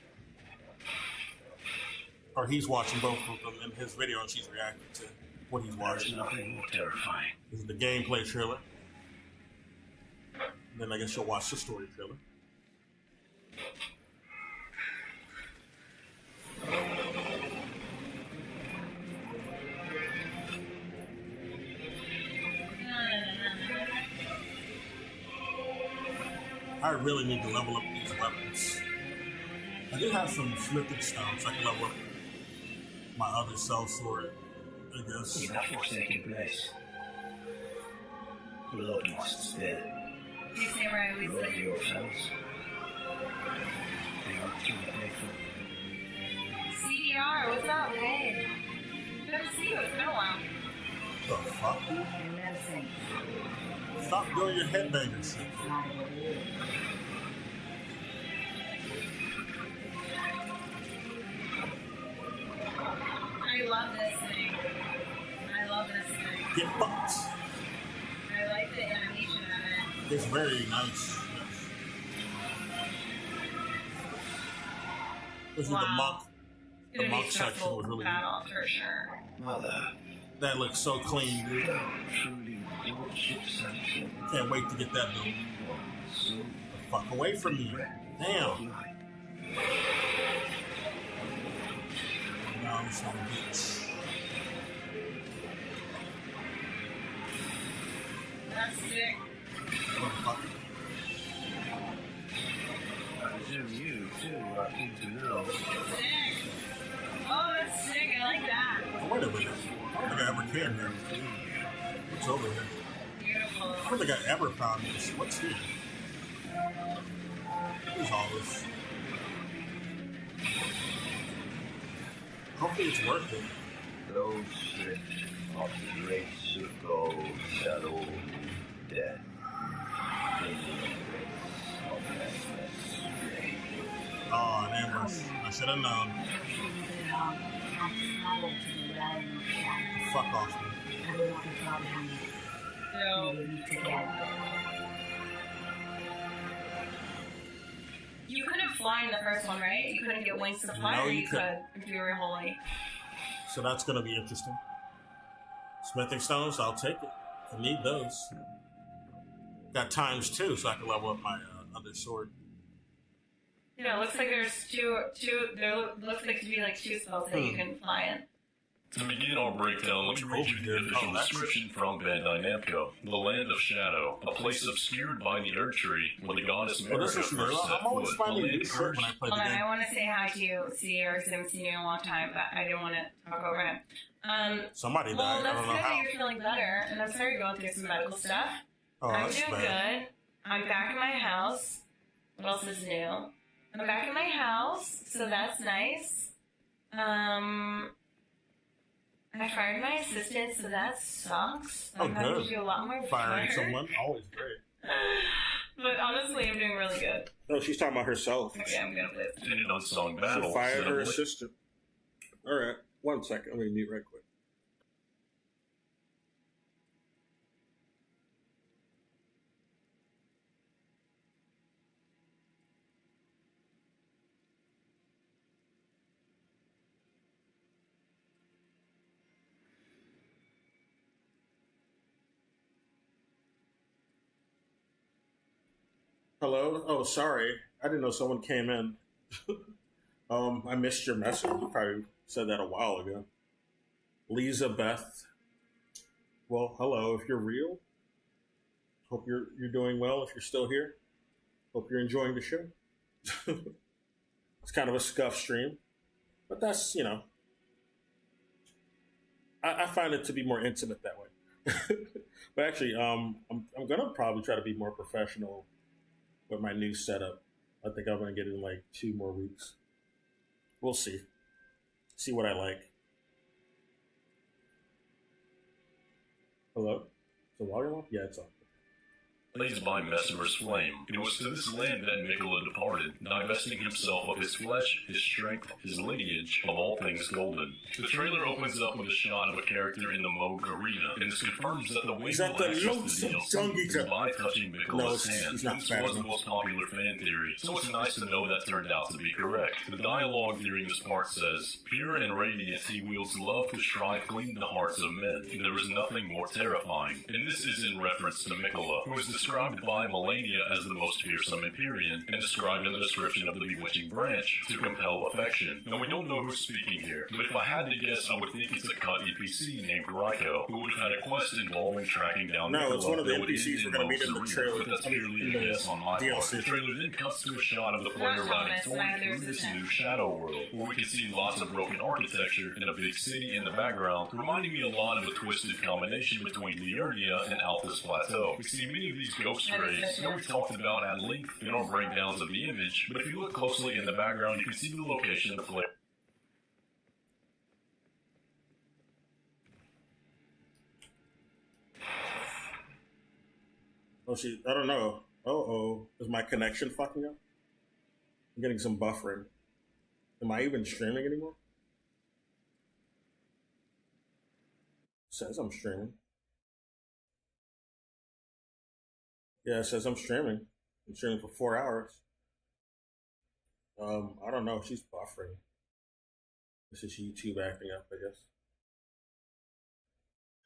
Or he's watching both of them in his video, and she's reacting to what he's watching. There's nothing more terrifying. This is the gameplay trailer. And then I guess you'll watch the story trailer. I really need to level up these weapons. I do have some smithing stones. I can level up my other self for it, I guess. In that forsaken place, blood must spill. You samurai always Blood like yourselves. They are too grateful. CDR, what's up? Hey. Good to see you. It's been a while. The fuck? Your medicine. Stop doing your headbanger shit. I love this thing. I love this thing. Get fucked. I like the animation of it. It's very nice. This is the monk. It's gonna be section stressful was really battle for sure. Mother. That looks so clean, dude. Truly, lordship sanction. Can't wait to get that done. The fuck away from me. Damn. No, this little bitch. That's sick. Motherfucker. I presume you, too, are keen to know. Sick. Oh, that's sick. I like that. Oh, wait a minute. I don't think I ever came here. What's over here? Beautiful. I don't think I ever found this. What's here? What's all this? Hopefully it's worth it. Those stripped of the grace of gold, shadow, death. In the embrace of restless grave. Oh, an ambush. I should have known. Fuck off, man. So, you couldn't fly in the first one, right? You couldn't get wings to fly, No, or you you couldn't. could if you were holy. So that's gonna be interesting. Smithing stones, I'll take it. I need those. Got times 2, so I can level up my other sword. Yeah, it looks like there's two. There looks like to be like 2 spells that you can fly in. To begin our breakdown, let me read you the official description from Bandai Namco. The Land of Shadow, a place obscured by the Erdtree, where the goddess Marika first set I'm always foot. finding A land new shit when I play the I game. want to say hi to you, Seer, because I haven't seen you in a long time, but I didn't want to talk over him. Somebody Well, died. I that's don't good know that how. you're feeling better, and I'm sorry you're going through some medical stuff. Oh, I'm that's doing bad. good. I'm back in my house. What else is new? I'm back in my house, so that's nice. I fired my assistant, so that sucks. Oh, I'm having good. to do a lot more Firing work. someone, always great. But honestly, I'm doing really good. No, she's talking about herself. Okay, I'm gonna play this. In an unsung She battle. fired her Suddenly- assistant. Alright, 1 second. I'm gonna mute right quick. Hello? Oh, sorry. I didn't know someone came in. I missed your message. You probably said that a while ago. Lisa Beth. Well, hello. If you're real, hope you're doing well. If you're still here, hope you're enjoying the show. It's kind of a scuff stream, but that's I find it to be more intimate that way. But actually, I'm gonna probably try to be more professional with my new setup. I think I'm gonna get it in like 2 more weeks. We'll see. See what I like. Hello? Is the volume on? Yeah, it's on. Blazed by Messimer's flame, it was to this land that Mikola departed, divesting himself of his flesh, his strength, his lineage, of all things golden. The trailer opens up with a shot of a character in the Moog arena, and this confirms that the way Is that will the access lonesome DLC junkie is by touching Mikola's No, hand. he's not This fat was the enough. most popular fan theory, so it's nice to know that turned out to be correct. The dialogue during this part says, "Pure and radiant, he wields love to strive clean the hearts of men. There is nothing more terrifying." And this is in reference to Mikola, who is described described by Melania as the most fearsome Empyrean, and described in the description of the bewitching branch to compel affection. Now, we don't know who's speaking here, but if I had to guess, I would think it's a cut NPC named Ryko, who would have had a quest involving tracking down No, it's one of the that would NPCs we're going to meet in the trailer. But that's purely a guess on my part. The trailer then cuts to a shot of the player riding Thorn through this new shadow world, where we can see lots of broken architecture and a big city in the background, reminding me a lot of a twisted combination between Liurnia and Alphys Plateau. We see many of these ghost rays that we've talked about at length in our breakdowns of the image, but if you look closely in the background, you can see the location of the player. Oh, I don't know. Is my connection fucking up? I'm getting some buffering. Am I even streaming anymore? It says I'm streaming. Yeah, it says I'm streaming. I'm streaming for 4 hours. I don't know. She's buffering. This is YouTube acting up, I guess.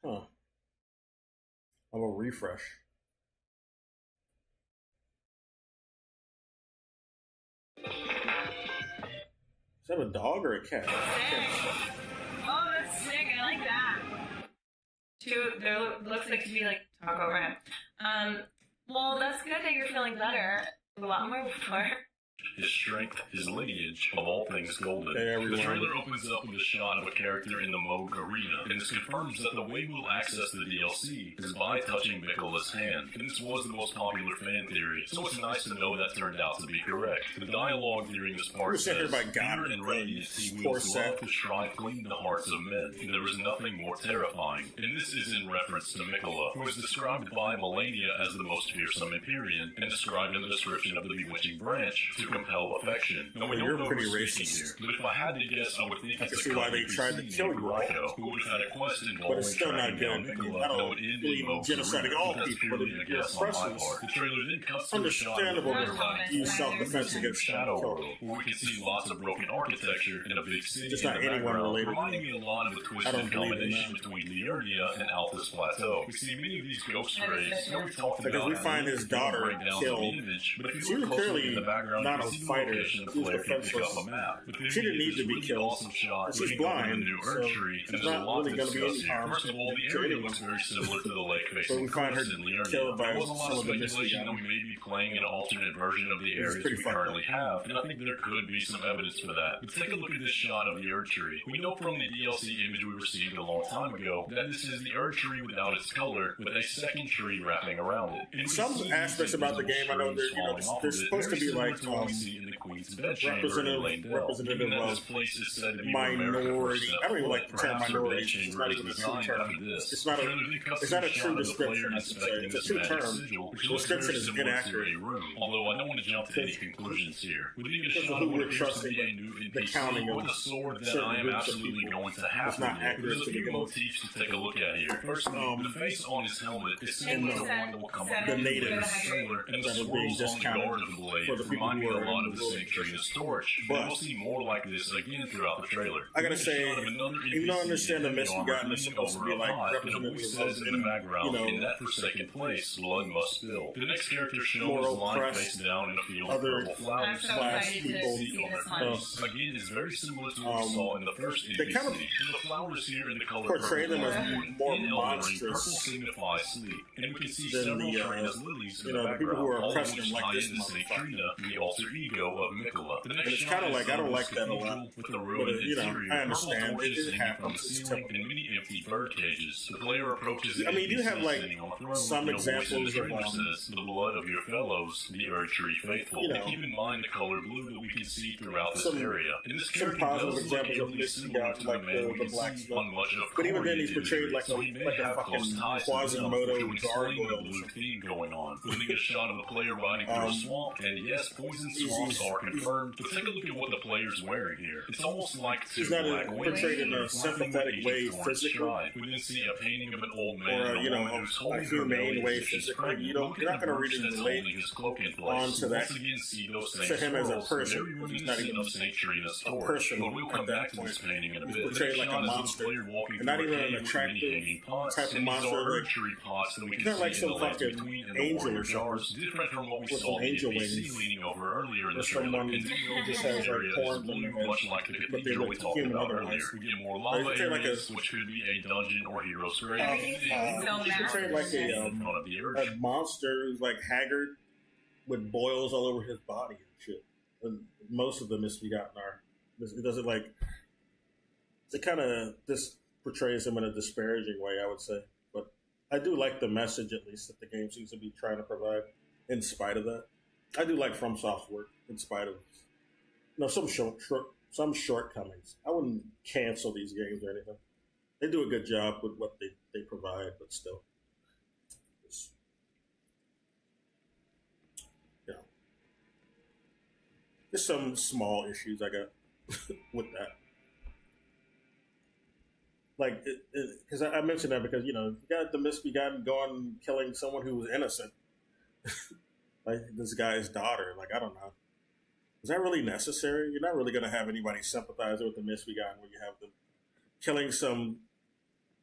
Huh. I'm gonna refresh. Is that a dog or a cat? Oh, that's sick. I like that. There looks like to be like taco wrap. Well, that's good that you're feeling better. A lot more before. His strength, his lineage, of all things golden. Hey, the trailer opens up with a shot of a character in the Moog arena, and this confirms that the way we'll access the DLC is by touching Mikkola's hand. And this was the most popular fan theory, so it's nice to know that turned out to be correct. The dialogue during this part says, "Fear and radiance he wields love to strive clean the hearts of men. There is nothing more terrifying." And this is in reference to Mikkola, who is described by Melania as the most fearsome Empyrean, and described in the description of the bewitching branch to compel affection. Now, we don't know who's speaking here, but if I had to guess, I would think I can see why they tried to kill you, Ryko, who would have had a quest involving but it's still not good. I don't believe in genociding all people, but if you're oppressors, understandable to use self-defense against Shadow World, where we can see lots of broken architecture in a big city just not anyone related. Reminding me a lot of a twisted combination between Liurnia and Alphys Plateau. We see many of these ghost rays that we've talked about. Because we find his daughter killed. She was clearly not a fighter. She was defenseless. She didn't need to be killed. She's blind, so she's not really going to be any harm. First of all, the area looks very similar to the lake but we find her killed by some of the speculation that we may be playing an alternate version of the areas we currently have, and I think there could be some evidence for that. But take a look at this shot of the Erdtree. We know from the DLC image we received a long time ago that this is the Erdtree without its color, with a second tree wrapping around it. In some aspects about the game, I know there's supposed to be like representative of minority. I don't even like the term minority. It's not even a true term. It's not a true description, I should say. It's a true term. The description is inaccurate. Although I don't want to jump to any conclusions here. Because of who we're trusting, the counting of certain groups of people is not accurate to begin with. To take a look at here. First, the face on his helmet is similar to the natives that are being discounted for the people who are in the storage. But we'll see more like this again throughout the trailer. I gotta say, even though I understand the misbegotten is supposed to be like representative of in the background, in that second place, blood must spill. The next character shown is lying face down in a field of purple flowers. People. Again, is very similar to what we saw in the first NPC. They kind of the flowers here in the color portray them as more monstrous purple signifies sleep, and we can see than several the lilies the people who are oppressing them like this motherfucker. The alter ego of Mikkola. And it's kind of like, I don't like that a lot. But, I understand. It happens. It's typical. Empty bird cages. The player approaches I mean, you have like some examples of the blood of your fellows, the Erdtree faithful. Keep in mind the color blue that we can see throughout this area. And this some positive examples of this, you got like the black stuff. But even then, he's portrayed like a fucking Quasimodo gargoyle. Going on. Putting a shot of the player riding through a swamp, and yes, poison he's props are confirmed, but take a look at what the player's wearing here. It's almost like two he's not black portrayed in a sympathetic way physically, we then see a painting of an old man or and a woman who's a holding her humane belly way as she's physically. pregnant. You're not going to really relate onto that to him as a person. He's not even a person at that point. He's portrayed like a monster, and not even an attractive type of monster. He's not like some fucking angel or something with some angel wings, or someone who just has like horns on their head, but they look human otherwise. He's portrayed like which could be a dungeon or hero's grave. He's portrayed like a monster who's like haggard with boils all over his body and shit. And most of the Misbegotten are. It doesn't like. It kind of this portrays him in a disparaging way, I would say. But I do like the message, at least, that the game seems to be trying to provide. In spite of that, I do like FromSoft's work. In spite of some shortcomings, I wouldn't cancel these games or anything. They do a good job with what they provide, but still, there's some small issues I got with that. Like, because I mentioned that because, you got the Misbegotten going killing someone who was innocent. Like, this guy's daughter. Like, I don't know. Is that really necessary? You're not really going to have anybody sympathize with the Misbegotten when you have them killing some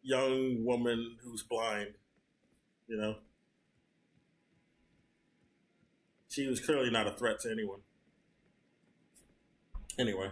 young woman who's blind, She was clearly not a threat to anyone. Anyway.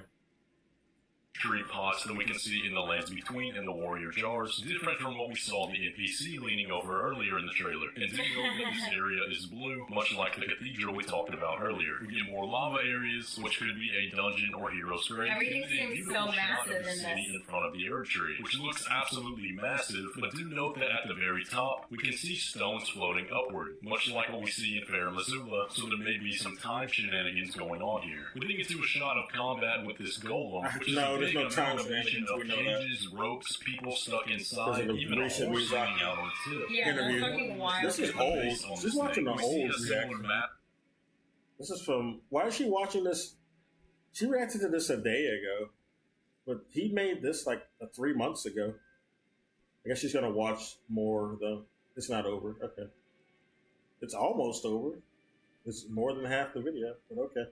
Tree pots that we can see in the lands between and the warrior jars, different from what we saw the NPC leaning over earlier in the trailer. And do note that this area is blue, much like the cathedral we talked about earlier. We get more lava areas, which could be a dungeon or hero's grave. Everything seems so massive in this. In front of the Erdtree, which looks absolutely massive, but do note that at the very top, we can see stones floating upward, much like what we see in Fair Missoula, so there may be some time shenanigans going on here. We then get to a shot of combat with this golem, which is there's no time shenanigans. We know cages, ropes, people stuck inside, even a horse hanging out on a tip. Yeah, this is old. She's watching the old reaction. This is from. Why is she watching this? She reacted to this a day ago, but he made this like 3 months ago. I guess she's gonna watch more though. It's not over. Okay, it's almost over. It's more than half the video, but okay.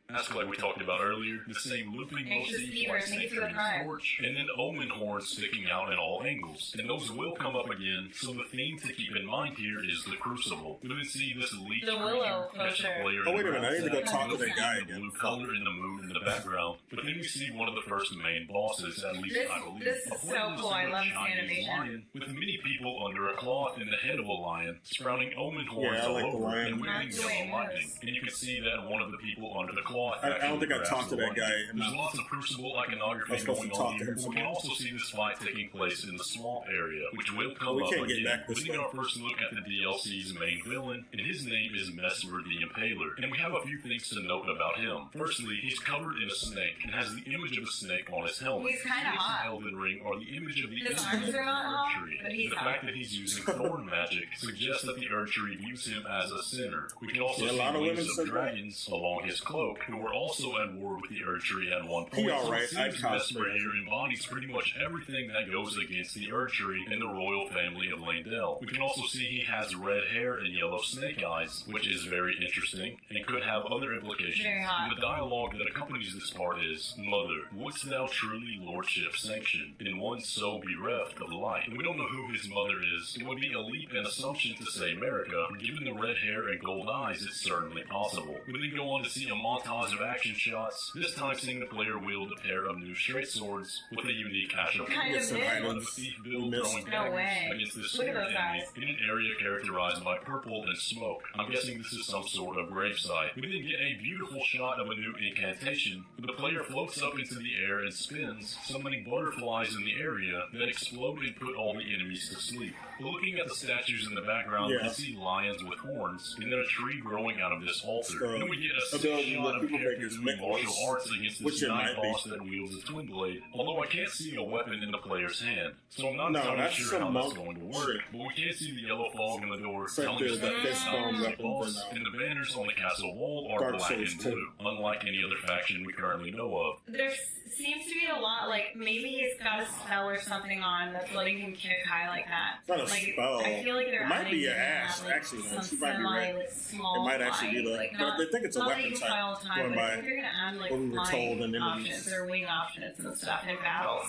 That's like we talked about earlier, the same looping motif like Century's Torch, and then omen horns sticking out at all angles. And those will come up again, so the theme to keep in mind here is the Crucible. We then see this leech willow poster. Oh, wait a minute, I need to go talk to that guy again. Blue color in the moon in the background, but then we see one of the first main bosses, at least I believe. This is so cool, I love this animation. Lion, with many people under a cloth and the head of a lion, sprouting omen horns all over and waving yellow lightning. And you can see that one of the people under the cloth. I don't think I talked to that guy. There's lots of Crucible iconography going on here. We can also see this fight taking place in the swamp area, which will come up again. We get our first look at the DLC's main villain, and his name is Mesmer the Impaler. And we have a few things to note about him. Firstly, he's covered in a snake and has the image of a snake on his helmet. He's kind of hot. Elden Ring are the image of the His arms are not hot, but he's the hot. fact that he's using thorn magic suggests that the Erdtree views him as a sinner. We can also see a lot of women wings of dragons along his cloak, who were also at war with the Erdtree at one point. He alright, so Mesmer here embodies pretty much everything that goes against the Erdtree and the royal family of Leyndell. We can also see he has red hair and yellow snake eyes, which is very interesting and could have other implications. Very hot. The dialogue that accompanies this part is, Mother, wouldst thou truly lordship sanction in one so bereft of light? And we don't know who his mother is. It would be a leap and assumption to say America. Given the red hair and gold eyes, it's certainly possible. We then go on to see a montage of action shots, this time seeing the player wield a pair of new straight swords with a unique action. Kind of The thief build throwing daggers against this sword enemy in an area characterized by purple and smoke. I'm guessing this is some sort of gravesite. We then get a beautiful shot of a new incantation, where the player floats up into the air and spins, summoning butterflies in the area that explode and put all the enemies to sleep. Looking at the statues in the background, we can see lions with horns, and then a tree growing out of this altar. And then we get a sick shot of people make character is doing martial Nicholas, arts against which this it giant might be. boss that wields a twin blade, although I can't see a weapon in the player's hand. So I'm not No, entirely that's sure how some that's monk going to work, shit. but we can see the yellow fog in the door It's like telling us the that fist it's not bone the weapons boss, and, and the banners on the castle wall are Dark black Souls and 2. blue, unlike any other faction we currently know of. There seems to be a lot, like, maybe he's got a spell or something on that's letting him kick high like that. It's not a like, spell. I feel like they're It might adding be your in that, ass, like, actually. some She might be right. like, small It might actually be flying, the. like, But not, I think it's a not weapon that you type. fly all the time, Going but I by think they're gonna add, like, what we were told flying in options interviews. or wing options and stuff in battles.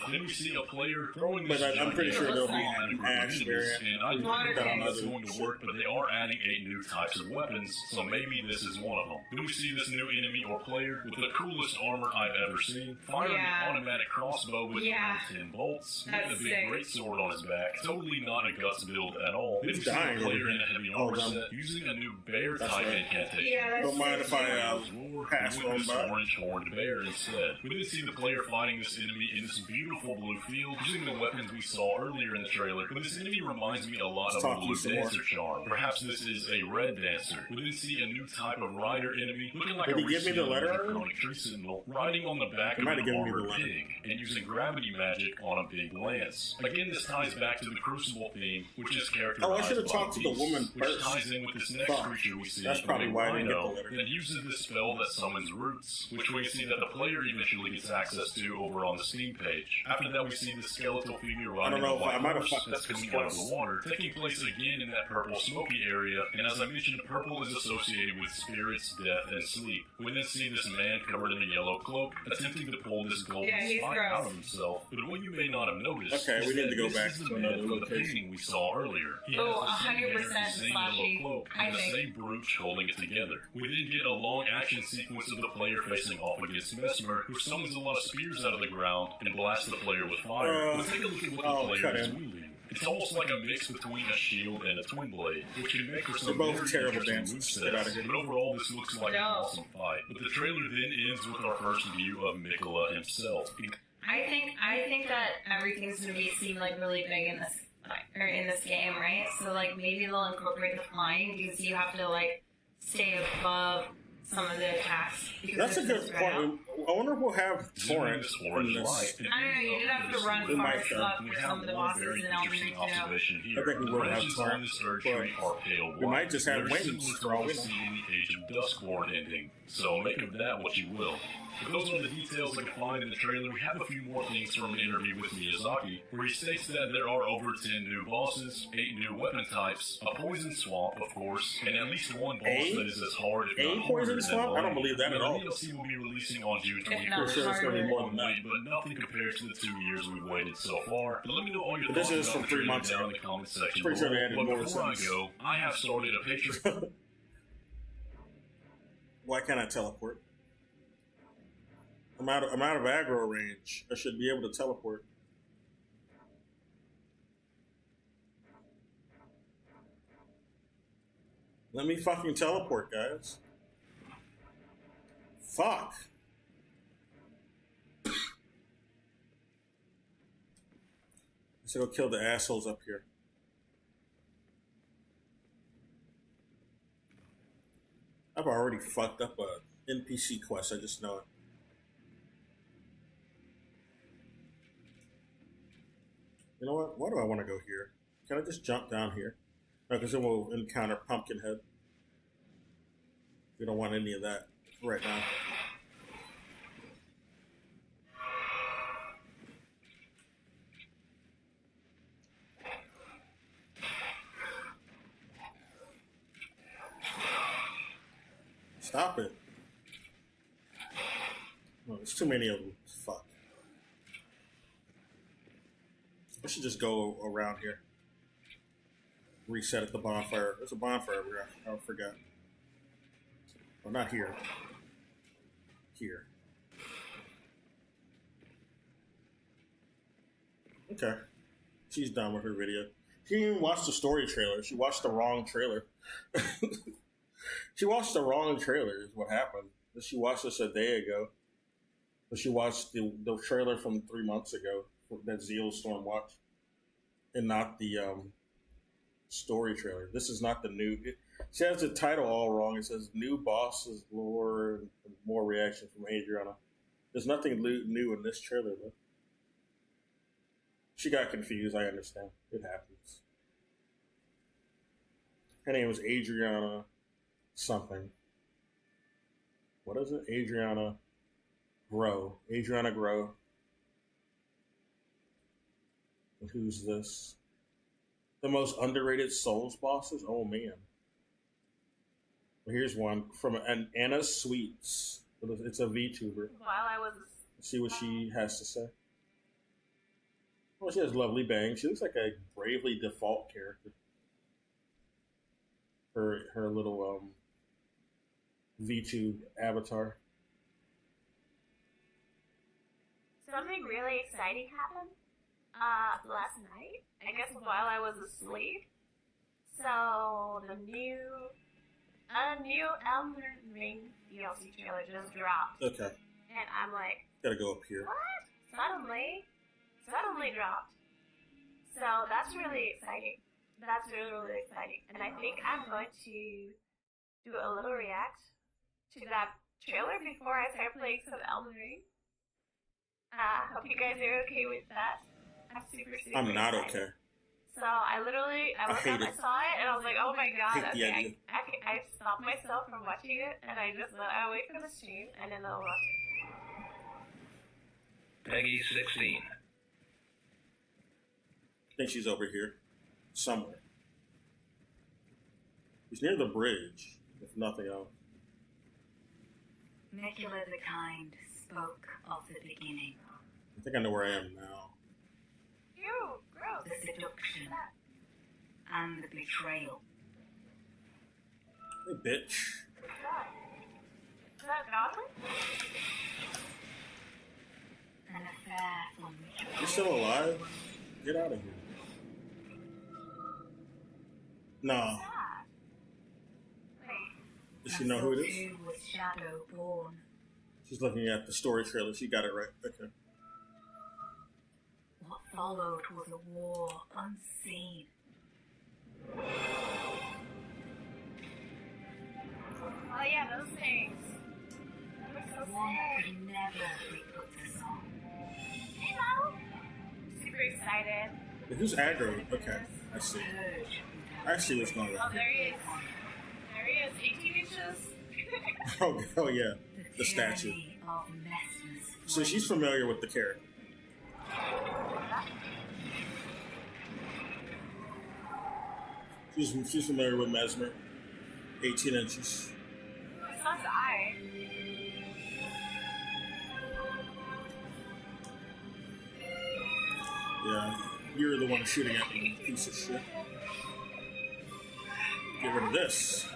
Then we see a player throwing But this I'm pretty sure there'll be giant an axe variant. and I don't think That on that's other going to work, but they are adding 8 new types of weapons, so maybe this is one of them. Then we see this new enemy or player with the coolest armor I've ever seen, firing an automatic crossbow with 10 bolts, with a big greatsword on his back. Totally not a guts build at all. Then we see a player in a heavy armor set using a new bear type incantation. Don't mind if I pass with on this by. orange horned bear instead. We then see the player fighting this enemy in this beautiful blue field using the weapons we saw earlier in the trailer. But this enemy reminds me a lot of a blue dancer charm. Perhaps this is a red dancer. We then see a new type of rider enemy looking like Did a he give me the letter? draconic tree sentinel riding on the back He of might an have given me the armored letter. pig and using gravity magic on a big lance. Again, this ties back to the Crucible theme, which is characterized Oh, I should have by talked to the beasts, woman which first. ties in with this next Fuck. creature we see. That's probably a why I didn't get the rhino letter. that uses this spell that summons roots, which we see that the player eventually gets access to over on the Steam page. After that, we see the skeletal figure I don't riding know a if I white might have horse fucked that's up this coming out of place. the water, taking place again in that purple smoky area. And as I mentioned, purple is associated with spirits, death, and sleep. We then see this man covered in a yellow cloak attempting to pull this golden he's spike gross. out of himself. But what you may not have noticed Okay, is we need that to go this back is the to man another from the location. painting we saw earlier. He Oh, has the same hair, 100% the same yellow slashy, cloak, I and the think. same brooch holding it together. We then get a long action sequence of the player facing off against Mesmer, who summons a lot of spears out of the ground and blasts the player with fire. Let's take a look at what the player is wielding. It's almost like a mix between a shield and a twin blade, which can make for some They're both very terrible interesting dances. Get out of movesets. here. But overall, this looks like an awesome fight. But the trailer then ends with our first view of Mikola himself. I think that everything's gonna seem like really big in this in this game, right? So like maybe they'll incorporate the flying because you have to like stay above some of the attacks. That's a good point. I wonder if we'll have torrent in this. I don't know. You did have to run We far might, stuff We for have some of the one bosses very in Elden interesting Ring too. observation here. I think we The will have branches torrent, on this Erdtree but are pale we white. might just have They're wings similar to for all what we we know. see in the Age of Duskborn ending. So make of that what you will. But those are the details you can find in the trailer. We have a few more things from an interview with Miyazaki, where he states that there are over 10 new bosses, 8 new weapon types, a poison swamp, of course, and at least one boss that is as hard, if not harder, poison than swamp? I don't Lane. believe that at all. The DLC will be releasing on June If not 21st. Sure, it's gonna be more than that. Wait, but nothing compares to the 2 years we've waited so far. But let me know all your But this thoughts is about from the 3 trailer months down ago. in the comment section Pretty sure they below. added But more before I since. go, I have started a Patreon. Why can't I teleport? I'm out of aggro range. I should be able to teleport. Let me fucking teleport, guys. Fuck. Let's go kill the assholes up here. I've already fucked up a NPC quest, I just know it. You know what? Why do I want to go here? Can I just jump down here? No, because then we'll encounter Pumpkinhead. We don't want any of that right now. Stop it. Oh, there's too many of them. Fuck. I should just go around here. Reset at the bonfire. There's a bonfire over here. I forgot. Well, not here. Here. Okay. She's done with her video. She didn't even watch the story trailer. She watched the wrong trailer. She watched the wrong trailer is what happened. She watched this a day ago. But she watched the trailer from 3 months ago that Zeal Storm watched. And not the story trailer. This is not the new. She has the title all wrong. It says "New Bosses Lore" and more reaction from Adriana. There's nothing new in this trailer though. She got confused. I understand. It happens. Her name was Adriana something. What is it? Adriana Grow. Adriana Grow. Who's this? The most underrated Souls bosses? Oh man. Well, here's one from Anna Sweets. It's a VTuber. While I was... Let's see what she has to say. Well, she has lovely bangs. She looks like a Bravely Default character. Her little VTube avatar. Something really exciting happened last night. I guess while I was asleep. So the new Elden Ring DLC trailer just dropped. Okay. And I'm like, Gotta go up here. what? Suddenly dropped. So that's really exciting. That's really, really exciting. And I think I'm going to do a little react to that trailer before I start playing some Elden Ring. Hope you guys are okay with that. I'm super I'm not excited. okay. So I woke up, I saw it, and I was like, oh my god, okay. I stopped myself from watching it, and I just thought I'll wait for the stream, and then I'll watch it. Peggy 16. I think she's over here. Somewhere. She's near the bridge, if nothing else. Nicola the Kind spoke of the beginning. I think I know where I am now. Ew, gross. The seduction and the betrayal. Hey, bitch. Is that godly? An affair from which You're still alive? Get out of here. No. Does she know who it is? who was shadow born. She's looking at the story trailer. She got it right. Okay. What followed was a war unseen. Oh yeah, those things. They're so One that sick. could never be put to song. You know? Super excited. Who's aggro? Okay, I see. I see what's going Oh, on. there he is. There he is. 18 inches. Oh yeah, the statue. So she's familiar with the character. She's familiar with Mesmer. 18 inches. It's not I. Yeah, you're the one shooting at me, piece of shit. Get rid of this.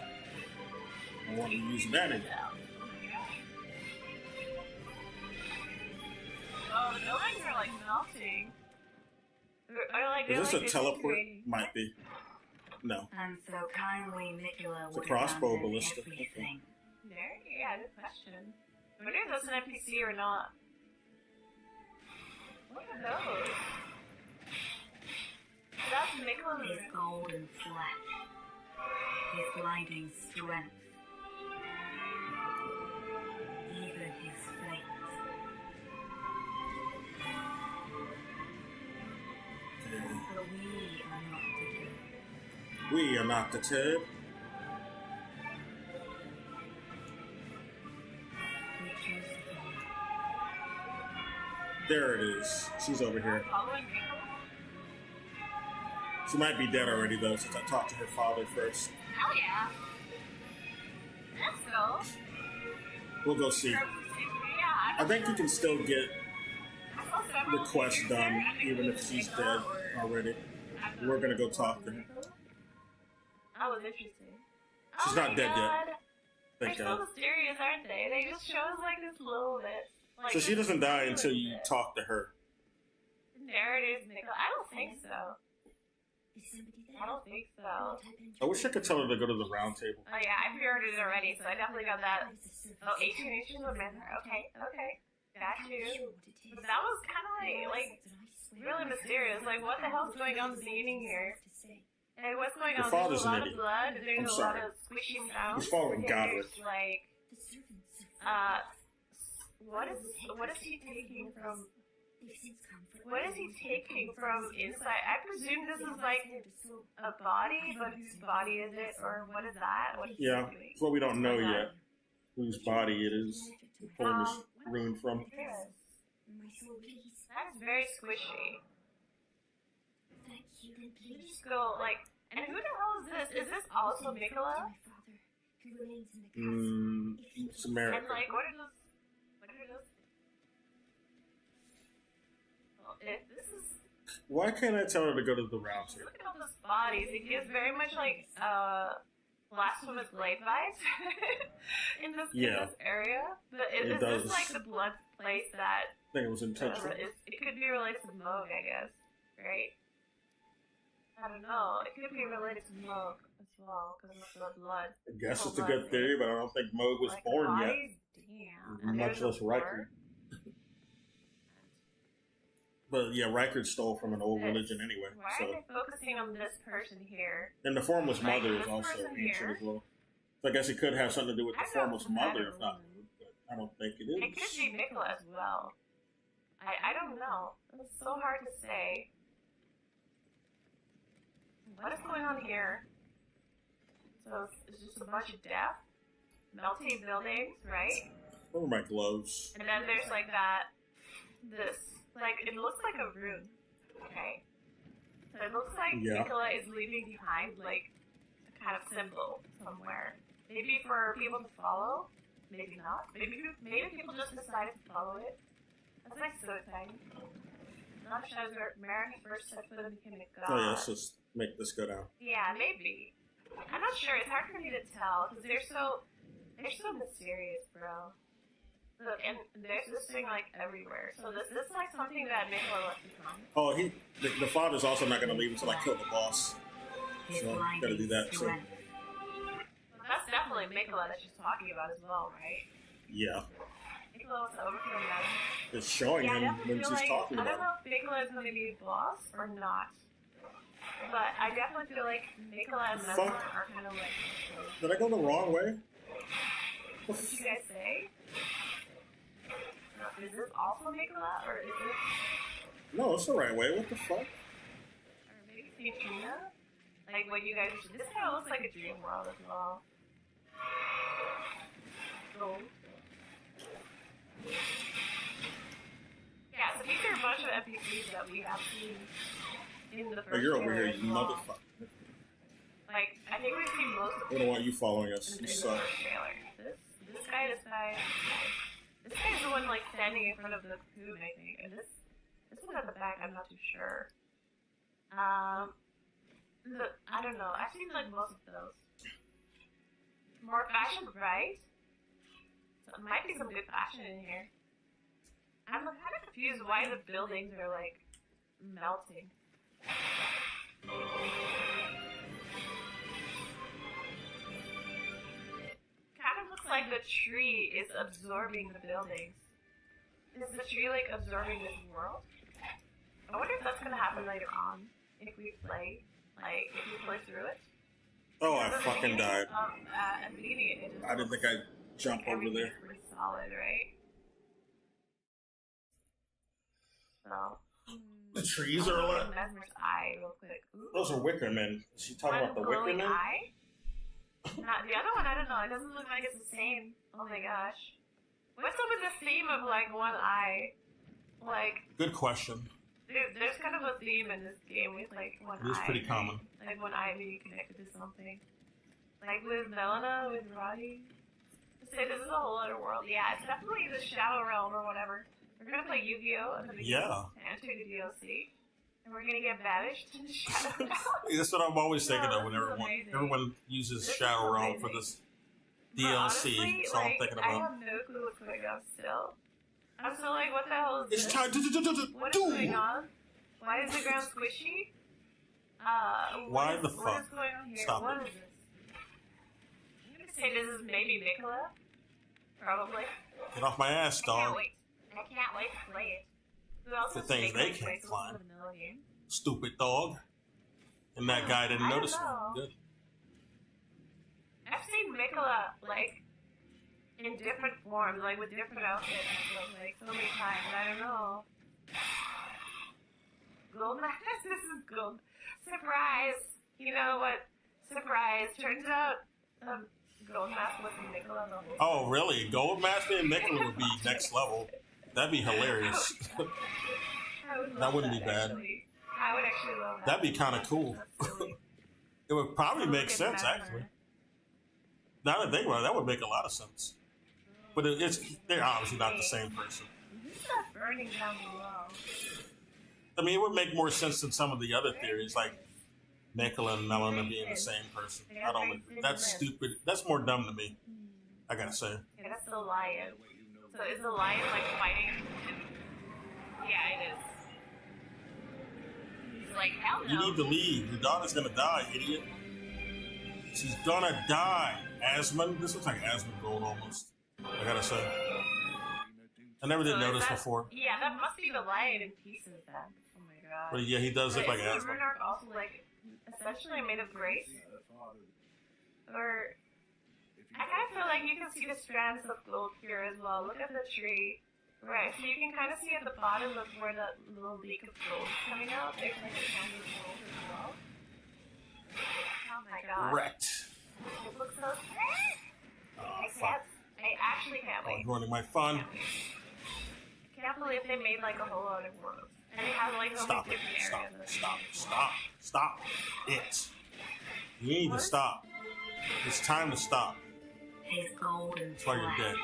I want to use that again. Oh, the buildings are like melting. Is this a teleport? Might be. No. And so kindly Nicola It's a would crossbow abandon ballista. everything. There? Yeah, good question. I wonder if that's an NPC or not. What are those? That's Nicholas. His golden flesh, his blinding strength, even his fate. But We are not deterred. There it is. She's over here. She might be dead already, though, since I talked to her father first. Hell yeah. Let's go. We'll go see. I think you can still get the quest done, even if she's dead already. We're gonna go talk to her. That was interesting. She's not dead yet. They're Thank so God. mysterious, aren't they? They just show us like this little bit. Like, So she doesn't die this until little you bit. talk to her. There it is, Nicola. I don't think so. I don't think so. I wish I could tell her to go to the round table. Oh yeah, I pre-ordered it already, so I definitely got that. Oh, 18 inches of Mesmer. Okay, okay. Got you. But that was kind of like really mysterious. Like, what the hell's going on in the beginning here? Hey, what's going Your on? father's There's a an lot of idiot. blood. There's I'm a sorry. lot of squishy sounds. He's following There's Godric. like, what is he taking from? What is he taking from inside? I presume this is like a body, but whose body is it, or what is that? What is he Yeah, doing? that's what we don't know yet. Whose body it is. The form is ruined from. Yes. That's very squishy. You just go like, and who the hell is this? Is this also Nicola? It's America. And like, what are those? What are those? Well, this is. Why can't I tell her to go to the route here? Look at all those bodies. It gives very much like blasphemous blade vibes in this area. But is does. this like the blood place that? I think it was intentional. It could be related to Moog, I guess, right? I don't know. It could be related to Moog as well because of the blood. I guess it's a good theory, but I don't think Moog was born yet. Damn. Much less Riker. But yeah, Riker stole from an old religion anyway. Why are they focusing on this person here? And the Formless Like, Mother is this also person ancient here? as well. So I guess it could have something to do with the I don't Formless know. Mother, if not Moog, but I don't think it is. It could be Nicola as well. I don't know. It's so hard to say. What is going on here? So it's just a bunch of death, melting buildings, right? What are my gloves? And then there's like like, it looks like a rune, okay? So it looks like Nicola is leaving behind, like, a kind of symbol somewhere. Maybe for people to follow, maybe not. Maybe people just decided to follow it. That's like so exciting. Not sure where America first set foot and became a god. Oh yeah, let's just make this go down. Yeah, maybe. I'm not sure. It's hard for me to tell because they're so mysterious, bro. Look, and there's this thing like everywhere. So this is like something that Nicola left behind. Oh, the father's also not going to leave until I kill the boss. So got to do that too. That's definitely Nicola that she's talking about as well, right? Yeah. Nicola wants to overkill that. It's showing him when she's talking I about don't know if Nicola is going to be the boss or not. But I definitely feel like Nicola and Mesmer are kind of like... Did I go the wrong way? What did you guys say? Is this also Nicola, or is it... No, it's the right way. What the fuck? Or maybe Neutrina? Like, when you guys... This kind of looks like a dream world as well. Gold. Yeah, so these are a bunch of NPCs that we have seen in the first Oh, you're over trailer here, as you well. motherfucker. Like, I think we've seen most of I don't want you following us. in You the suck. first trailer. This guy. This guy's the one, like, standing in front of the cocoon, I think. And this one at the back, I'm not too sure. I don't know. I've seen, like, most of those. More fashion, right? So there might be some good fashion in here. I'm kind of confused why the buildings are, like, melting. Kind of looks like the tree is absorbing the buildings. Is the tree, like, absorbing this world? I wonder if that's gonna happen later on. If we play through it. Oh, I fucking died. At the beginning, it just I didn't think I'd jump over there. everything's pretty solid, right? So. The trees are like... Mesmer's eye, real quick. Ooh. Those are Wicker Men. Is she talking about the Wicker glowing Men? eye? Not the other one, I don't know. It doesn't look like it's the same. Oh my gosh. What's up with the theme of, like, one eye? Like, Good question. there's kind of a theme in this game with, like, one eye. It is pretty common. Like, one eye being connected to something. Like, with Melina, with Roddy. Say this is a whole other world. Yeah, it's definitely the Shadow Realm or whatever. We're gonna play Yu-Gi-Oh! At the beginning and enter the DLC. And we're gonna get banished to the Shadow Realm. That's what I'm always thinking of when everyone uses Shadow Realm for this DLC. Honestly, That's all I'm like, thinking I about. have no clue what's going on still. I'm still like, what the hell is It's this? time to What is going on? Why is the ground squishy? Why the What fuck? is going on here? Stop What it. is this? I'm gonna say this is maybe Nicola. Probably. Get off my ass, I can't dog. wait. I can't wait to play it. Who else The has things taken they place can't in climb. the vanilla game? Stupid dog. And that guy didn't notice him. Good. I've seen Mikola, like, in different forms, like, with different outfits, like, so many times. I don't know. Gold mask? This is gold. Surprise! You know what? Surprise. Turns out, gold mask wasn't Mikola the whole time. Oh, really? Gold mask and Mikola would be next level. That'd be hilarious. That wouldn't be bad. Actually. I would actually love that. That'd be kind of cool. It would probably make sense, actually. Now that I think about it, that would make a lot of sense. But they're obviously not the same person. Who's that burning down below? I mean, it would make more sense than some of the other theories, like Mikola and Melina being the same person. I don't. That's stupid. That's more dumb to me. I gotta say. Yeah, that's the lion. So is the lion like fighting? Yeah, it is. He's like, hell no. You need to leave. Your daughter's gonna die, idiot. She's gonna die. Asmund. This looks like Asmund Gold almost. I gotta say. I never did notice before. Yeah, that must be the lion in pieces then. Oh my god. But yeah, he does look like Asmund. Is Bernard also like essentially made of grace? Or I kind of feel like you can see the strands of gold here as well. Look at the tree. Right, so you can kind of see at the bottom of where that little leak of gold is coming out. There's like a kind of gold as well. Oh my god. Wrecked. It looks so great. I actually can't wait. I'm ruining my fun. I can't believe they made like a whole lot of worlds. And they have like so many different areas. Stop it. You need to stop. It's time to stop. His golden That's why you're dead.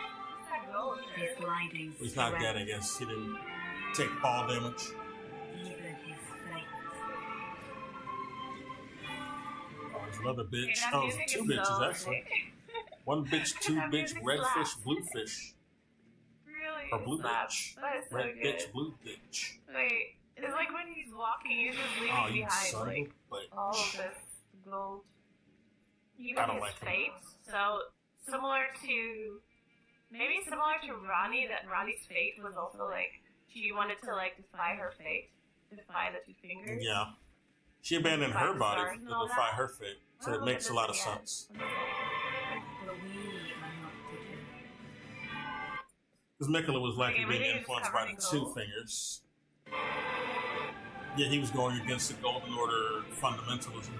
His blinding He's not dead, I guess. He didn't take fall damage. Even his fate. Oh, there's another bitch. Oh, there's two bitches, actually. One bitch, two bitch, red fish, blue fish. Really? Or blue bitch. So Red good. bitch, blue bitch. Wait, it's like when he's walking, he's just leaving Oh, you behind son of a like bitch. all of this gold. Even I don't his like him. fate. So similar to Ronnie, that Ronnie's fate was also like she wanted to like defy her fate, defy the two fingers. Yeah. She abandoned Defy her the body stars and to all defy that. her fate. So Oh, it look makes at a lot of this again. sense. But we are not together. Because Mikola was likely Okay, being maybe influenced it's by covered the in Two gold. Fingers. Yeah, he was going against the Golden Order fundamentalism.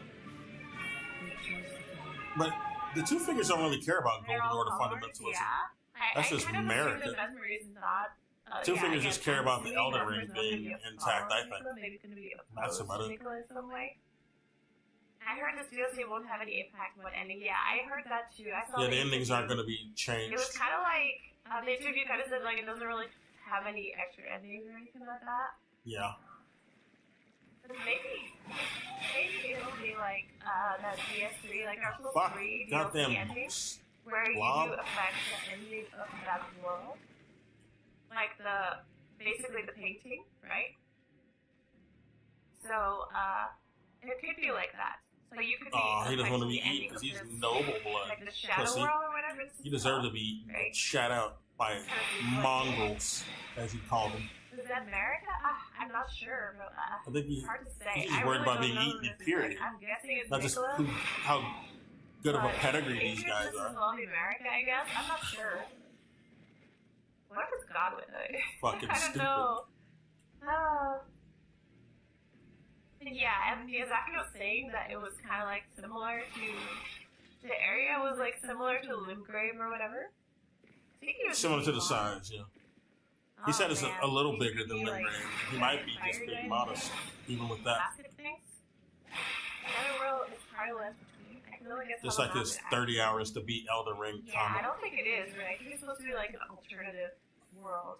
But the Two Fingers don't really care about They're Golden all Order colored, fundamentalism. Yeah. That's just kind of America. assumed that Mesmer is not. Two yeah, Fingers I just guess care about the maybe Elden Mesmer's Ring not gonna being be a intact, I follower. think. Maybe it's gonna be That's opposed about to it. Nicola in some way. I heard this DLC won't have any impact on ending. Yeah, I heard that too. I saw Yeah, the interview. endings aren't going to be It was changed. kind of like the interview kind of said like it doesn't really have any extra endings or anything like that. Yeah. But maybe it'll be like that PS3, like Dark Souls Fuck. 3 DLC Goddamn. ending, where you Blob. do affect the ending of that world, like basically the painting, right? So it could be like that. So you could be. Oh, he doesn't want to be affecting the eaten because he's ending of noble blood. like the Shadow Pussy. World or whatever. He deserved to be shot out by mongrels, as he called them. Is that America? I'm not sure, but I think it's hard to say. he's I worried really about don't being know eaten, who this is. period. I'm guessing it's Not just Nicola. how good of a But pedigree maybe these guys this is are. all America, I guess. I'm not sure. What if it's Godwin? Fucking I don't stupid. know. Yeah, and Miyazaki was saying that it was kind of like similar to the area was like similar to Limgrave or whatever. I think he was Similar to the size, yeah. He Oh, said it's man. a little bigger than Like, Limgrave. He might be just being modest, even with that. basket things. Another world is parallel between. I can only guess Just how like the this manga 30 hours to beat Elden Ring Yeah, I comic. don't think it is, right? I think it's supposed to be like an alternative world.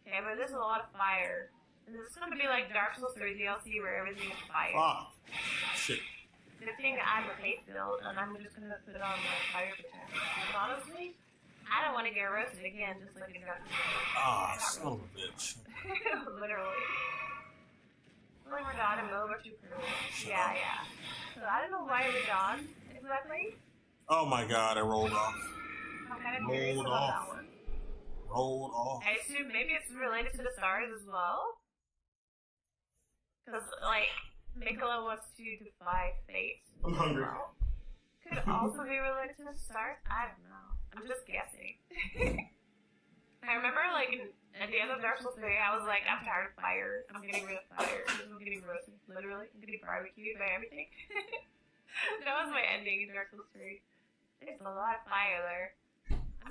Okay, but there's a lot of fire. And this is going to be like Dark Souls 3 DLC where everything is fire. Fuck. Shit. Good thing I'm a faith build, and I'm just going to put on my fire protection. Because honestly, I don't want to get roasted again, just like it got Ah, son of a bitch. literally. Like Radon and Mova too early. Yeah. So I don't know why Radon exactly. Oh my god, I rolled off. I'm kind of curious Rolled about off. that one. Rolled off. I assume maybe it's related to the stars as well. Because, like, Mikola wants to defy fate. I'm hungry. Could also be related to the stars. I don't know. I'm just guessing. I remember, like, at the end of Dark Souls 3, I was like, I'm tired of fire. I'm getting rid of fire. I'm getting roasted, literally. I'm getting barbecued by everything. That was my ending in Dark Souls 3. There's a lot of fire there.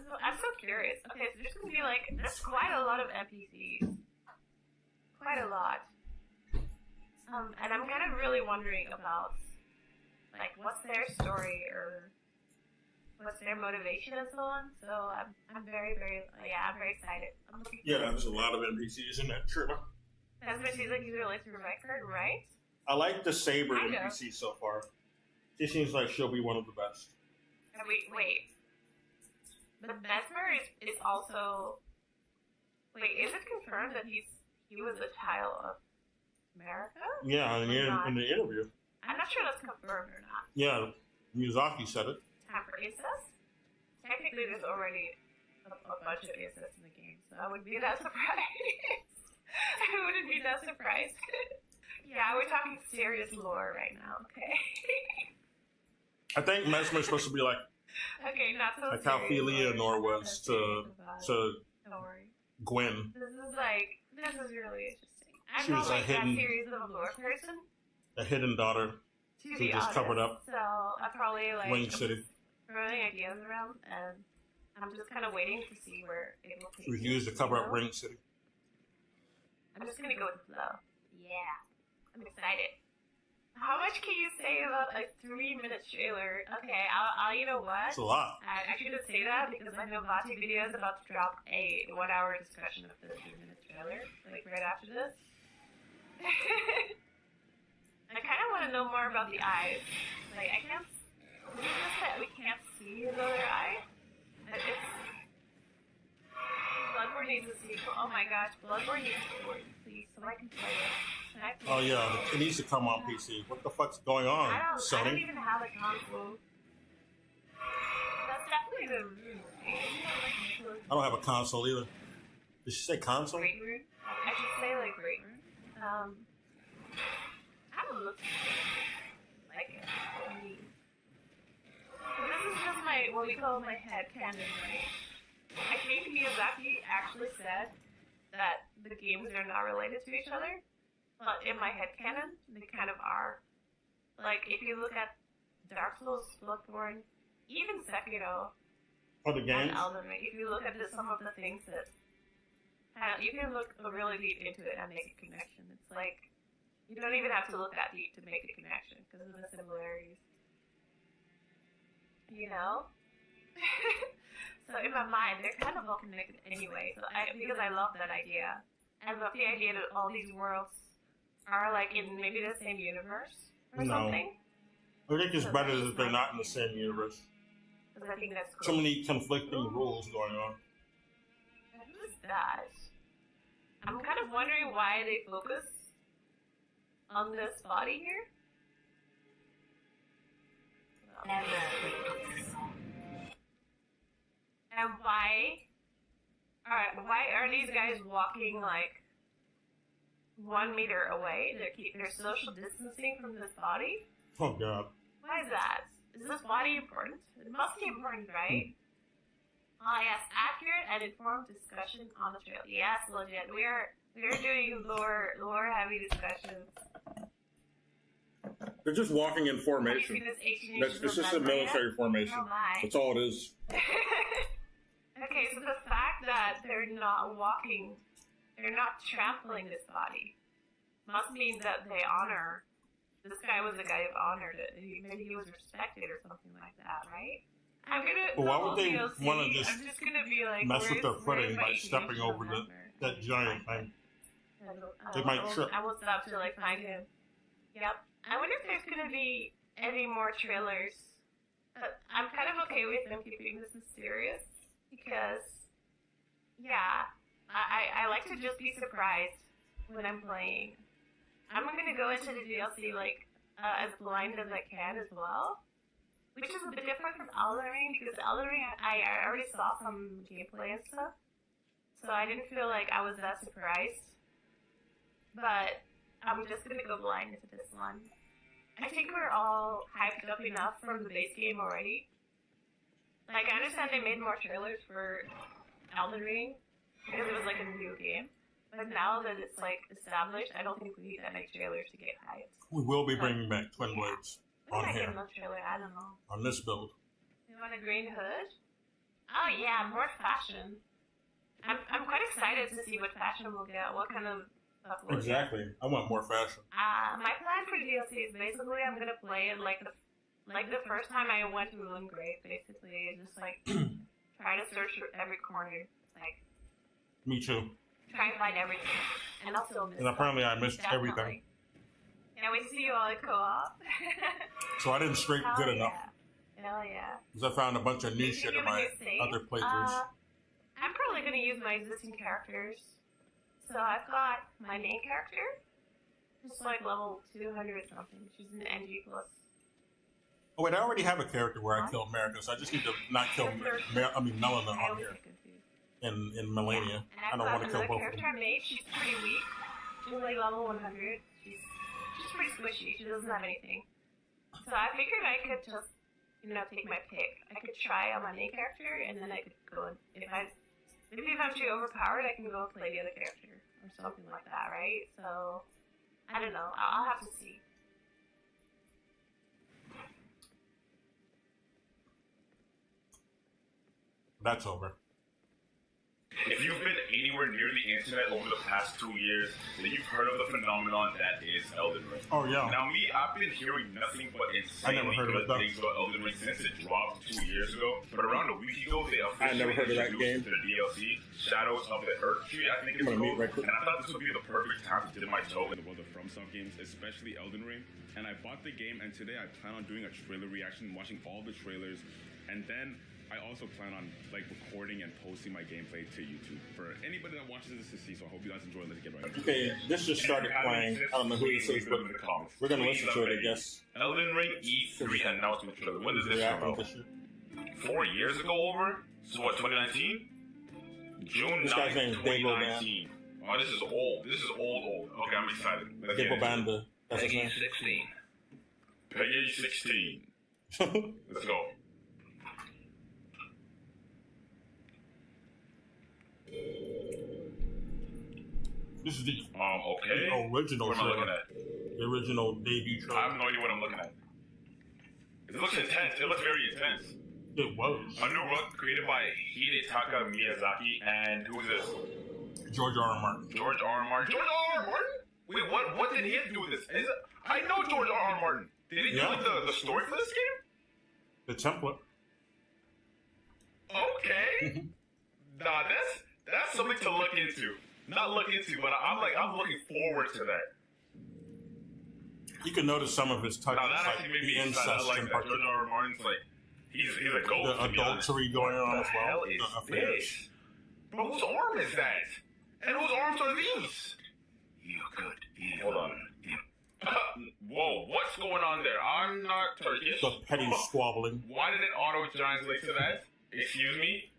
I'm so curious. Okay, so there's gonna be, like, there's quite a lot of NPCs. Quite a lot. And I'm kind of really wondering about, like, what's their story or what's their motivation and so on. So I'm very, very, I'm very excited. I'm looking forward. There's a lot of NPCs in that trailer. That's what she's like, he's related to Rebecca, right? I like the Saber NPC so far. She seems like she'll be one of the best. Wait. But Mesmer is also. Wait, is it confirmed that he was a child of America? Yeah, in the interview. I'm not sure that's confirmed or not. Yeah, Miyazaki said it. Time for incest? Technically, there's already a bunch of incest in the game, so I wouldn't be that surprised. I wouldn't be that surprised. Yeah, we're talking serious lore right now, okay? I think Mesmer's supposed to be like not so like how Leonor was to Gwen. This is really interesting. She was a hidden, that series of a lore person. A hidden daughter who just covered up. So I probably Wing City. Throwing ideas around, and I'm just kind of waiting to see where it will take. She was used to cover up Ring City. I'm just gonna go with the flow. Yeah, I'm excited. How much can you say about a 3-minute trailer? Okay, I'll you know what? It's a lot. I shouldn't say that because I know Vati Video is about to drop a 1-hour discussion of the 3-minute trailer, like right after this. I kind of want to know more about the eyes. Like, I can't. Is it just that we can't see his other eye? It's. Bloodborne needs a sequel. Oh my gosh, Bloodborne needs a sequel, please, so I can play it. Oh yeah, it needs to come on PC. What the fuck's going on, Sony? I don't even have a console. That's definitely the room. I don't have a console either. Did she say console? Great room? I should say like great room. I don't look like it. This is just what we call my head canon, right? I think Miyazaki actually said that the games are not related to each other. But in my headcanon, they kind of are. Like, if you look at Dark Souls, Bloodborne, even Sekiro, and Elden Ring, if you look at some of the things that... you can look really deep into it and make a connection. It's like, you don't even have to look that deep to make a connection, because of the similarities. You know? So in my mind, they're kind of all connected anyway, because I love that idea. I love the idea that all these worlds are like in maybe the same universe or something. I think it's better that they're not in the same universe. Because I think that's cool. So many conflicting rules going on. Who's that? I'm kind of wondering why they focus on this body here. And why are these guys walking like 1 meter away? They're social distancing from this body? Oh god. Why is that? Is this body important? It must be important, right? Oh yes, accurate and informed discussion on the trail. Yes, legit. We are doing lore heavy discussions. They're just walking in formation. It's just a military formation. That's all it is. Okay, so the fact that they're not walking, they're not trampling this body, must mean that they honor. This guy was a guy of honor. Maybe he was respected or something like that, right? Well, why would they want to I'm just gonna be like, mess with their footing by stepping over that giant thing? They might trip. I will stop till I find him. Yep. I wonder if there's gonna be any more trailers. But I'm kind of okay with them keeping this mysterious because, yeah, I like to just be surprised when I'm playing. I'm gonna go into the DLC like as blind as I can as well, which is a bit different from Elden Ring because Elden Ring I already saw some gameplay and stuff, so I didn't feel like I was that surprised. But I'm just gonna go blind into this one. I think we're all hyped up enough from the base game already. Like, I understand they made more trailers for Elden Ring because it was like a new game. But now that it's like established, I don't think we need that many trailers to get hyped. We will be bringing back Twin Blades on here. Trailer, I don't know. On this build. You want a green hood? Oh yeah, more fashion. I'm quite excited to see what fashion we'll get. What kind of stuff we'll Exactly. I want more fashion. My plan for DLC is basically I'm gonna play it like the first time I went to Moongrave, basically, just like try to search every corner, like. Me too. Try and find everything, and I'll still miss. And apparently, I missed Definitely. everything. Can't wait to see you all in co-op. So I didn't scrape good enough. Hell yeah. Because I found a bunch of new shit in my other playthroughs. I'm probably gonna use my existing characters. So I've got my main character, just like level 200 something. She's an NG plus. Oh wait, I already have a character where I kill America, so I just need to not kill Melina on here. In Melania. I don't want to kill both of them. I made, she's pretty weak. She's like level 100. She's pretty squishy. She doesn't have anything. So I figured I could just, take my pick. I could try on my main character, and then I could go. If I'm too overpowered, I can go play the other character or something like that, right? So I don't know. I'll have to see. That's over. If you've been anywhere near the internet over the past 2 years, then you've heard of the phenomenon that is Elden Ring. Oh, yeah. Now, me, I've been hearing nothing but insanely good things about Elden Ring since it dropped 2 years ago. But around a week ago, they officially introduced the DLC, Shadows of the Erdtree, I think it's called. And I thought this would be the perfect time to dip my toe in the world of FromSoft games, especially Elden Ring. And I bought the game, and today I plan on doing a trailer reaction, watching all the trailers, and then I also plan on recording and posting my gameplay to YouTube for anybody that watches this to see. So I hope you guys enjoy. Let's get right into it. Okay, this just started playing. I don't know who this is, but we're gonna listen to it, I guess. Elden Ring E3 announcement trailer. When does this come out? 4 years ago over? So what, 2019? June 9th, 2019. Oh, this is old. This is old. Okay, I'm excited. Dabo Banda. Peggy 16. Peggy 16. Let's go. This is the original trailer. What am I looking at? The original debut trailer. I have no idea what I'm looking at. It looks intense. It looks very intense. It was. A new book created by Hidetaka Miyazaki and who is this? George R. Martin. George R. Martin. George R. Martin? Wait, what did he have to do with this? I know George R. Martin. Did he do the story for this game? The template. Okay. Nah, that's something to look into. Not look into, but I'm looking forward to that. You can notice some of his touches, like the incest in George R. Martin's he's a ghost. The adultery going on as well. What the hell is this? Bro, whose arm is that? And whose arms are these? You could. Hold on. Whoa, what's going on there? I'm not Turkish. The petty squabbling. Why did it auto-translate to that? Excuse me?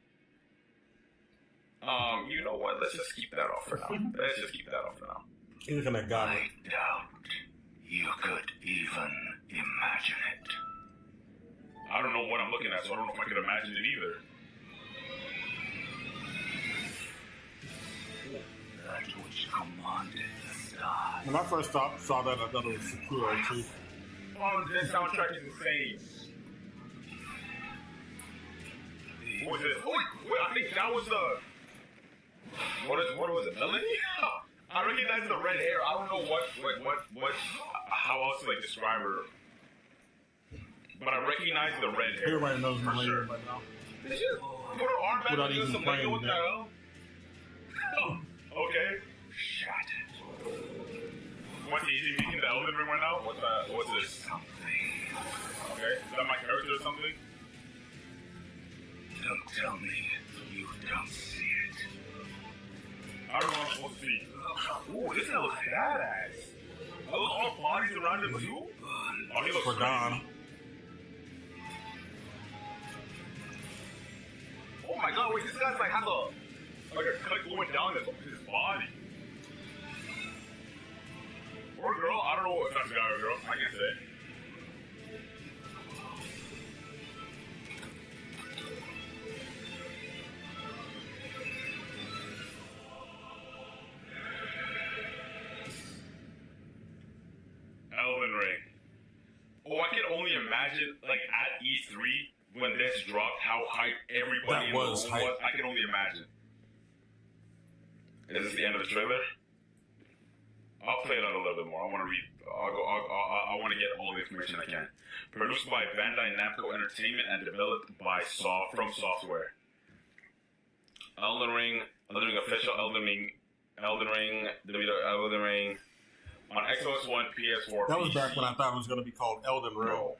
You know what? Let's just keep that off for now. He's gonna God. I doubt you could even imagine it. I don't know what I'm looking at, so I don't know if I can imagine it either. That which commanded the sky. When I first saw that, I thought it was Sekiro too. Oh, this soundtrack is insane. What was this? Oh, wait, I think that was the... What was it? Melanie? I recognize the red hair. I don't know how else to describe her. But I recognize the red hair. Everybody knows Melanie right now. Did you put her arm back and do some Lego with that? Okay. Shut it. What, is he making the Elden Ring right now? What's this? Okay, is that my character or something? Don't tell me you don't see it. I don't know what I'm supposed to see. Ooh, this guy looks badass. Are those all bodies around him too? Oh, he looks for Don. Oh my god, wait, this guy's has a cut going down his body. Or girl, I don't know if that's a guy or girl. I can't say. Elden Ring. Oh, I can only imagine, like, at E3, when this dropped, how hyped everybody was. I can only imagine. Is this the end of the trailer? I'll play it out a little bit more. I want to read. I want to get all the information I can. Produced by Bandai Namco Entertainment and developed by From Software. Elden Ring official Elden Ring on Xbox One, PS4. That was back when I thought it was going to be called Elden Ring.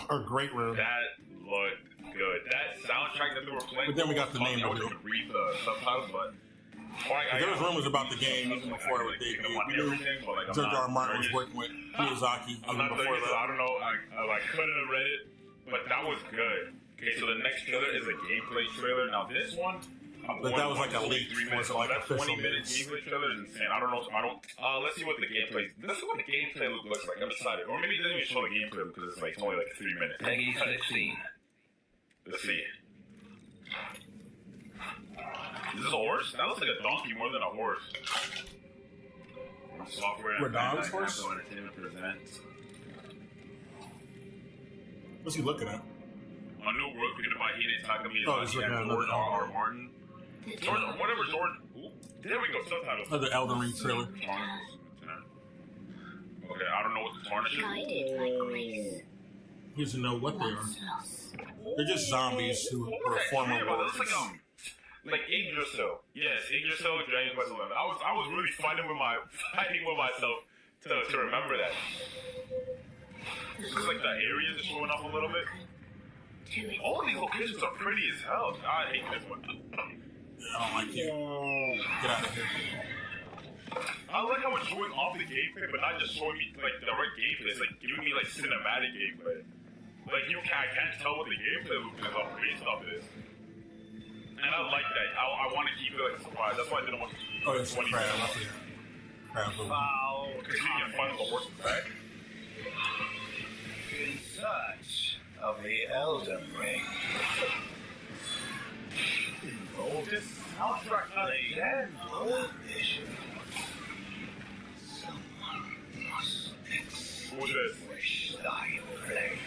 Or Great Room. That looked good. That soundtrack that they were playing. But then we got the name of it. I couldn't read the subtitles, but. There was rumors about the game even before it was debuted. We knew George R. R. Martin was working with Miyazaki even before that. I don't know. I couldn't have read it, but that was good. Okay, so the next trailer is a gameplay trailer. Now this one, but that was like a leak. Was like that official 20-minute gameplay trailer is insane. I don't know. Let's see what the gameplay. Let's see what the gameplay looks like. I'm excited. Or maybe it doesn't even show the gameplay because it's like only like 3 minutes. Peggy 16. Let's see. Is this a horse? That looks like a donkey more than a horse. Software and Radon's horse? Entertainment presents. What's he looking at? A new world created by Hideo Takami Oh, he's looking at George R. R. Martin. Whatever, George. There we go, subtitles. Oh, the Elden Ring trailer. Okay, I don't know what the tarnish is. He doesn't know what they are. They're just zombies who were former warriors. Like Yggdrasil. Yes, Yggdrasil, Dragon Quest 11. I was really fighting with myself to remember that. Because like the areas are showing up a little bit. All these locations are pretty as hell. I hate this one. I don't like it. Get out of here. I like how it's showing off the gameplay, but not just showing me like direct gameplay. It's like giving me like cinematic gameplay. Like I can't tell what the gameplay looks like, how great stuff is. And I like that. I want to keep it like a surprise. That's why I didn't want to. Oh, it's crab. Crab. Wow. Because you can find the horse's back. In search of the Elden Ring. Oh, this soundtrack again. Someone must Who's this? extinguish thy flame.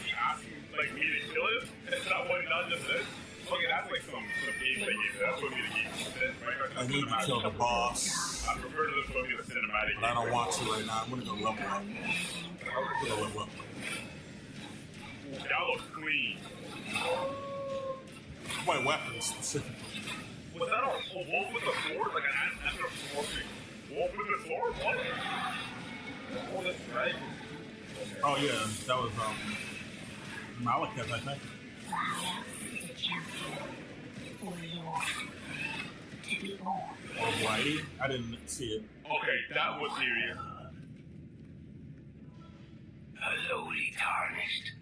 He asked like me to kill him? Is that what not just this? Okay, that's like some gameplay. That's what me the game said, right? I need to kill the boss. I prefer to this movie the cinematic. But I don't want to right now. I'm gonna go level up. I'm gonna level up. That looks clean. My weapons specifically. Was that a wolf with a sword? Like an anthropomorphic wolf with a sword? What? Oh, that's right. Oh yeah, that was Malekith, I think. Or Blighty? I didn't see it. Okay, that was serious. Lowly tarnished.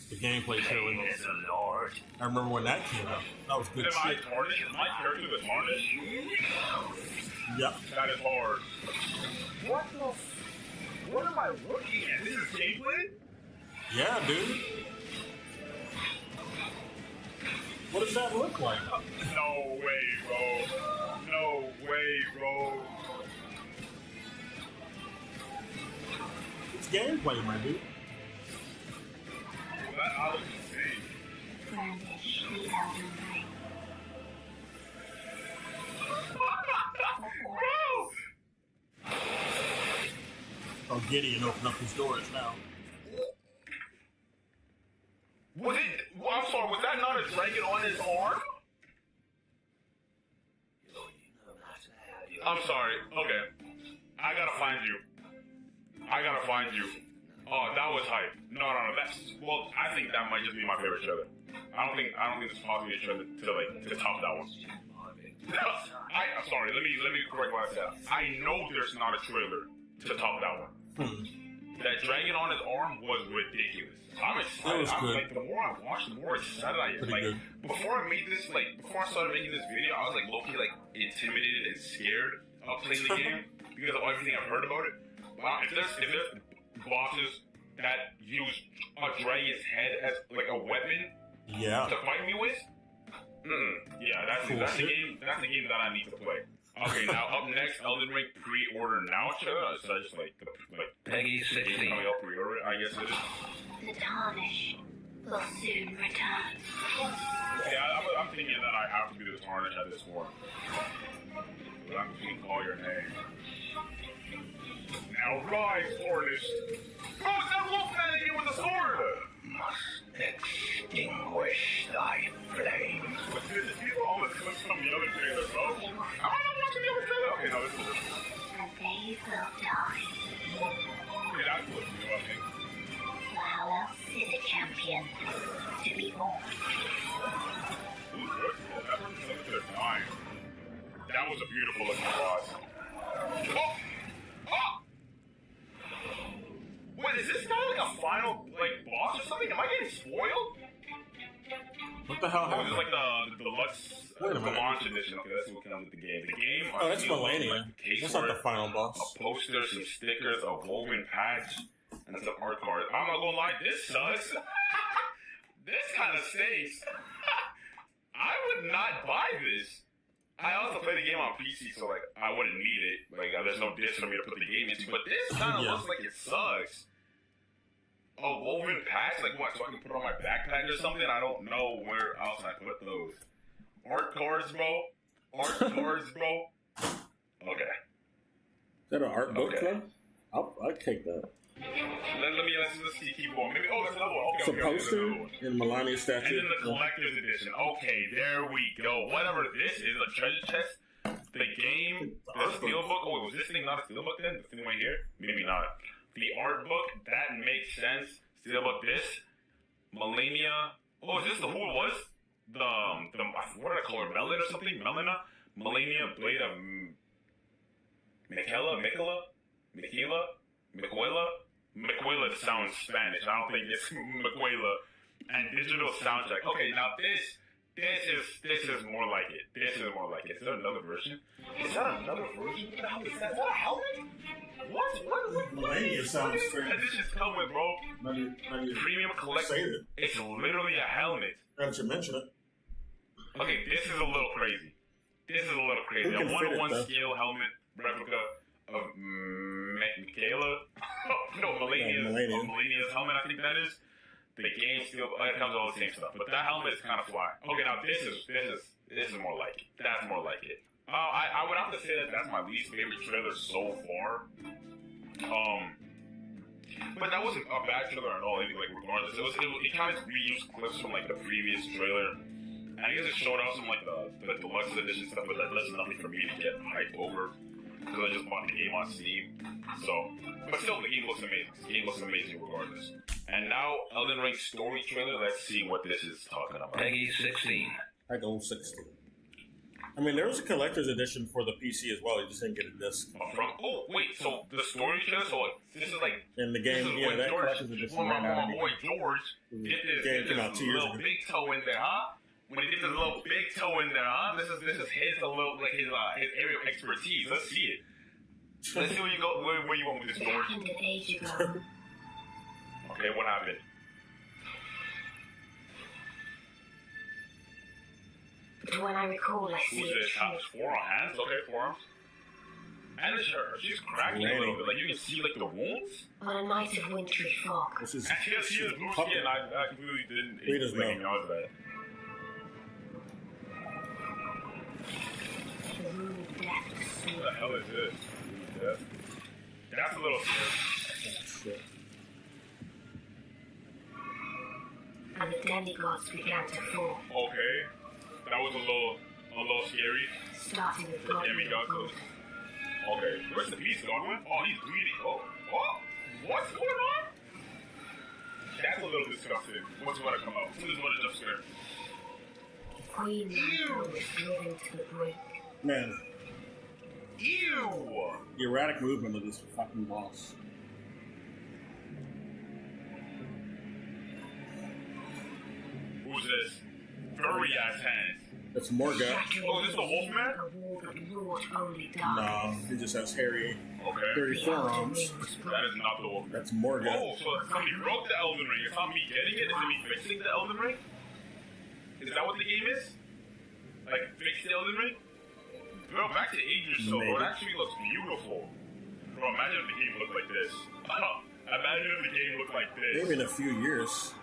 The gameplay trailer. Pain is a lord. I remember when that came out. That was good Am I shit. tarnished? Is my character the tarnished? Yep. That is hard. What am I looking at? This is gameplay? Yeah, dude. What does that look like? No way, bro. No way, bro. It's gameplay, my dude. That looks insane. Oh, Gideon opened up his doors now. Was it? I'm sorry, was that not a dragon on his arm? I'm sorry. Okay. I gotta find you. Oh, that was hype. No. That's I think that might just be my favorite trailer. I don't think this is possibly a trailer to top that one. I'm sorry. Let me correct what I said. I know there's not a trailer to top that one. That dragon on his arm was ridiculous. I'm excited. Like, the more I watch, the more excited I am. Like, before I started making this video, I was like low-key like intimidated and scared playing the game because of everything I've heard about it. Wow, if there's bosses that use a dragon's head as like a weapon to fight me with, yeah, that's the game. That's the game that I need to play. Okay, now up next, Elden Ring pre-order now. So I just like Peggy 16. I'll pre-order it. I guess it is. The tarnish will soon return. Yeah, I'm thinking that I have to be the tarnish at this point. But I'm just gonna call your name. Now rise, Hornist. Oh, it's that wolfman again with the sword! Must extinguish thy flames. But these are all the clips from the other trailer, bro. I don't know what's the other trailer. Okay, no, this is it. And they will die. Okay, that's what you know, I think. How else is a champion to be born? Ooh, good. That person's looking to dying. That was a beautiful looking boss. Oh! Oh! Wait, is this guy like a final like boss or something? Am I getting spoiled? What the hell happened? This is like the deluxe launch edition. Okay, that's what comes with the game. The game. Oh, that's Millennia. That's not the final boss. A poster, some stickers, a woven patch, and some art cards. I'm not gonna lie, this sucks. This kind of stinks. I would not buy this. I also play the game on PC, so like I wouldn't need it. Like there's no disc for me to put the game into. But this kind of looks like it sucks. A woven patch, like what? So I can put it on my backpack or something? I don't know where else I put those. Art cards, bro. Art cards, bro. Okay. Is that an art book club? I'll take that. Let's keep going. Maybe, oh, that's another one. It's a poster in Melania statue. And then the collector's edition. Okay, there we go. Whatever this is, a treasure chest. The game, the steelbook. Oh, was this thing not a steelbook then? The thing right here? Maybe not. The art book, that makes sense. Steelbook this. Melania. Oh, is this who it was? What did I call her? Melon or something? Melania Blade of Miquela sounds Spanish. I don't think it's Miquela. And digital soundtrack. Okay, now this is more like it. This is more like it. Is there another version? Is that another version? What the hell is that? Is that a helmet? What? Melania sounds strange. This is coming, bro. Premium collection. It's literally a helmet. Now that you mention it. Okay, this is a little crazy. A 1-to-1 scale helmet replica of Michaela. No, Melania's helmet, I think that is. The game still comes with all the same stuff, but that helmet is kind of fly. Okay, now this is more like it. That's more like it. I would have to say that that's my least favorite trailer so far. But that wasn't a bad trailer at all. Like regardless, it kind of reused clips from like the previous trailer. And I guess it showed off some like the deluxe edition stuff, but that's nothing for me to get hyped over because I just bought the game on Steam. So, but still, the game looks amazing. The game looks amazing regardless. And now, Elden Ring story trailer. Let's see what this is talking about. Peggy 16. I go 16. I mean, there was a collector's edition for the PC as well. You just didn't get a disc. Oh, wait. So the story trailer. So this is like in the game. Yeah, that collector's edition. My boy George did this little big toe in there, huh? When he did this little big toe in there, huh? This is his little like his area of expertise. Let's see it. Let's see where you go. Where you went with this, George? Okay, what happened? When I recall, I see Who's this? Four hands? Okay, forearms. And it's her. She's cracking a little bit. Like, you can see, like, the wounds? on a night of wintry fog. She has blue skin. I completely didn't acknowledge that. What the hell is this? That's a little scary. And the demigods began to fall. Okay. That was a little scary. Starting with the demigod. Okay. Where's the beast going with? Oh, he's bleeding. Oh. What's going on? That's a little disgusting. What's going to come out? Who's going to jump scare? Queen Mantle is driven to the brink. Man. Ew! The erratic movement of this fucking boss. Who's this? Furry ass hands. That's Morga. Oh, is this the Wolfman? sport only No, darkness. he just has hairy Okay. forearms. That is not the one. That's Morgan. Oh, so somebody broke the Elden Ring. It's not me getting it. Is it me fixing the Elden Ring? Is that what the game is? Like, fix the Elden Ring? Bro, back to Aegis, so it actually looks beautiful. Bro, imagine if the game looked like this. Imagine if the game looked like this. Maybe in a few years.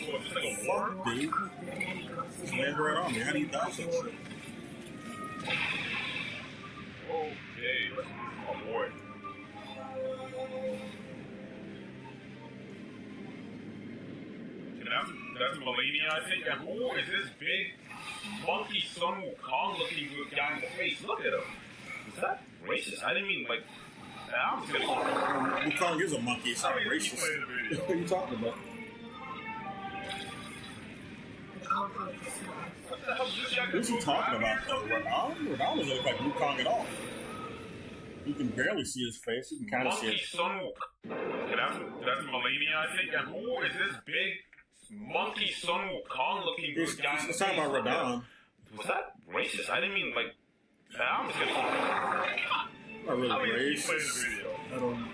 What's this, like a war? Fuck, dude. Just landed right on me. How do you dodge that shit? Okay, oh boy. That's Melania, I think. And who is this big monkey Sun Wukong looking guy in the face? Look at him. Is that racist? I didn't mean like. I'm just gonna. Wukong is a monkey. It's not racist. What are you talking about? What's he talking about though? Radon doesn't look like Wukong at all. You can barely see his face. You can kind of see it. That's Melania, I think. And who is this big monkey Sun Wukong looking guy? It's talking about Radon. Was that racist? I didn't mean like. I'm just gonna. Not really racist. I don't.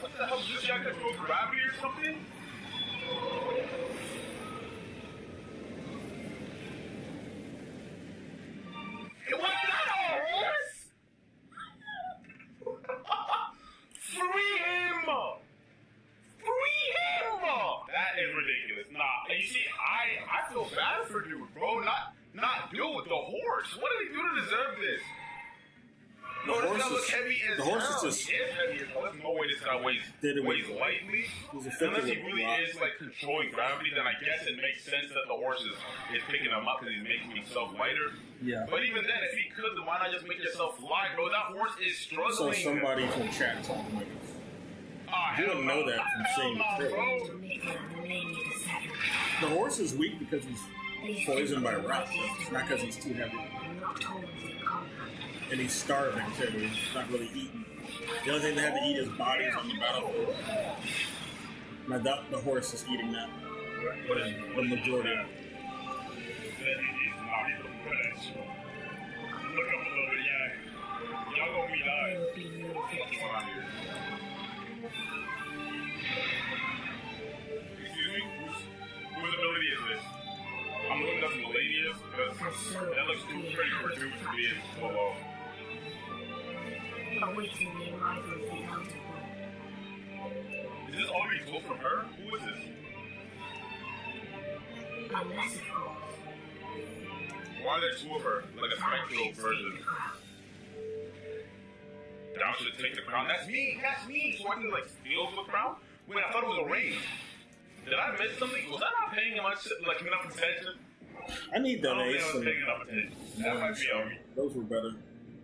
What the hell? Is this guy control gravity or something? Was that a horse? Free him! Free him! That is ridiculous. Nah, and you see, I feel bad for dude, bro. Not dude, the horse. What did he do to deserve this? No, this guy looks heavy as hell. The horse is just. He is heavy as hell. There's no way this guy weighs lightly. Unless he really is like controlling gravity, then I guess it makes sense that the horse is picking him up because he's making himself lighter. Yeah. But even then, if he could, then why not just make yourself fly, bro? That horse is struggling. So somebody from chat told me. You wouldn't know that from seeing the trailer. The horse is weak because he's poisoned by rats, not because he's too heavy. And he's starving too. He's not really eating. The only thing they have to eat is bodies on the battlefield. Now the horse is eating that. The majority of it. Look up a little bit, yeah. Y'all gonna be live. Excuse me? Whose ability is this? I'm looking up Melania's because that looks too pretty for dudes to be in so low. Awaiting the arrival of the Elder Is this already close from her? Who is this? Unless, of course. Why are there two of her? Like a spectral version. Thou should take the crown. That's me! That's me! So I can like steal the crown? Wait, I thought it was a raid. Did I miss something? Was I not paying enough attention? I need that I don't ace. think I was paying enough attention. That might be on me. Those were better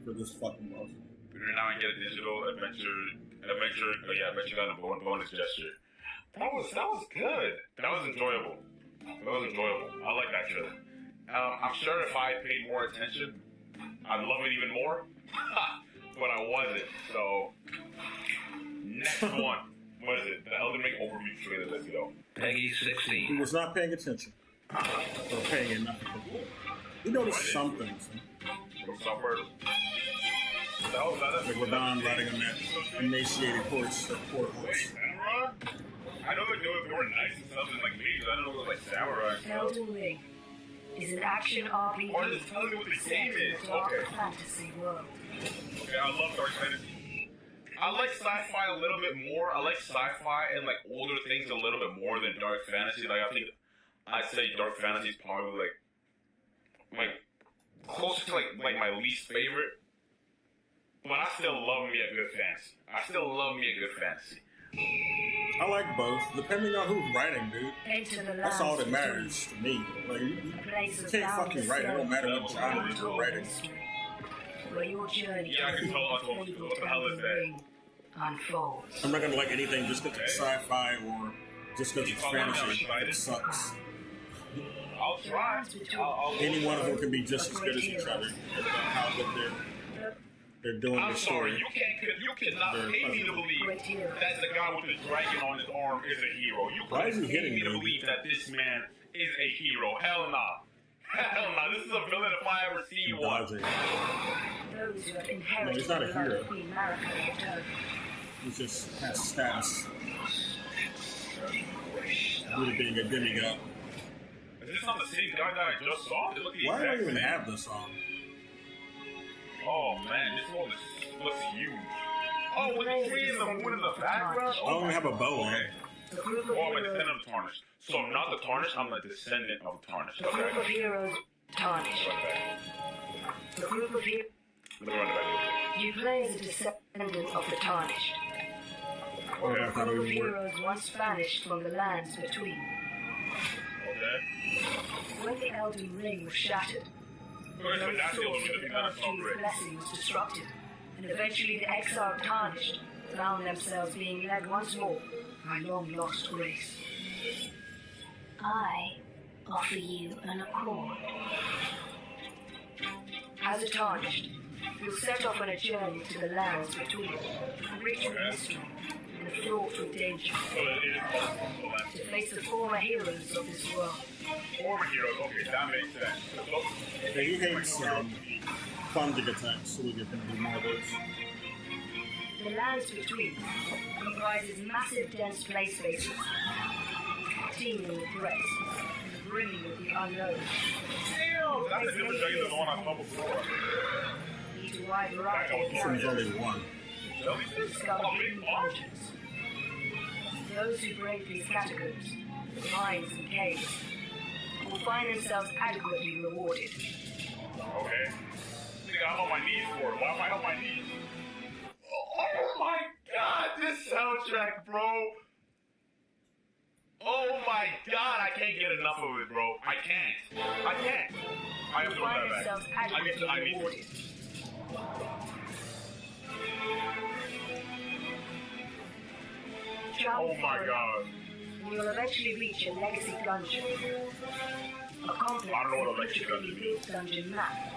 for this fucking boss. We're now get a digital adventure, adventure gun and bonus gesture. That was good. That was enjoyable. I like that trailer. I'm sure if I paid more attention, I'd love it even more. But I wasn't. So next one. What is it? The Elden Ring overview trailer. Let's go. Peggy 16. He was not paying attention. Or paying enough. He noticed some things. From somewhere. Like Radon riding on that emaciated horse. Poor horse. I know they were nice and stuff and like mages. I don't know what like samurai. Elden Ring is an action RPG. Or just tell me what the game is. Okay. Fantasy world. Okay, I love dark fantasy. I like sci-fi a little bit more. I like sci-fi and like older things a little bit more than dark fantasy. Like I think I'd say dark fantasy is probably like close to like my least favorite. But I still love me a good fantasy. I like both, depending on who's writing, dude. That's all that matters to me. Like, you can't fucking write. It don't matter what genre you're writing. Yeah, I can tell. What the hell is that? Unfolds. I'm not gonna like anything just because it's sci-fi or just because it's fantasy. It sucks. I'll try. Any one of them can be just as good as each other. How good they're. They're doing I'm the sorry, story. you cannot pay me to believe that the guy with the dragon on his arm is a hero. You Why is he couldn't pay hitting me to me? believe that this man is a hero. Hell nah. Hell nah. This is a villain if I ever see one. Those who have inherited No, he's not a the blood hero. of Queen Marika return. He just has status. Due to being a demigod. Is this not the same guy that I just saw? They look the Why do I exact even same. have this on? Oh man, this one looks huge. Oh, with the tree in the wood in the background? I don't even have a bow on. Oh, I'm a descendant of Tarnished. So I'm not the Tarnished, I'm a descendant of Tarnished. The group of Okay. heroes tarnished. The group of heroes. Let me run it back. You play as a descendant of the tarnished. Or Yeah, I the thought it group of would work. heroes once vanished from the lands between. Okay. When the Elden Ring was shattered, the Okay, so very that's the source Elden of Ring, the that's not Erdtree's great. blessing was disrupted, and eventually the exiled tarnished found themselves being led once more by long-lost grace. I offer you an accord. As a tarnished, you'll set off on a journey to the lands between, rich with history and fraught with danger, to face the former heroes of this world. Former heroes, okay, that makes sense. Yeah, he hates plunging attacks, so we get him to do more of those. The lands between comprises massive dense play spaces, teeming with threats, and brimming with the unknown. Damn, that's a different dragon than the one I saw before. Need a wide variety of This one's characters. only one. Discover hidden dungeons. Those who brave these categories, mines and caves, will find themselves adequately rewarded. Okay. Nigga, I'm on my knees for it. Why am I on my knees? Oh my god, this soundtrack, bro. Oh my god, I can't get enough of it, bro. I can't. I have to run Find that themselves back. adequately I need to. rewarded. Oh my god. You will eventually reach a legacy dungeon. A complex I don't know what a legacy dungeon intricately built dungeon map.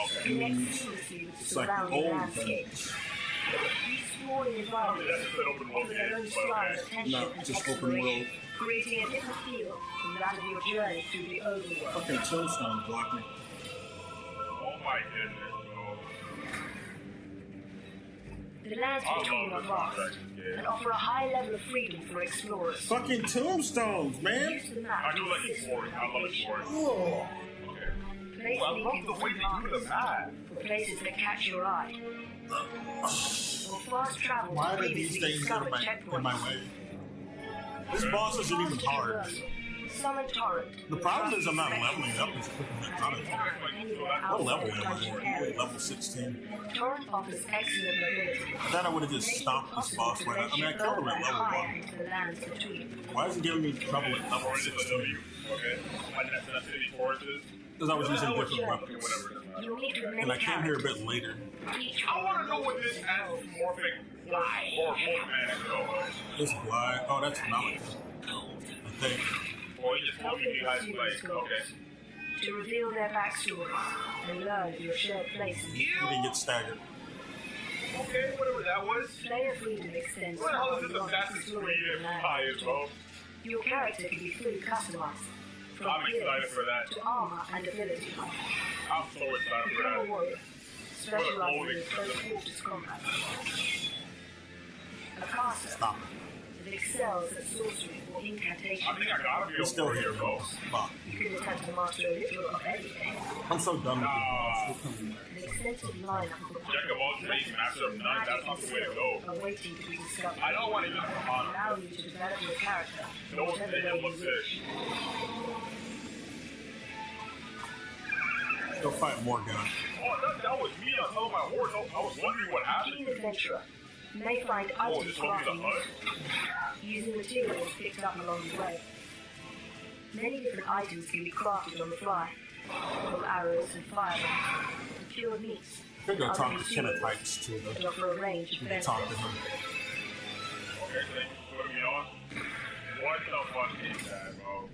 Okay. Connects seamlessly with the It's like the surrounding old landscapes. These sprawling environments That's just an open world offer their own game, style but of tension No, and just open exploration, world. creating a different feel from that of your journey through the overworld. Fucking tombstone block me. Oh my goodness, bro. The lands I between love are this vast soundtrack. and offer a high level of freedom for explorers. Fucking tombstones, man! Use the map I do to like assist exploring. I love exploring. Oh. Okay. Place Oh, I love beacons the way and they do the markers map. for places that catch your eye. Or fast travel Why to are these previously things in discovered my checkpoints. way? This boss isn't even hard. Summon Torrent. The problem is I'm not leveling up as quick as I thought I would. What level am I? Level 16. Torrent offers excellent mobility. I thought I would have just stomped this boss right now. I mean, I killed him at level 1. Into the lands between. Why is it giving me trouble at level 16? Okay. My necessity forces. Because I was using different weapons. You'll meet with many And I came here a characters. bit later. Each I want to know what this anthropomorphic fly or wolfman is. This blind. Oh, that's Malachi. I think. Or you just told me you guys like, okay. to reveal their backstories and learn of your shared places. He didn't get staggered. Okay, whatever that was. Player freedom extends What the hell is this beyond Assassin's exploring Creed the land. fire, bro? Your character can be fully customized. From I'm excited appearance for that. to armor and ability. I'm so excited for Become a that. warrior, specializing Holy in close quarters combat. A caster Stop. that excels at sorcery or incantation. I think I gotta be He's a still warrior, here, bro. Fuck. You can attempt to master a little of everything. I'm so done with this boss. We're coming back. An extensive lineup of Jack of all trades, master of none, that's not the way to go. awaiting to be discovered. I don't want to use the honor. Allow you to develop your character. No one's whichever taking way what's you this. Go fight Morgan. Oh, that was me on top of my horse. I was wondering what A happened. keen adventurer may find Oh, items this one be the crafted hut? using materials picked up along the way. Many different items can be crafted on the fly, from arrows and firearms, to cured meats. Could go other talk to consumables Kenneth Heights too, that though. offer a range of We can talk to benefits. him. Okay, so they put me on. What the fuck is that, bro?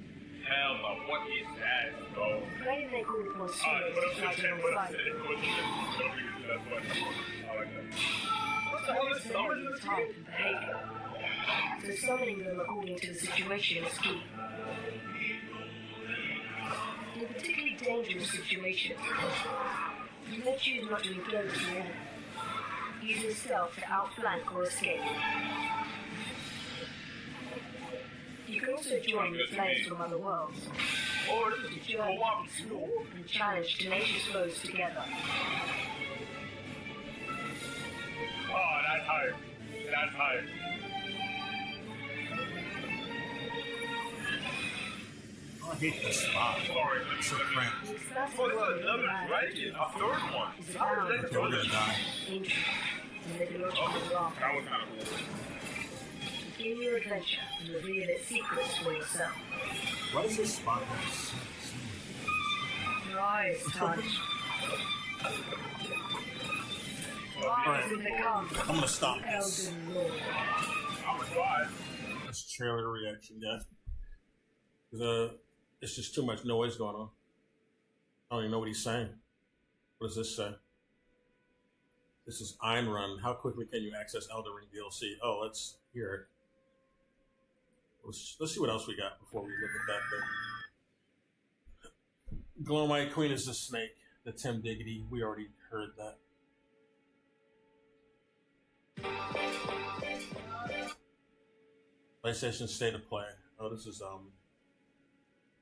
Hell no, what is that, bro? Play may call upon Alright, students what to else fight is it? on the What else fly. is it? What else is it? What the hell is summoning this type game? and behavior. So summoning them according to the situation is key. In particularly dangerous situations, you may choose not to engage the enemy, using stealth to outflank or escape. You can also join with players from other worlds, or to join and challenge tenacious foes together. Oh, that's hard. That's hard. Oh, I hate this spot. Sorry, It's so cramped. What's another dragon? A third one? How did that We're gonna die. Ancient, mythological rock. That was kind of cool. Begin your adventure and reveal its secrets for yourself. Why does this spot have Your eyes touch. Rise and become I'm gonna stop this. Elden Lord. I'm gonna try. That's trailer reaction, yeah. It's just too much noise going on. I don't even know what he's saying. What does this say? This is Ayn Rand. How quickly can you access Elden Ring DLC? Oh, let's hear it. Let's see what else we got before we look at that thing. Glowmite Queen is the snake. The Tim Diggity. We already heard that. PlayStation State of Play. Oh, this is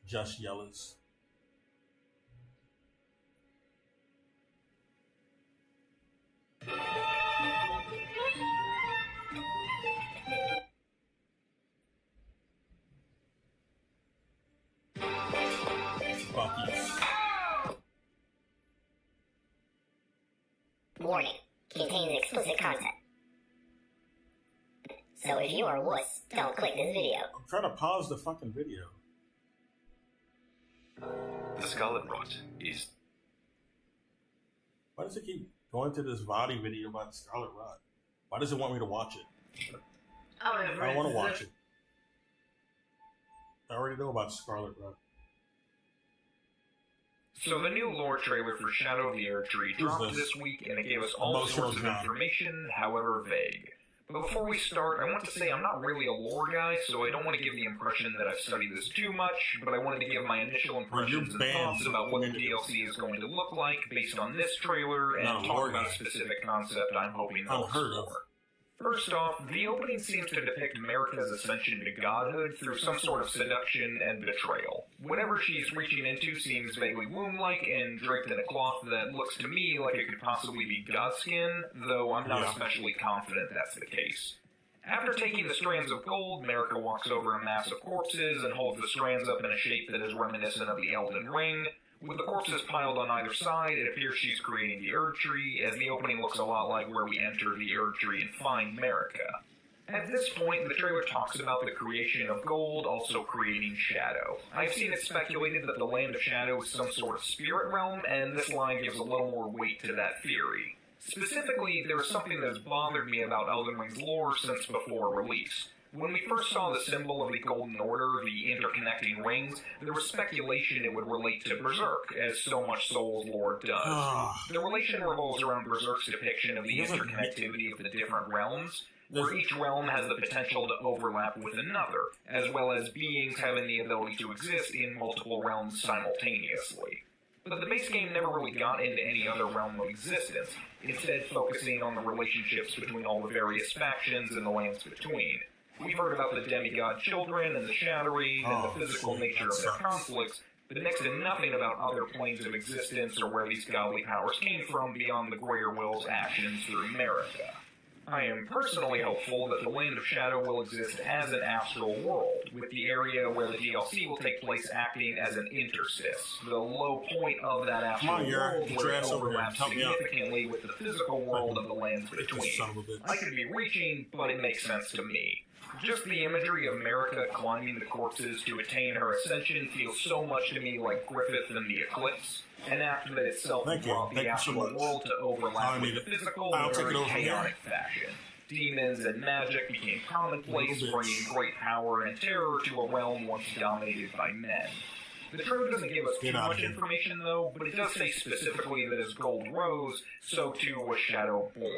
Just Yellas. Bucky's. Warning. Contains explicit content. So if you are a wuss, don't click this video. I'm trying to pause the fucking video. The Scarlet Rot is... Why does it keep going to this Vadi video about Scarlet Rot? Why does it want me to watch it? I don't want to watch it. I already know about Scarlet Rot. So the new lore trailer for Shadow of the Erdtree dropped this week, and it gave us all sorts of information, however vague. But before we start, I want to say I'm not really a lore guy, so I don't want to give the impression that I've studied this too much, but I wanted to give my initial impressions and thoughts about what the DLC is going to look like based on this trailer, and talk about a specific concept I'm hoping they'll explore. First off, the opening seems to depict America's ascension to godhood through some sort of seduction and betrayal. Whatever she's reaching into seems vaguely womb-like and draped in a cloth that looks to me like it could possibly be godskin, though I'm not especially confident that's the case. After taking the strands of gold, America walks over a mass of corpses and holds the strands up in a shape that is reminiscent of the Elden Ring. With the corpses piled on either side, it appears she's creating the Erdtree, as the opening looks a lot like where we enter the Erdtree and find Marika. At this point, the trailer talks about the creation of gold, also creating shadow. I've seen it speculated that the Land of Shadow is some sort of spirit realm, and this line gives a little more weight to that theory. Specifically, there is something that has bothered me about Elden Ring's lore since before release. When we first saw the symbol of the Golden Order, the interconnecting rings, there was speculation it would relate to Berserk, as so much Souls lore does. The relation revolves around Berserk's depiction of the interconnectivity of the different realms, where each realm has the potential to overlap with another, as well as beings having the ability to exist in multiple realms simultaneously. But the base game never really got into any other realm of existence, instead focusing on the relationships between all the various factions and the lands between. We've heard about the demigod children and the shattering and the physical nature of their conflicts, but next to nothing about other planes of existence or where these godly powers came from beyond the Greater Will's actions through Marika. I am personally hopeful that the Land of Shadow will exist as an astral world, with the area where the DLC will take place acting as an interstice, the low point of that astral world where it overlaps significantly with the physical world of the lands between. I could be reaching, but it makes sense to me. Just the imagery of Marika climbing the corpses to attain her ascension feels so much to me like Griffith and the Eclipse, an act that itself brought the astral world to overlap with the physical in a very chaotic fashion. Demons and magic became commonplace, bringing great power and terror to a realm once dominated by men. The trailer doesn't give us too much information, though, but it does say specifically that as Gold rose, so too was Shadow born.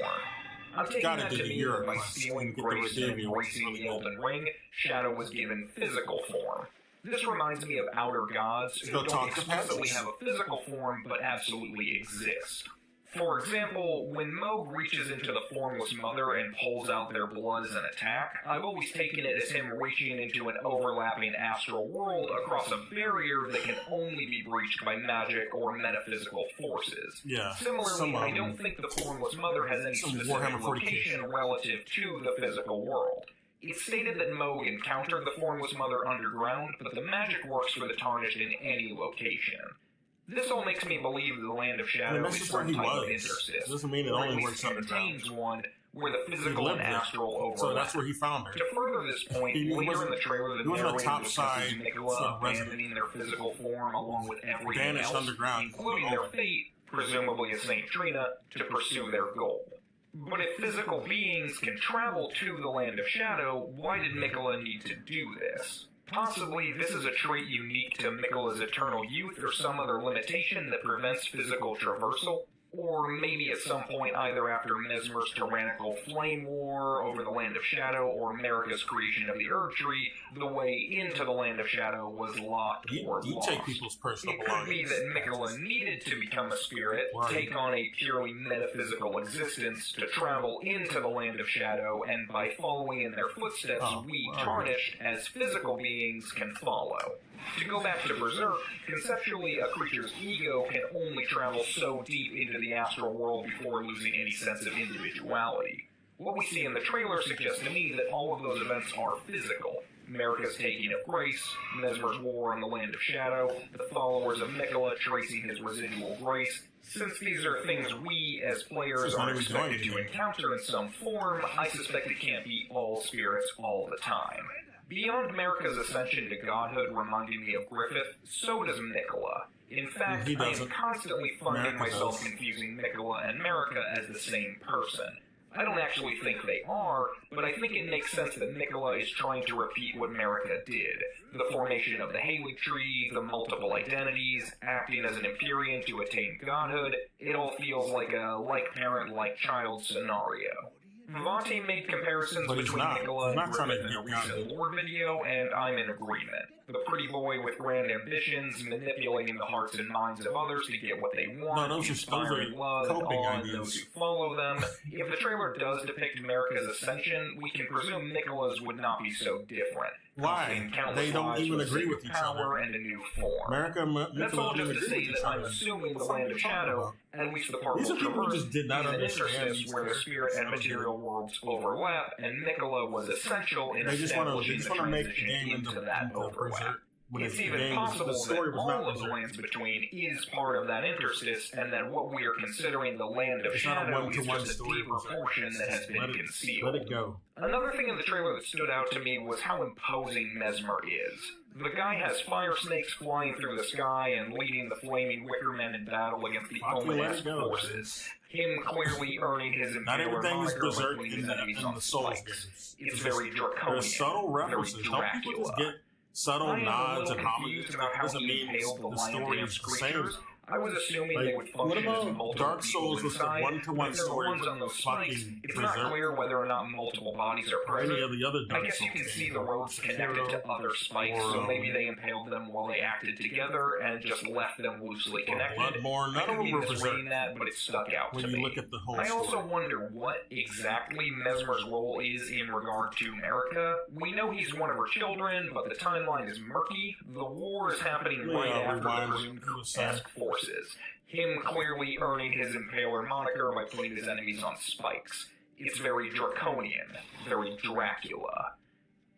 I'm taking that to mean that by stealing grace and embracing the Elden Ring, Shadow was given physical form. This reminds me of Outer Gods, who don't explicitly have a physical form, but absolutely exist. For example, when Moog reaches into the Formless Mother and pulls out their blood as an attack, I've always taken it as him reaching into an overlapping astral world across a barrier that can only be breached by magic or metaphysical forces. Yeah. Similarly, I don't think the Formless Mother has any specific location relative to the physical world. It's stated that Moog encountered the Formless Mother underground, but the magic works for the Tarnished in any location. This all makes me believe the Land of Shadow is some type of interstice. Doesn't mean it only works underground. Contains one where the physical and astral overlap. So that's where he found her. To further this point, later in the trailer, the narrator discusses Nicola abandoning their physical form along with everything else, including their fate, presumably as Saint Trina, to pursue their goal. But if physical beings can travel to the Land of Shadow, why did Nicola need to do this? Possibly this is a trait unique to Mikola's eternal youth or some other limitation that prevents physical traversal. Or maybe at some point either after Mesmer's tyrannical flame war over the Land of Shadow or America's creation of the Erdtree, the way into the Land of Shadow was locked or lost. Take people's personal It could be that Mikola needed to become a spirit, take on a purely metaphysical existence to travel into the Land of Shadow, and by following in their footsteps, we Tarnished, as physical beings, can follow. To go back to Berserk, conceptually a creature's ego can only travel so deep into the astral world before losing any sense of individuality. What we see in the trailer suggests to me that all of those events are physical. America's taking of grace, Mesmer's war on the Land of Shadow, the followers of Mikola tracing his residual grace. Since these are things we, as players, are expected to encounter in some form, I suspect it can't be all spirits all the time. Beyond America's ascension to godhood reminding me of Griffith, so does Mikola. In fact, I am constantly finding myself confusing Mikola and America as the same person. I don't actually think they are, but I think it makes sense that Mikola is trying to repeat what America did. The formation of the Halig Tree, the multiple identities, acting as an Empyrean to attain godhood, it all feels like a like-parent-like-child scenario. Vati made comparisons between Mikola and Griffith in a recent lore video, and I'm in agreement. The pretty boy with grand ambitions, manipulating the hearts and minds of others to get what they want, inspiring love on those who follow them. If the trailer does depict America's ascension, we can presume Mikola's would not be so different. Why? They don't even agree with each other. And a new form. That's all just to say that I'm assuming the Land of Shadow, at least the part we'll traverse, is an interstice where the spirit and material worlds overlap, and Mikola was essential in establishing the transition into that overlap. It's even possible that all of the lands between is part of that interstice, and that what we are considering the Land of Shadow is just a deeper portion that has been concealed. Let it go. Another thing in the trailer that stood out to me was how imposing Mesmer is. The guy has fire snakes flying through the sky and leading the flaming wicker men in battle against the Ominous forces. Him clearly earning his imperial moniker by cleaning enemies on the spikes. It's very draconian, there's subtle references. very Dracula. Subtle nods and homage doesn't mean the story is the same. I was assuming they would function as multiple Dark Souls was the one-to-one story on those spikes. It's not clear whether or not multiple bodies are present. Any of the other Dark I guess you can see the ropes connected to other spikes, so maybe they impaled them while they acted together and just left them loosely connected. Bloodborne, I could be misreading that, but it stuck out to me. When you look at the whole I also wonder what exactly Mesmer's role is in regard to America. We know he's one of her children, but the timeline is murky. The war is happening right after the presumed task forces. Him clearly earning his Impaler moniker by putting his enemies on spikes. It's very draconian, very Dracula.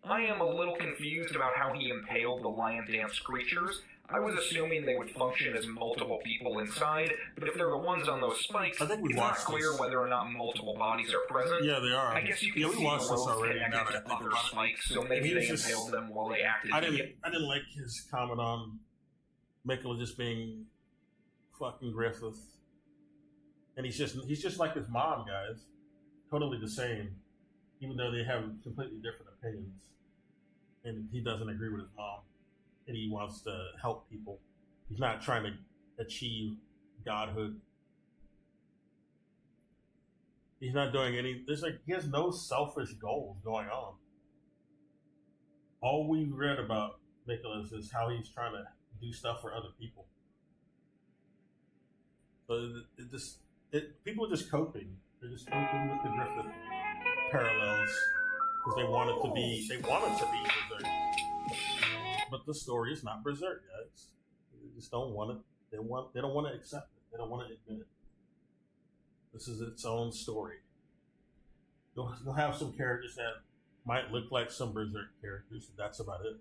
I am a little confused about how he impaled the lion dance creatures. I was assuming they would function as multiple people inside, but if they're the ones on those spikes, it's not clear whether or not multiple bodies are present. Yeah, they are. I guess you can see the ropes connected to other spikes, so maybe they impaled them while they acted together. I didn't like his comment on Mikola just being fucking Griffith, and he's just like his mom, guys, totally the same, even though they have completely different opinions, and he doesn't agree with his mom. and he wants to help people. He's not trying to achieve godhood. He's not doing any. He has no selfish goals going on. All we've read about Nicholas is how he's trying to do stuff for other people. So people are just coping. They're just coping with the Griffith parallels because they want it to be Berserk. But the story is not Berserk, guys. They just don't want it. They don't want to accept it. They don't want to admit it. This is its own story. You'll have some characters that might look like some Berserk characters. That's about it.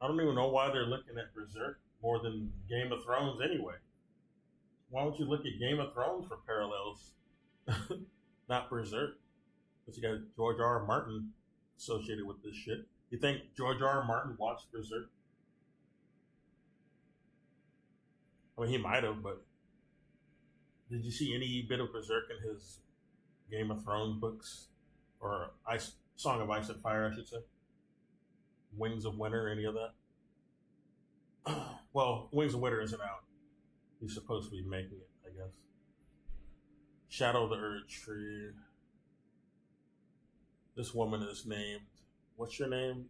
I don't even know why they're looking at Berserk more than Game of Thrones anyway. Why don't you look at Game of Thrones for parallels? Not Berserk. But you got George R.R. Martin associated with this shit. You think George R.R. Martin watched Berserk? I mean, he might have, but did you see any bit of Berserk in his Game of Thrones books? Or Song of Ice and Fire, I should say? Wings of Winter, any of that? Well, Wings of Winter isn't out. He's supposed to be making it, I guess. Shadow of the Erdtree. This woman is named, what's your name?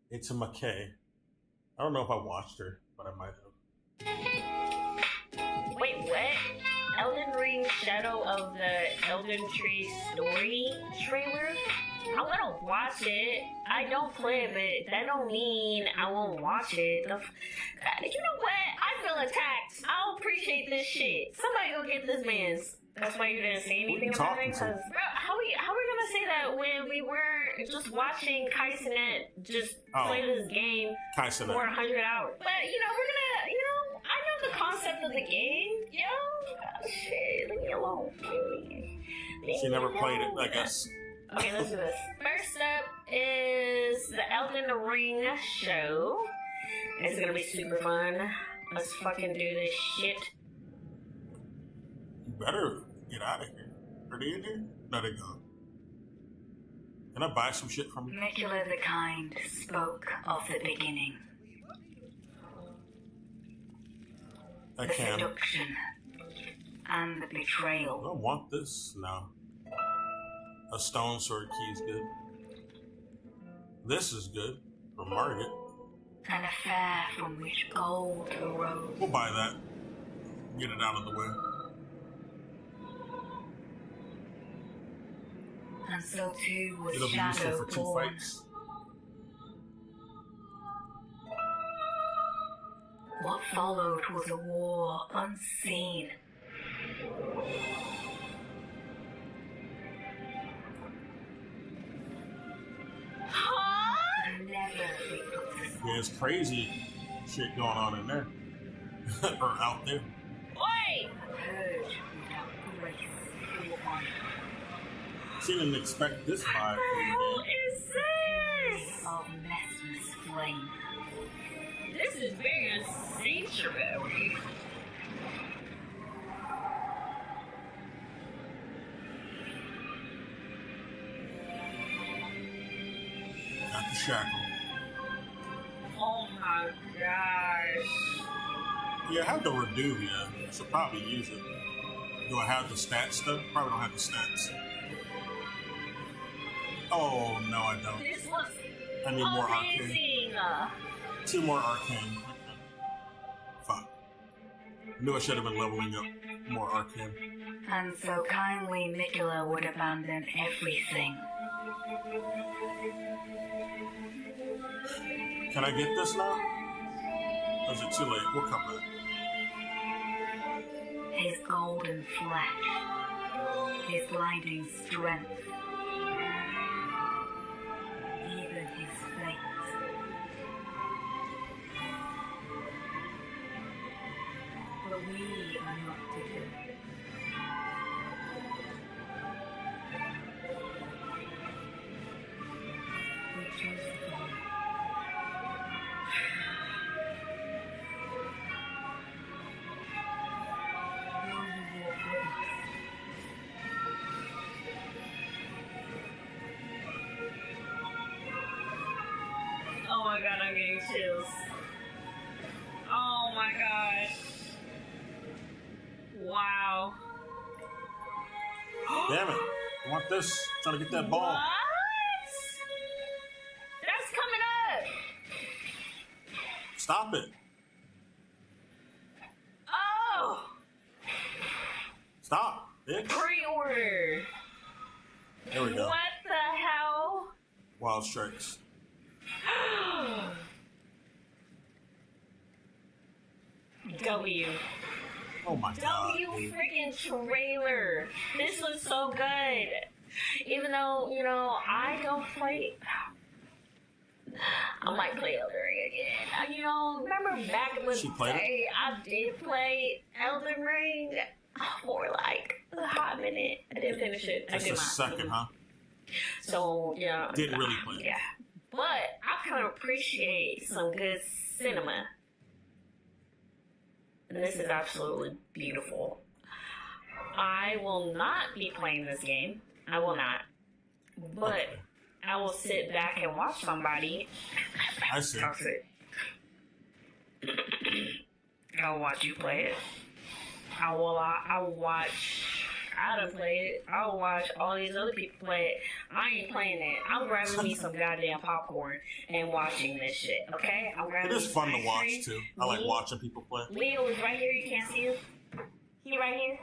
It's a McKay. I don't know if I watched her, but I might have. Wait, what? Elden Ring Shadow of the Erdtree story trailer? I'm gonna watch it. I don't play it, but that don't mean I won't watch it. You know what? I feel attacked. I don't appreciate this shit. Somebody go get this man's. That's why you didn't say anything about it? Cause, bro, how we gonna say that when we were just watching Kaisenet just play this game for 100 hours? But, we're gonna, I know the concept of the game, shit, leave me alone. She never played it, I guess. Okay, let's do this. First up is the Elden Ring show. It's gonna be super fun. Let's fucking do this shit. You better get out of here. Are they in here? No, they're gone. Can I buy some shit from you? Nicola the Kind spoke of the beginning. I the can. seduction and the betrayal. I don't want this. No. A stone sword key is good. This is good for Margaret. An affair from which gold arose. We'll buy that. Get it out of the way. And so too was It'll be useful Shadow for 2 born. fights. What followed was a war unseen. Yeah, it's crazy shit going on in there. Or out there. Wait! She didn't expect this vibe. What the hell is this? Of Mesmer's flame. This is very sanctuary. Got the shackle. Oh my gosh. Yeah, I have the Reduvia. I should probably use it. Do I have the stats though? Probably don't have the stats. Oh, no, I don't. This looks I need more arcane. amazing. 2 more arcane. Fuck. Knew I should have been leveling up more arcane. And so kindly Nicola would abandon everything. Can I get this now? Or is it too late? We'll come back. His golden flesh, his blinding strength, even his fate. But we are not different. We choose to follow. Will you walk with us? Oh my god, I'm getting chills. Oh my gosh. Wow. Damn it. I want this. Trying to get that ball. What? That's coming up. Stop it. Oh. Stop, bitch. Pre-order. There we go. What the hell? Wild Strikes. W. Oh my god. W freaking trailer. This looks so good. Even though, you know, I don't play. I might play Elden Ring again. You know, remember back in the day, I did play Elden Ring for like a hot minute. I didn't finish it. Just a second, huh? So, yeah. Didn't really play it. Yeah. But I kind of appreciate some good cinema. And this is absolutely beautiful. I will not be playing this game. I will not. But I will sit back and watch somebody. I see. I'll watch you play it. I will watch Adam play it. I'll watch all these other people play it. I ain't playing it. I'm grabbing me some goddamn popcorn and watching this shit, okay? I'm grabbing It is fun to watch, too. I like watching people play. Leo is right here. You can't see him. He right here.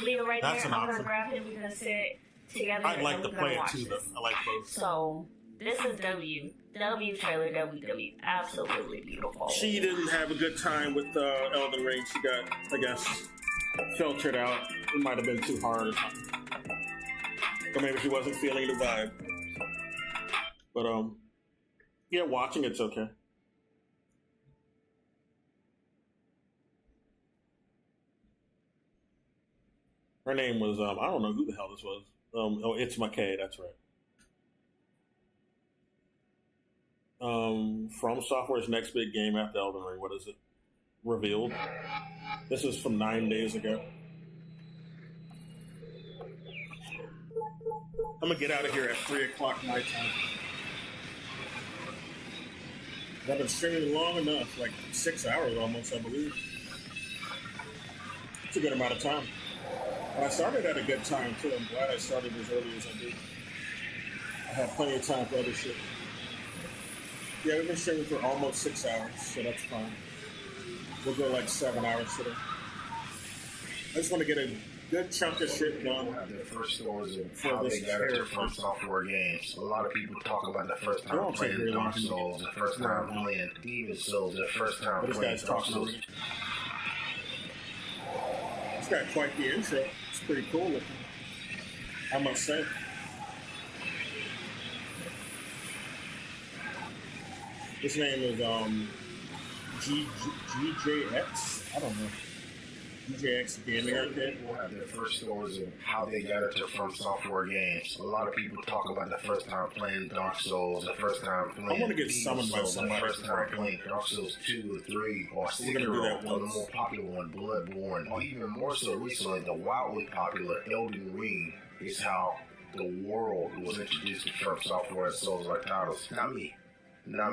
Leo right That's there. an I'm option. gonna grab him. We're gonna sit together. I'd like and to we're play gonna it watch too, this. though. I like both. So, this is W. W trailer, W. Absolutely beautiful. She didn't have a good time with Elden Ring. She got, I guess, filtered out. It might have been too hard or something. Or maybe she wasn't feeling the vibe. But, yeah, watching it's okay. Her name was, I don't know who the hell this was. Oh, It's McKay, that's right. From Software's next big game after Elden Ring, what is it? Revealed. This is from 9 days ago. I'm gonna get out of here at 3 o'clock my time. I've been streaming long enough, like 6 hours almost, I believe. It's a good amount of time. And I started at a good time too. I'm glad I started as early as I did. I had plenty of time for other shit. Yeah, we've been streaming for almost 6 hours, so that's fine. We'll go like 7 hours today. I just want to get a good chunk of shit done. Their first stories of how they got into From Software games. A lot of people talk about the first time playing Dark Souls, the first time playing Demon Souls, the first time playing Dark Souls. It's got quite the intro. It's pretty cool looking, I must say. His name is GJX. I don't know. GJX Gaming Arcade. People have their first stories of how they got into From Software games. A lot of people talk about the first time playing Dark Souls, the first time playing I want to get summoned by somebody. the first time playing Dark Souls 2 or 3 or Sekiro, or the more popular one, Bloodborne, or even more so recently, the wildly popular Elden Ring is how the world was introduced to From Software and Souls-like titles. Not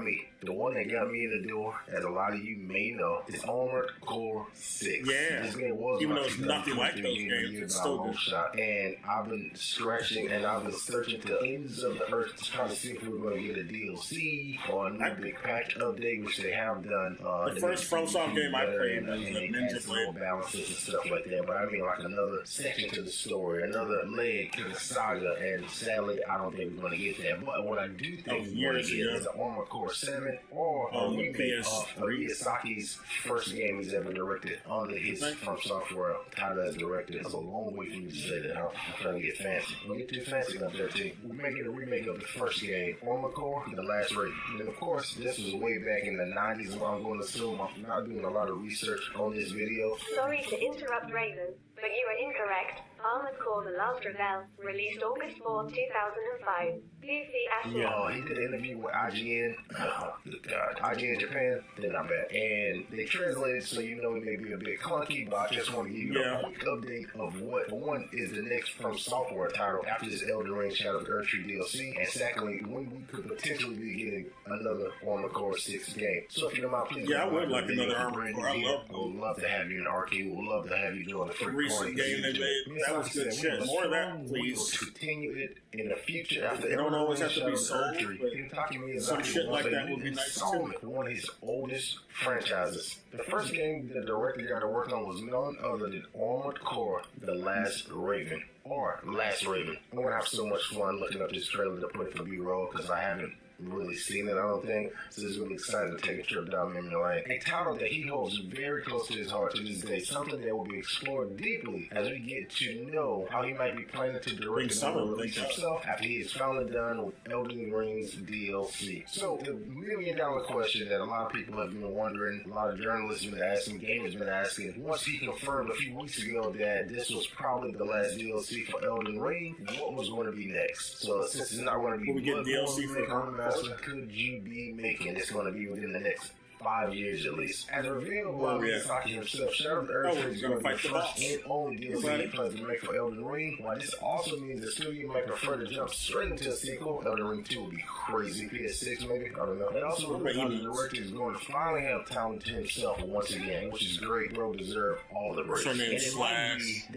me. The one that got me in the door, as a lot of you may know, is Armored Core 6. Yeah. This game was even though it's nothing like those games, it's still good. Shot. And I've been scratching and I've been searching the ends of the earth to try to see if we're going to get a DLC or a new big patch update, which they have done. The first FromSoft game I played was Ninja Blade balances and stuff like that. But I mean, like another section to the story, another leg to the saga. And sadly, I don't think we're going to get that. But what I do think we're going to get is an Armored Core 7 or a remake of Miyazaki's first game he's ever directed under his From Software title as director. It's a long way for me to say that. I'm trying to get fancy. Don't get too fancy up there, too. We're making a remake of the first game, Armored Core, The Last Raid. And of course, this was way back in the 90s when I'm going to assume I'm not doing a lot of research on this video. Sorry to interrupt, Raven, but you are incorrect. Armored Core The Last Rebel, released August 4, 2005. Briefly as He did an interview with IGN. Oh, good God. IGN Japan, they're not bad. And they translated so you know it may be a bit clunky, but I just want to give you a quick update of what, one, is the next From Software title after this Elden Ring Shadow of the Erdtree DLC, and secondly, when we could potentially be getting another Armored Core 6 game. So if you don't mind, please. I would like another Armored Core. I would love to have you in arcade. Would love to have you doing a free recent game they made. That was good shit. More of that, please. Continue it in the future after they don't always have to be sold, but some shit like that would be nice too. One of his oldest franchises. The first game the director got to work on was none other than Armored Core: The Last Raven, or Last Raven. I'm gonna have so much fun looking up this trailer to put it for B-roll because I haven't really seen it, I don't think. So it's really excited to take a trip down memory lane. A title that he holds very close to his heart to this day, something that will be explored deeply as we get to know how he might be planning to direct the release himself after he is finally done with Elden Ring's DLC. So the $1 million question that a lot of people have been wondering, a lot of journalists have been asking, gamers have been asking, once he confirmed a few weeks ago that this was probably the last DLC for Elden Ring, what was going to be next? So since it's not going to be we get DLC for what could you be making? It's going to be within the next 5 years at least. As revealed by Miyazaki himself, Shadow of the Erdtree is going to be the first and only DLC he plans to make for Elden Ring. While this also means the studio might prefer to jump straight into a sequel, Elden Ring 2 would be crazy. PS6 maybe? I don't know. It also reveals the director is going to finally have talent to himself once again, which is great. Bro deserve all the praise. Her name's Slash.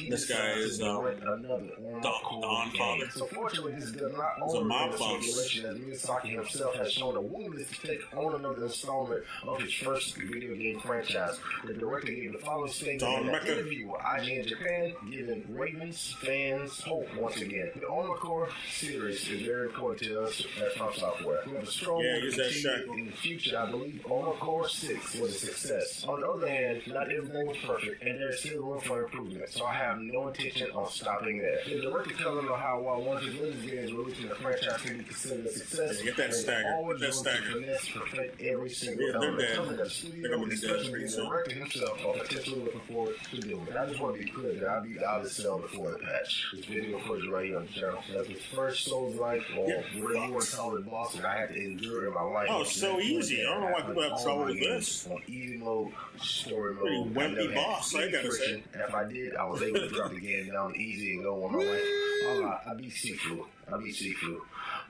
This guy is Don Father. So fortunately, this does not only speculation as Miyazaki himself has shown a willingness to take on another installment of his first video game franchise. The director gave the following statement in an interview with IGN Japan, giving Ravens fans hope once again. The Armored Core series is very important to us at From Software. We have a strong continue in the future. I believe Armored Core 6 was a success. On the other hand, not everything was perfect, and there's still room for improvement, so I have no intention on stopping there. The director telling them how while one of his latest games releasing the franchise can be considered a success, get that stagger. Always get that stagger. Perfect every single they're dead. They're going to be dead pretty soon. The director himself are potentially looking forward to doing it. I just want to be clear that I'll be out of cell before the patch. This video footage right here on the channel. That's the first Souls-like, or whatever you want to call it, boss that I had to endure in my life. Oh, it's so easy. I don't know why people have trouble with this. On easy mode, story mode. Pretty wimpy boss, I gotta say. If I did, I was able to drop the game down easy and go on my way. I'll be Sifu.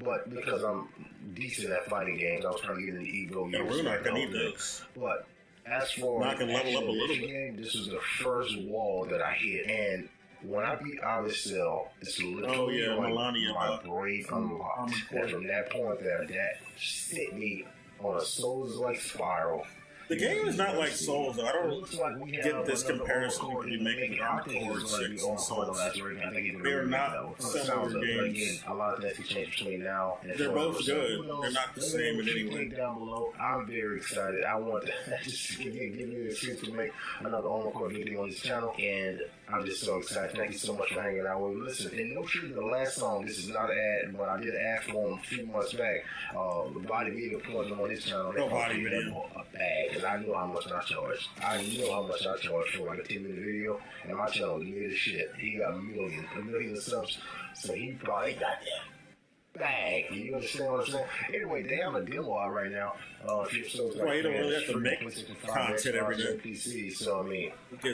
But because I'm decent at fighting games, I was trying to get into Evo. We're not going to need this. But as for I can level up a little bit. Game, this was the first wall that I hit. And when I beat Cell, it's literally my brain unlocked. And from that point there, that set me on a Souls-like spiral. The game is not like Souls, though. I don't get this comparison people be making Armored Core 6 and Souls. They're not similar games. A lot of things can change between now and they're both good. They're not the same in any way. Down below, I'm very excited. I want to just give me an excuse to make another Armored Core video on this channel, and I'm just so excited. Thank you so much for hanging out with me. Listen, and no sure the last song, this is not an ad, but I did an ad for him a few months back. The body video plugged on his channel. No body video. A bag. I know how much I charge. I know how much I charge for like a 10-minute video, and my channel is made as shit. He got a million subs, so he probably got that bag. You understand what I'm saying? Anyway, they have a demo out right now. If you're so well, you don't really have to make content every day. PC, so I mean,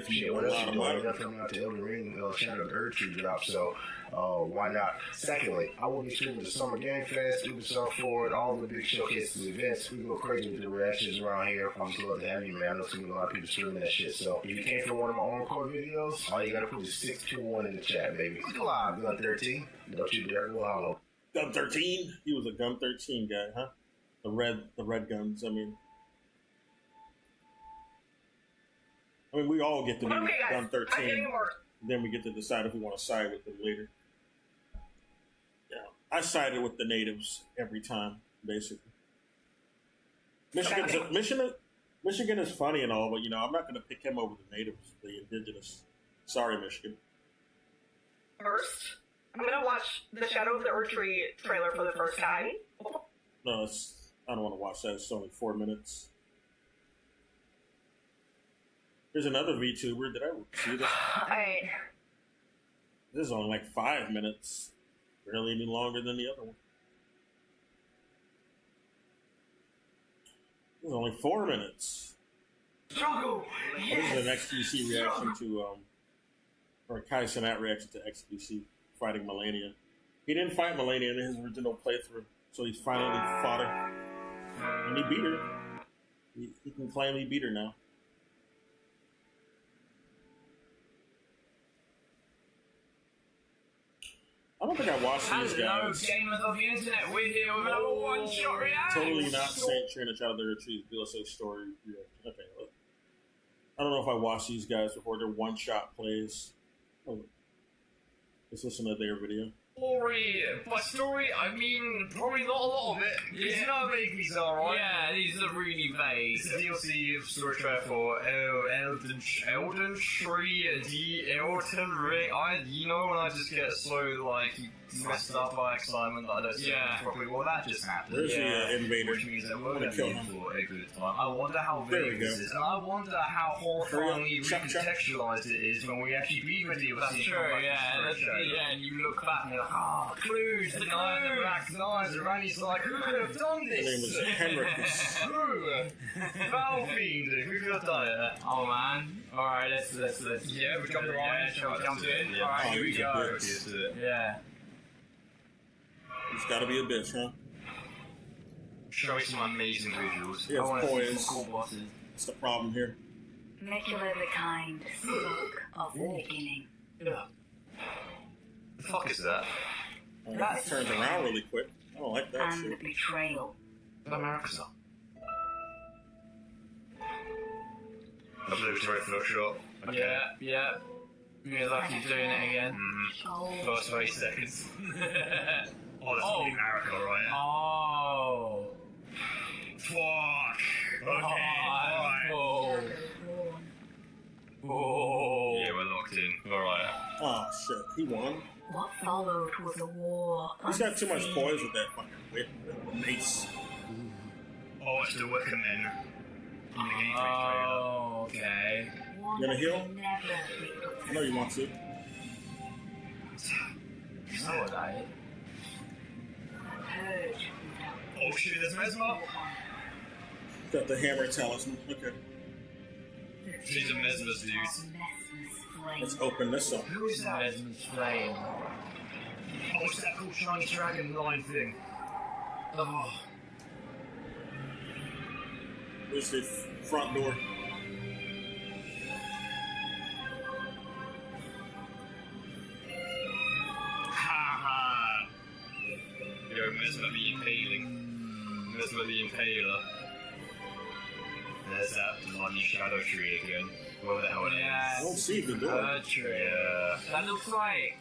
shit, what else you doing? You're coming out to Elden Ring, Shadow of the Erdtree drop, so why not? Secondly, I will be streaming the Summer Game Fest, Ubisoft Forward, all the big showcases, events. We go crazy with the reactions around here. I'm just love to have you, man. I know a lot of people streaming that shit. So if you came from one of my Encore videos, all you gotta put is 621 in the chat, baby. Live, Gun 13. Don't you dare go hollow. Gun 13? He was a Gun 13 guy, huh? The red guns. I mean, we all get to be Gun 13. Then we get to decide if we want to side with them later. Yeah, I sided with the natives every time, basically. Michigan is funny and all, but I'm not going to pick him over the natives, the indigenous. Sorry, Michigan. First, I'm going to watch the Shadow of the Erdtree trailer for the first time. No, I don't want to watch that. It's only 4 minutes. There's another VTuber. Did I see this? Alright. This is only like 5 minutes. Barely any longer than the other one. This is only 4 minutes. Struggle! This is an XQC reaction to, or Kai Cenat reaction to XQC fighting Melania. He didn't fight Melania in his original playthrough, so he's finally fought her. And he beat her. He can claim he beat her now. I don't think I watched these guys. Gamers of the internet, we're here with another one-shot reaction. Totally not trying to try to their Erdtree DLC story reaction. Okay, look. I don't know if I watched these guys before. They're one-shot plays. Oh, let's listen to their video. Story, by story, I mean probably not a lot of it. Yeah. You know vague these are, right? Yeah, these are really vague. It's a DLC of story trailer for Elden Tree, Elden Ring. You know when I just get so like messed up by excitement that I don't say it properly. Well, that just happened. There's the invader. Which means that we're going to be in for a good time. I wonder how vague this is, and I wonder how horrifyingly recontextualized it is when we actually beat the DLC. That's true, yeah, and you look back and you're like, oh, clues, the guy in the black eyes, and Randy's like, who could have done this? His name was Henricus. Who? Valfiend, who could have done it? Oh man. Alright, let's yeah, we jump around, jump in. Yeah. Alright, here we go. Yeah. He's gotta be a bitch, huh? Show me some amazing visuals. He has poise. Cool bosses. What's the problem here? Nicola the Kind spoke of the beginning. Yeah. The fuck is that? That turns around really quick. I don't like that and shit. the betrayal. America's up. Obliterate first shot. Okay. Yeah. You're lucky doing it again. First 30 seconds. Oh, that's America, right? Oh. Fuck. Okay. Oh. Oh. Yeah, we're locked in. Alright. Oh shit, he won. What followed was a war. He's got too much poise with that fucking whip. Mace. Oh, it's the Wiccan men. Oh, okay. You gonna heal? I know you want to. So would I. Oh shit, there's Mesmer. Got the hammer talisman. Okay. She's a Mesmer's dude. Let's open this up. Who is that? Mesmer's flame. Oh, it's that cool shiny dragon line thing. Oh. Where's the front door? Yo, Mesmer the Impaling. Mesmer the Impaler. There's that bloody shadow tree again. Where the hell it is? I don't see the door. Erdtree. Yeah. That looks like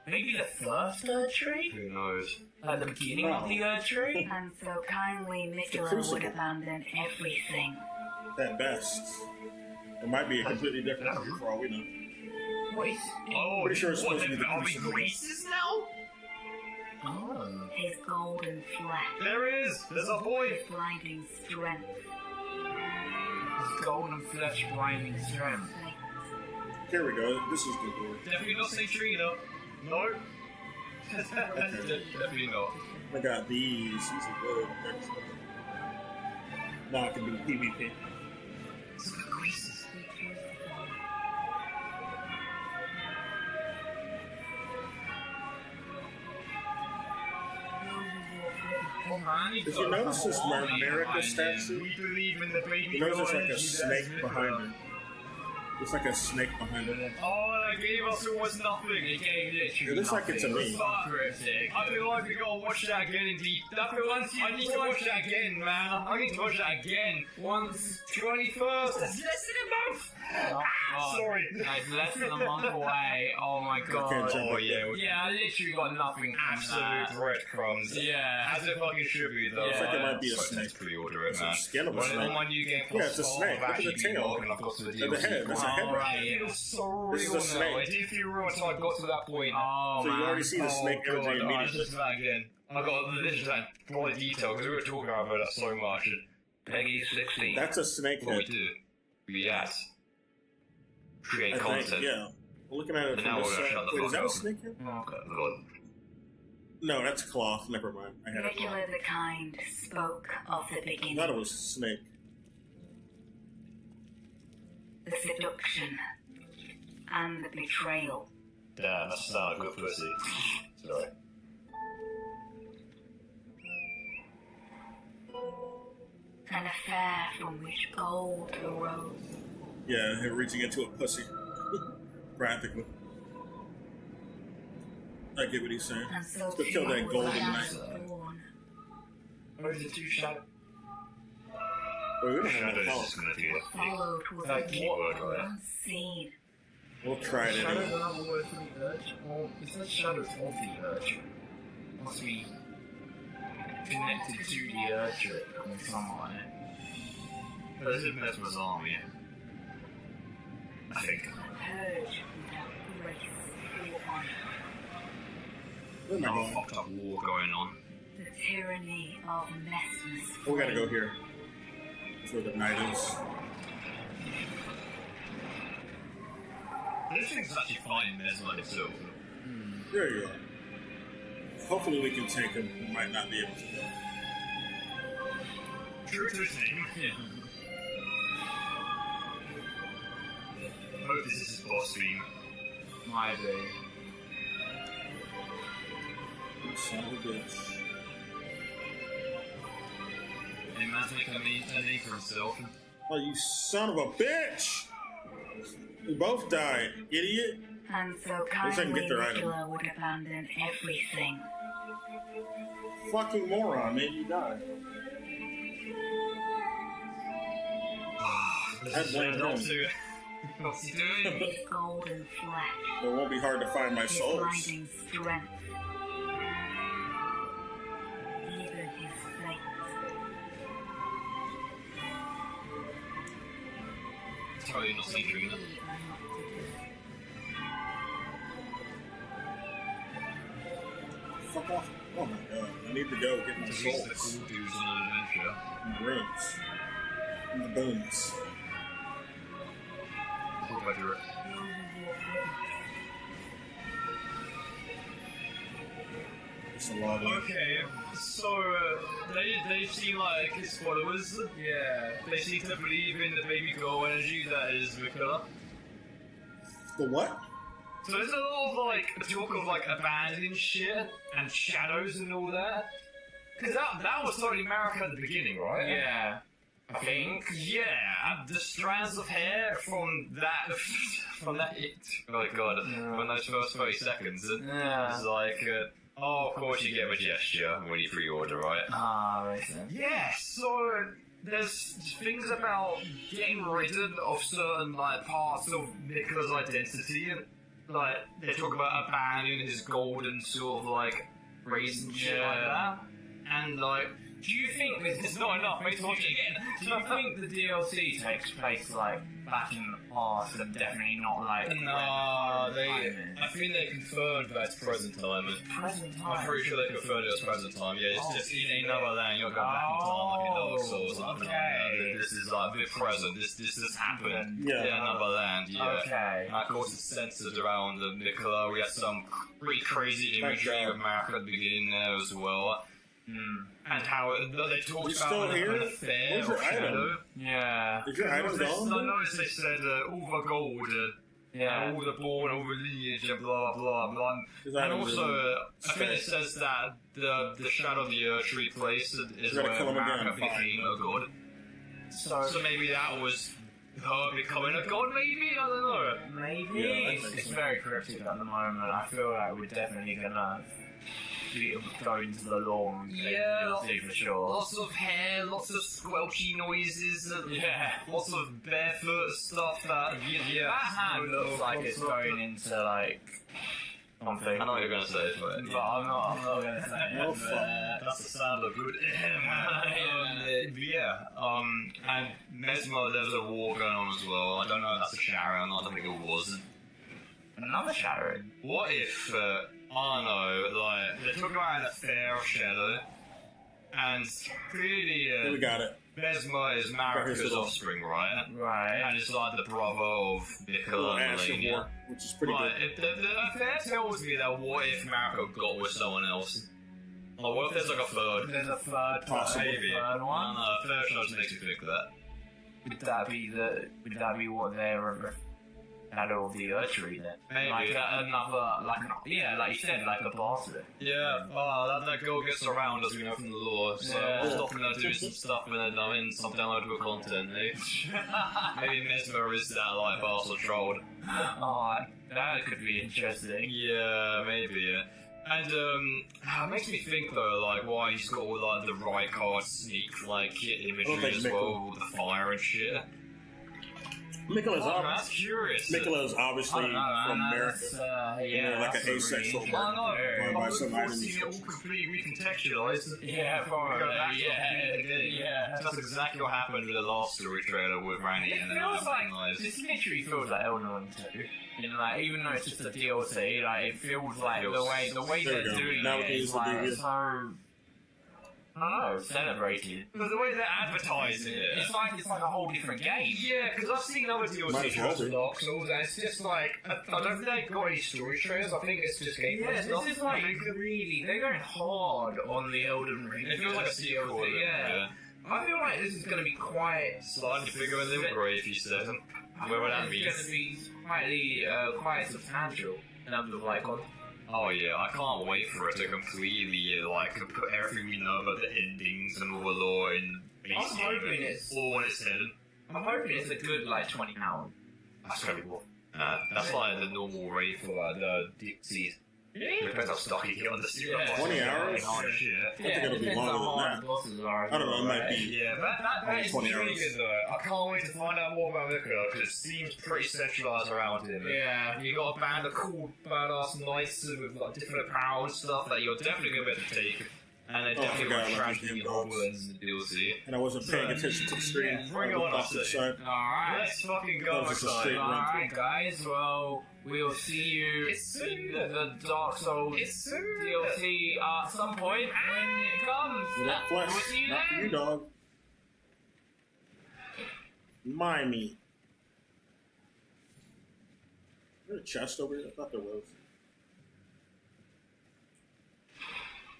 maybe the first Erdtree? Who knows? At the beginning of the Erdtree? And so kindly Nicola would abandon everything. At best. It might be a completely different one for all we know. Wait. Oh, pretty sure it's supposed to be the Are we crucible. Greases now? Oh. His golden flesh. There is! There's a boy! His blinding strength. His golden flesh blinding strength. Here we go. This is the door. Definitely not St. Tree, though. No. Definitely not. I got these. These are good. Now I can do PvP. Did you notice this America statue? We believe in the baby. You notice there's like a snake behind her. There's like a snake behind her. Oh, that gave us almost nothing. It gave literally It looks like it's a nothing. meme. I feel like we gotta watch that again in deep. I need to watch that again, man. I need to watch that again. Once 21st. That's less than a month. Sorry. It's less than a month away. Oh my god. Oh yeah. Yeah, I literally got nothing from Absolute that. breadcrumbs. Yeah. As it fucking should be, though. Looks like it might be a So snake. let's pre-order it, It's a man. skin of a When snake. on my new game Yeah, it's a snake. Look at the tail. And I've got to the And the head. That's a head. Oh, right, It yeah. feels so This is real a snake. now. It did feel real until I got to that point. Oh, So you man. already see the snake energy Alright, immediately. listen to that again. I got this is that bloody detail because we were talking about that so much. Peggy 16. That's a snake What we head. do. Yes. Create I content. think, yeah. I'm looking at it from this side. Wait, is that a snake here? Okay, good. No, that's cloth. Never mind. I had it wrong. Regular the kind spoke of the I beginning. thought it was snake. The seduction and the betrayal. Damn, that's not a good pussy. Sorry. An affair from which gold arose. Yeah, him reaching into a pussy. Practically. I get what he's saying. And so Let's go kill that golden knight. Or is it too shallow? Wait, we don't have Shadows no is gonna be Followed was Like, a keyword, right? unseen. We'll try it Shadows anyway. are another word for the urge? Or is that shadows of the urge? Must be connected to the urge in some way. But this is Mesmer's army. I think. Purge without grace or honor. Where am I Not a going? fucked up war going on. The tyranny of Mesmer's. Oh, we gotta go here. That's where the knight is. This thing's actually fighting Mesmer himself. There you are. Hopefully we can take him. We might not be able to. True to his name. I hope this is his boss stream. Might be. You son of a bitch. He man's making a name for himself. Oh, you son of a bitch! We both died, idiot. And so least I can kindly get their item. Nicola would abandon everything. Fucking moron, man, you died. I blame him. What's he doing? His golden flesh. It won't be hard to find my His souls. blinding strength. Even his fate. It's probably not sleeping. Fuck off. Oh my god. I need to go get my He's the souls. cool dudes on an adventure. My rings. My bones. Cool budget. It's a lot of... Okay, so they seem like his followers. Yeah, they seem to believe in the baby girl energy that is Nicola. The what? So there's a lot of like talk of like abandoning shit and shadows and all that. Cause that was totally America at the beginning, right? Yeah. I think. Yeah, and the strands of hair from that Oh my god, when those first 30 seconds, it's like, oh, of course you get a gesture when you pre-order, right? Ah, right then. Yeah, so there's things about getting rid of certain like parts of Nicola's identity, and like they talk about abandoning his golden sort of like race and shit like that. And like, do you think this is not enough? Wait to watch it again. Do you think the DLC takes place like back in the past and definitely not like? No, I think they confirmed that it's present time. Present time. I'm pretty sure they confirmed it was present time. Yeah, it's just in another land. You're going back in time like in Dark Souls. Okay. This is like a bit present. This has happened. Yeah. In another land. Yeah. Okay. And of course, it's centered around Nicola. We had some pretty crazy imagery of America at the beginning there as well. And how they talked You about still here? an affair Where's your of item? shadow. Yeah. Is your item I gone? noticed they said all the gold, Yeah. all the born, all the lineage, and blah blah blah. His And item's also, in I think it space. says that the shadow of the Erdtree place is You gotta where kill him again. America became a god. So maybe that was her becoming a god. Maybe I don't know. Maybe. Yeah, I it's think so. very cryptic at the moment. I feel like we're definitely gonna go into the long Yeah, DLC for sure. Lots of hair, lots of squelchy noises, lots of barefoot stuff. That That hand looks like it's going into like something. I know what you're gonna say, but But I'm not gonna say it. Oh, but, fuck. That's the sound of good. And Mesmer, there's a war going on as well. I don't know if that's a shadow or not. I don't think it was. Another shadow. What if, I don't know, like, they're talking about an affair of shadow, and clearly, We got it. Vesma is Marika's offspring, right? Right. And it's like the brother of Mikola and Melania. Which is pretty good. That tells me that what if Marika got with someone else? Or what if there's like a third? There's a third, Maybe. third one. No, third shots makes me think that. Would that be what they're shadow of the Erdtree then? Maybe. Like another, like you said, like a bastard. Yeah, that girl gets around as we know from the lore, so we'll stop her doing some stuff and then in some downloadable content, eh? Maybe Mesmer is that like bastard trolled. Oh, that could be interesting. Yeah, maybe, yeah. And, it makes me think though, like, why he's got all like the right card sneak, like, imagery as well, with the fire and shit. That's curious. Mikola's obviously from America. Like an asexual mark. Going by some items. It all completely recontextualized. Yeah, yeah. That's exactly what happened with the last story trailer with Randy It and feels like, this literally feels like Elden Ring 2. You know, like, even though it's just a DLC, like, it feels like the way they're doing it is like so... I don't know, celebrated. But the way they're advertising it. It's like a whole different game. Yeah, because I've seen other DLC shows with Dark Souls, and it's just like, I don't think they've got any story trailers, I think it's just gameplay stuff. This is like, really, they're going hard on the Elden Ring. It feels like a sequel. Yeah. I feel like this is going to be quite... Slightly bigger than the Grave, you said. Whatever that means. It's going to be quite substantial in terms of, like, oh yeah, I can't wait for it to completely, like, put everything we know about the endings and all the lore in base I'm hoping it's... all when it's hidden. I'm hoping it's a good, like, 20 hours. That's gonna be what? That's like the normal rate for the Dixies. It depends how stuck you get on the super 20 hours? Oh shit. I think it'll be longer than that. I don't know, it might be. Yeah, that is 20 really hours. good though. I can't wait to find out more about Mikola because it seems pretty centralized around him. Yeah. You got a band of cool, badass knights with like different apparel and stuff that you're definitely gonna be able to take. And they definitely got tragedy and goblins in the DLC. And I wasn't paying attention to the screen. Bring it on up to Alright. Let's fucking go. Alright, guys, well, we'll see you in the Dark Souls DLC at some point when it comes. Not flesh. We'll see you Not for then. you, dog. Mind me. Is there a chest over here? I thought there was.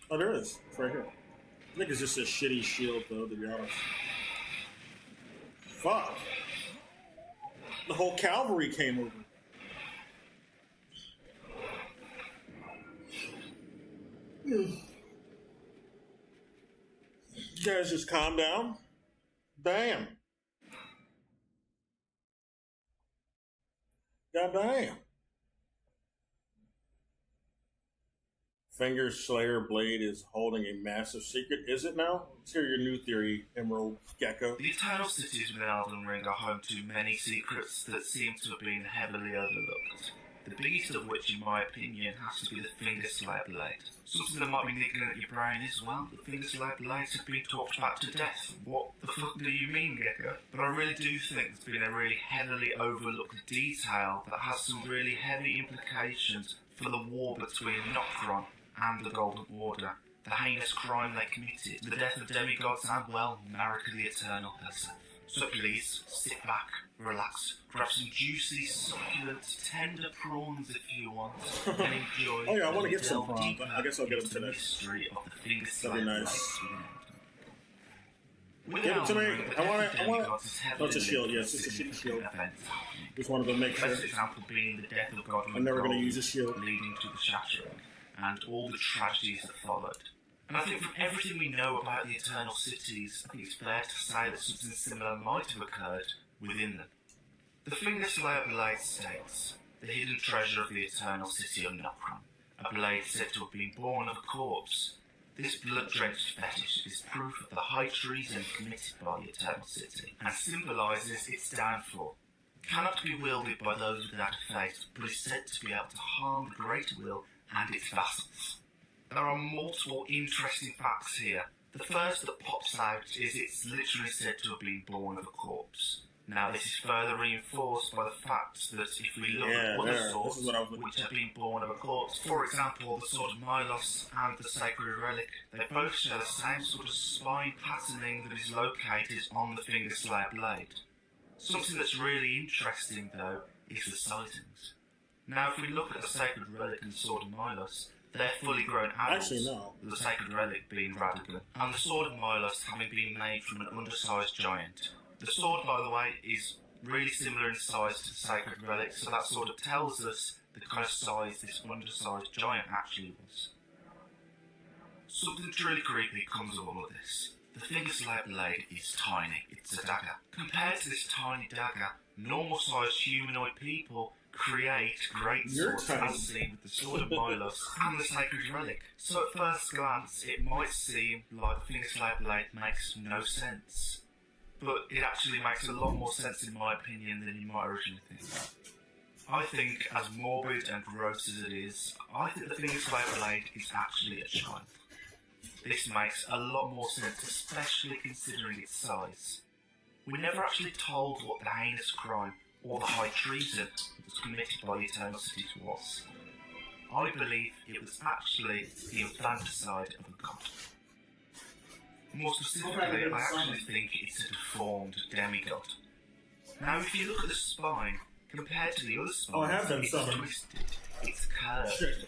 Oh, there is. It's right here. I think it's just a shitty shield, though, to be honest. Fuck. The whole cavalry came over. You guys just calm down. Damn. God damn. Finger Slayer Blade is holding a massive secret. Is it now? Let's hear your new theory, Emerald Gecko. The Eternal Cities within Elden Ring are home to many secrets that seem to have been heavily overlooked. The biggest of which, in my opinion, has to be the Finger Slayer Blade. Something that might be niggling at your brain as well. The Finger Slayer Blades have been talked about to death. What the fuck do you mean, Gecko? But I really do think it's been a really heavily overlooked detail that has some really heavy implications for the war between Noctron and the Golden Order, the heinous crime they committed, the death of demigods and, well, Marika the Eternal herself. So please, sit back, relax, grab some juicy, succulent, tender prawns if you want, and enjoy Oh yeah, I want to get some delve prawns. deeper I guess I'll get them into the today. mystery of the Finger That'd Slayer be nice. Blades. Give it to me. I want it. Demigods is Oh, it's a shield. Yes, it's a shitty shield. Just wanted to make The sure. best example being the death of Godwin I'm never going to Gold, use a shield. leading to the shattering, and all the tragedies that followed. And I think from everything we know about the Eternal Cities, I think it's fair to say that something similar might have occurred within them. The Finger Slayer Blade states, the hidden treasure of the Eternal City of Nocron, a blade said to have been born of a corpse. This blood-drenched fetish is proof of the high treason committed by the Eternal City, and symbolises its downfall. It cannot be wielded by those without a faith, but is said to be able to harm the Great Will and its vassals. There are multiple interesting facts here. The first that pops out is it's literally said to have been born of a corpse. Now, this is further reinforced by the fact that if we look at other swords which have been born of a corpse, for example, the sword of Milos and the sacred relic, they both share the same sort of spine patterning that is located on the finger slave blade. Something that's really interesting, though, is the sightings. Now, if we look at the sacred relic and the sword of Milos, they're fully grown adults, the sacred relic being Radagon, and the sword of Milos having been made from an undersized giant. The sword, by the way, is really similar in size to the sacred relic, so that sort of tells us the kind of size this undersized giant actually was. Something truly creepy comes of all of this. The finger slave blade is tiny. It's a dagger. Compared to this tiny dagger, normal-sized humanoid people create great swords, as seen with the sword of Milos and the sacred relic. So at first glance, it might seem like the finger slave blade makes no sense. But it actually makes a lot more sense in my opinion than you might originally think. I think, as morbid and gross as it is, I think the finger slave blade is actually a child. This makes a lot more sense, especially considering its size. We're never actually told what the heinous crime or the high treason that was committed by the Eternal Cities was. I believe it was actually the infanticide of a god. More specifically, I actually think it's a deformed demigod. Now, if you look at the spine, compared to the other spines, it's twisted, it's curved.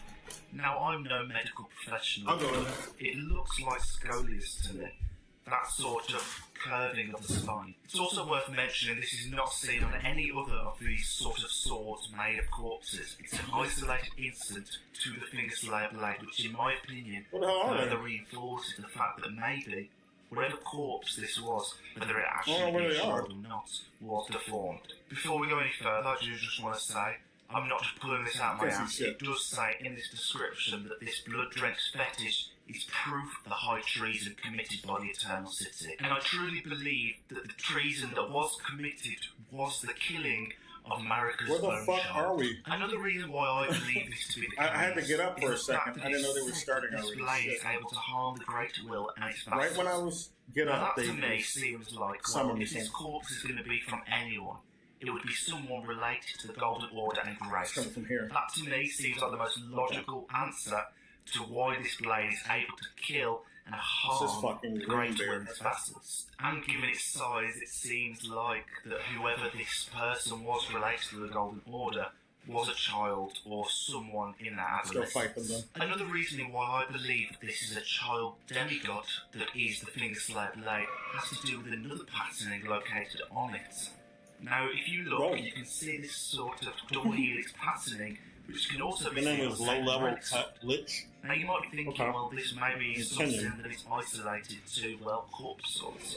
Now, I'm no medical professional, but it looks like scoliosis to me. That sort of curving of the spine. It's also worth mentioning this is not seen on any other of these sort of swords made of corpses. It's an isolated incident to the finger slave blade, which in my opinion further reinforces the fact that maybe whatever corpse this was, whether it actually be a child or not, was deformed. Before we go any further, I do just want to say, I'm not just pulling this out of my ass. It does say in this description that this blood-drenched fetish is proof of the high treason committed by the Eternal City. And I truly believe that the treason that was committed was the killing of Marika's own child. Where the fuck are we? Another reason why I believe this to be the case, I had to get up for a second. I didn't know they were starting already. This blade is able to harm the great will and its vassals. Right when I was up, that to me seems like, well, if this corpse is going to be from anyone, it would be someone related to the Golden Order and Grace. That to me seems like the most logical answer to why this blade is able to kill and harm the Great Will and its vassals. And given its size, it seems like that whoever this person was related to the Golden Order was a child or someone in that adolescence. Another reason why I believe that this is a child demigod that is the finger slave blade has to do with another patterning located on it. Now, if you look, you can see this sort of double helix patterning, which can also be seen as low-level lich. Now, you might be thinking, well, this may be something that is isolated to, well, corpse swords.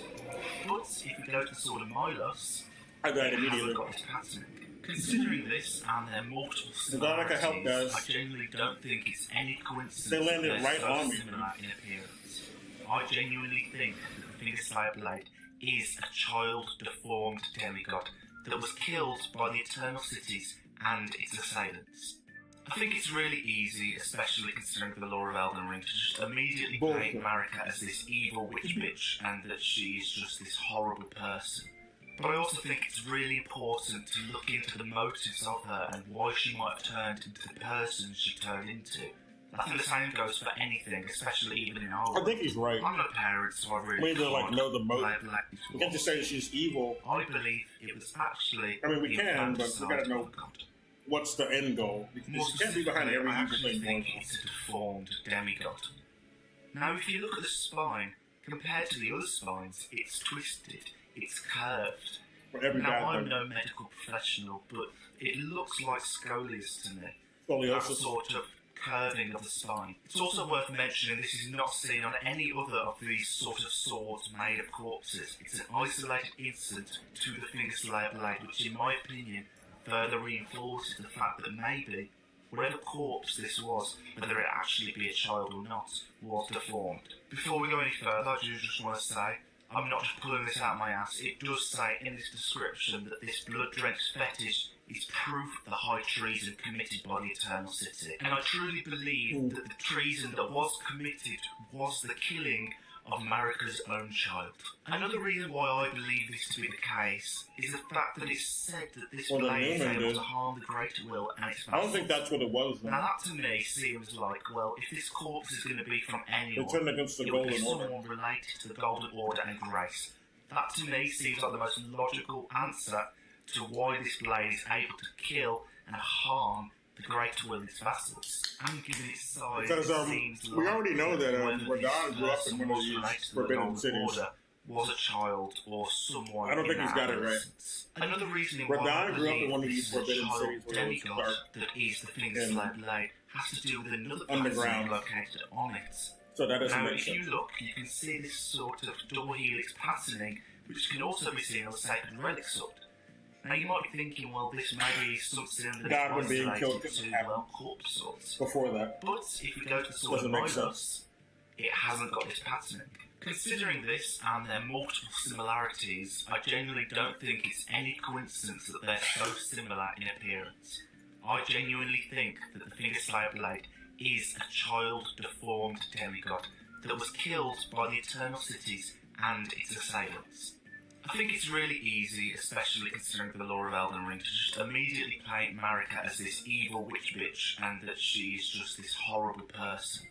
But if you go to the sword of Milos, it hasn't got this patterning. Considering this and their multiple similarities, I genuinely don't think it's any coincidence that they're so similar in appearance. I genuinely think that the finger slave blade is a child-deformed demigod that was killed by the Eternal Cities and its assailants. I think it's really easy, especially considering the lore of Elden Ring, to just immediately paint Marika as this evil witch bitch and that she is just this horrible person. But I also think it's really important to look into the motives of her and why she might have turned into the person she turned into. I think the same goes for anything, especially even in horror. I think he's right. I'm not a parent, so I really can't know the motive. We can't just say that she's evil. I believe it was actually. I mean, we can, but we gotta know what's the end goal. Because she can't be behind every evil thing. I think it's a deformed demigod. Now, if you look at the spine, compared to the other spines, it's twisted, it's curved. Now, I'm no medical professional, but it looks like scoliosis to me. That sort of curving of the spine. It's also worth mentioning this is not seen on any other of these sort of swords made of corpses. It's an isolated incident to the finger slave blade, which in my opinion further reinforces the fact that maybe whatever corpse this was, whether it actually be a child or not, was deformed. Before we go any further, I do just want to say, I'm not just pulling this out of my ass, it does say in this description that this blood-drenched fetish is proof of the high treason committed by the Eternal City. And I truly believe that the treason that was committed was the killing of America's own child. Another reason why I believe this to be the case is the fact that it's said that this blade is able to harm the Great Will and its vassals. I don't think that's what it was. Now that to me seems like, well, if this corpse is going to be from anyone, turned against the it would be Golden Order. someone related to the Golden Order and Grace. That to me seems like the most logical answer to why this blade is able to kill and harm the Great Will and its vassals. And given its size, Because it seems we like already know that whether Radon this grew up in person one of was these related to the forbidden Golden cities. Order, was a child or someone. I don't think in he's got it right. adolescence. Another reason why I Radon grew up in believe one of this these is a forbidden child cities where it was demigod dark that is the Finger and Slave Blade has to do with another underground. passage located on it. So that doesn't Now, make if sense. you look, you can see this sort of door helix patterning, which can also be seen on the Sacred Relic sword. Now, you might be thinking, well, this may be something that God is being isolated killed to, well, corpse swords. Before that. But if you go to the sword Doesn't of make Milos, sense. it hasn't got this patterning. Considering this and their multiple similarities, I genuinely don't think it's any coincidence that they're so similar in appearance. I genuinely think that the Finger Slayer Blade is a child-deformed demigod that was killed by the Eternal Cities and its assailants. I think it's really easy, especially considering the lore of Elden Ring, to just immediately paint Marika as this evil witch bitch and that she is just this horrible person.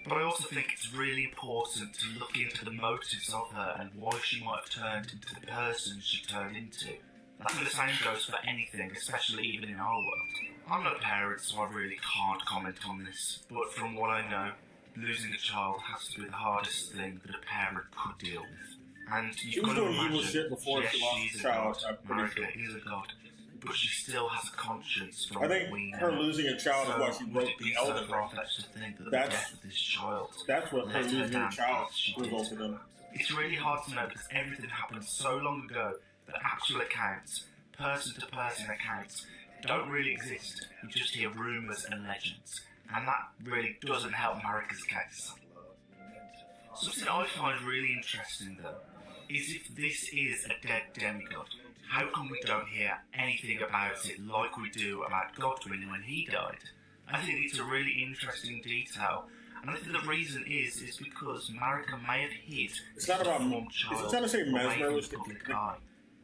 But I also think it's really important to look into the motives of her and why she might have turned into the person she turned into. I think the same goes for anything, especially even in our world. I'm not a parent, so I really can't comment on this, but from what I know, losing a child has to be the hardest thing that a parent could deal with. And She you've was got to doing evil imagine, shit before yes, she lost she's a a child, god, I'm pretty sure. Marika is a god, but she still has a conscience from I think what we know. her losing a child is So why she would broke it be the so Elden Ring. far-fetched to think that the That's- death of this child That's what her led her losing down a the child path she did? resulted in. It's really hard to know because everything happened so long ago that actual accounts, person-to-person accounts, don't really exist. We just hear rumours and legends, and that really doesn't help Marika's case. Something I find really interesting though is if this is a dead demigod, how come we don't hear anything about it like we do about Godwin when he died? I think it's a really interesting detail, and I think the reason is because Marika may have hid It's not about. deformed Is child he trying to say away from Mesmer the was the. public eye.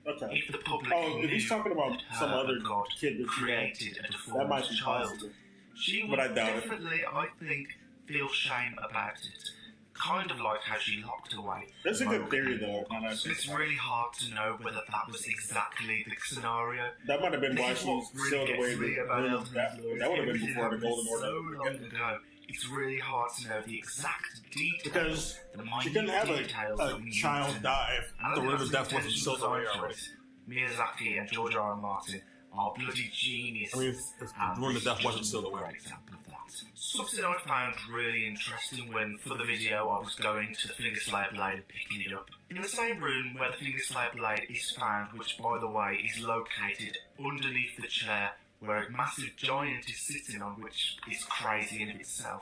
Okay. If the public Oh, if he's knew talking about that some her other god kid that created a that deformed might be child, possible. she would But I doubt it. definitely, I think, feel shame about it. Kind of like how she locked away. That's a good Loki. theory, though. And I So it's really hard to know whether that was exactly the scenario. That might have been why This is she what was really sealed gets away. me about Elden Ring. That would have been Everything before the happened Golden Order. so long ago. It's really hard to know the exact details. Because the she didn't have details that a we need child to die. know. The And word that's of death wasn't intentional sealed away design already. choice. Miyazaki and George R. R. Martin are bloody geniuses. I mean, if the word of death wasn't sealed away. Great example of that. Something I found really interesting when, for the video, I was going to the Finger Slayer Blade and picking it up. In the same room where the Finger Slayer Blade is found, which by the way is located underneath the chair where a massive giant is sitting on, which is crazy in itself.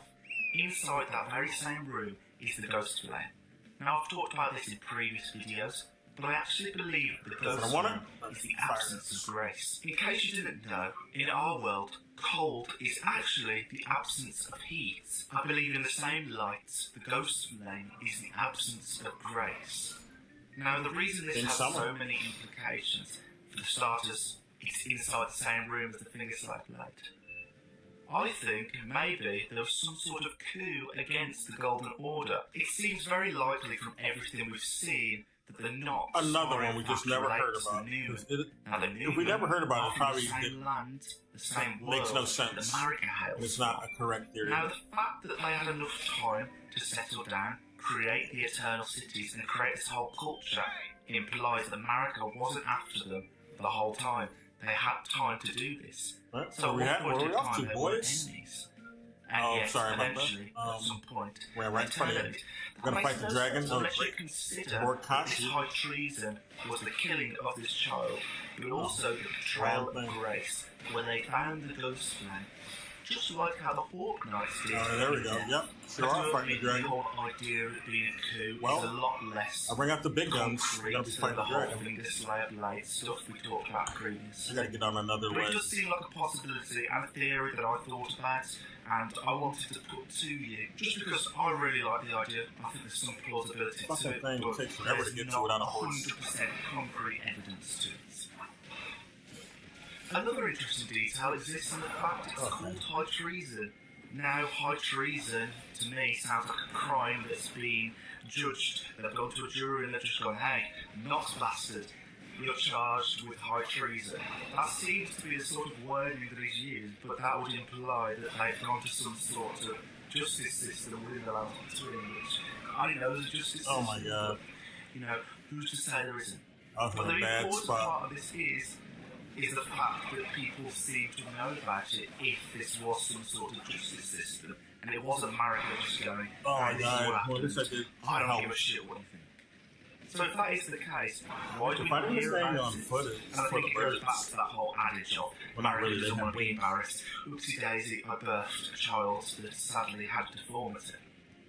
Inside that very same room is the Ghost Flame. Now I've talked about this in previous videos, but I actually believe the Ghost Flame is the absence of grace. In case you didn't know, in our world, cold is actually the absence of heat. I believe in the same light, the Ghost Flame is the absence of grace. Now the reason this In has summer. so many implications, for the starters, it's inside the same room as the Finger Slayer Blade. I think maybe there was some sort of coup against the Golden Order. It seems very likely from everything we've seen that they're not. Another one we just never heard about. If we never heard about it, probably the same land, the same world makes no that sense. America hails It's not a correct theory. Now, the fact that they had enough time to settle down, create the Eternal Cities, and create this whole culture implies that America wasn't after them the whole time. They had time to do this. Right. So Where at one we point in off time, to, they were boys? enemies. And Oh, yet, sorry about that. eventually, at some point, We're right in front of you. eternity. We're gonna That fight the makes no dragon. sense Oh, unless you great. consider Or that this Kashi. high treason was the killing of this child, but also the betrayal of grace when they found the Ghost Flame. just like how the Hawk Knights did. There we go. Yep. Sure are fighting the dragon. The whole idea of it being a coup Well, is a lot less. I bring out the big guns. We're gonna be fighting the dragon. Finger Slayer Blade stuff we talked about previously. I gotta get on another But way. it does seem like a possibility and a theory that I thought about, and I wanted to put to you, just because I really like the idea. I think there's some plausibility to Fucking it, thing but takes forever to there's get to not without a horse. 100% concrete evidence to it. Another interesting detail exists in the fact it's called high treason. Now, high treason, to me, sounds like a crime that's been judged. They've gone to a jury and they've just gone, hey, Knox bastard, you're charged with high treason. That seems to be the sort of wording that is used, but that would imply that they've gone to some sort of justice system within the land between, which I didn't know there's a justice system. Oh my god. You know, who's to say there isn't? I was But in a the bad important spot. part of this is the fact that people seem to know about it if this was some sort of justice system, and it wasn't America just going, Oh my "Hey, this is god. what Well, happened. this I did. I don't help. give a shit what you think." So if that is the case, why do we If I didn't hear say about on it? footage, And I think it goes back to that whole adage of Well, not really, America doesn't they want to be embarrassed. Oopsie daisy, I birthed a child that sadly had deformity.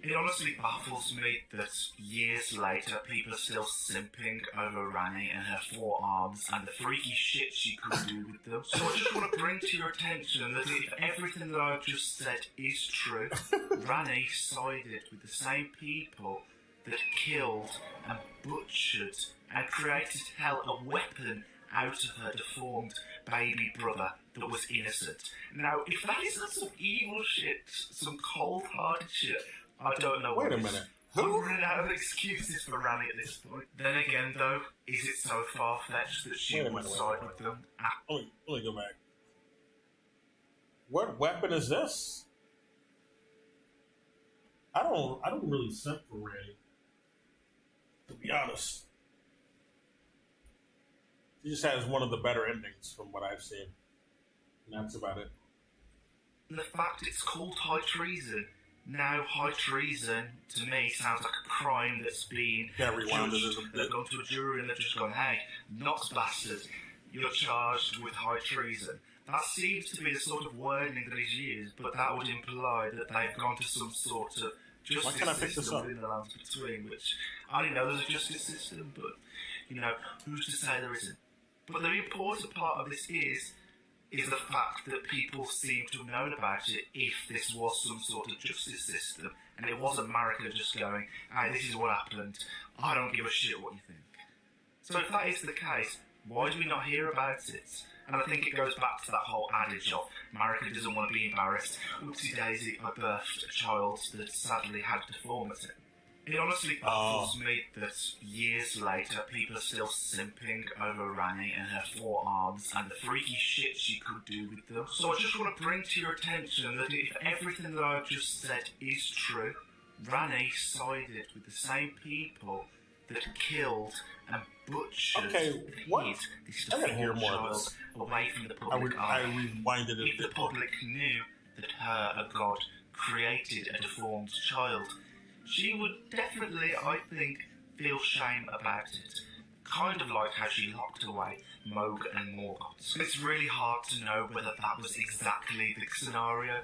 It honestly baffles me that years later people are still simping over Rani and her forearms and the freaky shit she could do with them. So I just want to bring to your attention that if everything that I've just said is true, Rani sided with the same people that killed and butchered and created hell a weapon out of her deformed baby brother that was innocent. Now, if that isn't some evil shit, some cold-hearted shit, I don't know what Wait a is. minute. I'm running out of excuses for Rani at this point. Then again, though, is it so far-fetched that she Wait a would minute, side wait. with them? Let me go back. What weapon is this? I don't really simp for Randy. To be honest. He just has one of the better endings from what I've seen. And that's about it. The fact it's called high treason. Now, high treason, to me, sounds like a crime that's been rewound it judged. a bit. They've gone to a jury and they've just gone, hey, Knox bastard, you're charged with high treason. That seems to be the sort of wording that is used, but that would imply that they've gone to some sort of justice Why can't I pick this system up? within the lands between, which I didn't know there's a justice system, but, you know, who's to say there isn't? But the important part of this is the fact that people seem to have known about it if this was some sort of justice system, and it wasn't America just going, hey, this is what happened, I don't give a shit what you think. So if that is the case, why do we not hear about it? And I think it goes back to that whole adage of America doesn't want to be embarrassed. Oopsie daisy, I birthed a child that sadly had deformity. It honestly baffles me that years later people are still simping over Rani and her forearms and the freaky shit she could do with them. So I just want to bring to your attention that if everything that I've just said is true, Rani sided with the same people that killed and butchered this I gotta hear deformed more of child this. away from the public I eye. rewinded it. If the public knew that her, a god, created a deformed child, she would definitely, I think, feel shame about it. Kind of like how she locked away Moog and Morgoth. It's really hard to know whether that was exactly the scenario.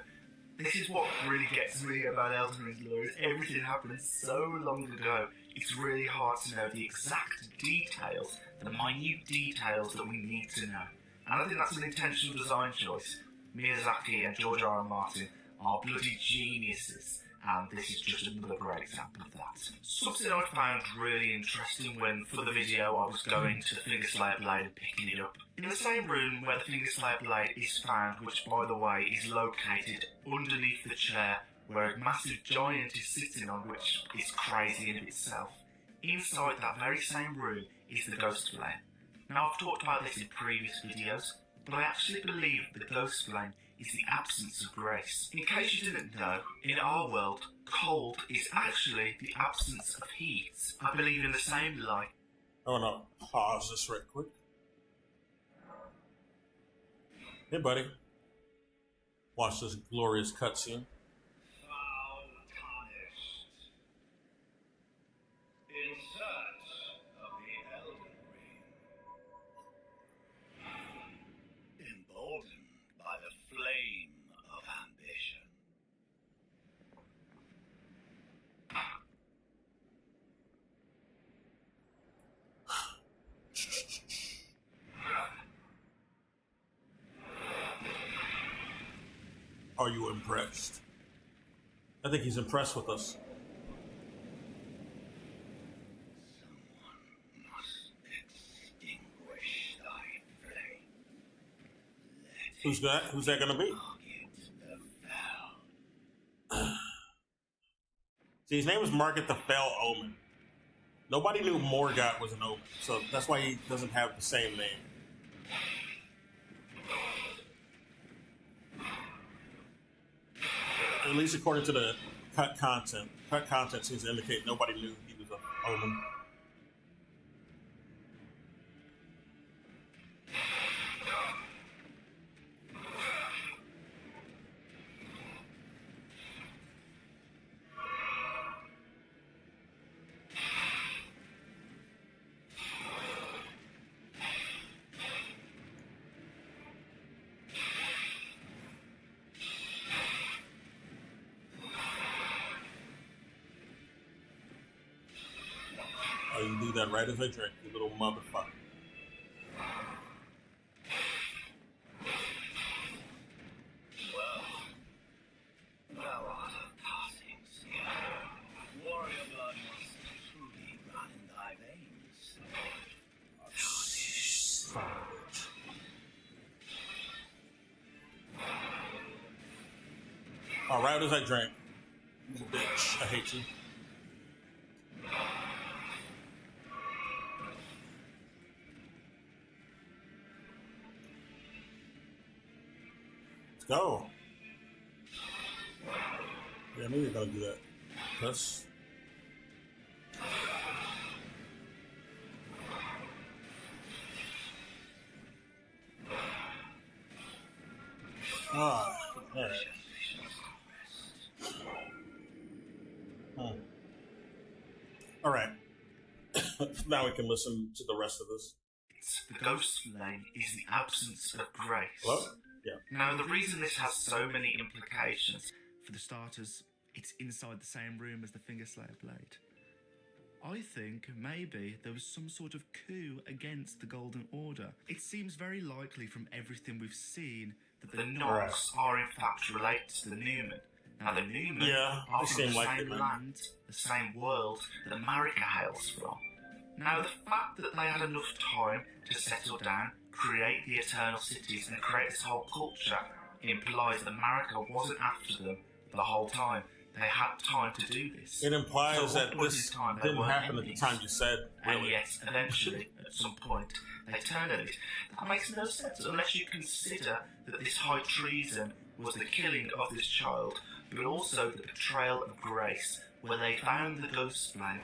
This is what really gets me about Elden Ring's lore, is everything happened so long ago. It's really hard to know the exact details, the minute details that we need to know. And I think that's an intentional design choice. Miyazaki and George R. R. Martin are bloody geniuses, and this is just another great example of that. Something I found really interesting when, for the video, I was going to the Finger Slayer Blade and picking it up. In the same room where the Finger Slayer Blade is found, which by the way is located underneath the chair where a massive giant is sitting on, which is crazy in itself. Inside that very same room is the Ghost Flame. Now I've talked about this in previous videos, but I actually believe the Ghost Flame is the absence of grace. In case you didn't know, in our world, cold is actually the absence of heat. I believe in the same light. Oh no, pause this right quick. Hey buddy, watch this glorious cutscene. In search of the Elden Ring. Emboldened by the flame of ambition. Are you impressed? I think he's impressed with us. Who's that? Who's that gonna be? See, his name was Market the Fell Omen. Nobody knew Morgoth was an omen, so that's why he doesn't have the same name. At least according to the cut content. Cut content seems to indicate nobody knew he was an omen. Oh, you do that right as I drink, you little motherfucker. Thou art of passing skill. Warrior blood must truly run in thy veins. All right as I drink. You bitch, I hate you. Go. Yeah, I knew you were gonna do that. Plus. Ah, alright. Alright. Now we can listen to the rest of this. The ghost flame is the absence of grace. Hello? Yeah. Now, the reason this has so many implications. For the starters, it's inside the same room as the Finger Slayer blade. I think maybe there was some sort of coup against the Golden Order. It seems very likely from everything we've seen that The Nox are in fact related to the Newman. Now, the Newman are from the same land, the same world that Marika hails from. Now, the fact that they had enough time to settle down, create the Eternal Cities, and create this whole culture implies that Marika wasn't after them the whole time. They had time to do this. It implies So that this didn't happen at the time you said. And Really. yet, eventually, at some point, they turned on it. That makes no sense unless you consider that this high treason was the killing of this child, but also the betrayal of grace, where they found the ghost flame,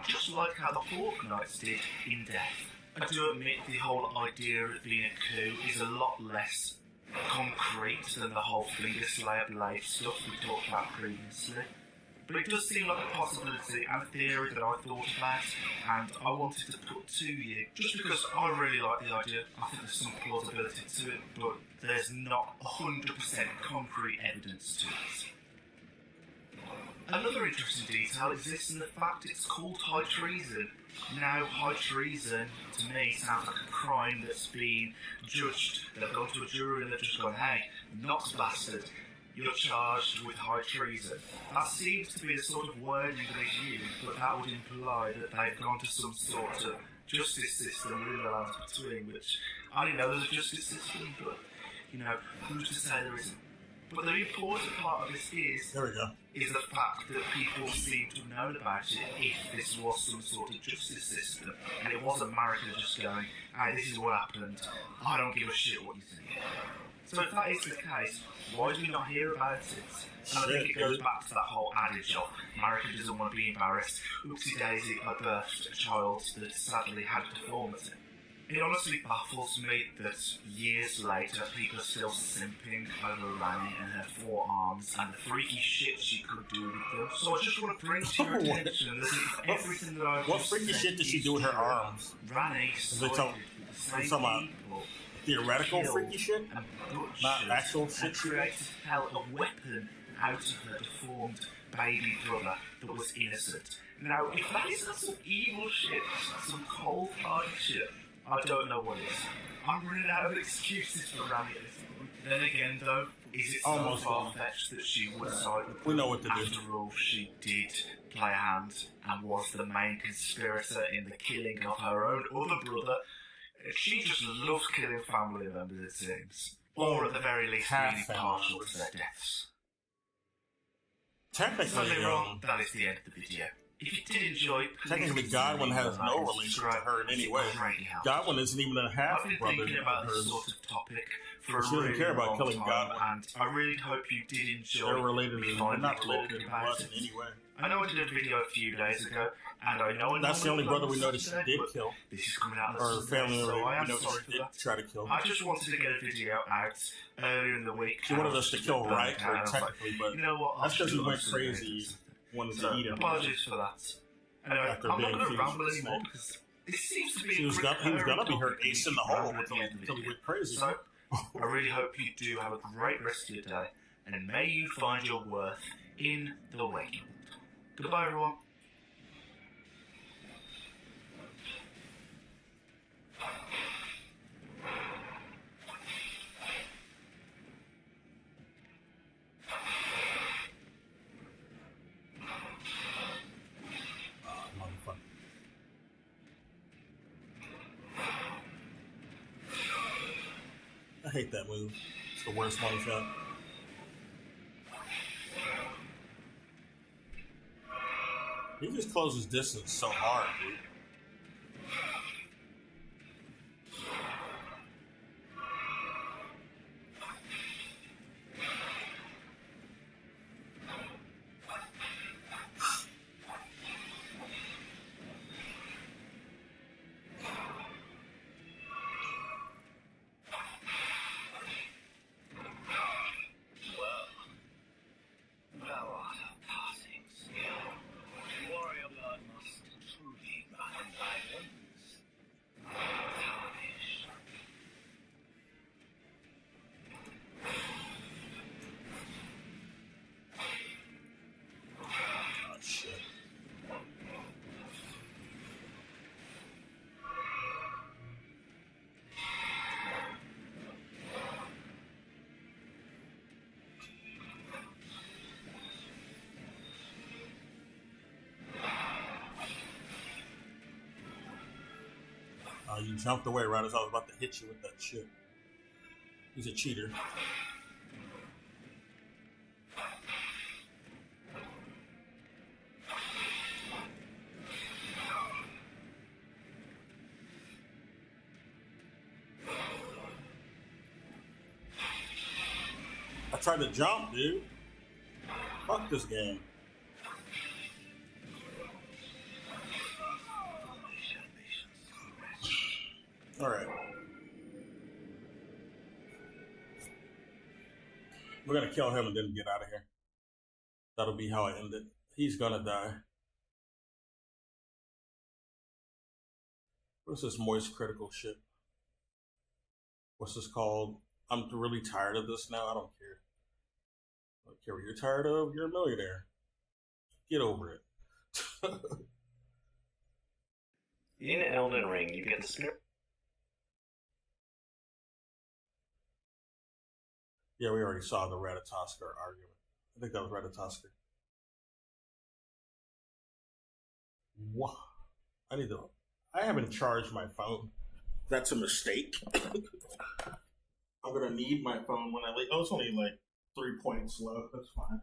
just like how the Hawk Knights did in Death. I do admit the whole idea of it being a coup is a lot less concrete than the whole Finger Slayer blade stuff we talked about previously. But it does seem like a possibility and a theory that I thought about, and I wanted to put to you, just because I really like the idea. I think there's some plausibility to it, but there's not 100% concrete evidence to it. Another interesting detail exists in the fact it's called high treason. Now, high treason, to me, sounds like a crime that's been judged. They've gone to a jury and they've just gone, hey, Nox bastard, you're charged with high treason. That seems to be the sort of wording that is used, but that would imply that they've gone to some sort of justice system in the lands between, which I didn't know there's a justice system, but, you know, who's to say there isn't? But the important part of this is the fact that people seem to have known about it if this was some sort of justice system. And it wasn't Marika just going, hey, this is what happened, I don't give a shit what you think. So if that is the case, why do we not hear about it? And I think it goes back to that whole adage of Marika doesn't want to be embarrassed. Oopsie daisy, I birthed a child that sadly had a deformity. It honestly baffles me that years later people are still simping over Rani and her forearms and the freaky shit she could do with them. So I just want to bring to your attention that if everything that I've What freaky shit did she do with her arms? Rani talking about theoretical freaky shit? Not actual shit? Created hell a weapon out of her deformed baby brother that was innocent. Now, if that isn't some evil shit, some cold-hearted shit, I don't know what is. I'm running out of excuses for Rani at this point. Then again, though, Is it Almost so far-fetched that she would side with We know what to do. After all, she did play a hand and was the main conspirator in the killing of her own other brother. She just loves killing family members, it seems. Or at the very least, being partial to their deaths. Technically, wrong, that is the end of the video. If you did enjoy, technically, Godwin has no relation to her in any way. Godwin isn't even a half I've been brother thinking of about this hers. sort of topic for She a doesn't really care about long killing time, Godwin. and I really hope you did enjoy. They're related. me They're finding not related talking to about blood it. in any way. I know I did a video a few days ago, and I know That's the only brother we know that she did kill. This is coming out Or family so I am we know sorry she for did that. try to kill. I just wanted to get a video out earlier in the week. She wanted us to kill and I right, was like, technically, but you know what? that's because he I'll went just crazy. Wanted So, to eat him. apologies for that. Anyway, After I'm not being going to fused ramble with the anymore snake. because this seems to be He was a gonna be her topic ace in the we hole ramble at the end of the until he video. went crazy. So, I really hope you do have a great rest of your day, and may you find your worth in the waking world. Goodbye, everyone. I hate that move. It's the worst one shot. He just closes distance so hard, dude. Thou art of passing skill. Warrior blood must truly run in thy veins. Tarnish. Oh, shit. You jumped away right as I was about to hit you with that shit. He's a cheater. I tried to jump, dude. Fuck this game. Alright. We're gonna kill him and then get out of here. That'll be how I end it. He's gonna die. What's this moist critical shit? What's this called? I'm really tired of this now. I don't care. I don't care what you're tired of. You're a millionaire. Get over it. In Elden Ring, you get the script. Yeah, we already saw the Ratatoskr argument. I think that was Ratatoskr. What? I haven't charged my phone. That's a mistake. I'm gonna need my phone when I leave. Oh, it's only like 3 points low. That's fine.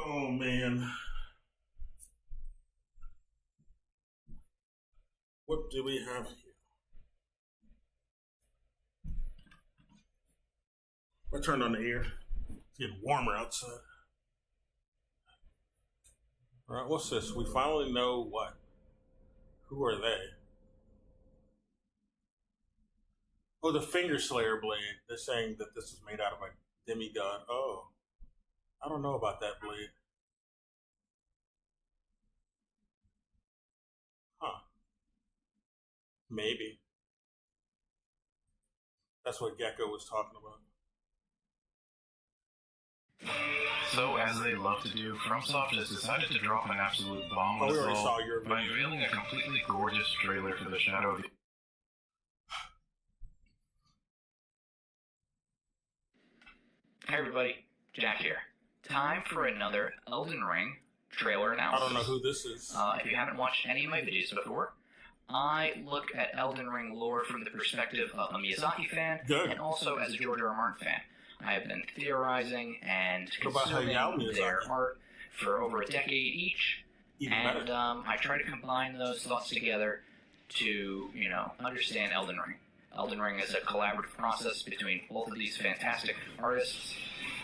Oh man. What do we have here? I turned on the air. It's getting warmer outside. All right, what's this? We finally know what? Who are they? Oh, the Finger Slayer blade. They're saying that this is made out of a demigod. Oh, I don't know about that blade. Huh. Maybe. That's what Gecko was talking about. So, as they love to do, FromSoft has decided to drop an absolute bomb on us all by unveiling a completely gorgeous trailer for the Shadow of the... Hey everybody, Jack here. Time for another Elden Ring trailer analysis. I don't know who this is. If you haven't watched any of my videos before, I look at Elden Ring lore from the perspective of a Miyazaki fan and also as a George R. R. Martin fan. I have been theorizing and consuming their art for over a decade each, and I try to combine those thoughts together to, understand Elden Ring. Elden Ring is a collaborative process between both of these fantastic artists,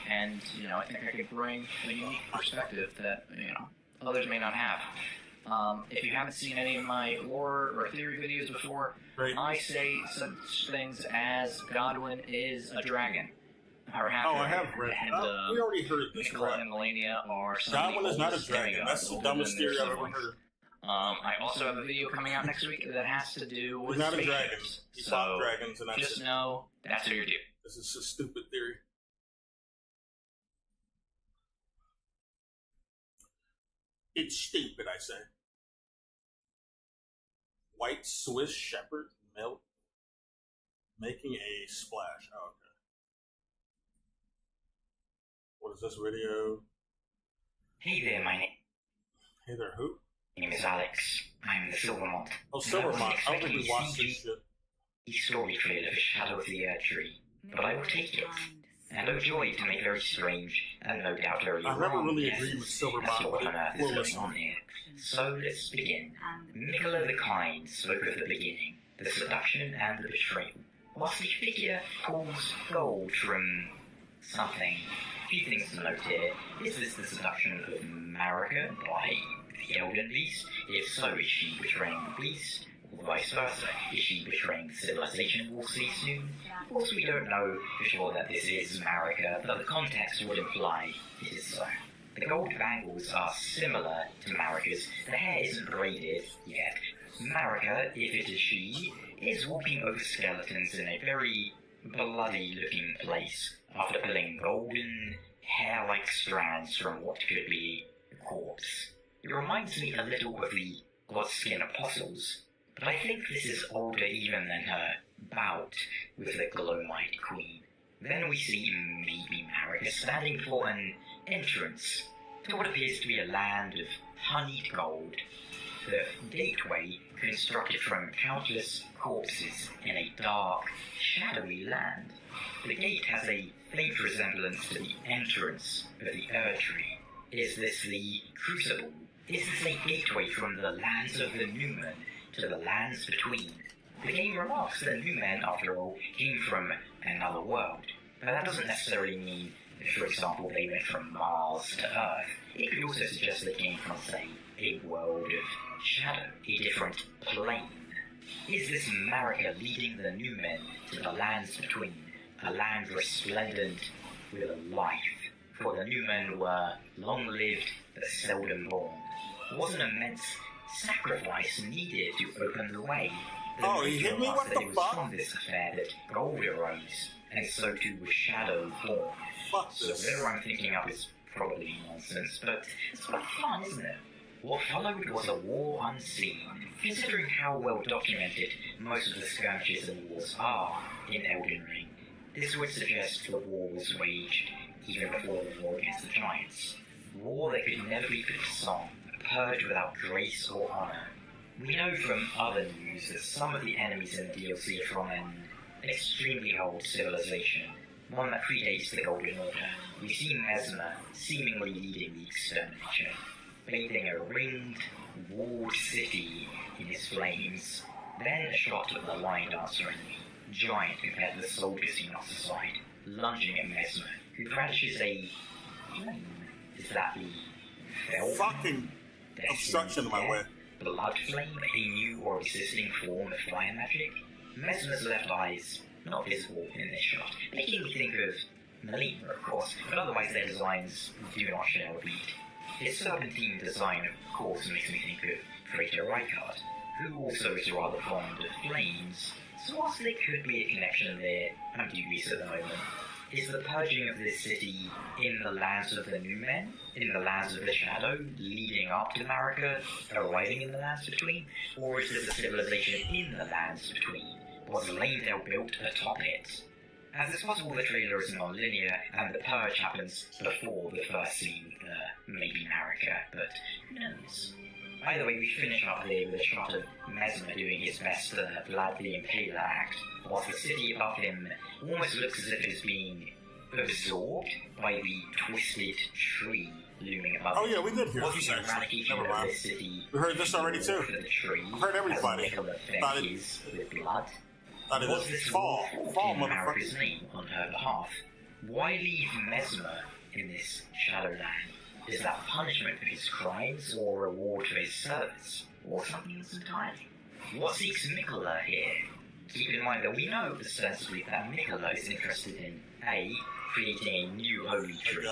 and, I think I could bring a unique perspective that, others may not have. If you haven't seen any of my lore or theory videos before, I say such things as Godwin is a dragon. Or half I have read. We already heard this. Nicola and Melania are some Godwin is not a dragon. That's the dumbest theory I've ever heard. I also have a video coming out next week that has to do with He's not a dragon. spaceships. He's So not dragons, and just know that's who you're doing. This is a stupid theory. It's stupid, I say. White Swiss Shepherd milk making a splash. Oh, okay. What is this video? Hey there, Hey there, who? My name is Alex. I'm the Silvermont. Oh, Silvermont. I don't think we watched this shit. The story trailer for Shadow of the Erdtree, but I will take it. And overjoyed to make very strange and no doubt very I never really agreed with Silvermont, what on earth but is going on here. So let's begin. Nicola the Kind spoke of the beginning, the seduction and the betrayal, whilst the figure pulls gold from something. A few things to note here. Is this the seduction of Marika by the Elden Beast? If so, is she betraying the beast? Or vice versa? Is she betraying the civilization we'll see soon? Of course, we don't know for sure that this is Marika, but the context would imply it is so. The gold bangles are similar to Marika's. The hair isn't braided yet. Marika, if it is she, is walking over skeletons in a very bloody-looking place after pulling golden, hair-like strands from what could be a corpse. It reminds me a little of the Godskin Apostles, but I think this is older even than her bout with the Glowmite Queen. Then we see maybe Marika standing for an entrance to what appears to be a land of honeyed gold. The gateway constructed from countless corpses in a dark, shadowy land. The gate has a faint resemblance to the entrance of the Erdtree. Is this the Crucible? Is this a gateway from the lands of the Numen to the lands between? The game remarks that Numen, after all, came from another world, but that doesn't necessarily mean that, for example, they went from Mars to Earth. It could also suggest they came from, say, a world of shadow, a different plane. Is this Marika leading the Numen to the lands between, a land resplendent with life? For the Numen were long-lived but seldom born. Was an immense sacrifice needed to open the way? Oh, he hit me? What the fuck? It was from this affair that gold arose, and so too was shadow born. Fuck so this. whatever I'm thinking up is probably nonsense, but it's quite fun, isn't it? What followed was a war unseen, considering how well documented most of the skirmishes and wars are in Elden Ring. This would suggest the war was waged even before the war against the Giants. War that could never be put to song, purged without grace or honor. We know from other news that some of the enemies in the DLC are from an extremely old civilization, one that predates the Golden Order. We see Mesmer seemingly leading the extermination, bathing a ringed, walled city in his flames. Then a shot of the line dancer enemy, giant compared to the soldiers he knocks aside, lunging at Mesmer, who brandishes a flame. Is that the fell? Fucking obstruction in my way. Blood flame, a new or existing form of fire magic? Mesmer's left eyes not visible in this shot, making me think of Melina, of course, but otherwise their designs do not share a beat. His serpentine design, of course, makes me think of Frater Reichardt, who also is rather fond of flames, so whilst there could be a connection there, I'm dubious at the moment. Is the purging of this city in the lands of the New Men, in the lands of the Shadow, leading up to Marika, arriving in the lands between? Or is this a civilization in the lands between? Was Lanedale built atop it? As it's possible the trailer is non-linear, and the purge happens before the first scene with maybe Marika, but who knows? Either way, we finish up here with a shot of Mesmer doing his best Vlad the Impaler act, whilst the city above him almost looks as if it's being absorbed by the twisted tree looming above Oh yeah, we did hear What's this the actually. eradication Never of mind. this city? We heard this already too. For the tree, I've heard everybody. as Nicola Thought it- fences with blood. Thought it Was was this fall, in Marika's name on her behalf? Why leave Mesmer in this Shadowland? Is that punishment for his crimes or reward for his service? Or something else entirely? What seeks Nicola here? Keep in mind that we know ostensibly that Nicola is interested in A. creating a new holy tree,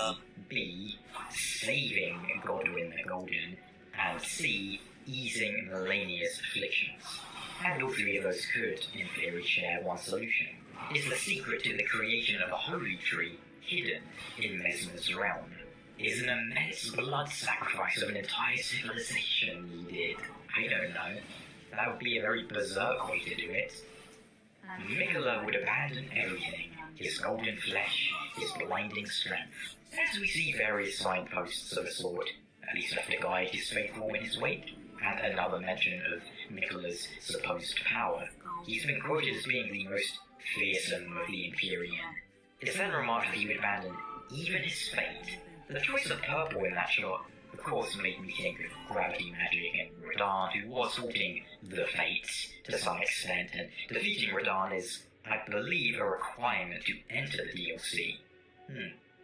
B. saving Godwin the Golden, and C. easing Melania's afflictions. And all three of those could, in theory, share one solution. Is the secret to the creation of a holy tree hidden in Mesmer's realm? Is an immense blood sacrifice of an entire civilization needed? I don't know. That would be a very berserk way to do it. Nicola would abandon everything, his golden flesh, his blinding strength. As we see various signposts of a sort, at least enough to guide his faithful in his wake, and another mention of Nicola's supposed power. He's been quoted as being the most fearsome of the Empyrean. It's then remarked that he would abandon even his fate. The choice of purple in that shot, of course, made me think of gravity magic and Radahn, who was sorting the fates to some extent, and defeating Radahn is, I believe, a requirement to enter the DLC.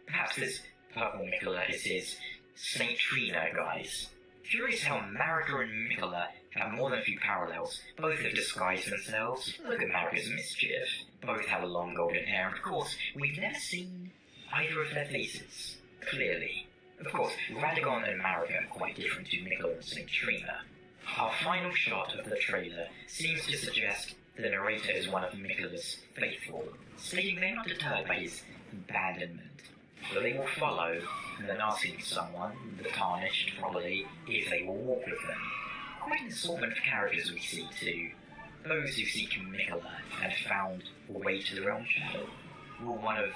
Perhaps this purple Nicola is his Saint Trina guise. Curious how Marika and Nicola have more than a few parallels. Both have disguised themselves. Look at Marika's mischief. Both have long golden hair, and of course, we've never seen either of their faces. Clearly. Of course, Radagon and Marika are quite different to Nicola and Saint Trina. Our final shot of the trailer seems to suggest the narrator is one of Nicola's faithful, stating they're not deterred by his abandonment, but they will follow, and then asking someone, the Tarnished probably, if they will walk with them. Quite an assortment of characters we see too. Those who seek Nicola and have found a way to their own shadow. Will one of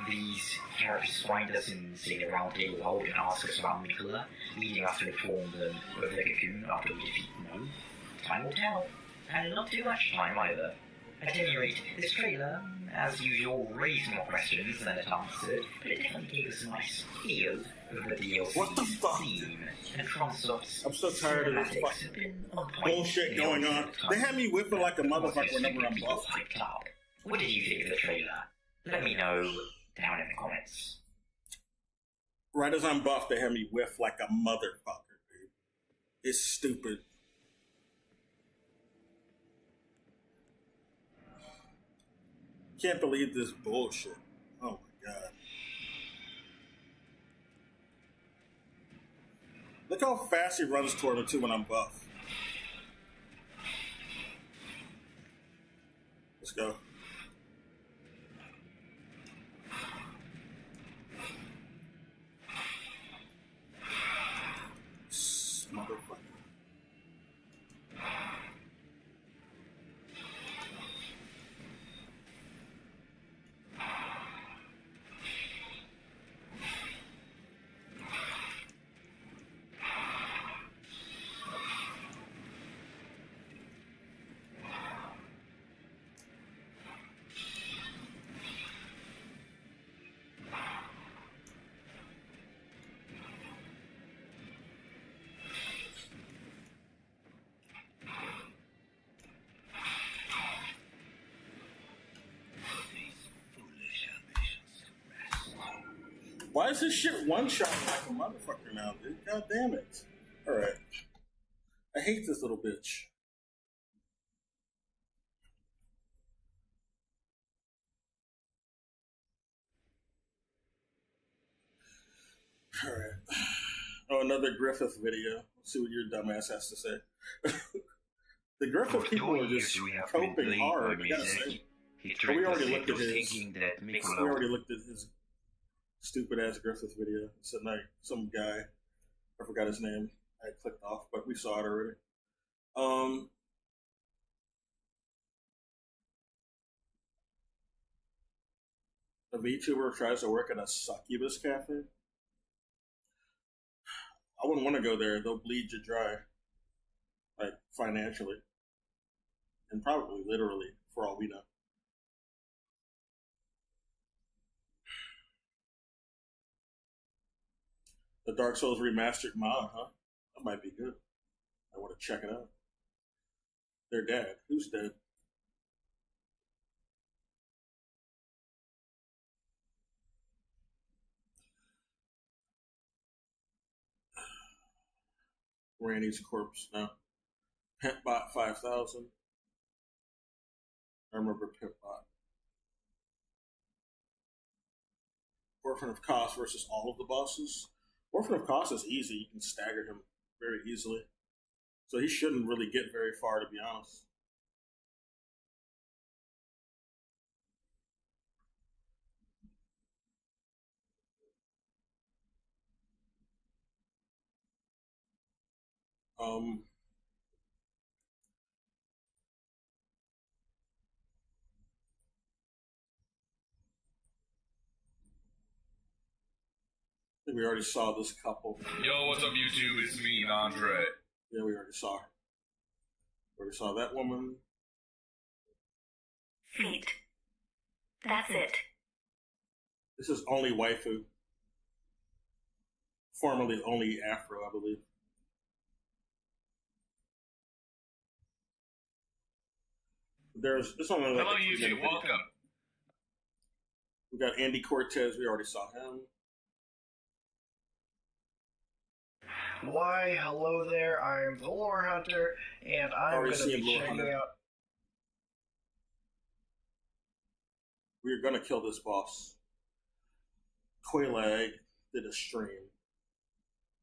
these characters find us in, say, the Round Table Hold and ask us about Nicola, leading us to inform them of the cocoon after we defeat No? Time will tell. And not too much time either. At any rate, this trailer, as usual, raised more questions than it answered, but it definitely gave us a nice feel of the DLC What the fuck? theme. And FromSoft's I'm so tired of this cinematics fucking have been on point bullshit in going the on. time. They had me whipping like a motherfucker whenever I'm People buff. hyped up. What did you think of the trailer? Let me know down in the comments. Right as I'm buff, they had me whiff like a motherfucker, dude. It's stupid. Can't believe this bullshit. Oh my god. Look how fast he runs toward me too when I'm buff. Let's go. Motherfucker. Why is this shit one-shot like a motherfucker now, dude? God damn it. Alright. I hate this little bitch. Alright. Oh, another Griffith video. Let's see what your dumbass has to say. The Griffith people are just coping hard, I gotta say. He But we tricked us already looked into at his. thinking that We Michelob already looked at his stupid ass Griffith video. Some like some guy, I forgot his name. I clicked off, but we saw it already. A VTuber tries to work at a succubus cafe. I wouldn't want to go there. They'll bleed you dry, like financially, and probably literally, for all we know. The Dark Souls remastered mod, huh? That might be good. I want to check it out. They're dead. Who's dead? Randy's corpse now. Pimpbot 5000. I remember Pimpbot. Orphan of Kos versus all of the bosses. Orphan of Kos is easy. You can stagger him very easily. So he shouldn't really get very far, to be honest. I think we already saw this couple. Yo, what's up, YouTube? It's me, Andre. Yeah, we already saw her. We already saw that woman. Feet. That's it. This is only waifu. Formerly only Afro, I believe. It's only like Hello, YouTube. Welcome. We got Andy Cortez. We already saw him. Why, hello there, I'm the Lore Hunter, and I'm going to be checking out... We're going to kill this boss. Quailag did a stream.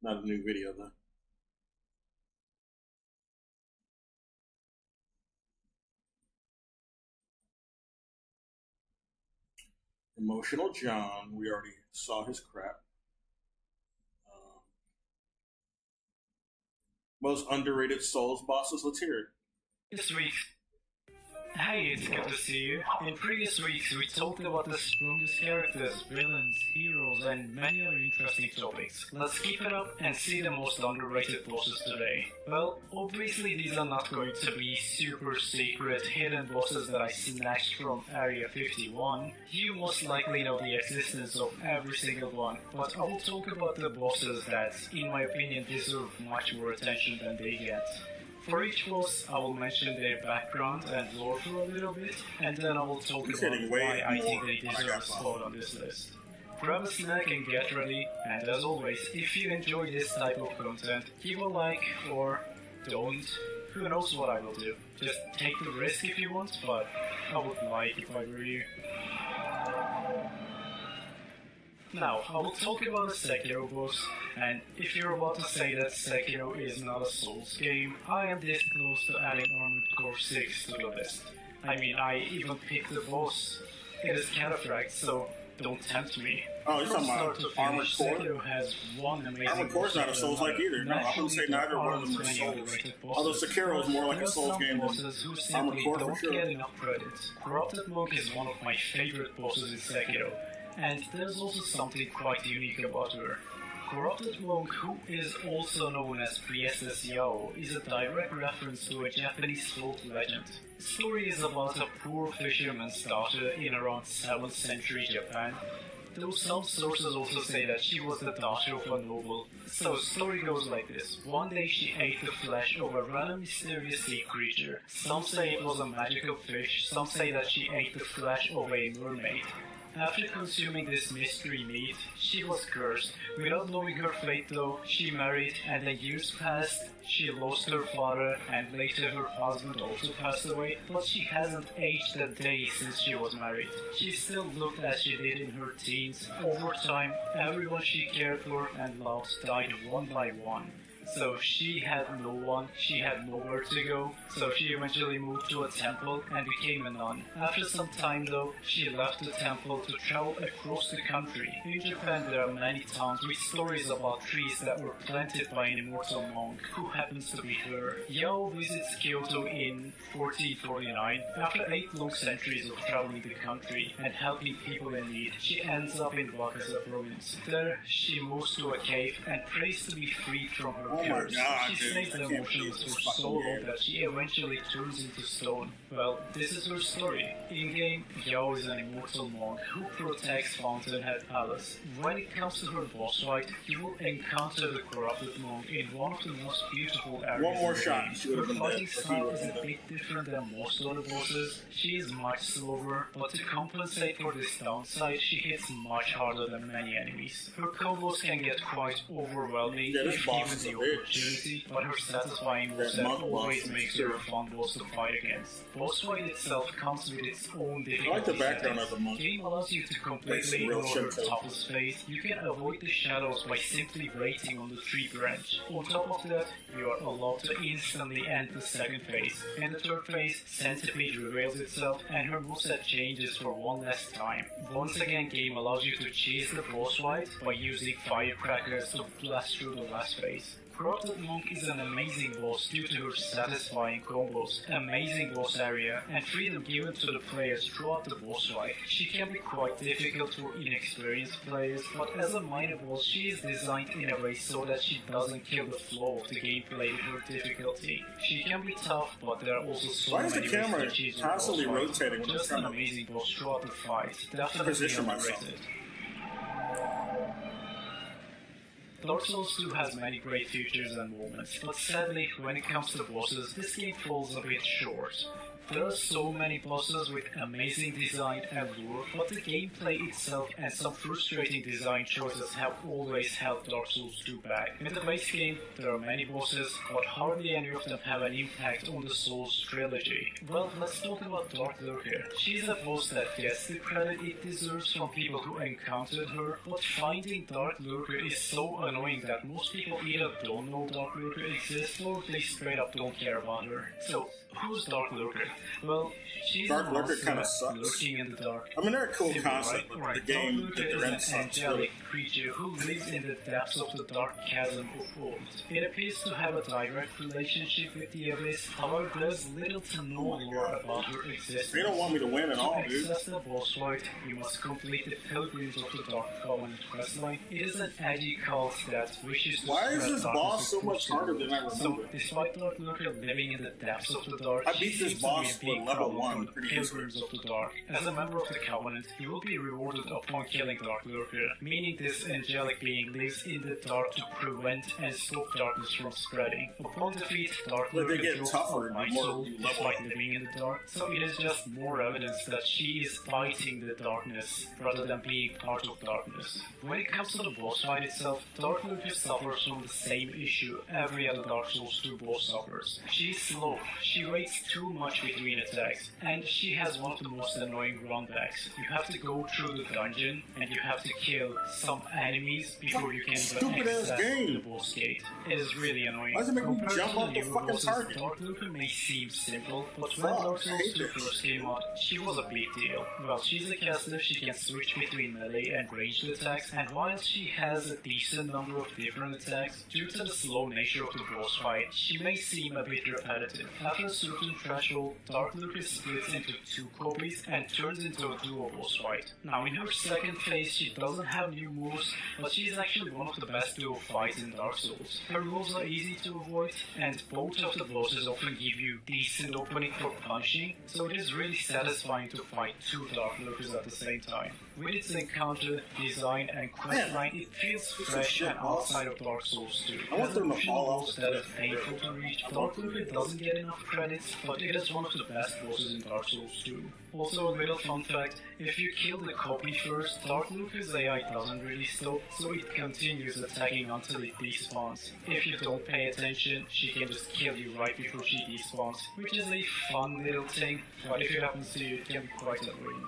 Not a new video, though. Emotional John, we already saw his crap. Most underrated Souls bosses, let's hear it. This week. Hey, it's good to see you. In previous weeks, we talked about the strongest characters, villains, heroes, and many other interesting topics. Let's keep it up and see the most underrated bosses today. Well, obviously these are not going to be super secret hidden bosses that I snatched from Area 51. You most likely know the existence of every single one, but I will talk about the bosses that, in my opinion, deserve much more attention than they get. For each boss, I will mention their background and lore for a little bit, and then I will talk about why I think they deserve a spot on this list. Grab a snack and get ready, and as always, if you enjoy this type of content, give a like, or don't. Who knows what I will do. Just take the risk if you want, but I would like if I were you. Now, I will talk about the Sekiro boss, and if you're about to say that Sekiro is not a Souls game, I am this close to adding Armored Core 6 to the list. I mean, I even picked the boss. It is Cataphract, so don't tempt me. Oh, you're talking about Armored Core? Sekiro has one amazing Armored Core's not a Souls-like either. No, I wouldn't say neither one of them are Souls. Although Sekiro is more like a Souls game than Armored Core for sure. Get enough credit. Corrupted Monk is one of my favorite bosses in Sekiro. And there's also something quite unique about her. Corrupted Monk, who is also known as Priestess Yao, is a direct reference to a Japanese folk legend. The story is about a poor fisherman's daughter in around 7th century Japan, though some sources also say that she was the daughter of a noble. So the story goes like this. One day she ate the flesh of a random mysterious sea creature. Some say it was a magical fish, some say that she ate the flesh of a mermaid. After consuming this mystery meat, she was cursed. Without knowing her fate though, she married, and then years passed, she lost her father, and later her husband also passed away, but she hasn't aged a day since she was married. She still looked as she did in her teens. Over time, everyone she cared for and loved died one by one. So she had no one, she had nowhere to go, so she eventually moved to a temple and became a nun. After some time though, she left the temple to travel across the country. In Japan there are many towns with stories about trees that were planted by an immortal monk, who happens to be her. Yao visits Kyoto in 1449. After 8 long centuries of traveling the country and helping people in need, she ends up in Wakasa province. There, she moves to a cave and prays to be freed from her curse. She stays the emotions for so long that she eventually turns into stone. Well, this is her story. In-game, Yao is an immortal monk who protects Fountainhead Palace. When it comes to her boss fight, you will encounter the corrupted monk in one of the most beautiful areas. One more shot. Her fighting style is a bit different than most other bosses. She is much slower, but to compensate for this downside, she hits much harder than many enemies. Her combos can get quite overwhelming if given the opportunity, but her satisfying moveset always makes her a fun boss to fight against. Boss fight itself comes with its own difficulty. I like the background of the monk. The game allows you to completely ignore her toughest phase. You can avoid the shadows by simply waiting on the tree branch. On top of that, you are allowed to instantly end the second phase. In the third phase, Centipede reveals itself and her moveset changes for one last time. Once again, game allows you to chase the boss fight by using firecrackers to blast through the last phase. Corrupted Monk is an amazing boss due to her satisfying combos, amazing boss area, and freedom given to the players throughout the boss fight. She can be quite difficult for inexperienced players, but as a minor boss, she is designed in a way so that she doesn't kill the flow of the gameplay with her difficulty. She can be tough, but there are also so many ways to cheese her boss fight. Just an amazing boss throughout the fight. Definitely underrated. Dark Souls 2 has many great features and moments, but sadly, when it comes to bosses, this game falls a bit short. There are so many bosses with amazing design and lore, but the gameplay itself and some frustrating design choices have always held Dark Souls 2 back. In the base game, there are many bosses, but hardly any of them have an impact on the Souls trilogy. Well, let's talk about Dark Lurker. She's a boss that gets the credit it deserves from people who encountered her, but finding Dark Lurker is so annoying that most people either don't know Dark Lurker exists or they straight up don't care about her. So, who's Dark Lurker? Well, she's Dark Lurker kind of sucks. Lurking in the dark. I mean, they're a cool concept, right? but the game Dark Lurker is an angelic creature who lives in the depths of the dark chasm of old. It appears to have a direct relationship with the Abyss, however, there's little to no lore about her existence. They don't want me to win at all, dude. To access the boss fight, you must complete the Pilgrims of the Dark Covenant questline. It is an edgy cult that wishes to Why is spread this darkness boss so much harder than I remember? So, despite Dark Lurker living in the depths of the dark, I beat this boss with level 1 pretty Pilgrims of the Dark. As a member of the Covenant, you will be rewarded upon killing Dark Lurker, meaning this angelic being lives in the dark to prevent and stop darkness from spreading. Upon defeat, Dark Lurker draws tougher my soul despite living in the dark, so it is just more evidence that she is fighting the darkness rather than being part of darkness. When it comes to the boss fight itself, Dark Lurker suffers from the same issue every other Dark Souls 2 boss suffers. She's slow, she waits too much between attacks, and she has one of the most annoying runbacks. You have to go through the dungeon, and you have to kill some enemies before you can even access the boss gate. It is really annoying. Why does it make me Compared jump to off the newer fucking bosses, target? Dark Lurker may seem simple, but when Dark Souls 2 first came out, she was a big deal. Well, she's a caster, she can switch between melee and ranged attacks, and while she has a decent number of different attacks, due to the slow nature of the boss fight, she may seem a bit repetitive. After a certain threshold, Dark Lurker splits into 2 copies and turns into a duo boss fight. Now, in her second phase, she doesn't have new moves, but she is actually one of the best duo fights in Dark Souls. Her moves are easy to avoid, and both of the bosses often give you decent opening for punching, so it is really satisfying to fight 2 Dark Lurkers at the same time. With its encounter, design, and questline, it feels fresh and outside of Dark Souls 2. As an optional boss that is painful to reach, Dark Lurker doesn't get enough credits, but it is one of the best bosses in Dark Souls 2. Also, a little fun fact, if you kill the copy first, Dark Lurker's AI doesn't really stop, so it continues attacking until it despawns. If you don't pay attention, she can just kill you right before she despawns, which is a fun little thing, but if it happens to you, it can be quite annoying.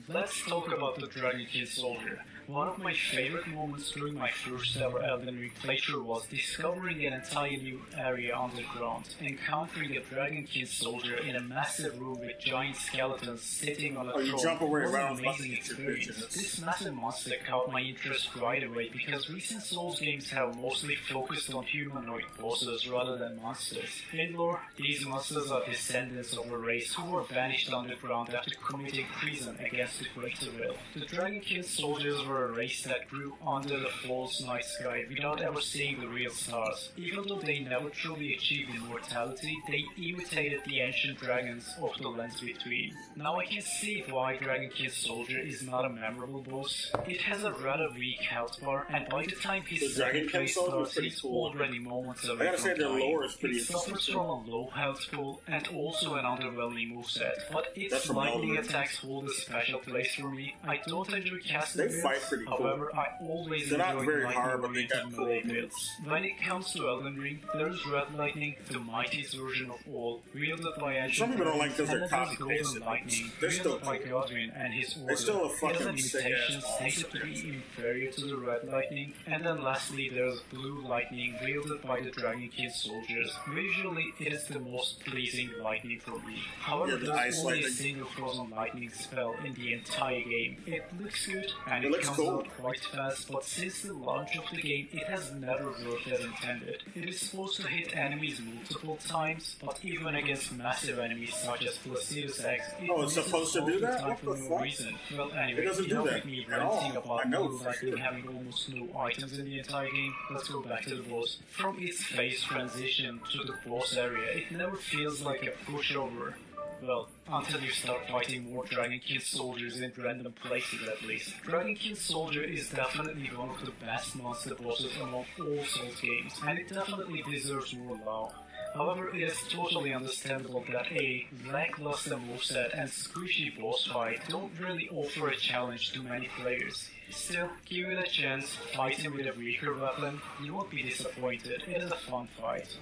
Let's talk about the Dragonkin Soldier. One of my favorite moments during my first ever Elden Ring playthrough was discovering an entire new area underground, encountering a dragonkin soldier in a massive room with giant skeletons sitting on a throne. You jump away was around an amazing experience. This massive monster caught my interest right away because recent Souls games have mostly focused on humanoid bosses rather than monsters. In lore, these monsters are descendants of a race who were banished underground after committing treason against the Greater Will. The dragonkin soldiers were a race that grew under the false night sky without ever seeing the real stars. Even though they never truly achieved immortality, they imitated the ancient dragons of the lands between. Now I can see why Dragonkin Soldier is not a memorable boss. It has a rather weak health bar, and by the time his second play starts, he's already moments away from dying. It suffers from a low health pool and also an underwhelming moveset, but its lightning attacks hold a special place for me. I don't enjoy casting builds, however I always enjoy lightning-oriented melee builds. When it comes to Elden Ring, there's Red Lightning, the mightiest version of all, wielded by Ancient. Some people don't like because they're copy Golden Lightning, wielded by Godwin and his order. It's still a fucking it has limitations stated to be inferior to the Red Lightning, and then lastly there's Blue Lightning, wielded by the Dragonkin soldiers. Visually, it is the most pleasing lightning for me. However, there's only a single Frozen Lightning spell in the entire game. It looks good, and it comes out quite fast, but since the launch of the game, it has never worked as intended. It is supposed to hit enemies multiple times, but even against massive enemies such as Placidus X, it's supposed to do that? What the fuck? Reason. Well, anyway, it doesn't do that me at all. ranting about I know Blue Lightning having almost no items in the entire game. Let's go back to the boss. From its phase transition to the boss area, it never feels like a pushover. Well, until you start fighting more Dragonkin soldiers in random places at least. Dragonkin Soldier is definitely one of the best monster bosses among all Souls games, and it definitely deserves more love. However, it is totally understandable that a lackluster moveset and squishy boss fight don't really offer a challenge to many players. Still, give it a chance, fight him with a weaker weapon, you won't be disappointed. It is a fun fight.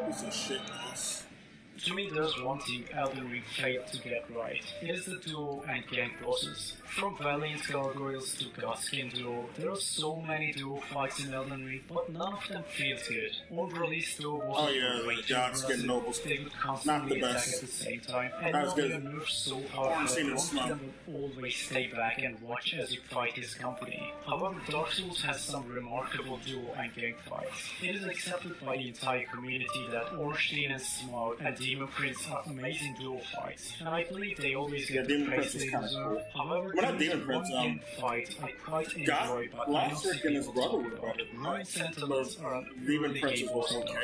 It's a shit boss. To me, there's one thing Elden Ring failed to get right. It is the duo and gang bosses. From Valiant Gargoyles to Godskin duo, there are so many duo fights in Elden Ring, but none of them feel good. On-release duo bosses were way too aggressive, they would constantly attack at the same time, and now they are nerfed so hard that one of them will always stay back and watch as you fight his company. However, Dark Souls has some remarkable duo and gang fights. It is accepted by the entire community that Ornstein and Smaug and Demon Prince are amazing duo fights, and I believe they always get the praise they deserve. However, not Demon Prince, fight I quite enjoy, but I also and his brother were better. Ruined Sentinels are Demon Prince was okay.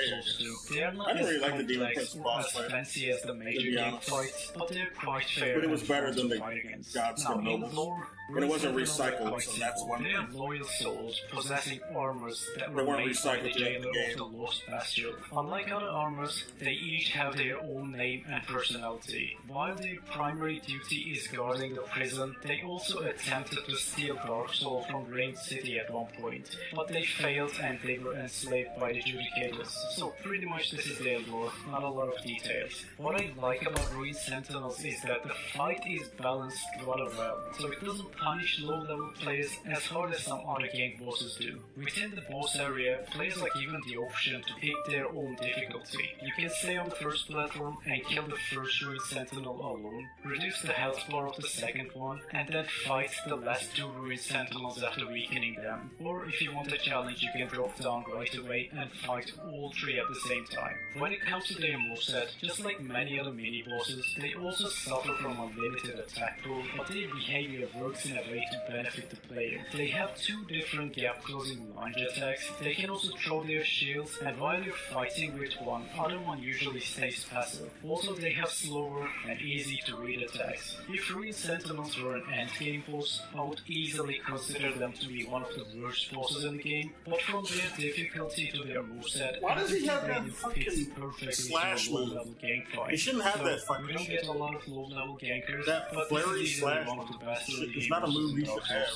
They are not I didn't really as like the Demon Prince complex or boss as fight, fancy as the major game fights, but they're quite fair. But it was better than the fight against. Godskin Nobles. And it wasn't recycled, so that's one thing. They are loyal souls, possessing armors that were made by the jailer of the Lost Bastion. Unlike other armors, they each have their own name and personality. While their primary duty is guarding the prison, they also attempted to steal Dark Soul from Rain City at one point, but they failed and they were enslaved by the Judicators. So pretty much this is their lore, not a lot of details. What I like about Ruined Sentinels is that the fight is balanced rather well, so it doesn't punish low-level players as hard as some other gang bosses do. Within the boss area, players are given the option to pick their own difficulty. You can stay on the first platform and kill the first Ruined Sentinel alone, reduce the health bar of the second one, and then fight the last two Ruined Sentinels after weakening them. Or if you want a challenge, you can drop down right away and fight all three at the same time. When it comes to their moveset, just like many other mini-bosses, they also suffer from a limited attack pool, but their behavior works in a way to benefit the player. They have two different gap-closing lunge attacks, they can also throw their shields, and while you're fighting with one, other one usually stays passive. Also, they have slower and easy-to-read attacks. If Ruined Sentinels were an endgame boss, I would easily consider them to be one of the worst bosses in the game, but from their difficulty to their moveset, why does he have that fits fucking perfectly slash to a low-level gank fight. He shouldn't have So, that fucking we don't get a lot of low-level gankers, that but flurry this is slash one of the best it's not a move you should have.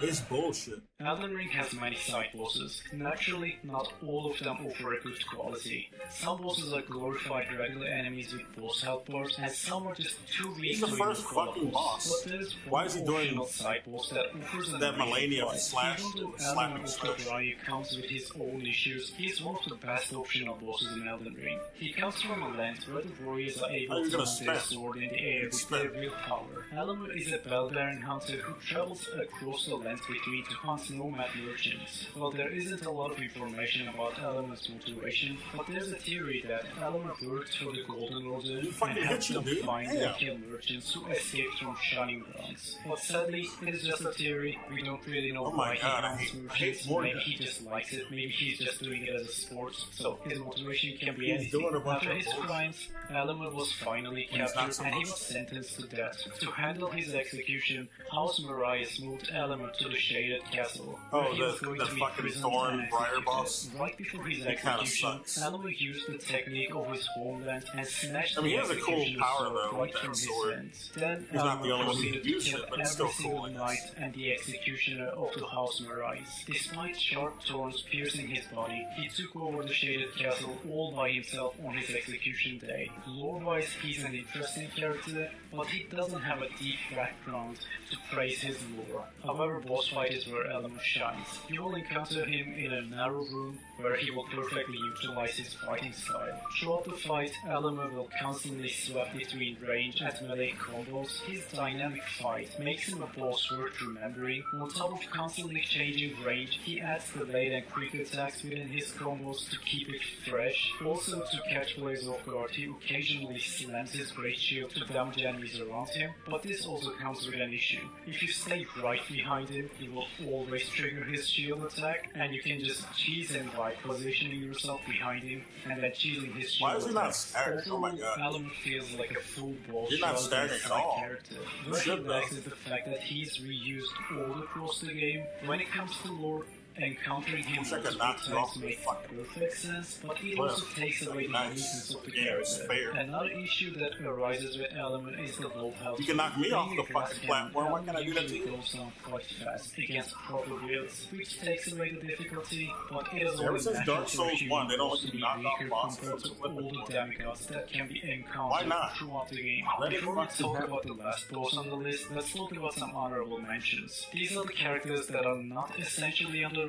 It's bullshit. Elden Ring has many side bosses. Naturally, not all of them offer a good quality. Some bosses are glorified regular enemies with boss health bars, and some are just too weak He's to the even first call fucking boss. But there's Why is he doing optional side boss that offers an that amazing Millennium fight. slash Even though slapping Elden slash? Ring comes with his own issues, he's one of the best optional bosses in Elden Ring. He comes from a land where the warriors are able to hold their sword in the air with their real power. Elden is a bell-bearing hunter who travels across the land with me to hunt nomad merchants. Well, there isn't a lot of information about Element's motivation, but there's a theory that Element worked for the Golden Order and helped them find and kill merchants who escaped from Shining Grounds. But sadly, it is just a theory. We don't really know why he hunts merchants. Maybe he just likes it. Maybe he's just doing it as a sport. So his motivation can be anything. After his crimes, Element was finally captured and he was sentenced to death. To handle his execution, House Marias moved Element to the Shaded Castle. Oh, the fucking thorn briar boss? Right before his execution, Element used the technique of his homeland and snatched he the has a cool executioner's power sword though right with from that his sword. hands. Then He's not the only one who proceeded can use to kill it, but it's every still cool, single I guess. knight and the executioner of the House Marais. Despite sharp thorns piercing his body, he took over the Shaded Castle all by himself on his execution day. Lore-wise, he's an interesting character, but he doesn't have a deep background to praise his lore. However, boss fight is where Element shines. You will encounter him in a narrow room where he will perfectly utilize his fighting style. Throughout the fight, Element will constantly swap between range and melee combos. His dynamic fight makes him a boss worth remembering. On top of constantly changing range, he adds delayed and quick attacks within his combos to keep it fresh. Also, to catch players off guard, he occasionally slams his great shield to damage enemies around him, but this also comes with an issue. If you stay right behind him, he will always trigger his shield attack, and you can just cheese him by positioning yourself behind him and then cheesing his shield Why is he not attack. staggering? Oh my god. Element feels like a full boss He's not rather than a staggering at side all. character. He What he should, lacks though. is the fact that he's reused all across the game. When it comes to lore, encountering him Wish I could multiple knock you off times the makes fucking perfect sense, but it Well, also takes away the nice. uniqueness of the Yeah, it's character. fair. Another issue that arises with Element is the low health. You can knock me off Being the a glass fucking cannon, platform. Why can't I do that to usually you? goes down quite fast against proper builds, which takes away the difficulty, but it is Ever only since natural Dark for Souls human 1, they don't boss let to you be knock off weaker bosses compared to with a all weapon. the demigods that can be Why encountered not? throughout the game. Let it Before we fucking talk happen. about the last boss on the list, let's talk about some honorable mentions. These are the characters that are not essentially underrated,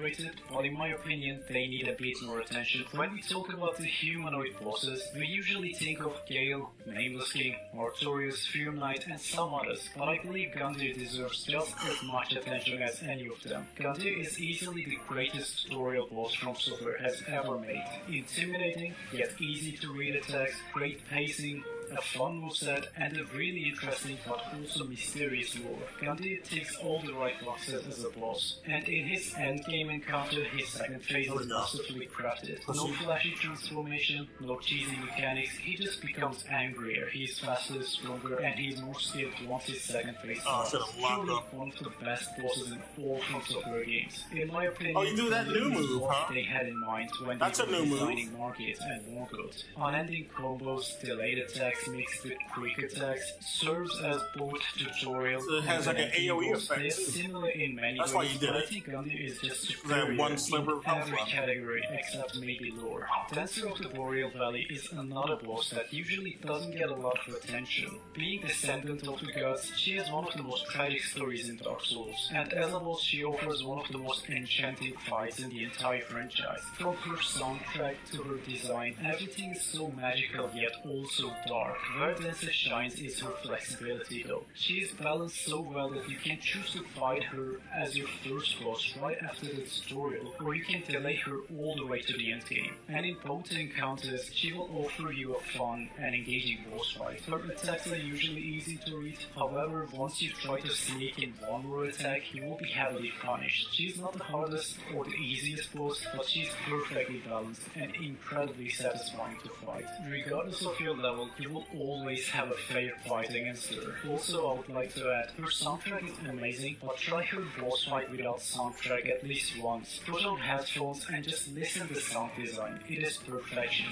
but in my opinion, they need a bit more attention. When we talk about the humanoid bosses, we usually think of Gale, Nameless King, Artorias, Fear Knight, and some others, but I believe Gandir deserves just as much attention as any of them. Gandir is easily the greatest tutorial boss From Software has ever made. Intimidating, yet easy to read attacks, great pacing, a fun moveset, and a really interesting but also mysterious lore. Gandir ticks all the right boxes as a boss, and in his endgame encounter, his second phase is masterfully crafted. No flashy transformation, no cheesy mechanics, he just becomes angrier, he's faster, stronger, and he's more skilled once his second phase Oh, I starts. should've locked Truly up. one of the best bosses in all From Software games. In my opinion, Oh, you do that new this is move, what huh? they had in mind when That's they a were new move. designing Market and Wargoat. Unending combos, delayed attacks mixed with quick attacks, serves as both tutorial So it has and like an ending AoE boss. effect, They're too. similar in many That's ways, why you did but I it. think Gandir is just That superior one sliver of in every health. category except maybe lore. Dancer of the Boreal Valley is another boss that usually doesn't get a lot of attention. Being descendant of the gods, she has one of the most tragic stories in Dark Souls, and as a boss she offers one of the most enchanting fights in the entire franchise. From her soundtrack to her design, everything is so magical yet also dark. Where Dancer shines is her flexibility though. She is balanced so well that you can choose to fight her as your first boss right after the tutorial, or you can delay her all the way to the end game. And in both encounters, she will offer you a fun and engaging boss fight. Her attacks are usually easy to read, however, once you try to sneak in one more attack, you will be heavily punished. She's not the hardest or the easiest boss, but she's perfectly balanced and incredibly satisfying to fight. Regardless of your level, you will always have a fair fight against her. Also, I would like to add, her soundtrack is amazing, but try her boss fight without soundtrack at least once. Put on headphones and just listen to the sound design. It is perfection.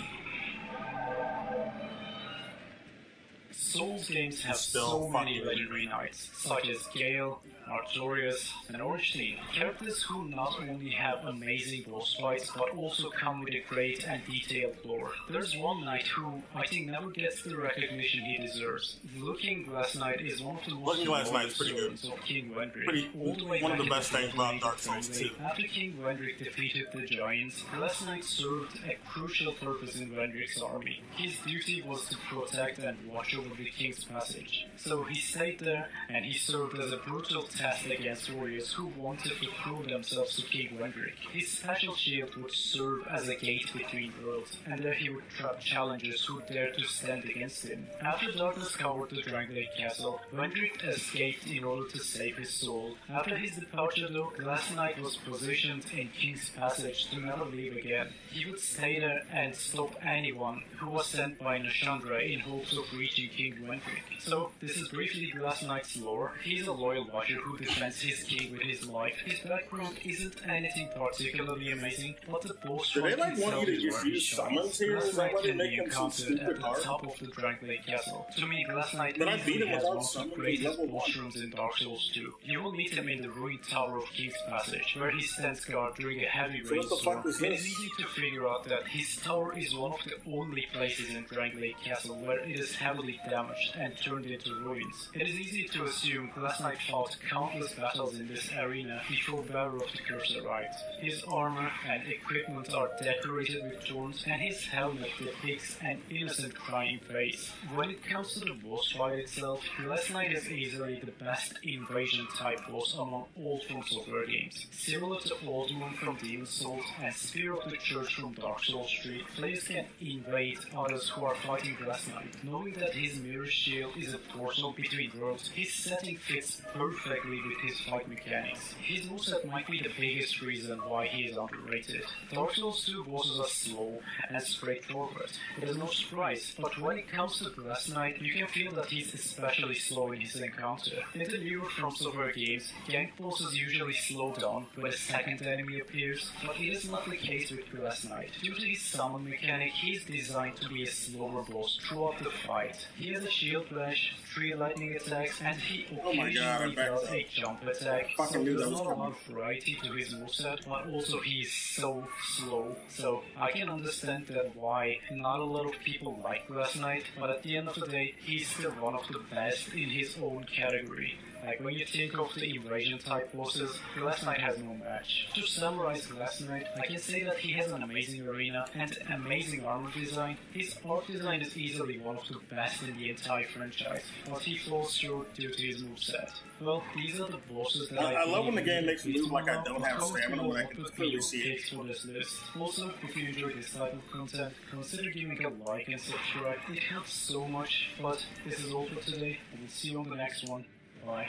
Souls games have so many legendary knights, such as Gale, Artorias, and Ornstein, characters who not only have amazing boss fights, but also come with a great and detailed lore. There's one knight who, I think, never gets the recognition he deserves. The Looking Glass Knight is one of the most important servants of King Wendrick. One of the best things about Dark Souls 2. After King Wendrick defeated the Giants, Glass Knight served a crucial purpose in Wendrick's army. His duty was to protect and watch over the King's Passage. So he stayed there, and he served as a brutal test against warriors who wanted to prove themselves to King Wendrick. His special shield would serve as a gate between worlds, and there he would trap challengers who dared to stand against him. After darkness covered the Dranglade Castle, Wendrick escaped in order to save his soul. After his departure though, Glass Knight was positioned in King's Passage to never leave again. He would stay there and stop anyone who was sent by Nashandra in hopes of reaching King Wendrick. So, this is briefly Glass Knight's lore. He's a loyal watcher who defends his king with his life. His background isn't anything particularly amazing, but the boss fight itself is where he shines. Glass Knight can be encountered at the top of the Dranglade Castle. To me, Glass Knight easily has one of the greatest boss rooms in Dark Souls 2. You will meet him in the ruined Tower of King's Passage, where he stands guard during a heavy rainstorm. It is easy to figure out that his tower is one of the only places in Dranglade Castle where it is heavily damaged and turned into ruins. It is easy to assume Glass Knight fought countless battles in this arena before Bearer of the Curse arrived. His armor and equipment are decorated with thorns, and his helmet depicts an innocent crying face. When it comes to the boss fight itself, Glass Knight is easily the best invasion-type boss among all From Software games. Similar to Old Moon from Demon's Souls and Spear of the Church from Dark Souls 3, players can invade others who are fighting Glass Knight. Knowing that his mirror shield is a portal between worlds, his setting fits perfectly with his fight mechanics. His moveset might be the biggest reason why he is underrated. Dark Souls 2 bosses are slow and straightforward. It is no surprise, but when it comes to Glass Knight, you can feel that he's especially slow in his encounter. In the newer From Software games, gank bosses usually slow down when a second enemy appears, but it is not the case with Glass Knight. Due to his summon mechanic, he is designed to be a slower boss throughout the fight. He has a shield bash, 3 lightning attacks, and he occasionally does a jump attack, so there's not a lot of variety to his moveset, but also he is so slow. So I can understand that why not a lot of people like Glass Knight, but at the end of the day, he's still one of the best in his own category. Like, when you think of the invasion-type bosses, Glass Knight has no match. To summarize Glass Knight, I can say that he has an amazing arena and amazing armor design. His art design is easily one of the best in the entire franchise, but he falls short due to his moveset. Well, these are the bosses that I love when the game makes me move like I don't have stamina when I can clearly see it. For this list. Also, if you enjoy this type of content, consider giving a like and subscribe. It helps so much, but this is all for today, and we'll see you on the next one. Bye.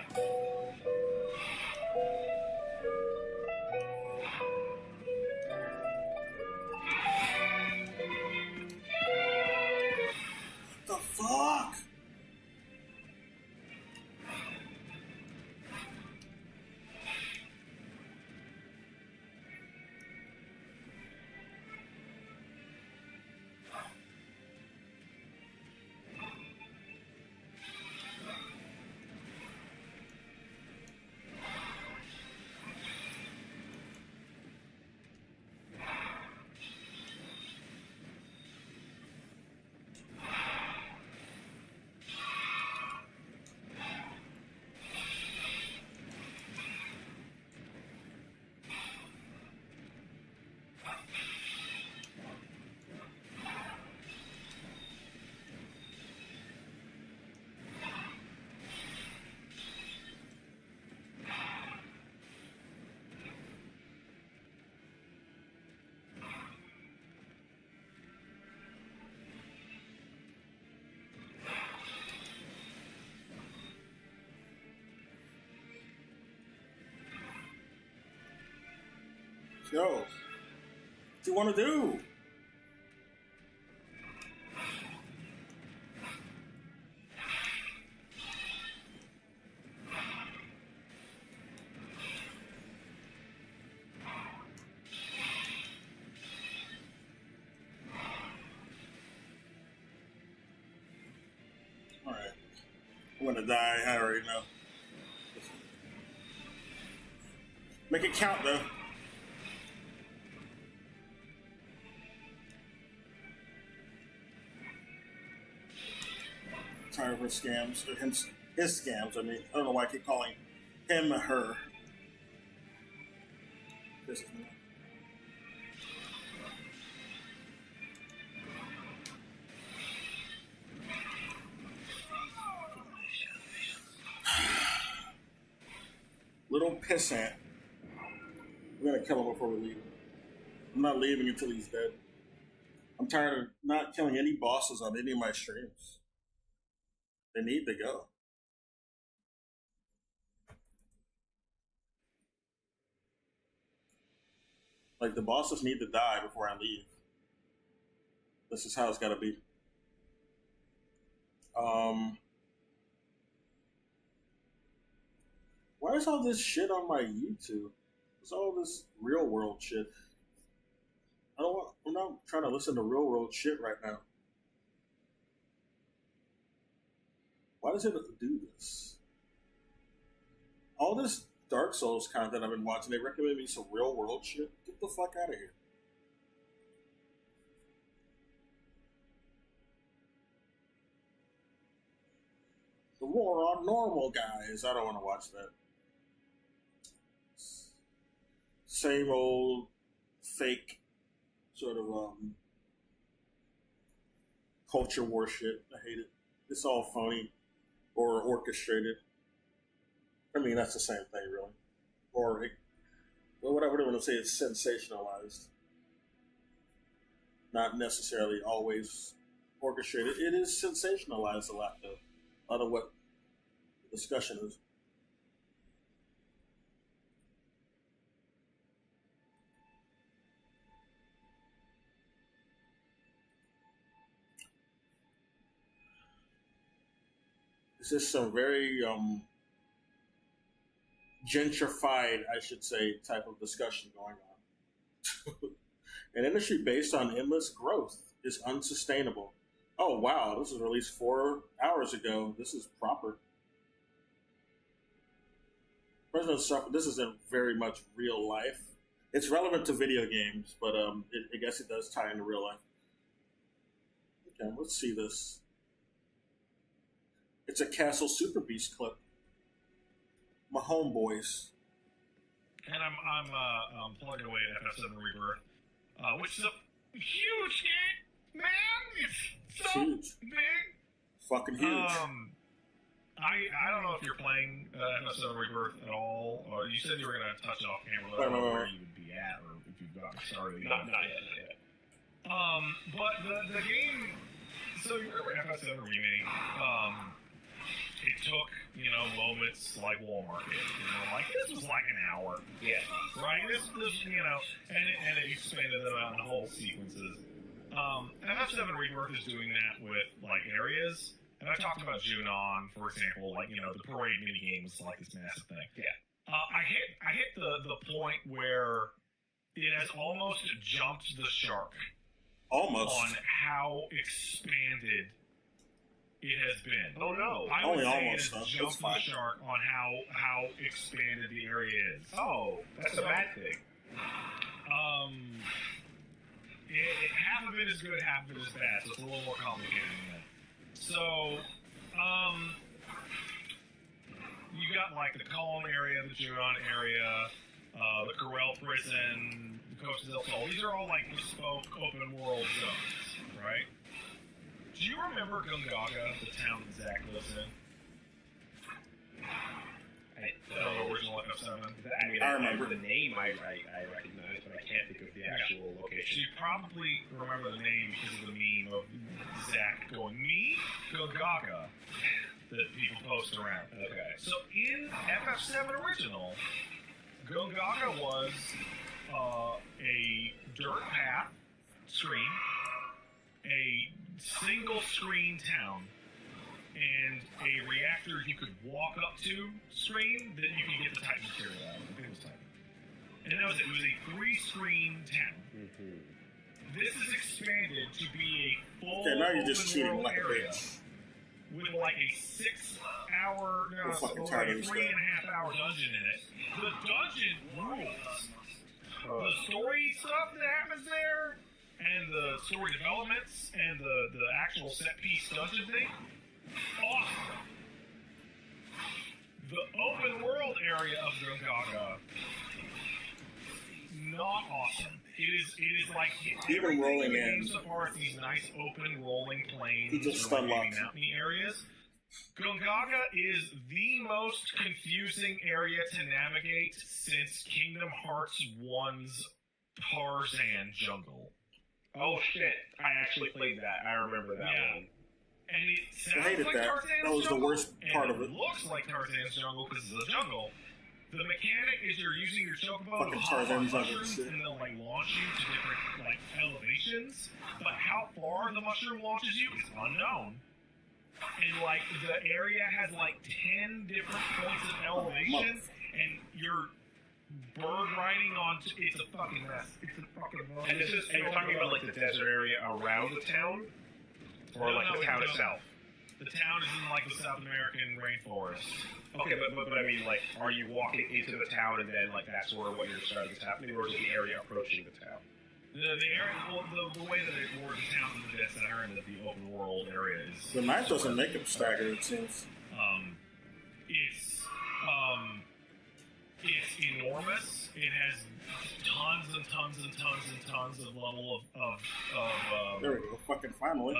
The fuck? Yo, what you want to do? All right. I'm gonna die. I already know. Make it count, though. Tired of her scams. His scams, I mean. I don't know why I keep calling him or her. This is me. Little pissant. We're gonna kill him before we leave. I'm not leaving until he's dead. I'm tired of not killing any bosses on any of my streams. They need to go. Like, the bosses need to die before I leave. This is how it's gotta be. Why is all this shit on my YouTube? It's all this real world shit. I'm not trying to listen to real world shit right now. Why does it do this? All this Dark Souls content I've been watching, they recommend me some real world shit. Get the fuck out of here. The War on Normal, guys. I don't want to watch that. Same old fake sort of culture war shit. I hate it. It's all phony or orchestrated. I mean, that's the same thing, really. Or, what I would want to say is sensationalized. Not necessarily always orchestrated. It is sensationalized a lot, though. A lot of what the discussion is. It's just some very gentrified, I should say, type of discussion going on. An industry based on endless growth is unsustainable. Oh, wow, this was released 4 hours ago. This is proper. President Suffer, this isn't very much real life. It's relevant to video games, but I guess it does tie into real life. Okay, let's see this. It's a Castle Super Beast clip. My homeboys. And I'm plugging away at FF7 Rebirth, which is a huge game, man. It's so huge. big. Fucking huge. I don't know if you're playing FF7 Rebirth at all. Or you said you were going to touch it off camera. I don't know where you would be at, or if you've gotten started. Not yet. But the game. So you remember FF7 remake? It took, moments like Walmart did. Like, this was like an hour. Yeah. Right? This and it expanded it out in whole sequences. FF7 Rebirth is doing that with, like, areas. And I talked about Junon, for example, like, the parade minigame was like this massive thing. Yeah. I hit the point where it has almost jumped the shark. Almost. On how expanded it has been. Oh no! I would say it has jumped the shark on how expanded the area is. Oh, that's a bad thing. Half of it is good, half of it is bad, so it's a little more complicated than that. So, you got like the Column area, the Junon area, the Corel prison, the Coast del Sol. These are all like bespoke open world zones, right? Do you remember Gungaga, the town that Zach lives in? The original FF7? I remember the name I recognize, but I can't think of the actual location. You probably remember the name because of the meme of Zach going, me? Gungaga, that people post around. Okay. So in FF7 original, Gungaga was a dirt path screen, a single screen town, and a reactor you could walk up to screen that you could get the Titan material out of. I think it was Titan. And that was it. It was a 3-screen town. Mm-hmm. This is expanded to be a full now you're just cheating like area. with like a 6-hour, no, I'm fucking or tired a of this 3.5-hour dungeon in it. The dungeon rules. The story stuff that happens there, and the story developments, and the actual set piece dungeon thing, awesome. The open world area of Gongaga, not awesome. It is like even rolling in. So far as these nice open rolling plains, he just stun locks mountainy areas. Gongaga is the most confusing area to navigate since Kingdom Hearts 1's Tarzan jungle. Oh shit! I actually played that. I remember that one. And it sounds I hated like that. Tarzan's That was jungle, the worst part of it. It looks like Tarzan's jungle because it's a jungle. The mechanic is you're using your chocobo fucking to hop Tarzan on jungle mushrooms shit. and they'll like launch you to different like elevations, but how far the mushroom launches you is unknown. And like the area has like 10 different points of elevation, and you're bird riding on. It's a fucking mess. It's a fucking mess. And you're talking about like the desert area around the town, or like the town itself. The town is in like the South American rainforest. Okay, but I mean, like, are you walking into the town and then like that's where what you're starting is happening, or is it the area approaching the town? The area, well, the way that it works, the town in the dead center and the open world area is. The map doesn't make them stagger. It seems. It's enormous. It has tons and tons and tons and tons of level of there we go. Fucking finally.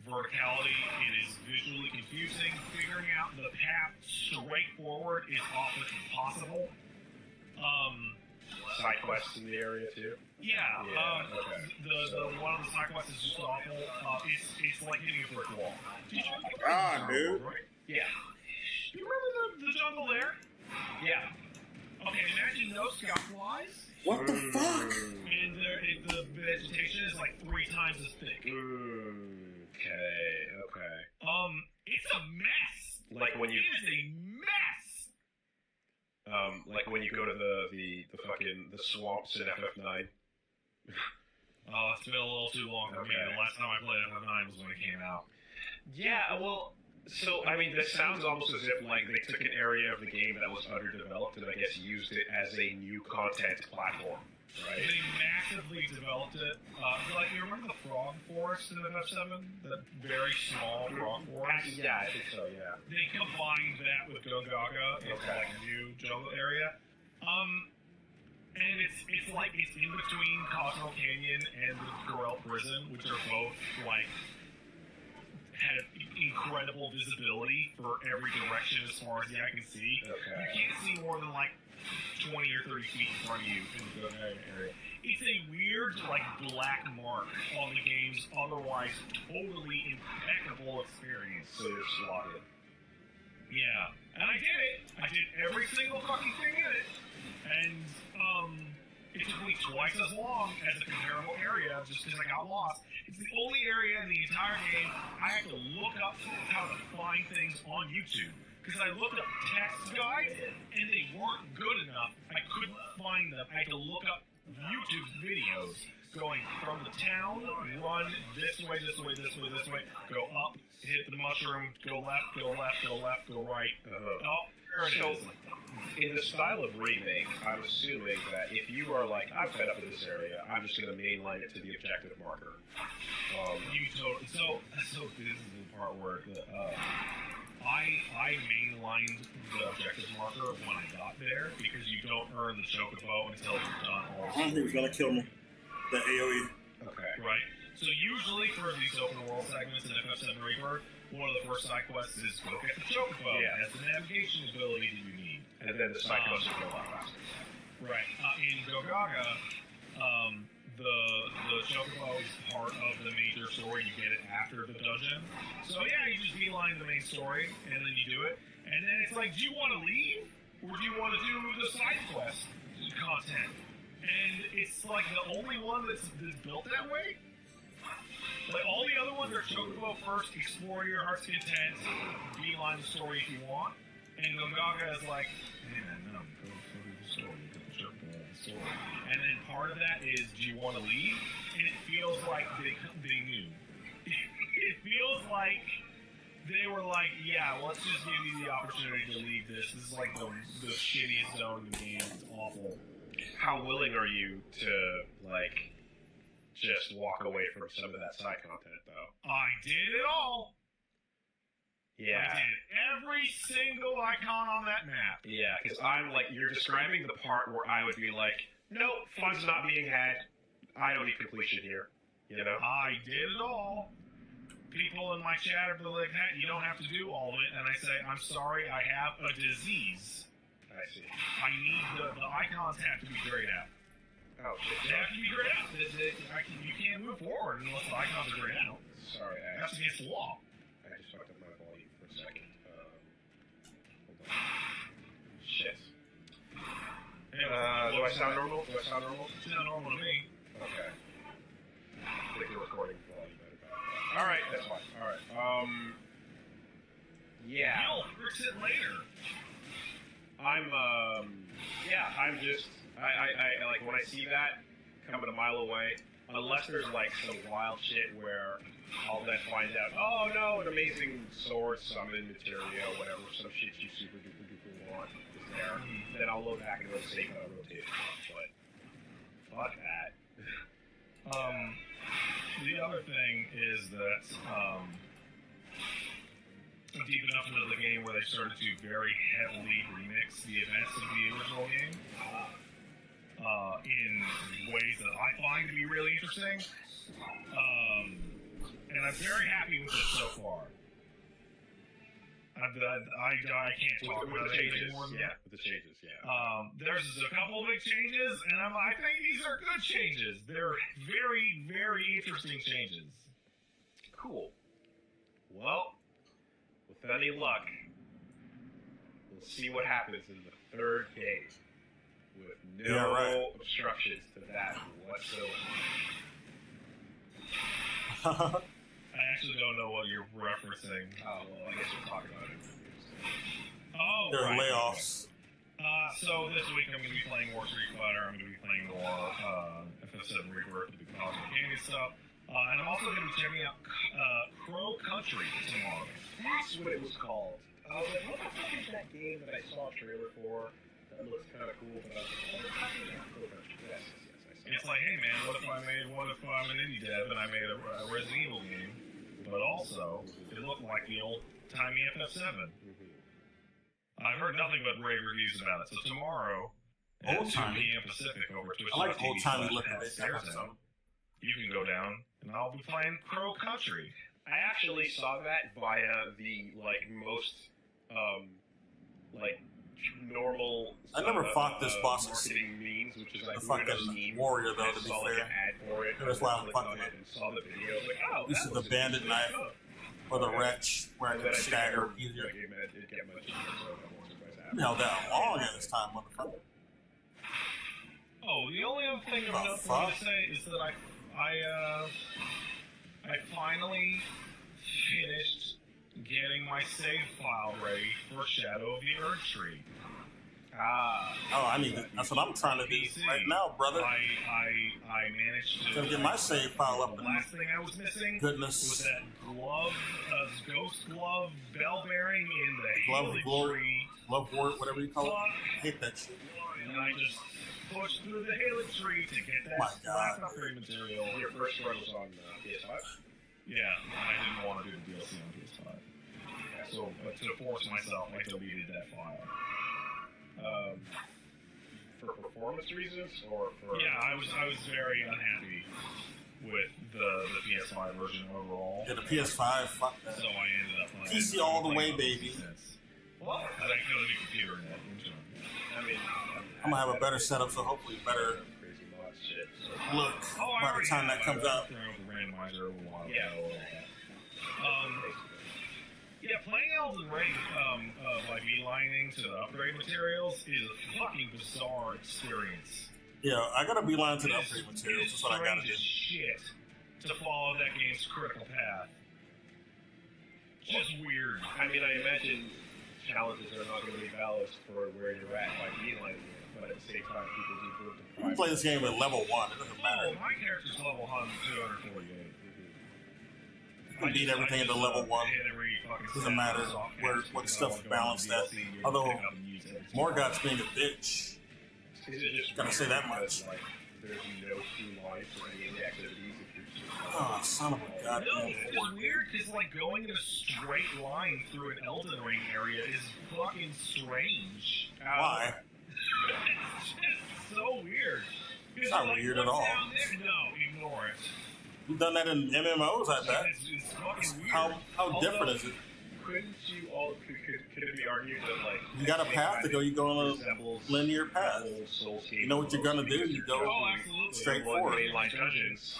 Verticality. It is visually confusing. Figuring out the path straight forward is often impossible. Side quests in the area too. Yeah. Okay. The one of the side quests is just awful. It's like hitting a brick wall. Dude. Right? Yeah. You remember the jungle there? Yeah. Okay, imagine no scout flies. What the fuck? And the vegetation is like 3 times as thick. Okay. It's a mess. Like when you. It is a mess. Like when you go to the fucking the swamps in FF9. It's been a little too long for me. The last time I played FF9 was when it came out. Yeah, well, so I mean, this sounds almost as if like they took an area of the game that was underdeveloped and I guess used it as a new content platform, right? They massively developed it. Like you remember the frog forest in FF7, that very small frog forest? Yeah, I think so. Yeah. They combined that with Gongaga into like a new jungle area. And it's in between Cosmo Canyon and the Corel Prison, which are both like have incredible visibility for every direction as far as the eye can see. Okay. You can't see more than like 20 or 30 feet in front of you in the Gongaga area. It's a weird like black mark on the game's otherwise totally impeccable experience. So you're slotted. Yeah. And I did it. I did every single fucking thing in it. And it took me twice as long as a comparable area just because I got lost. It's the only area in the entire game I had to look up how to find things on YouTube. Because I looked up text guides and they weren't good enough. I couldn't find them. I had to look up YouTube videos going from the town, run this way, this way, this way, this way, go up, hit the mushroom, go left, go left, go left, go right. Oh, there it is. In the style of remake, I'm assuming that if you are like, I'm fed up with this area, I'm just going to mainline it to the objective marker. So this is the part where I mainlined the objective marker when I got there because you don't earn the chocobo until you've done all. I don't think he's gonna kill me. The AOE. Okay. Right. So usually for these open world segments in FF7 Rebirth, one of the first side quests is go get the chocobo. Yeah. That's the navigation ability that you need. And then the side quests will go a lot faster. Right. In Gongaga, the chocobo is part of the major story. You get it after the dungeon. So yeah, you just beeline the main story, and then you do it. And then it's like, do you want to leave? Or do you want to do the side quest content? And it's like the only one that's built that way. Like all the other ones are chocobo first, explore your heart's content, beeline the story if you want. And Gongaga is like, man, no, go do the story, get the chocobo the story. And then part of that is, do you want to leave? And it feels like they knew. It feels like they were like, yeah, let's just give you the opportunity to leave this. This is like the shittiest zone in the game. It's awful. How willing are you to, like, just walk away from some of that side content, though? I did it all. Yeah. I did every single icon on that map. Yeah, because I'm like, you're describing the part where I would be like, nope, fun's not being had. I don't need completion here. You know? I did it all. People in my chat are like, hey, you don't have to do all of it. And I say, I'm sorry, I have a disease. I see. I need the icons have to be grayed out. Oh, shit. They have to be grayed out. You can't move forward unless the icons are grayed out. Sorry, That's against the law. I just fucked up my volume for a second. Hold on. Shit. Hey, do I sound normal? Do I sound normal? You sound normal to me. Okay. I think the recording volume better back up. Alright, that's fine. Alright. Yeah. You'll fix it later. I'm just, I like, when I see that coming a mile away, unless there's, like, some wild shit where I'll then find out, oh, no, an amazing sword summon material, whatever, some shit you super duper duper want is there, then I'll load back into the same rotation, but fuck that. The other thing is that, deep enough into the game where they started to very heavily remix the events of the original game in ways that I find to be really interesting. And I'm very happy with it so far. I can't talk about the changes more than that. With the changes, yeah. There's a couple of big changes, and I think these are good changes. They're very, very interesting changes. Cool. Well, with any luck, we'll see what happens in the third game with no obstructions to that whatsoever. I actually don't know what you're referencing. Oh, well, I guess we'll talk about it. Oh, there are right. layoffs. So this week I'm going to be playing more Street Fighter. I'm going to be playing more FF7 Rebirth, the Cosmic Gaming stuff. And I'm also going to be checking out Crow Country tomorrow. That's what it was called. I was like, what the fuck is that game that I saw a trailer for that looks kind of cool? But I was like, oh, Crow Country. Yes, I saw It's like, hey man, what if I'm an indie dev and I made a Resident Evil game, but also it looked like the old-timey FF7. I've heard nothing but rave reviews about it. So tomorrow, at 2 p.m. Pacific over Twitch. I like old-timey looking FF7. You can go down, and I'll be playing Crow Country. I actually saw that via the, like, most, normal... I never fought this boss. Marketing means, which is like... The fucking warrior, though, to be fair. That's why I'm fucking it. And saw the video, like, oh, this is the bandit knife, or the wretch, where I can stagger easier. You know, that long at this time, motherfucker. Oh, the only other thing I'm going to say is that I finally finished getting my save file ready for Shadow of the Erdtree. I need it. That's what I'm trying to do right now, brother. I managed to... Gotta get my save file up. The last thing I was missing was that glove, ghost glove bell bearing in the glove wart, whatever you call it. I hate that shit. And I just pushed through the Helix tree to get that last upgrade material. Your first run was on PS5? Yeah, I didn't want to do the DLC on PS5. So, but to force myself, I deleted that file. For performance reasons, or for... Yeah, I was very unhappy with the PS5 version overall. Yeah, the PS5, fuck that. So I ended up playing PC all the way, baby. What? I got a new computer in that interim. I mean, I'm gonna have a better setup, so hopefully better look by the time that comes out. Yeah, playing Elden Ring by beelining to the upgrade materials is a fucking bizarre experience. Yeah, I gotta beeline to the upgrade materials. That's what I gotta do. Shit to follow that game's critical path. Just weird. I mean, I imagine challenges are not going to be valid for where you're at by beelining it, but at the same time, people do go to... You play this game at level 1, it doesn't matter. Oh, my character's level 248. can beat everything at the level 1. Doesn't matter what stuff balanced at. Although, Morgoth's being a bitch. Gotta say that much. There's no true life or any of the activities if you're just Oh, son of a goddamn. No, it's weird because like going in a straight line through an Elden Ring area is fucking strange. Why? It's just so weird. It's not weird at all. No, ignore it. You've done that in MMOs, I bet. It's fucking weird. How different is it? Couldn't you all could it be argued that like You got a path to go, you go on a linear path. You know what you're gonna do, you go straight forward. Mainline dungeons.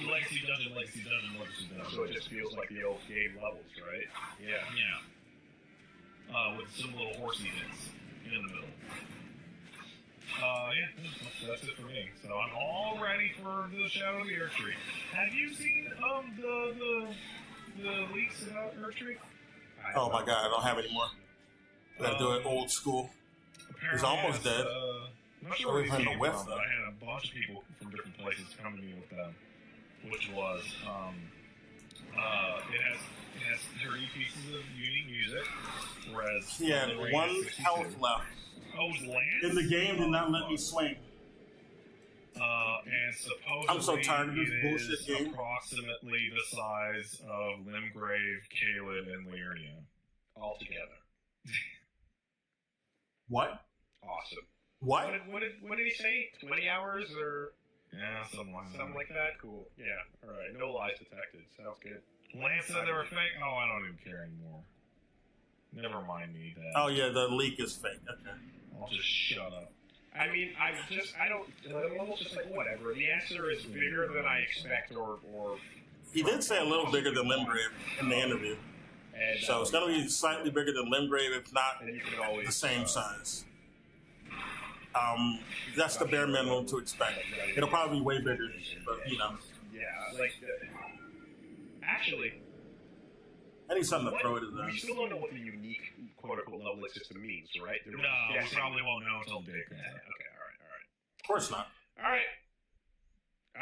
Legacy dungeon. So it just feels like the old game levels, right? Yeah. Yeah. With some little horsey bits in the middle. Yeah, that's it for me. So I'm all ready for the Shadow of the Erdtree. Have you seen the leaks about Erdtree? Oh my god, I don't have any more. Gotta do it old school. He's almost dead. I'm not sure where We've he had came to whiff from, but them. I had a bunch of people from different places come to me with them, which was it has 30 pieces of unique music, whereas He had Elden Ring one has 62. health left. Oh, it was Lance? In the game, did not let me swing. And supposedly I'm so tired of this it bullshit is game. approximately the size of Limgrave, Caelid, and Lyria All together. What? Awesome. What? What did he say? 20 hours or yeah, something like that? Cool. Yeah. All right. No lies detected. Sounds good. Lance said they were fake. Oh, I don't even care anymore. Never mind me that. Oh yeah, the leak is fake. Okay. I'll just shut up. I mean, I'm almost just like, whatever. The answer is bigger than I expect, or He did say a little bigger than Limgrave in the interview. And, So it's going to be slightly bigger than Limgrave, if not and you can always, the same size. That's the bare minimum to expect. It'll probably be way bigger, but you know. Yeah, like, actually, I need something to throw it in there. we still don't know what the unique quote-unquote leveling system means, right? No, we probably won't know until the day comes out. Okay, all right. Of course not. All right.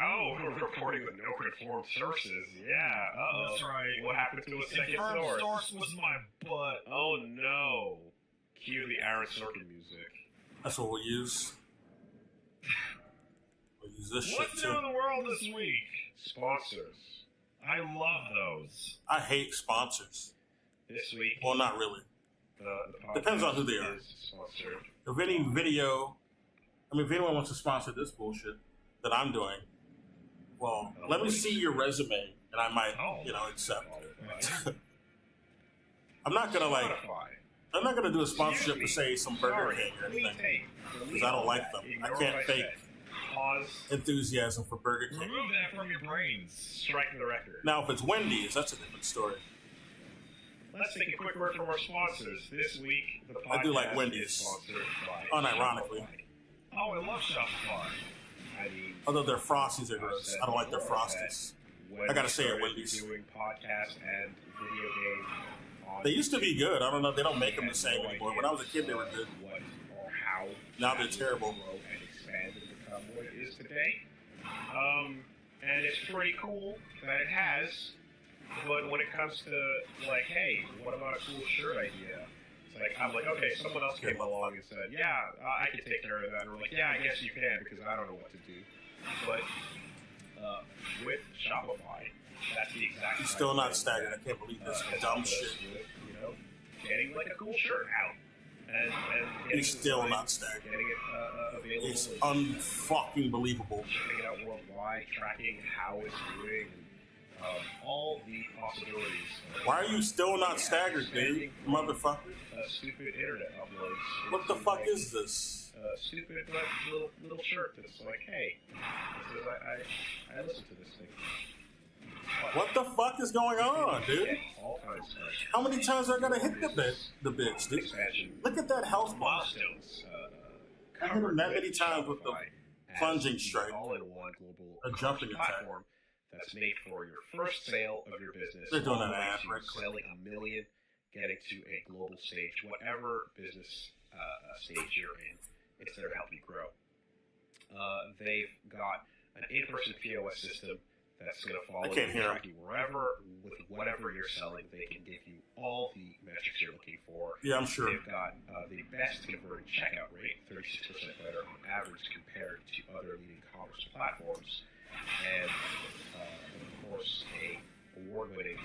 Oh, we're reporting with no confirmed sources. Yeah. Uh-oh. That's right. What happened to a second Confirmed source? source was my butt. Oh no. Cue the Aaron Sorkin music. That's what we'll use. We'll use this shit What's new too. in the world this week? Sponsors. I love those. I hate sponsors. This week, Well, not really. the Depends on who they are. is sponsored. If any video, if anyone wants to sponsor this bullshit that I'm doing, well, let me see your resume, and I might, accept. I'm not gonna do a sponsorship for say some Burger King or anything, because I don't like them. I can't fake enthusiasm for Burger King. Remove that from your brains. Striking the record. Now, if it's Wendy's, that's a different story. Let's take a quick word from our sponsors. This week, the podcast I do like is Wendy's, sponsored by unironically. Oh, I love Shopify. I mean, Although their Frosties are gross. I don't like their Frosties. I gotta say it, Wendy's. Doing podcast and video game on They used to be good. I don't know. They don't make them the same anymore. When I was a kid, they were good. what or how Now they're terrible. grow and expand and become what it is today. And it's pretty cool that it has. But when it comes to like, hey, what about a cool shirt idea? It's like I'm like, okay, someone else came along and said, yeah, I can take care of that. And we're like, yeah, I guess you can because I don't know what to do. But with Shopify, that's the exact. He's still not staggered. I can't believe this dumb shit. You know, getting like a cool shirt out. And He's still not staggered. Getting it available. It's unfucking believable. Shipping it out worldwide, tracking how it's doing, all the possibilities. Why are you still not staggered, dude? Motherfucker. Stupid internet uploads. What the fuck is this? Stupid little shirt that's like, hey, this is, I listen to this thing. What the fuck is going on, dude? All kinds of How many times I gotta hit the bitch, dude? Look at that health bar. milestones. I hit him that many times with the plunging strike. All-in-one global A jumping attack. platform that's made for your first sale of your business. They're doing all the an way ad, to right? selling $1 million, getting to a global stage, whatever business stage you're in, it's there to help you grow. They've got an in-person POS system that's going to follow I can't you, hear track you wherever, with whatever you're selling. They can give you all the metrics you're looking for. Yeah, I'm sure. They've got the best converting checkout rate, 36% better on average compared to other leading commerce platforms, and of course a award-winning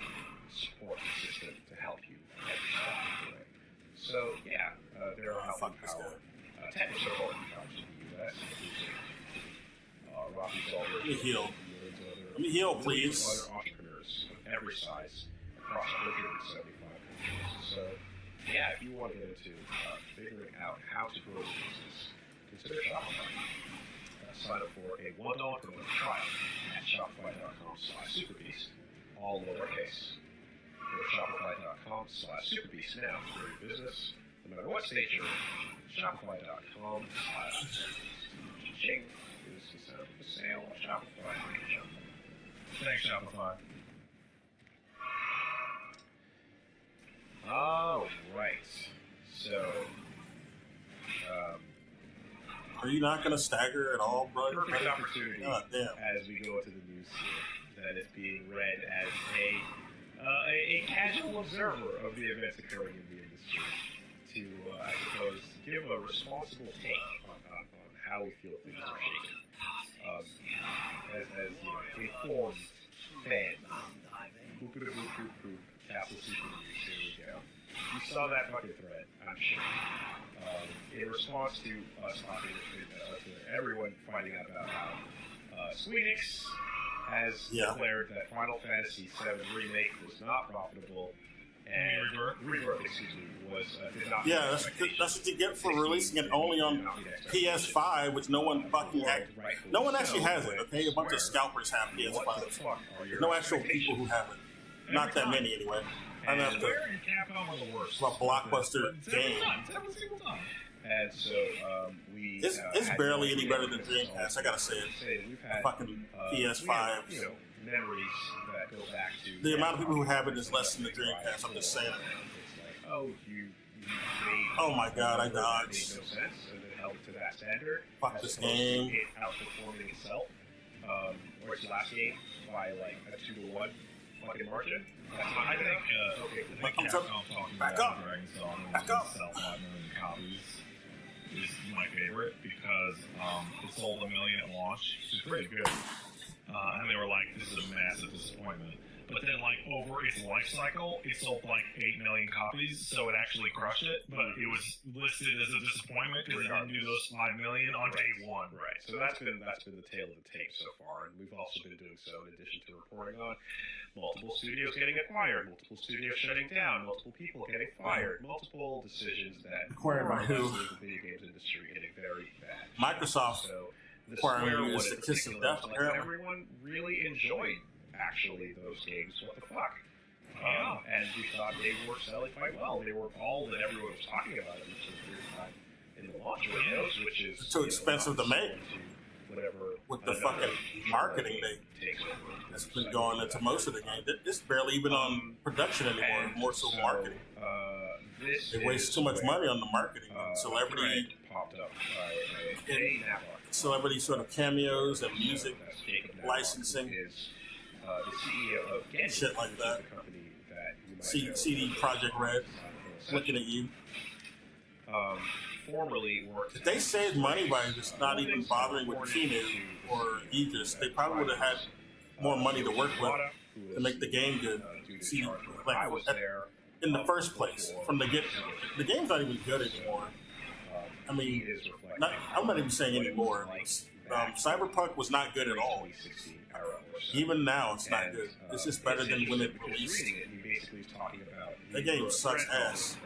support system to help you every step of the way. So yeah, they're helping power technical support e-commerce in the U.S., including Rocky's Alder. Let me heal. Let me heal, please. Other entrepreneurs of every size across 175 countries. So, yeah, if you want to get into figuring out how to grow your business, consider Shopify. Sign up for a $1 per month trial at shopify.com/superbeast, all lowercase. Go to shopify.com/superbeast now to grow your business, no matter what stage you're in. Shopify.com/superbeast. Is set up for sale on Shopify. Thanks, Shopify. All right. So, are you not going to stagger at all, bro? Perfect opportunity God damn. as we go into the news here that is being read as a casual observer of the events occurring in the industry to, I suppose, give a responsible take on how we feel things are shaking. As informed fan. Castle Super News, here we go. You saw that fucking thread, I'm sure. In response to us talking to everyone finding out about how Squeenix has declared that Final Fantasy VII Remake was not profitable, and Rebirth, did not. Yeah, that's what you get for releasing it only on PS5, which no one fucking no one actually has it. Okay, a bunch of scalpers have PS5s. There's no actual people who have it. Not that many anyway. I know Square and Capcom are the worst. A blockbuster game. Every single time. And so we. It's barely any better than Dreamcast. I gotta say it. We've had fucking PS5. Memories that go back to the amount of people who have it is less than the Dreamcast. I'm just saying. Oh, you oh my god, I dodged. Made no sense, and then held it to that standard. Fuck this game. It outperforming itself, or its last game by like a 2-1 fucking margin. I think Capcom talking about Dragon's Dogma sell 5 million copies is my favorite because it sold 1 million at launch, which is pretty good. And they were like, this is a massive disappointment. But then, like, over its life cycle, it sold like 8 million copies, so it actually crushed it. But it was listed as a disappointment because it didn't do those 5 million on day one. Right. So that's been the tale of the tape so far, and we've also been doing so in addition to reporting on multiple studios getting acquired, multiple studios shutting down, multiple people getting fired, multiple decisions that acquired by who? The video games industry getting very bad. Microsoft. So the acquiring is the kiss of death. Like, everyone really enjoyed actually those games. What the fuck? And we thought they were selling quite well. They were all that everyone was talking about at least for a period of time in the launch windows, which is too expensive to make. Whatever with the fucking marketing that's been going into most of the game. It's barely even on production anymore. More so marketing. They waste too much money on the marketing. Celebrity popped up celebrity sort of cameos and music licensing. The CEO of Genshin, shit like that. CD Projekt Red, looking at you. Formerly worked. If they saved money by just not even bothering with Kinu or Aegis, they probably would have had more money to work with to make the game good. See, like in the first place, from the get, the game's not even good anymore. I mean, I'm not even saying anymore. Cyberpunk was not good at all. Even now, it's not good. It's just better than when it released. That game sucks ass.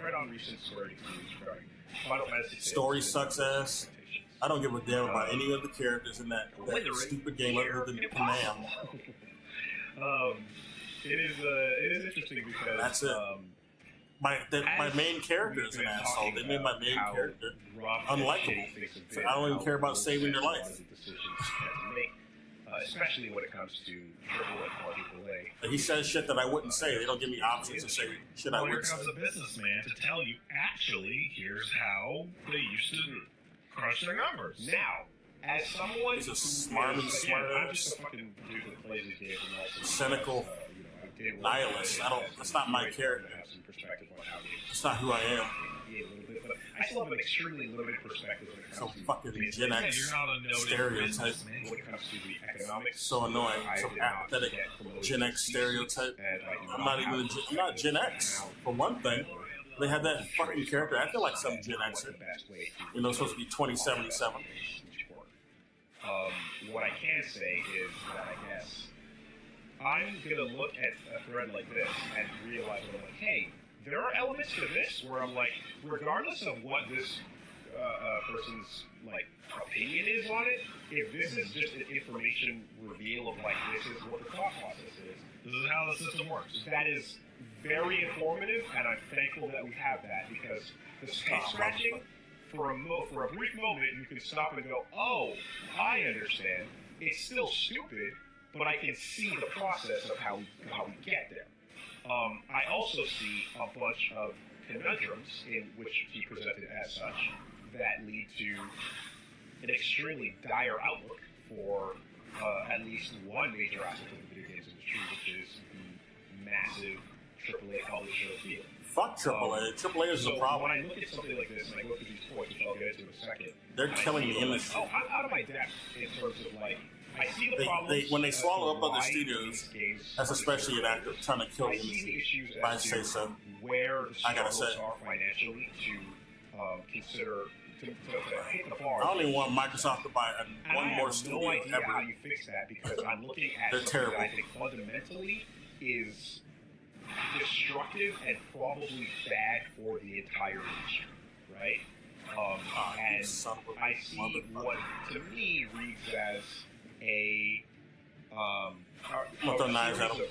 Story sucks ass. I don't give a damn about any of the characters in that stupid game other than Panam. It is interesting because that's it. My main character is an asshole. They made my main character unlikable. So I don't even care about saving their life. Especially when it comes to triple and quadruple A. He says shit that I wouldn't say. They don't give me options to say shit I wouldn't say. Here comes a businessman to tell you, actually, here's how they used to crush their numbers. Now, As someone he's a smarmy, I'm just a fucking dude that plays these games and also cynical nihilist. That's not my character. That's not who I am. But I still have an extremely limited perspective when it comes to fucking Gen X stereotype. When it comes to the economics. So annoying. So apathetic Gen X stereotype. I'm not Gen X, for one thing. They had that fucking character. I feel like some Gen Xer. You know, supposed to be 2077. What I can say is that I guess I'm going to look at a thread like this and realize that I'm like, hey, there are elements to this where I'm like, regardless of what this person's like opinion is on it, if this is just an information reveal of like this is what the thought process is, this is how the system works. That is very informative, and I'm thankful that we have that because the head scratching for a brief moment you can stop and go, oh, I understand. It's still stupid, but I can see the process of how we get there. I also see a bunch of conundrums in which he presented as such that lead to an extremely dire outlook for at least one major aspect of the video games industry, which is the massive AAA publisher field. Fuck AAA. AAA is the problem. When I look at something like this and I go through these points, which I'll get into in a second, they're killing the industry. Oh, I'm out of my depth in terms of like, I see the problems. When they swallow up other studios, that's especially an act of trying to kill the industry. If I say so. Where the I gotta say. are financially to consider to hit the bar. I only want Microsoft to buy one more studio no idea ever. How you fix that because I'm looking at They're something terrible. that I think fundamentally is destructive and probably bad for the entire industry, right? And I see what to me reads as a knives at them.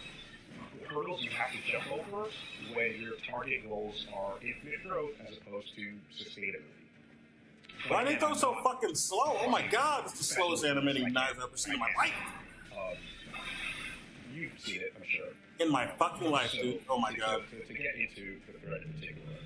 hurdles you have to jump over when your target goals are infinite growth as opposed to sustainability. Why are they go so fucking slow? Oh my god, it's the slowest animating knives I've ever seen in my life. You've seen it, I'm sure. In my fucking life, dude. Oh my god. To get into the thread in particular,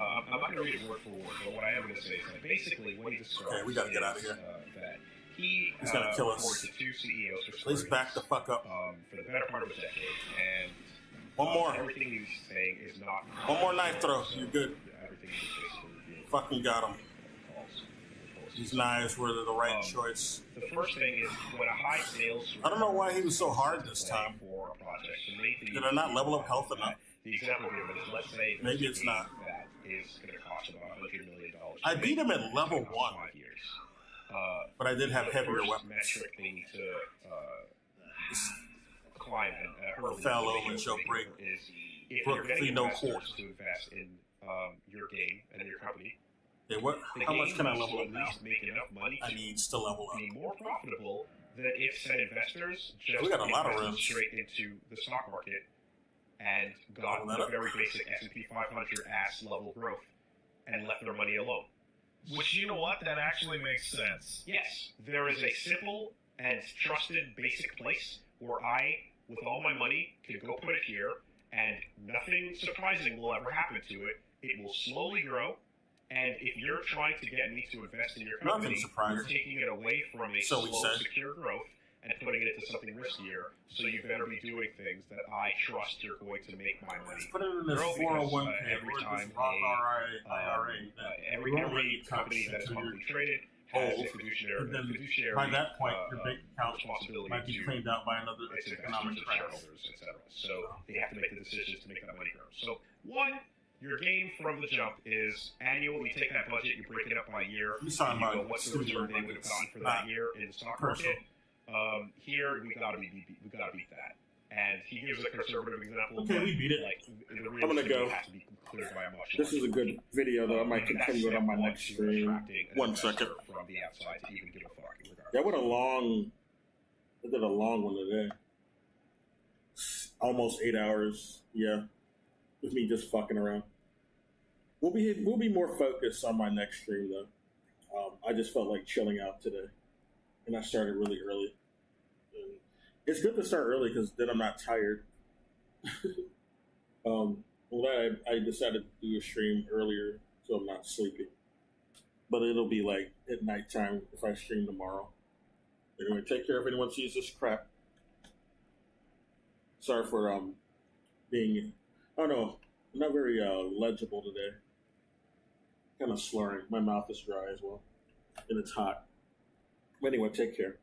I'm not going to read it word for word, but what I am going to say is that basically what he describes Okay, we gotta get out of here. That he's gonna kill us. reported to two CEOs for Please back the fuck up. for the better part of a decade, and one more. Everything he's saying is not. One more knife throw. You're good. Everything he's basically fucking got him. These knives were the right choice. The first thing is when a high sales. I don't know why he was so hard this time. For a project, Did I not level up health enough? The example given is let's say maybe it's not. That is going to cost about $100 million. I beat him at level 1, but I did have heavier weapons. Metric thing to climb and fell over and show break. If Brook you're getting no investors core. to invest in your game and your company. Yeah, what? How much can I level up at now? least make enough money I need to level up. Be more profitable than if said investors just we got a lot of invested rooms. straight into the stock market and got the very basic S&P 500 ass level growth and left their money alone. Which, you know what, that actually makes sense. Yes, there is a simple and trusted basic place where I, with all my money, can go put it here, and nothing surprising will ever happen to it. It will slowly grow, and if you're trying to get me to invest in your company, you're taking it away from a slow, secure growth and putting it into something riskier. So you better be doing things that I trust you're going to make my money. Put it in this grow 401k. every time IRA. every company that is publicly traded has a fiduciary by that point, your bank account responsibility might be cleaned out by another economic crisis. Shareholders, etc. So they have to make the decisions to make that money grow. So one, your game from the jump is annual. You take that budget, you break it up by year. You know what's the return they would have gotten for that year in the stock market. Here we gotta beat that. And he gives a conservative example. Okay, we beat it. Like, I'm gonna go. has to be cleared by a much This is a good video, though. I might continue it on my next stream. 1 second. From the outside to even give a fuck. Yeah, I did a long one today. Almost 8 hours. Yeah, with me just fucking around. We'll be more focused on my next stream though. I just felt like chilling out today, and I started really early. And it's good to start early because then I'm not tired. I decided to do a stream earlier so I'm not sleepy. but it'll be like at nighttime if I stream tomorrow. Anyway, take care if anyone sees this crap. Sorry for being, I don't know, not very legible today. Kind of slurring. My mouth is dry as well, and it's hot. Anyway, take care.